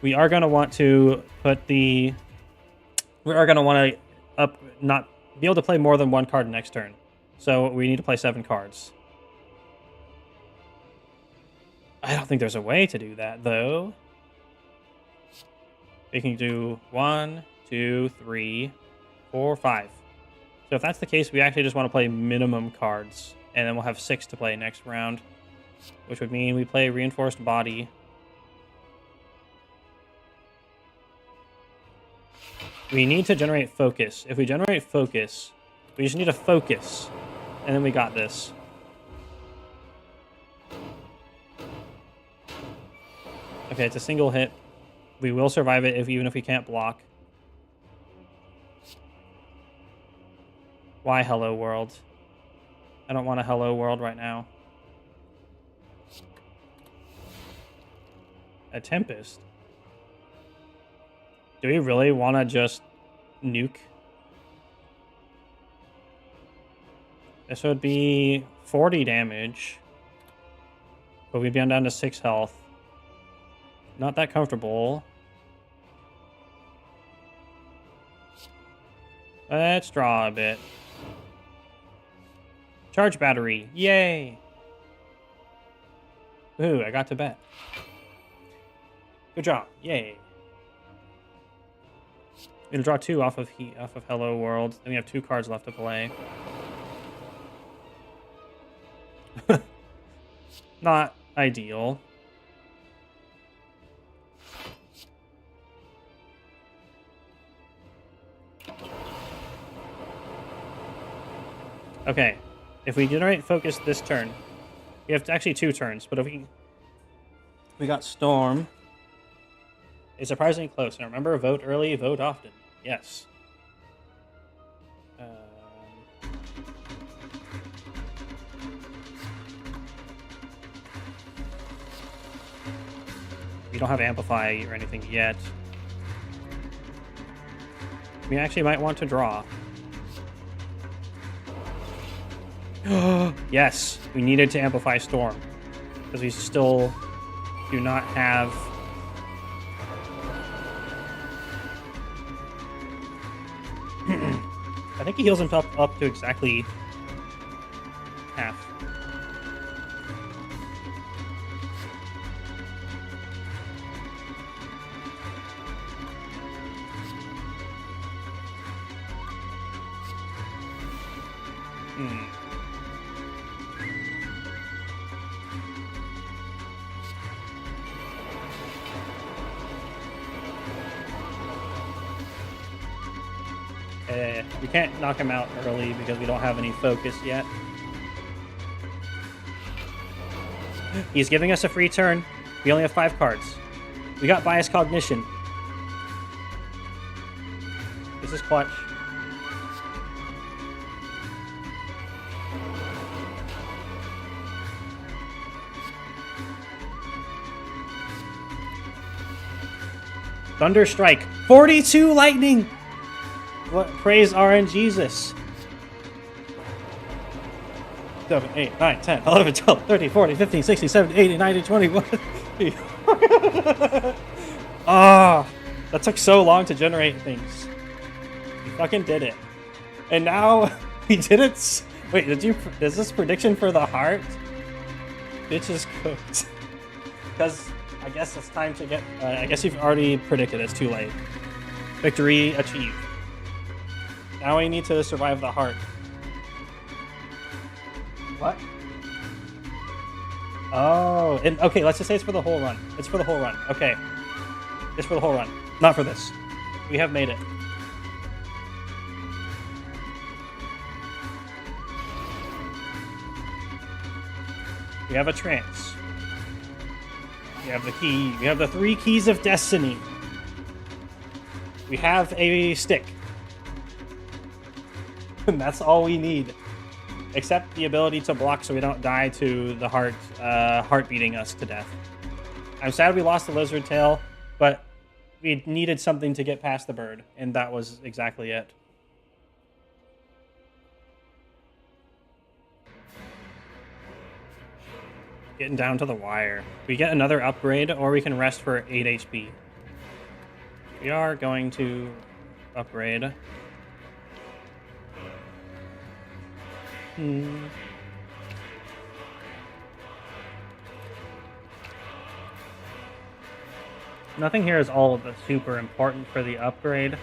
We are going to want to put the... We are going to want to not be able to play more than one card next turn. So we need to play 7 cards. I don't think there's a way to do that, though. We can do 1, 2, 3, 4, 5. So if that's the case, we actually just want to play minimum cards. And then we'll have 6 to play next round. Which would mean we play Reinforced Body. We need to generate Focus. If we generate Focus, we just need to focus. And then we got this. Okay, it's a single hit. We will survive it even if we can't block. Why Hello World? I don't want a Hello World right now. A Tempest? Do we really want to just nuke? This would be 40 damage. But we'd be down to 6 health. Not that comfortable. Let's draw a bit. Charge battery. Yay! Ooh, I got to bet. Good job. Yay. We'll draw 2 off of Hello World. Then we have 2 cards left to play. Not ideal. Okay, if we generate Focus this turn, we have actually 2 turns, but if we got Storm, it's surprisingly close. And remember, vote early, vote often. Yes. We don't have Amplify or anything yet. We actually might want to draw. Yes, we needed to amplify Storm because we still do not have. I think he heals himself up to exactly half. We can't knock him out early because we don't have any focus yet. He's giving us a free turn. We only have 5 cards. We got Bias Cognition. This is clutch. Thunder Strike. 42 lightning! What? Praise RNGesus. 7, 8, 9, 10, 11, 12, 13, 14, 15, 16, 17, 18, 19, 20. Ah, that took so long to generate things. We fucking did it. And now we did it. Wait, is this prediction for the heart? Bitch is cooked. Because I guess it's time to get. I guess you've already predicted it's too late. Victory achieved. Now we need to survive the heart. What? Oh, and okay, let's just say it's for the whole run. It's for the whole run. Okay. It's for the whole run. Not for this. We have made it. We have a trance. We have the key. We have the 3 keys of destiny. We have a stick. And that's all we need. Except the ability to block so we don't die to the heart beating us to death. I'm sad we lost the lizard tail, but we needed something to get past the bird, and that was exactly it. Getting down to the wire. We get another upgrade, or we can rest for 8 HP. We are going to upgrade. Nothing here is all of the super important for the upgrade.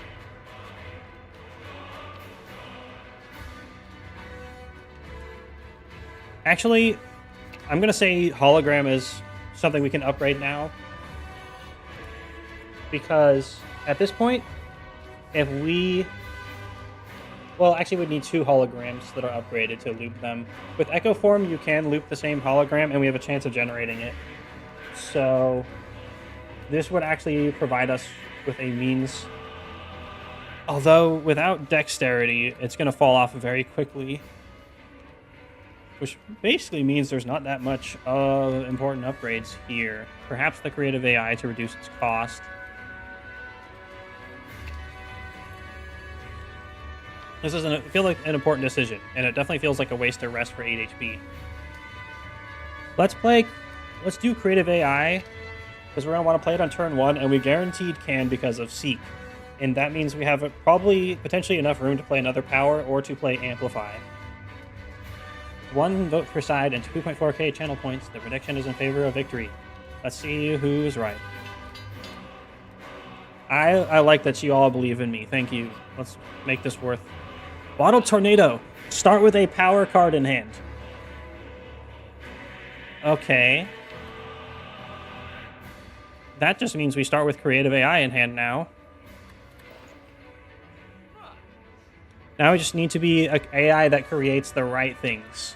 Actually, I'm going to say hologram is something we can upgrade now. Because at this point, if we... Well, actually, we'd need 2 holograms that are upgraded to loop them. With Echo Form, you can loop the same hologram, and we have a chance of generating it. So this would actually provide us with a means. Although, without dexterity, it's going to fall off very quickly. Which basically means there's not that much important upgrades here. Perhaps the creative AI to reduce its cost. This doesn't feel like an important decision, and it definitely feels like a waste of rest for 8 HP. Let's do creative AI, because we're going to want to play it on turn 1, and we guaranteed can because of Seek. And that means we have potentially enough room to play another power or to play Amplify. 1 vote per side and 2.4k channel points. The prediction is in favor of victory. Let's see who's right. I like that you all believe in me. Thank you. Let's make this worth. Bottle Tornado. Start with a power card in hand. Okay. That just means we start with creative AI in hand now. Now we just need to be an AI that creates the right things.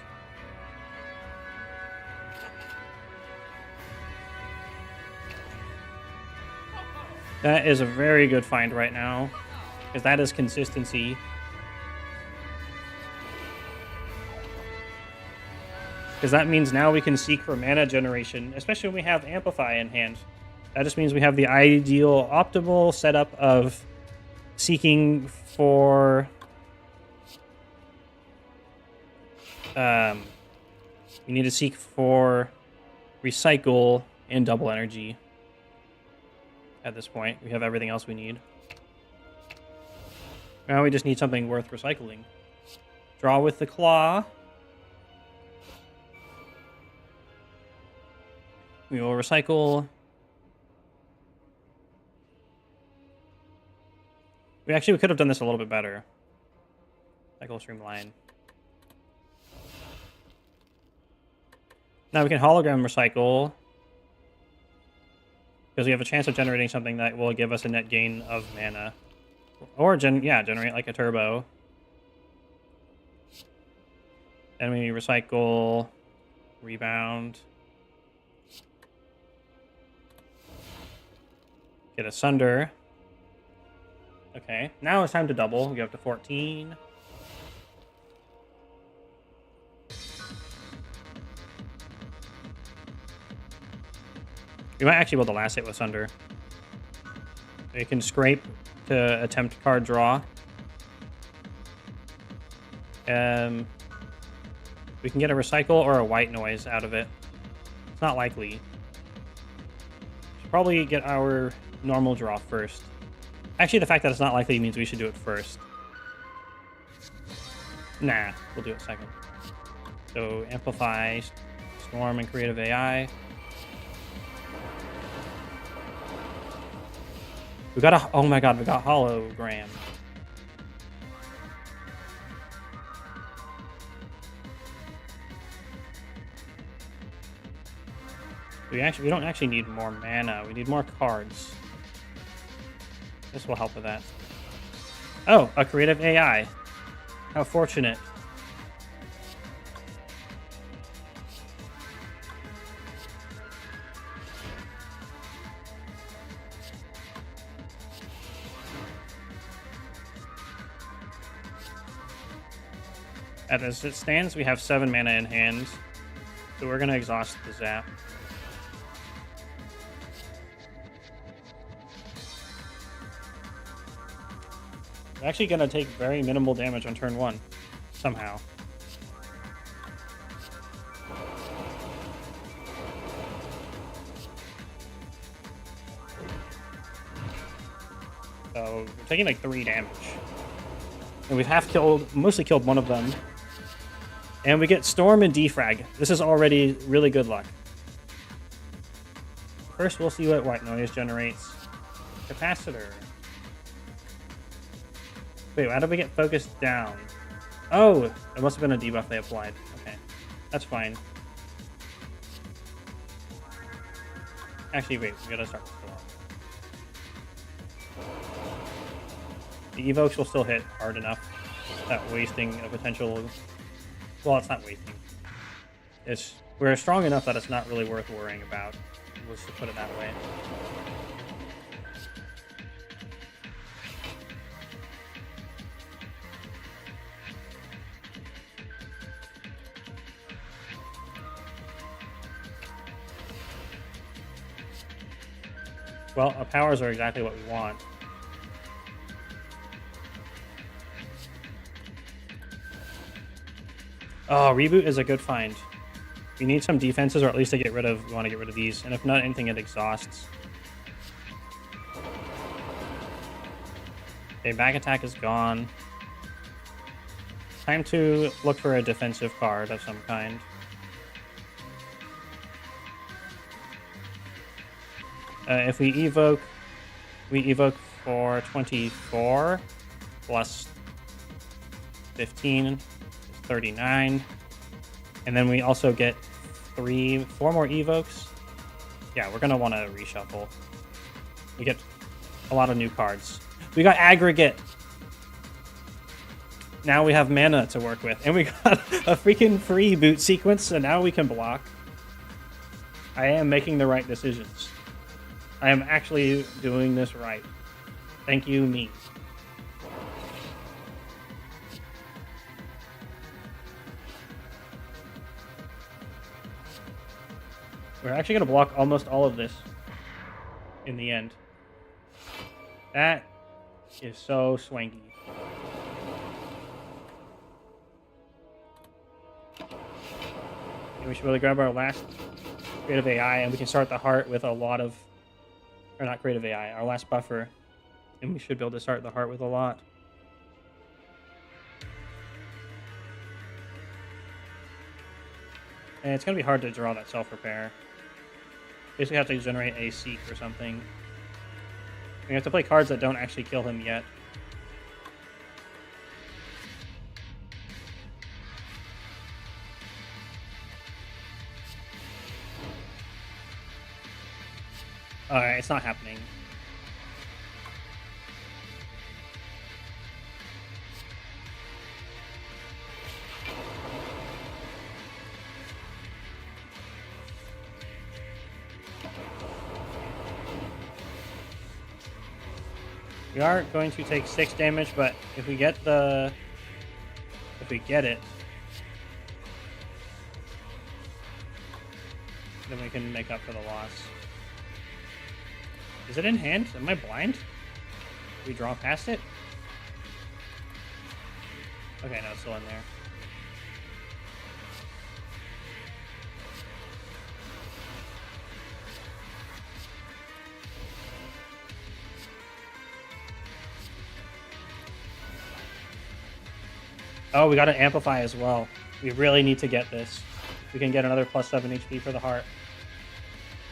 That is a very good find right now, because that is consistency. Because that means now we can seek for mana generation, especially when we have Amplify in hand. That just means we have the ideal, optimal setup of seeking for... we need to seek for recycle and double energy. At this point, we have everything else we need. Now we just need something worth recycling. Draw with the claw. We will recycle. We could have done this a little bit better. Cycle streamline. Now we can hologram recycle. Because we have a chance of generating something that will give us a net gain of mana. Or, generate like a turbo. Then we recycle, rebound. Get a sunder. Okay, now it's time to double. We go up to 14. We might actually be able to last hit with Sunder. We can scrape to attempt card draw. We can get a recycle or a white noise out of it. It's not likely. Should probably get our normal draw first. Actually, the fact that it's not likely means we should do it first. Nah, we'll do it second. So Amplify, Storm, and Creative AI. We got oh my god, we got hologram. We don't actually need more mana. We need more cards. This will help with that. Oh, a creative AI. How fortunate. As it stands, we have 7 mana in hand, so we're going to exhaust the zap. We're actually going to take very minimal damage on turn 1, somehow. So we're taking like 3 damage. And we've mostly killed one of them. And we get Storm and Defrag. This is already really good luck. First, we'll see what white noise generates. Capacitor. Wait, how did we get focused down? Oh, it must have been a debuff they applied. Okay, that's fine. Actually, wait, we gotta start with the evokes will still hit hard enough without wasting a potential. Well, it's not wasting. We're strong enough that it's not really worth worrying about. Let's just put it that way. Well, our powers are exactly what we want. Oh, reboot is a good find. We need some defenses, or at least we want to get rid of these. And if not anything, it exhausts. Okay, back attack is gone. Time to look for a defensive card of some kind. If we evoke for 24 plus 15 is 39, and then we also get 4 more evokes. Yeah, we're gonna want to reshuffle. We get a lot of new cards. We got aggregate. Now we have mana to work with, and we got a freaking free boot sequence, and now we can block. I am making the right decisions. I am actually doing this right. Thank you, me. We're actually going to block almost all of this in the end. That is so swanky. And we should really grab our last creative AI, and we can start the heart with a lot of... Or not creative AI, our last buffer. And we should be able to start the heart with a lot. And it's going to be hard to draw that self-repair. Basically have to generate a seek or something. We have to play cards that don't actually kill him yet. Alright, it's not happening. We are going to take 6 damage, but if we get it, then we can make up for the loss. Is it in hand? Am I blind? Did we draw past it? Okay, no, it's still in there. Oh, we got to amplify as well. We really need to get this. We can get another plus 7 HP for the heart.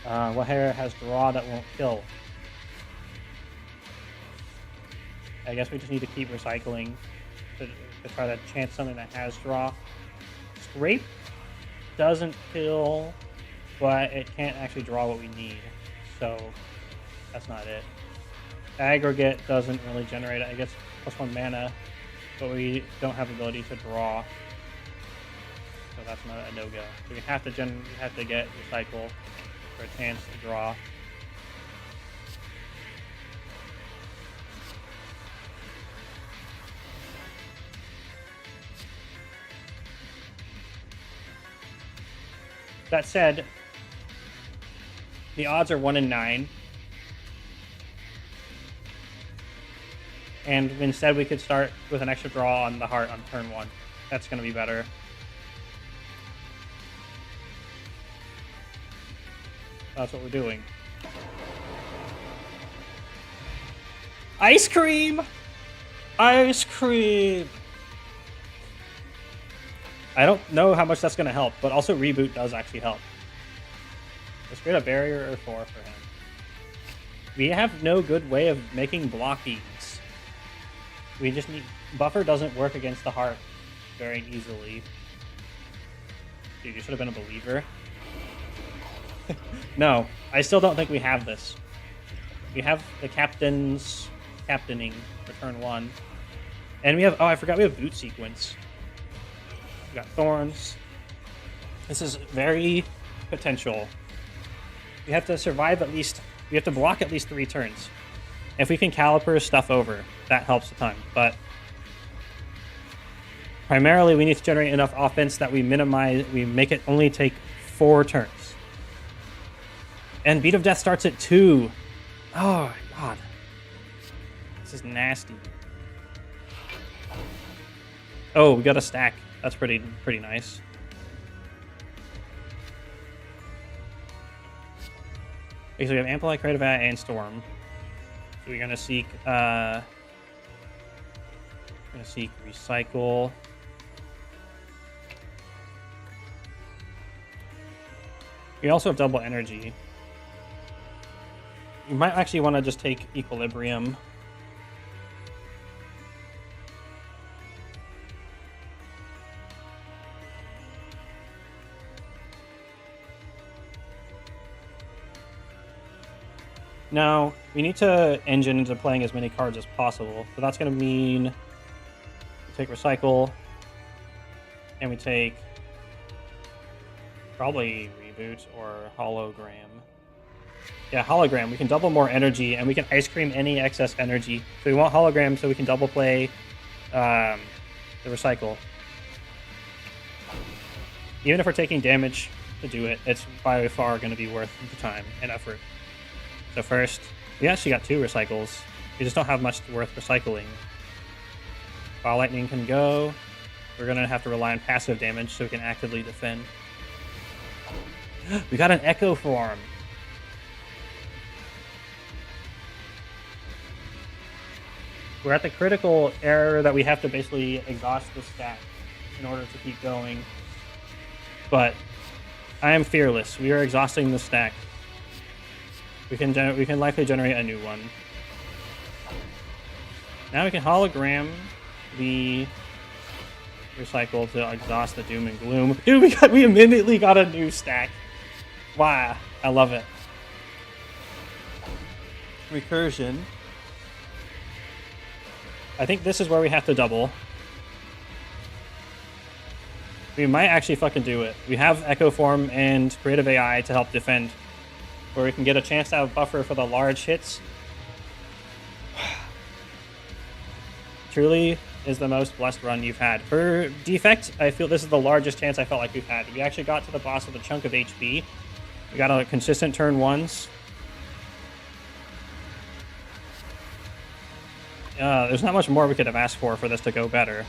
Wahara has draw that won't kill. I guess we just need to keep recycling to try to chance something that has draw. Scrape doesn't kill, but it can't actually draw what we need. So that's not it. Aggregate doesn't really generate it. I guess plus 1 mana. But we don't have the ability to draw, so that's not a no-go. So we have to get recycle for a chance to draw. That said, the odds are 1 in 9. And instead we could start with an extra draw on the heart on turn 1. That's going to be better. That's what we're doing. Ice cream! Ice cream! I don't know how much that's going to help, but also reboot does actually help. Let's create a barrier or 4 for him. We have no good way of making blockies. We just need... Buffer doesn't work against the heart very easily. Dude, you should have been a believer. No, I still don't think we have this. We have the captain's captaining for turn 1. And we have... Oh, I forgot we have boot sequence. We got thorns. This is very potential. We have to survive at least... We have to block at least 3 turns. If we can caliper stuff over, that helps a ton. But primarily, we need to generate enough offense that we minimize... We make it only take 4 turns. And Beat of Death starts at 2. Oh, my God. This is nasty. Oh, we got a stack. That's pretty nice. Okay, so we have Amplify, Creative AI, and Storm. So we're gonna seek Recycle. We also have double energy. You might actually want to just take Equilibrium. Now, we need to engine into playing as many cards as possible. So that's going to mean we take Recycle, and we take probably Reboot or Hologram. Yeah, Hologram. We can double more energy, and we can Ice Cream any excess energy. So we want Hologram so we can double play the Recycle. Even if we're taking damage to do it, it's by far going to be worth the time and effort. So first, we actually got 2 recycles. We just don't have much worth recycling. Fire Lightning can go. We're going to have to rely on passive damage so we can actively defend. We got an Echo Form. We're at the critical error that we have to basically exhaust the stack in order to keep going. But I am fearless. We are exhausting the stack. We can likely generate a new one. Now we can hologram the recycle to exhaust the doom and gloom. Dude, we immediately got a new stack. Wow, I love it. Recursion. I think this is where we have to double. We might actually fucking do it. We have Echo Form and Creative AI to help defend, where we can get a chance to have buffer for the large hits. Truly is the most blessed run you've had. For Defect, I feel this is the largest chance I felt like we've had. We actually got to the boss with a chunk of HP. We got a consistent turn 1s. There's not much more we could have asked for this to go better.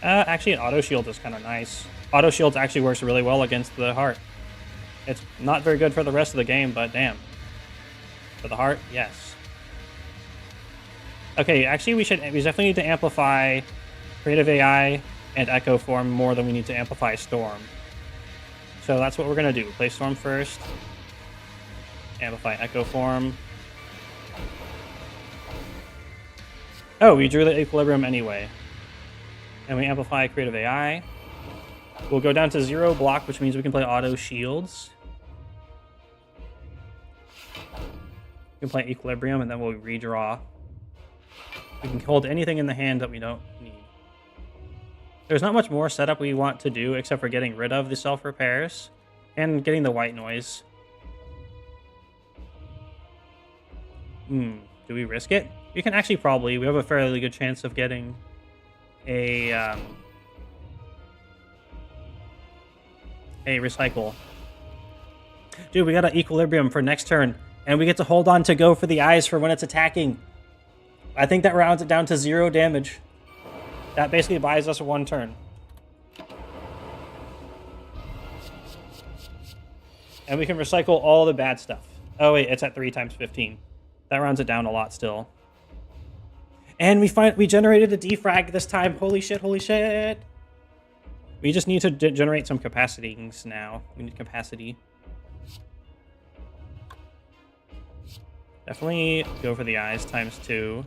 Actually, an auto shield is kind of nice. Auto shields actually works really well against the heart. It's not very good for the rest of the game, but damn. For the heart, yes. Okay, actually we definitely need to amplify Creative AI and Echo Form more than we need to amplify Storm. So that's what we're gonna do. Play Storm first. Amplify Echo Form. Oh, we drew the Equilibrium anyway. And we amplify Creative AI. We'll go down to 0 block, which means we can play auto shields. We can play Equilibrium, and then we'll redraw. We can hold anything in the hand that we don't need. There's not much more setup we want to do except for getting rid of the self-repairs and getting the white noise. Do we risk it? We can actually probably. We have a fairly good chance of getting a recycle. Dude, we got an Equilibrium for next turn, and we get to hold on to go for the eyes for when it's attacking. I think that rounds it down to 0 damage. That basically buys us 1 turn. And we can recycle all the bad stuff. Oh wait, it's at 3 times 15. That rounds it down a lot still. And we generated a defrag this time. Holy shit, holy shit. We just need to generate some capacitings now. We need capacity. Definitely go for the eyes times 2.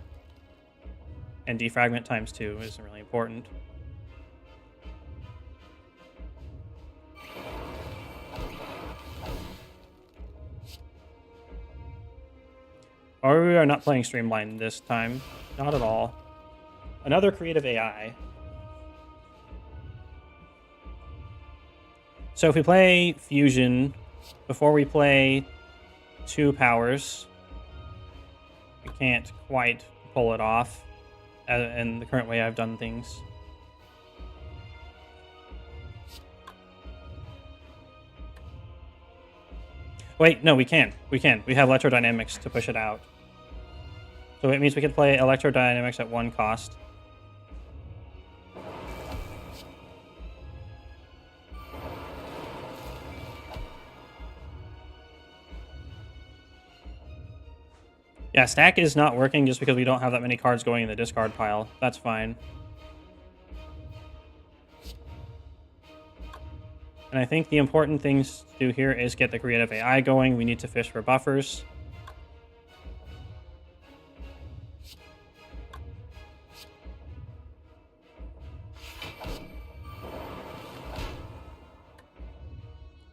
And defragment times 2 is really important. Or we are not playing Streamline this time. Not at all. Another creative AI. So if we play Fusion before we play 2 powers, we can't quite pull it off in the current way I've done things. Wait, no, we can. We can. We have electrodynamics to push it out. So it means we could play electrodynamics at 1 cost. Yeah, stack is not working just because we don't have that many cards going in the discard pile. That's fine. And I think the important things to do here is get the creative AI going. We need to fish for buffers.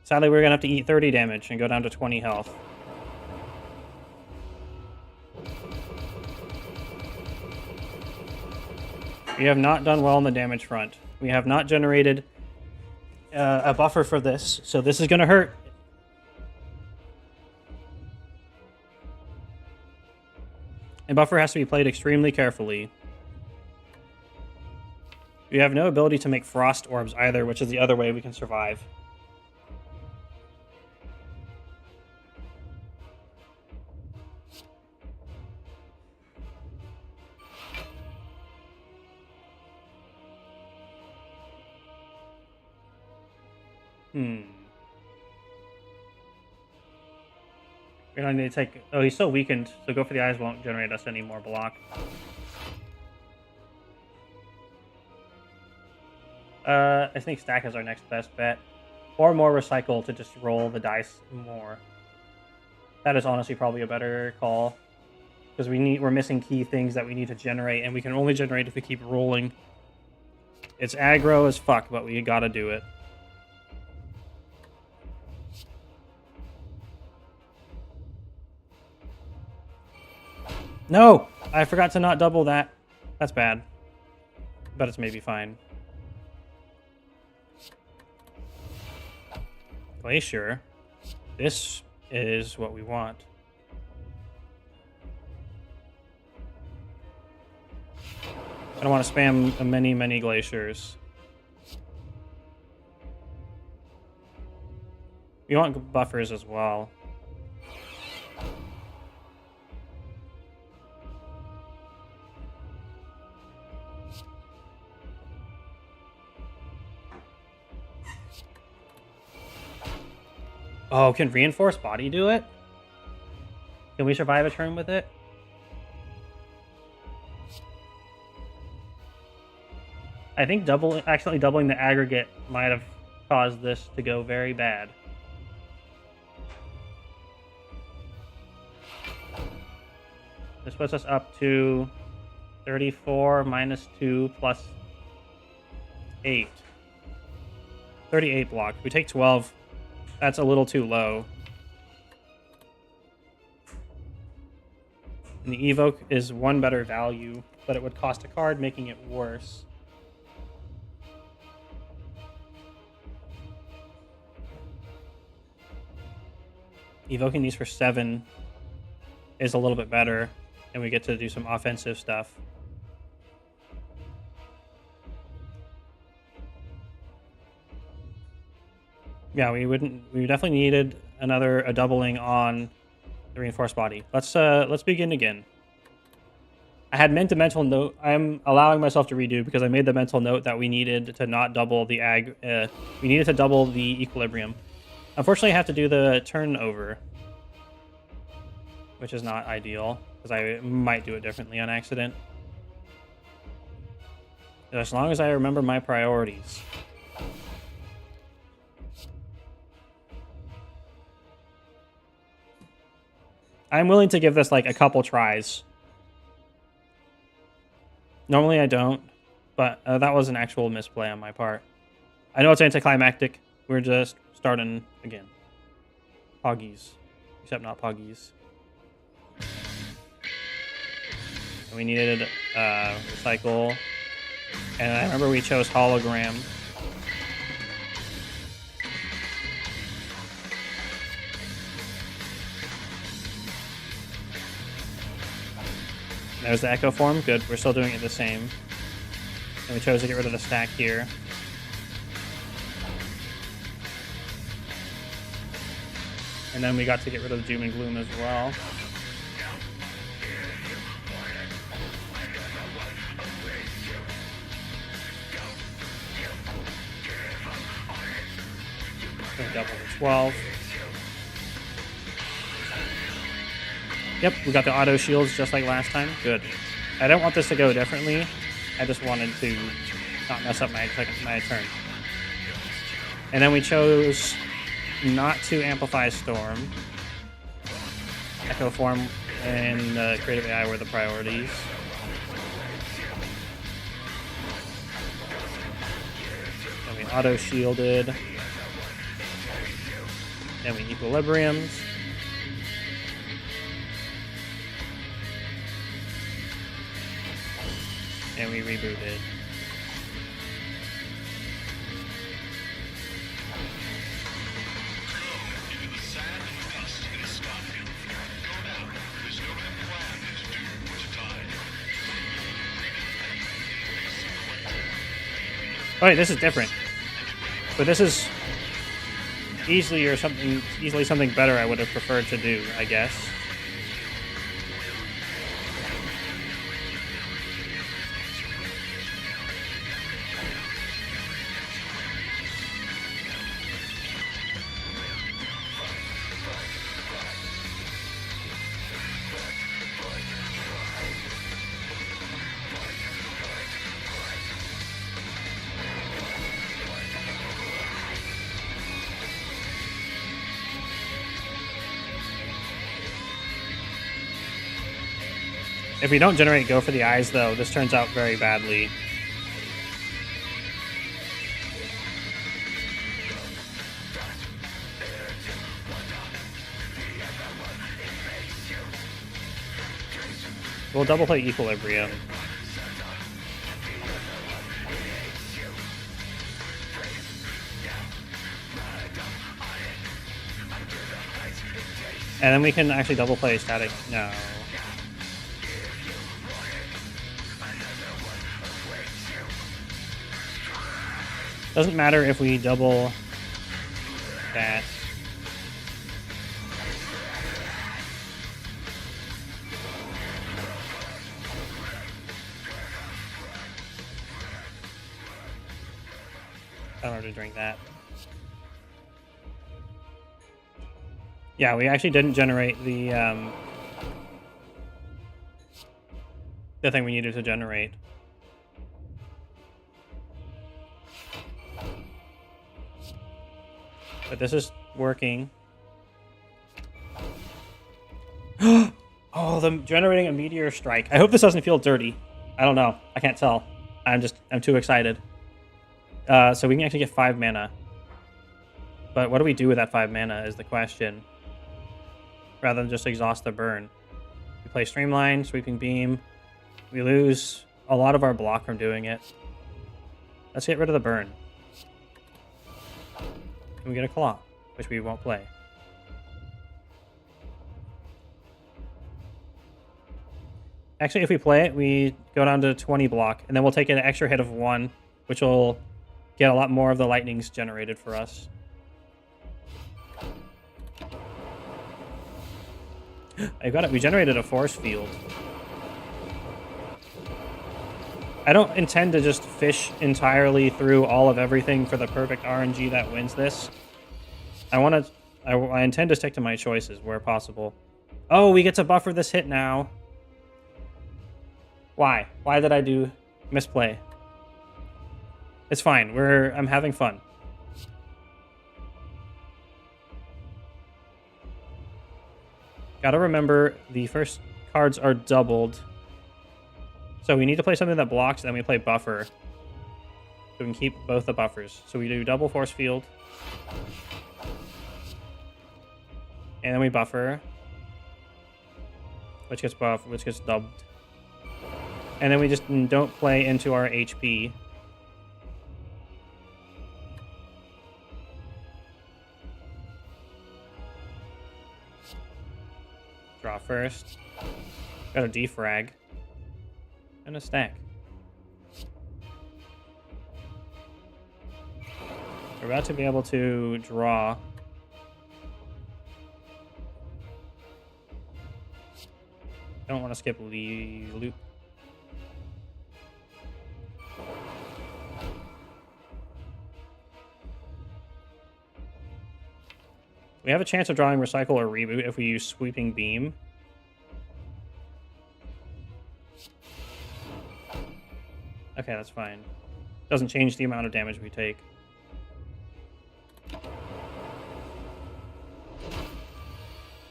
Sadly, we're going to have to eat 30 damage and go down to 20 health. We have not done well on the damage front. We have not generated a buffer for this, so this is going to hurt. And buffer has to be played extremely carefully. We have no ability to make frost orbs either, which is the other way we can survive. We don't need to take... Oh, he's so weakened, so go for the eyes won't generate us any more block. I think stack is our next best bet. Or more recycle to just roll the dice more. That is honestly probably a better call. Because we're missing key things that we need to generate, and we can only generate if we keep rolling. It's aggro as fuck, but we gotta do it. No! I forgot to not double that. That's bad. But it's maybe fine. Glacier. This is what we want. I don't want to spam many, many glaciers. We want buffers as well. Oh, can Reinforced Body do it? Can we survive a turn with it? I think accidentally doubling the aggregate might have caused this to go very bad. This puts us up to 34 minus 2 plus 8. 38 block. We take 12. That's a little too low. And the Evoke is one better value, but it would cost a card, making it worse. Evoking these for 7 is a little bit better, and we get to do some offensive stuff. Yeah, we definitely needed a doubling on the Reinforced Body. Let's begin again. I had meant a mental note. I'm allowing myself to redo because I made the mental note that we needed to not double the we needed to double the equilibrium. Unfortunately, I have to do the turnover. which is not ideal, because I might do it differently on accident. As long as I remember my priorities. I'm willing to give this like a couple tries. Normally I don't, but that was an actual misplay on my part. I know it's anticlimactic. We're just starting again. Poggies. Except not Poggies. And we needed recycle. And I remember we chose hologram. There's the echo form. Good. We're still doing it the same. And we chose to get rid of the stack here. And then we got to get rid of the doom and gloom as well. Double the 12. Yep, we got the auto shields just like last time. Good. I don't want this to go differently. I just wanted to not mess up my turn. And then we chose not to amplify Storm. Echo Form and Creative AI were the priorities. Then we auto shielded. Then we equilibriums. And we rebooted. Oh, wait, this is different. But this is easily something better I would have preferred to do, I guess. If we don't generate Go for the Eyes, though, this turns out very badly. We'll double play Equilibrium. And then we can actually double play Static. No. Doesn't matter if we double that. I don't have to drink that. Yeah, we actually didn't generate the thing we needed to generate. But this is working. Oh, the generating a meteor strike. I hope this doesn't feel dirty. I don't know. I can't tell. I'm too excited. So we can actually get 5 mana. But what do we do with that 5 mana is the question. Rather than just exhaust the burn. We play Streamline, Sweeping Beam. We lose a lot of our block from doing it. Let's get rid of the burn. And we get a Claw, which we won't play. Actually, if we play it, we go down to 20 block, and then we'll take an extra hit of 1, which will get a lot more of the lightnings generated for us. I got it. We generated a force field. I don't intend to just fish entirely through all of everything for the perfect RNG that wins this. I intend to stick to my choices where possible. Oh, we get to buffer this hit now. Why? Why did I do misplay? It's fine. I'm having fun. Gotta remember, the first cards are doubled. So we need to play something that blocks, and then we play buffer. So we can keep both the buffers. So we do double force field. And then we buffer. Which gets dubbed. And then we just don't play into our HP. Draw first. Got a defrag. And a stack. We're about to be able to draw. Don't want to skip loop. We have a chance of drawing Recycle or Reboot if we use Sweeping Beam. Okay, that's fine. Doesn't change the amount of damage we take.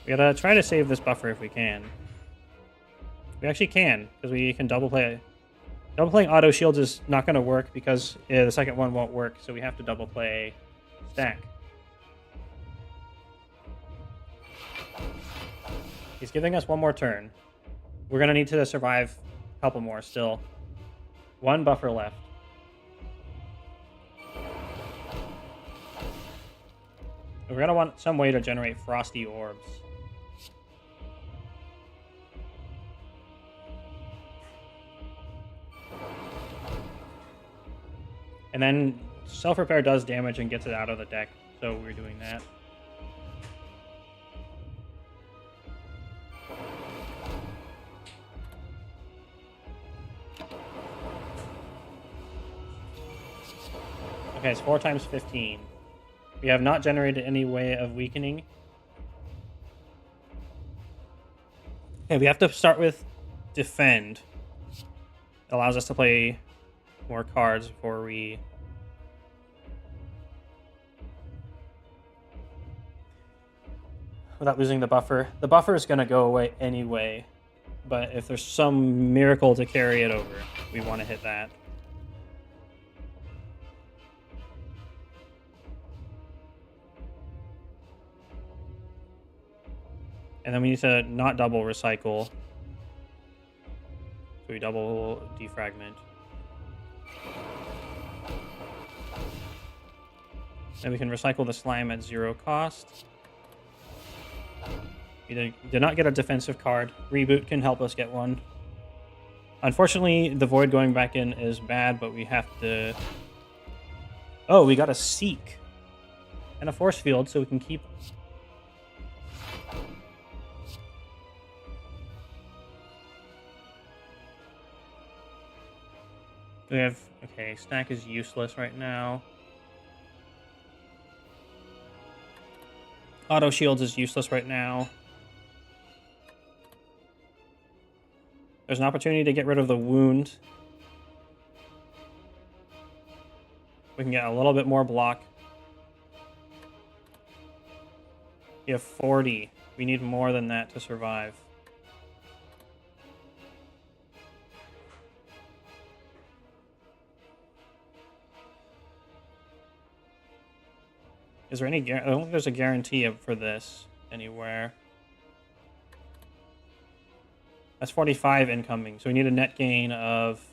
We gotta try to save this buffer if we can. We actually can, because we can double play. Double playing auto shields is not going to work because the second one won't work, so we have to double play stack. He's giving us one more turn. We're going to need to survive a couple more still. One buffer left. We're going to want some way to generate frosty orbs. And then self-repair does damage and gets it out of the deck, so we're doing that. Okay, it's 4 times 15. We have not generated any way of weakening. Okay, we have to start with defend. It allows us to play more cards before we... Without losing the buffer. The buffer is going to go away anyway, but if there's some miracle to carry it over, we want to hit that. And then we need to not double recycle. So we double defragment. Then we can recycle the slime at 0 cost. We did not get a defensive card. Reboot can help us get one. Unfortunately, the void going back in is bad, but we have to... Oh, we got a Seek. And a force field, so we can keep... We have... Okay, stack is useless right now. Auto shields is useless right now. There's an opportunity to get rid of the wound. We can get a little bit more block. We have 40. We need more than that to survive. Is there any... I don't think there's a guarantee for this anywhere. That's 45 incoming, so we need a net gain of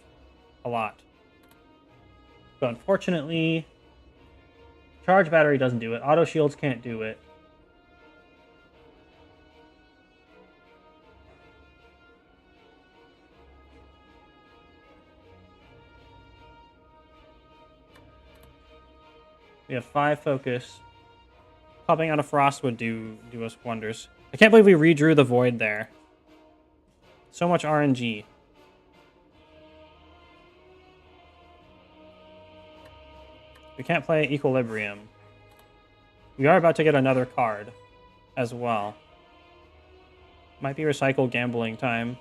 a lot. But unfortunately, charge battery doesn't do it. Auto shields can't do it. We have 5 focus. Popping out a frost would do us wonders. I can't believe we redrew the void there. So much RNG. We can't play Equilibrium. We are about to get another card as well. Might be recycle gambling time.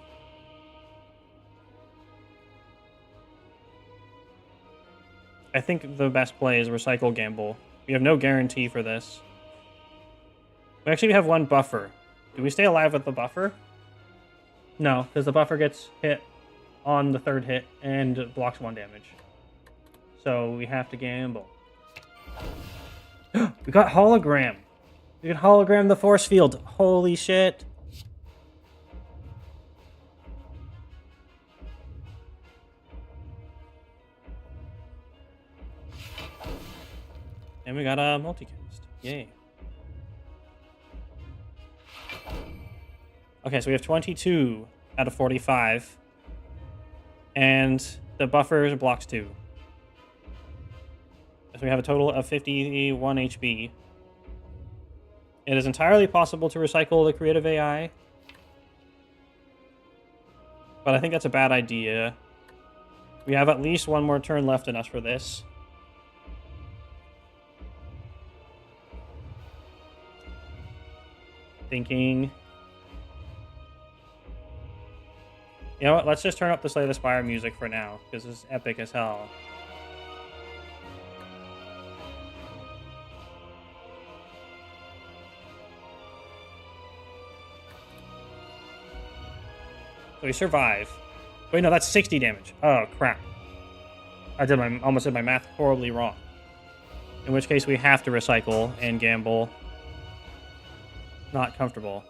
I think the best play is recycle gamble. We have no guarantee for this. We actually have one buffer. Do we stay alive with the buffer? No, because the buffer gets hit on the third hit and blocks 1 damage. So we have to gamble. We got hologram. We can hologram the force field. Holy shit. And we got a multicast. Yay. Okay, so we have 22 out of 45. And the buffer blocks 2. So we have a total of 51 HP. It is entirely possible to recycle the creative AI. But I think that's a bad idea. We have at least 1 more turn left in us for this. Thinking. You know what? Let's just turn up the Slay the Spire music for now, because this is epic as hell. So we survive. Wait, no, that's 60 damage. Oh, crap. I almost did my math horribly wrong. In which case we have to recycle and gamble. Not comfortable.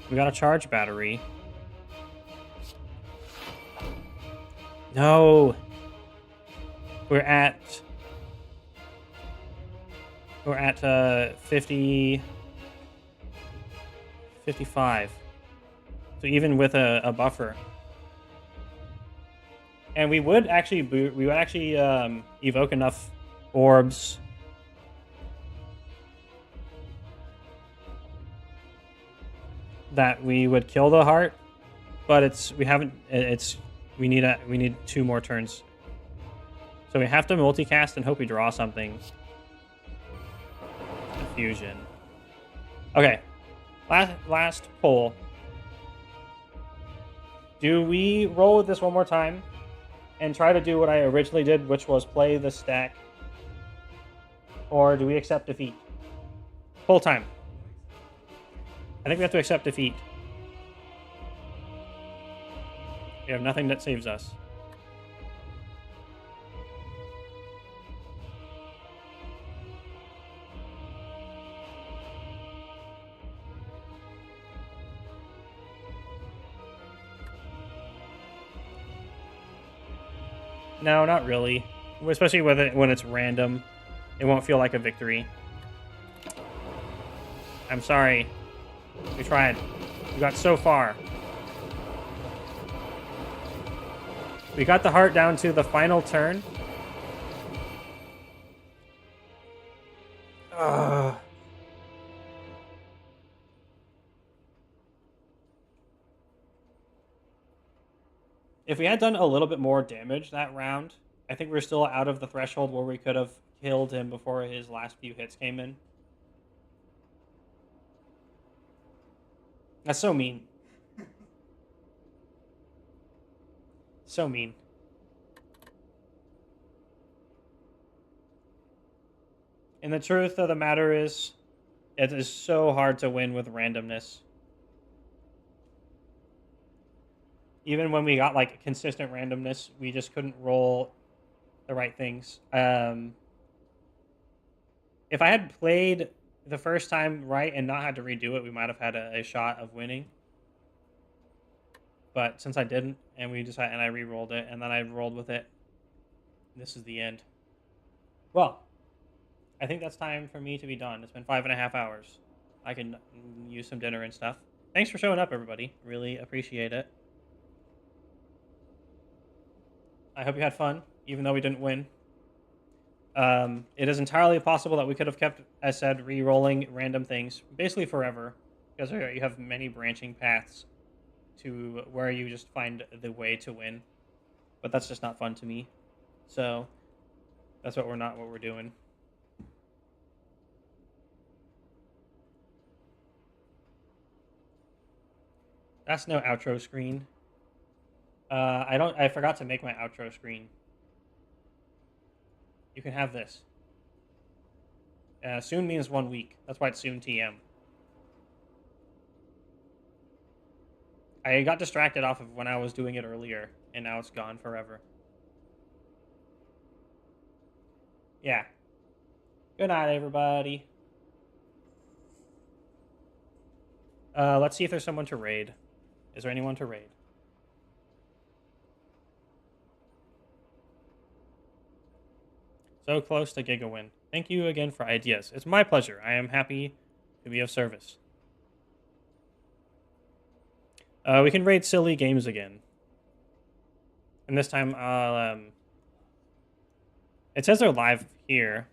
We got a charge battery. No. We're at 50... 55. So even with a buffer. And we would actually evoke enough orbs that we would kill the heart, but we need 2 more turns. So we have to multicast and hope we draw something. Fusion. Okay. Last poll. Do we roll with this one more time and try to do what I originally did, which was play the stack? Or do we accept defeat? Poll time. I think we have to accept defeat. We have nothing that saves us. No, not really. Especially with it when it's random. It won't feel like a victory. I'm sorry. We tried. We got so far. We got the heart down to the final turn. If we had done a little bit more damage that round, I think we're still out of the threshold where we could have killed him before his last few hits came in. That's so mean. So mean. And the truth of the matter is, it is so hard to win with randomness. Even when we got, like, consistent randomness, we just couldn't roll the right things. If I had played the first time right and not had to redo it, we might have had a shot of winning. But since I didn't, and I re-rolled it, and then I rolled with it, this is the end. Well, I think that's time for me to be done. It's been 5.5 hours. I can use some dinner and stuff. Thanks for showing up, everybody. Really appreciate it. I hope you had fun, even though we didn't win. It is entirely possible that we could have kept, as said, re-rolling random things basically forever, because you have many branching paths to where you just find the way to win. But that's just not fun to me. So that's what we're doing. That's no outro screen. I forgot to make my outro screen. You can have this. Soon means 1 week. That's why it's soon TM. I got distracted off of when I was doing it earlier, and now it's gone forever. Yeah. Good night, everybody. Let's see if there's someone to raid. Is there anyone to raid? So close to Giga win. Thank you again for ideas. It's my pleasure. I am happy to be of service. We can raid silly games again. And this time I'll, it says they're live here.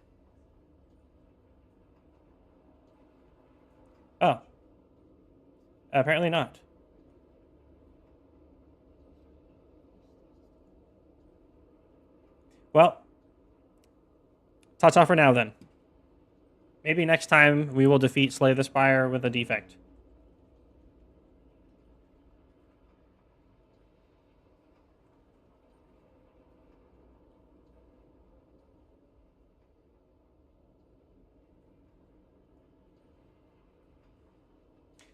Oh. Apparently not. Well, ta-ta for now, then. Maybe next time we will defeat Slay the Spire with a defect.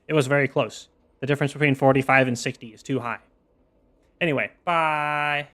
It was very close. The difference between 45 and 60 is too high. Anyway, bye.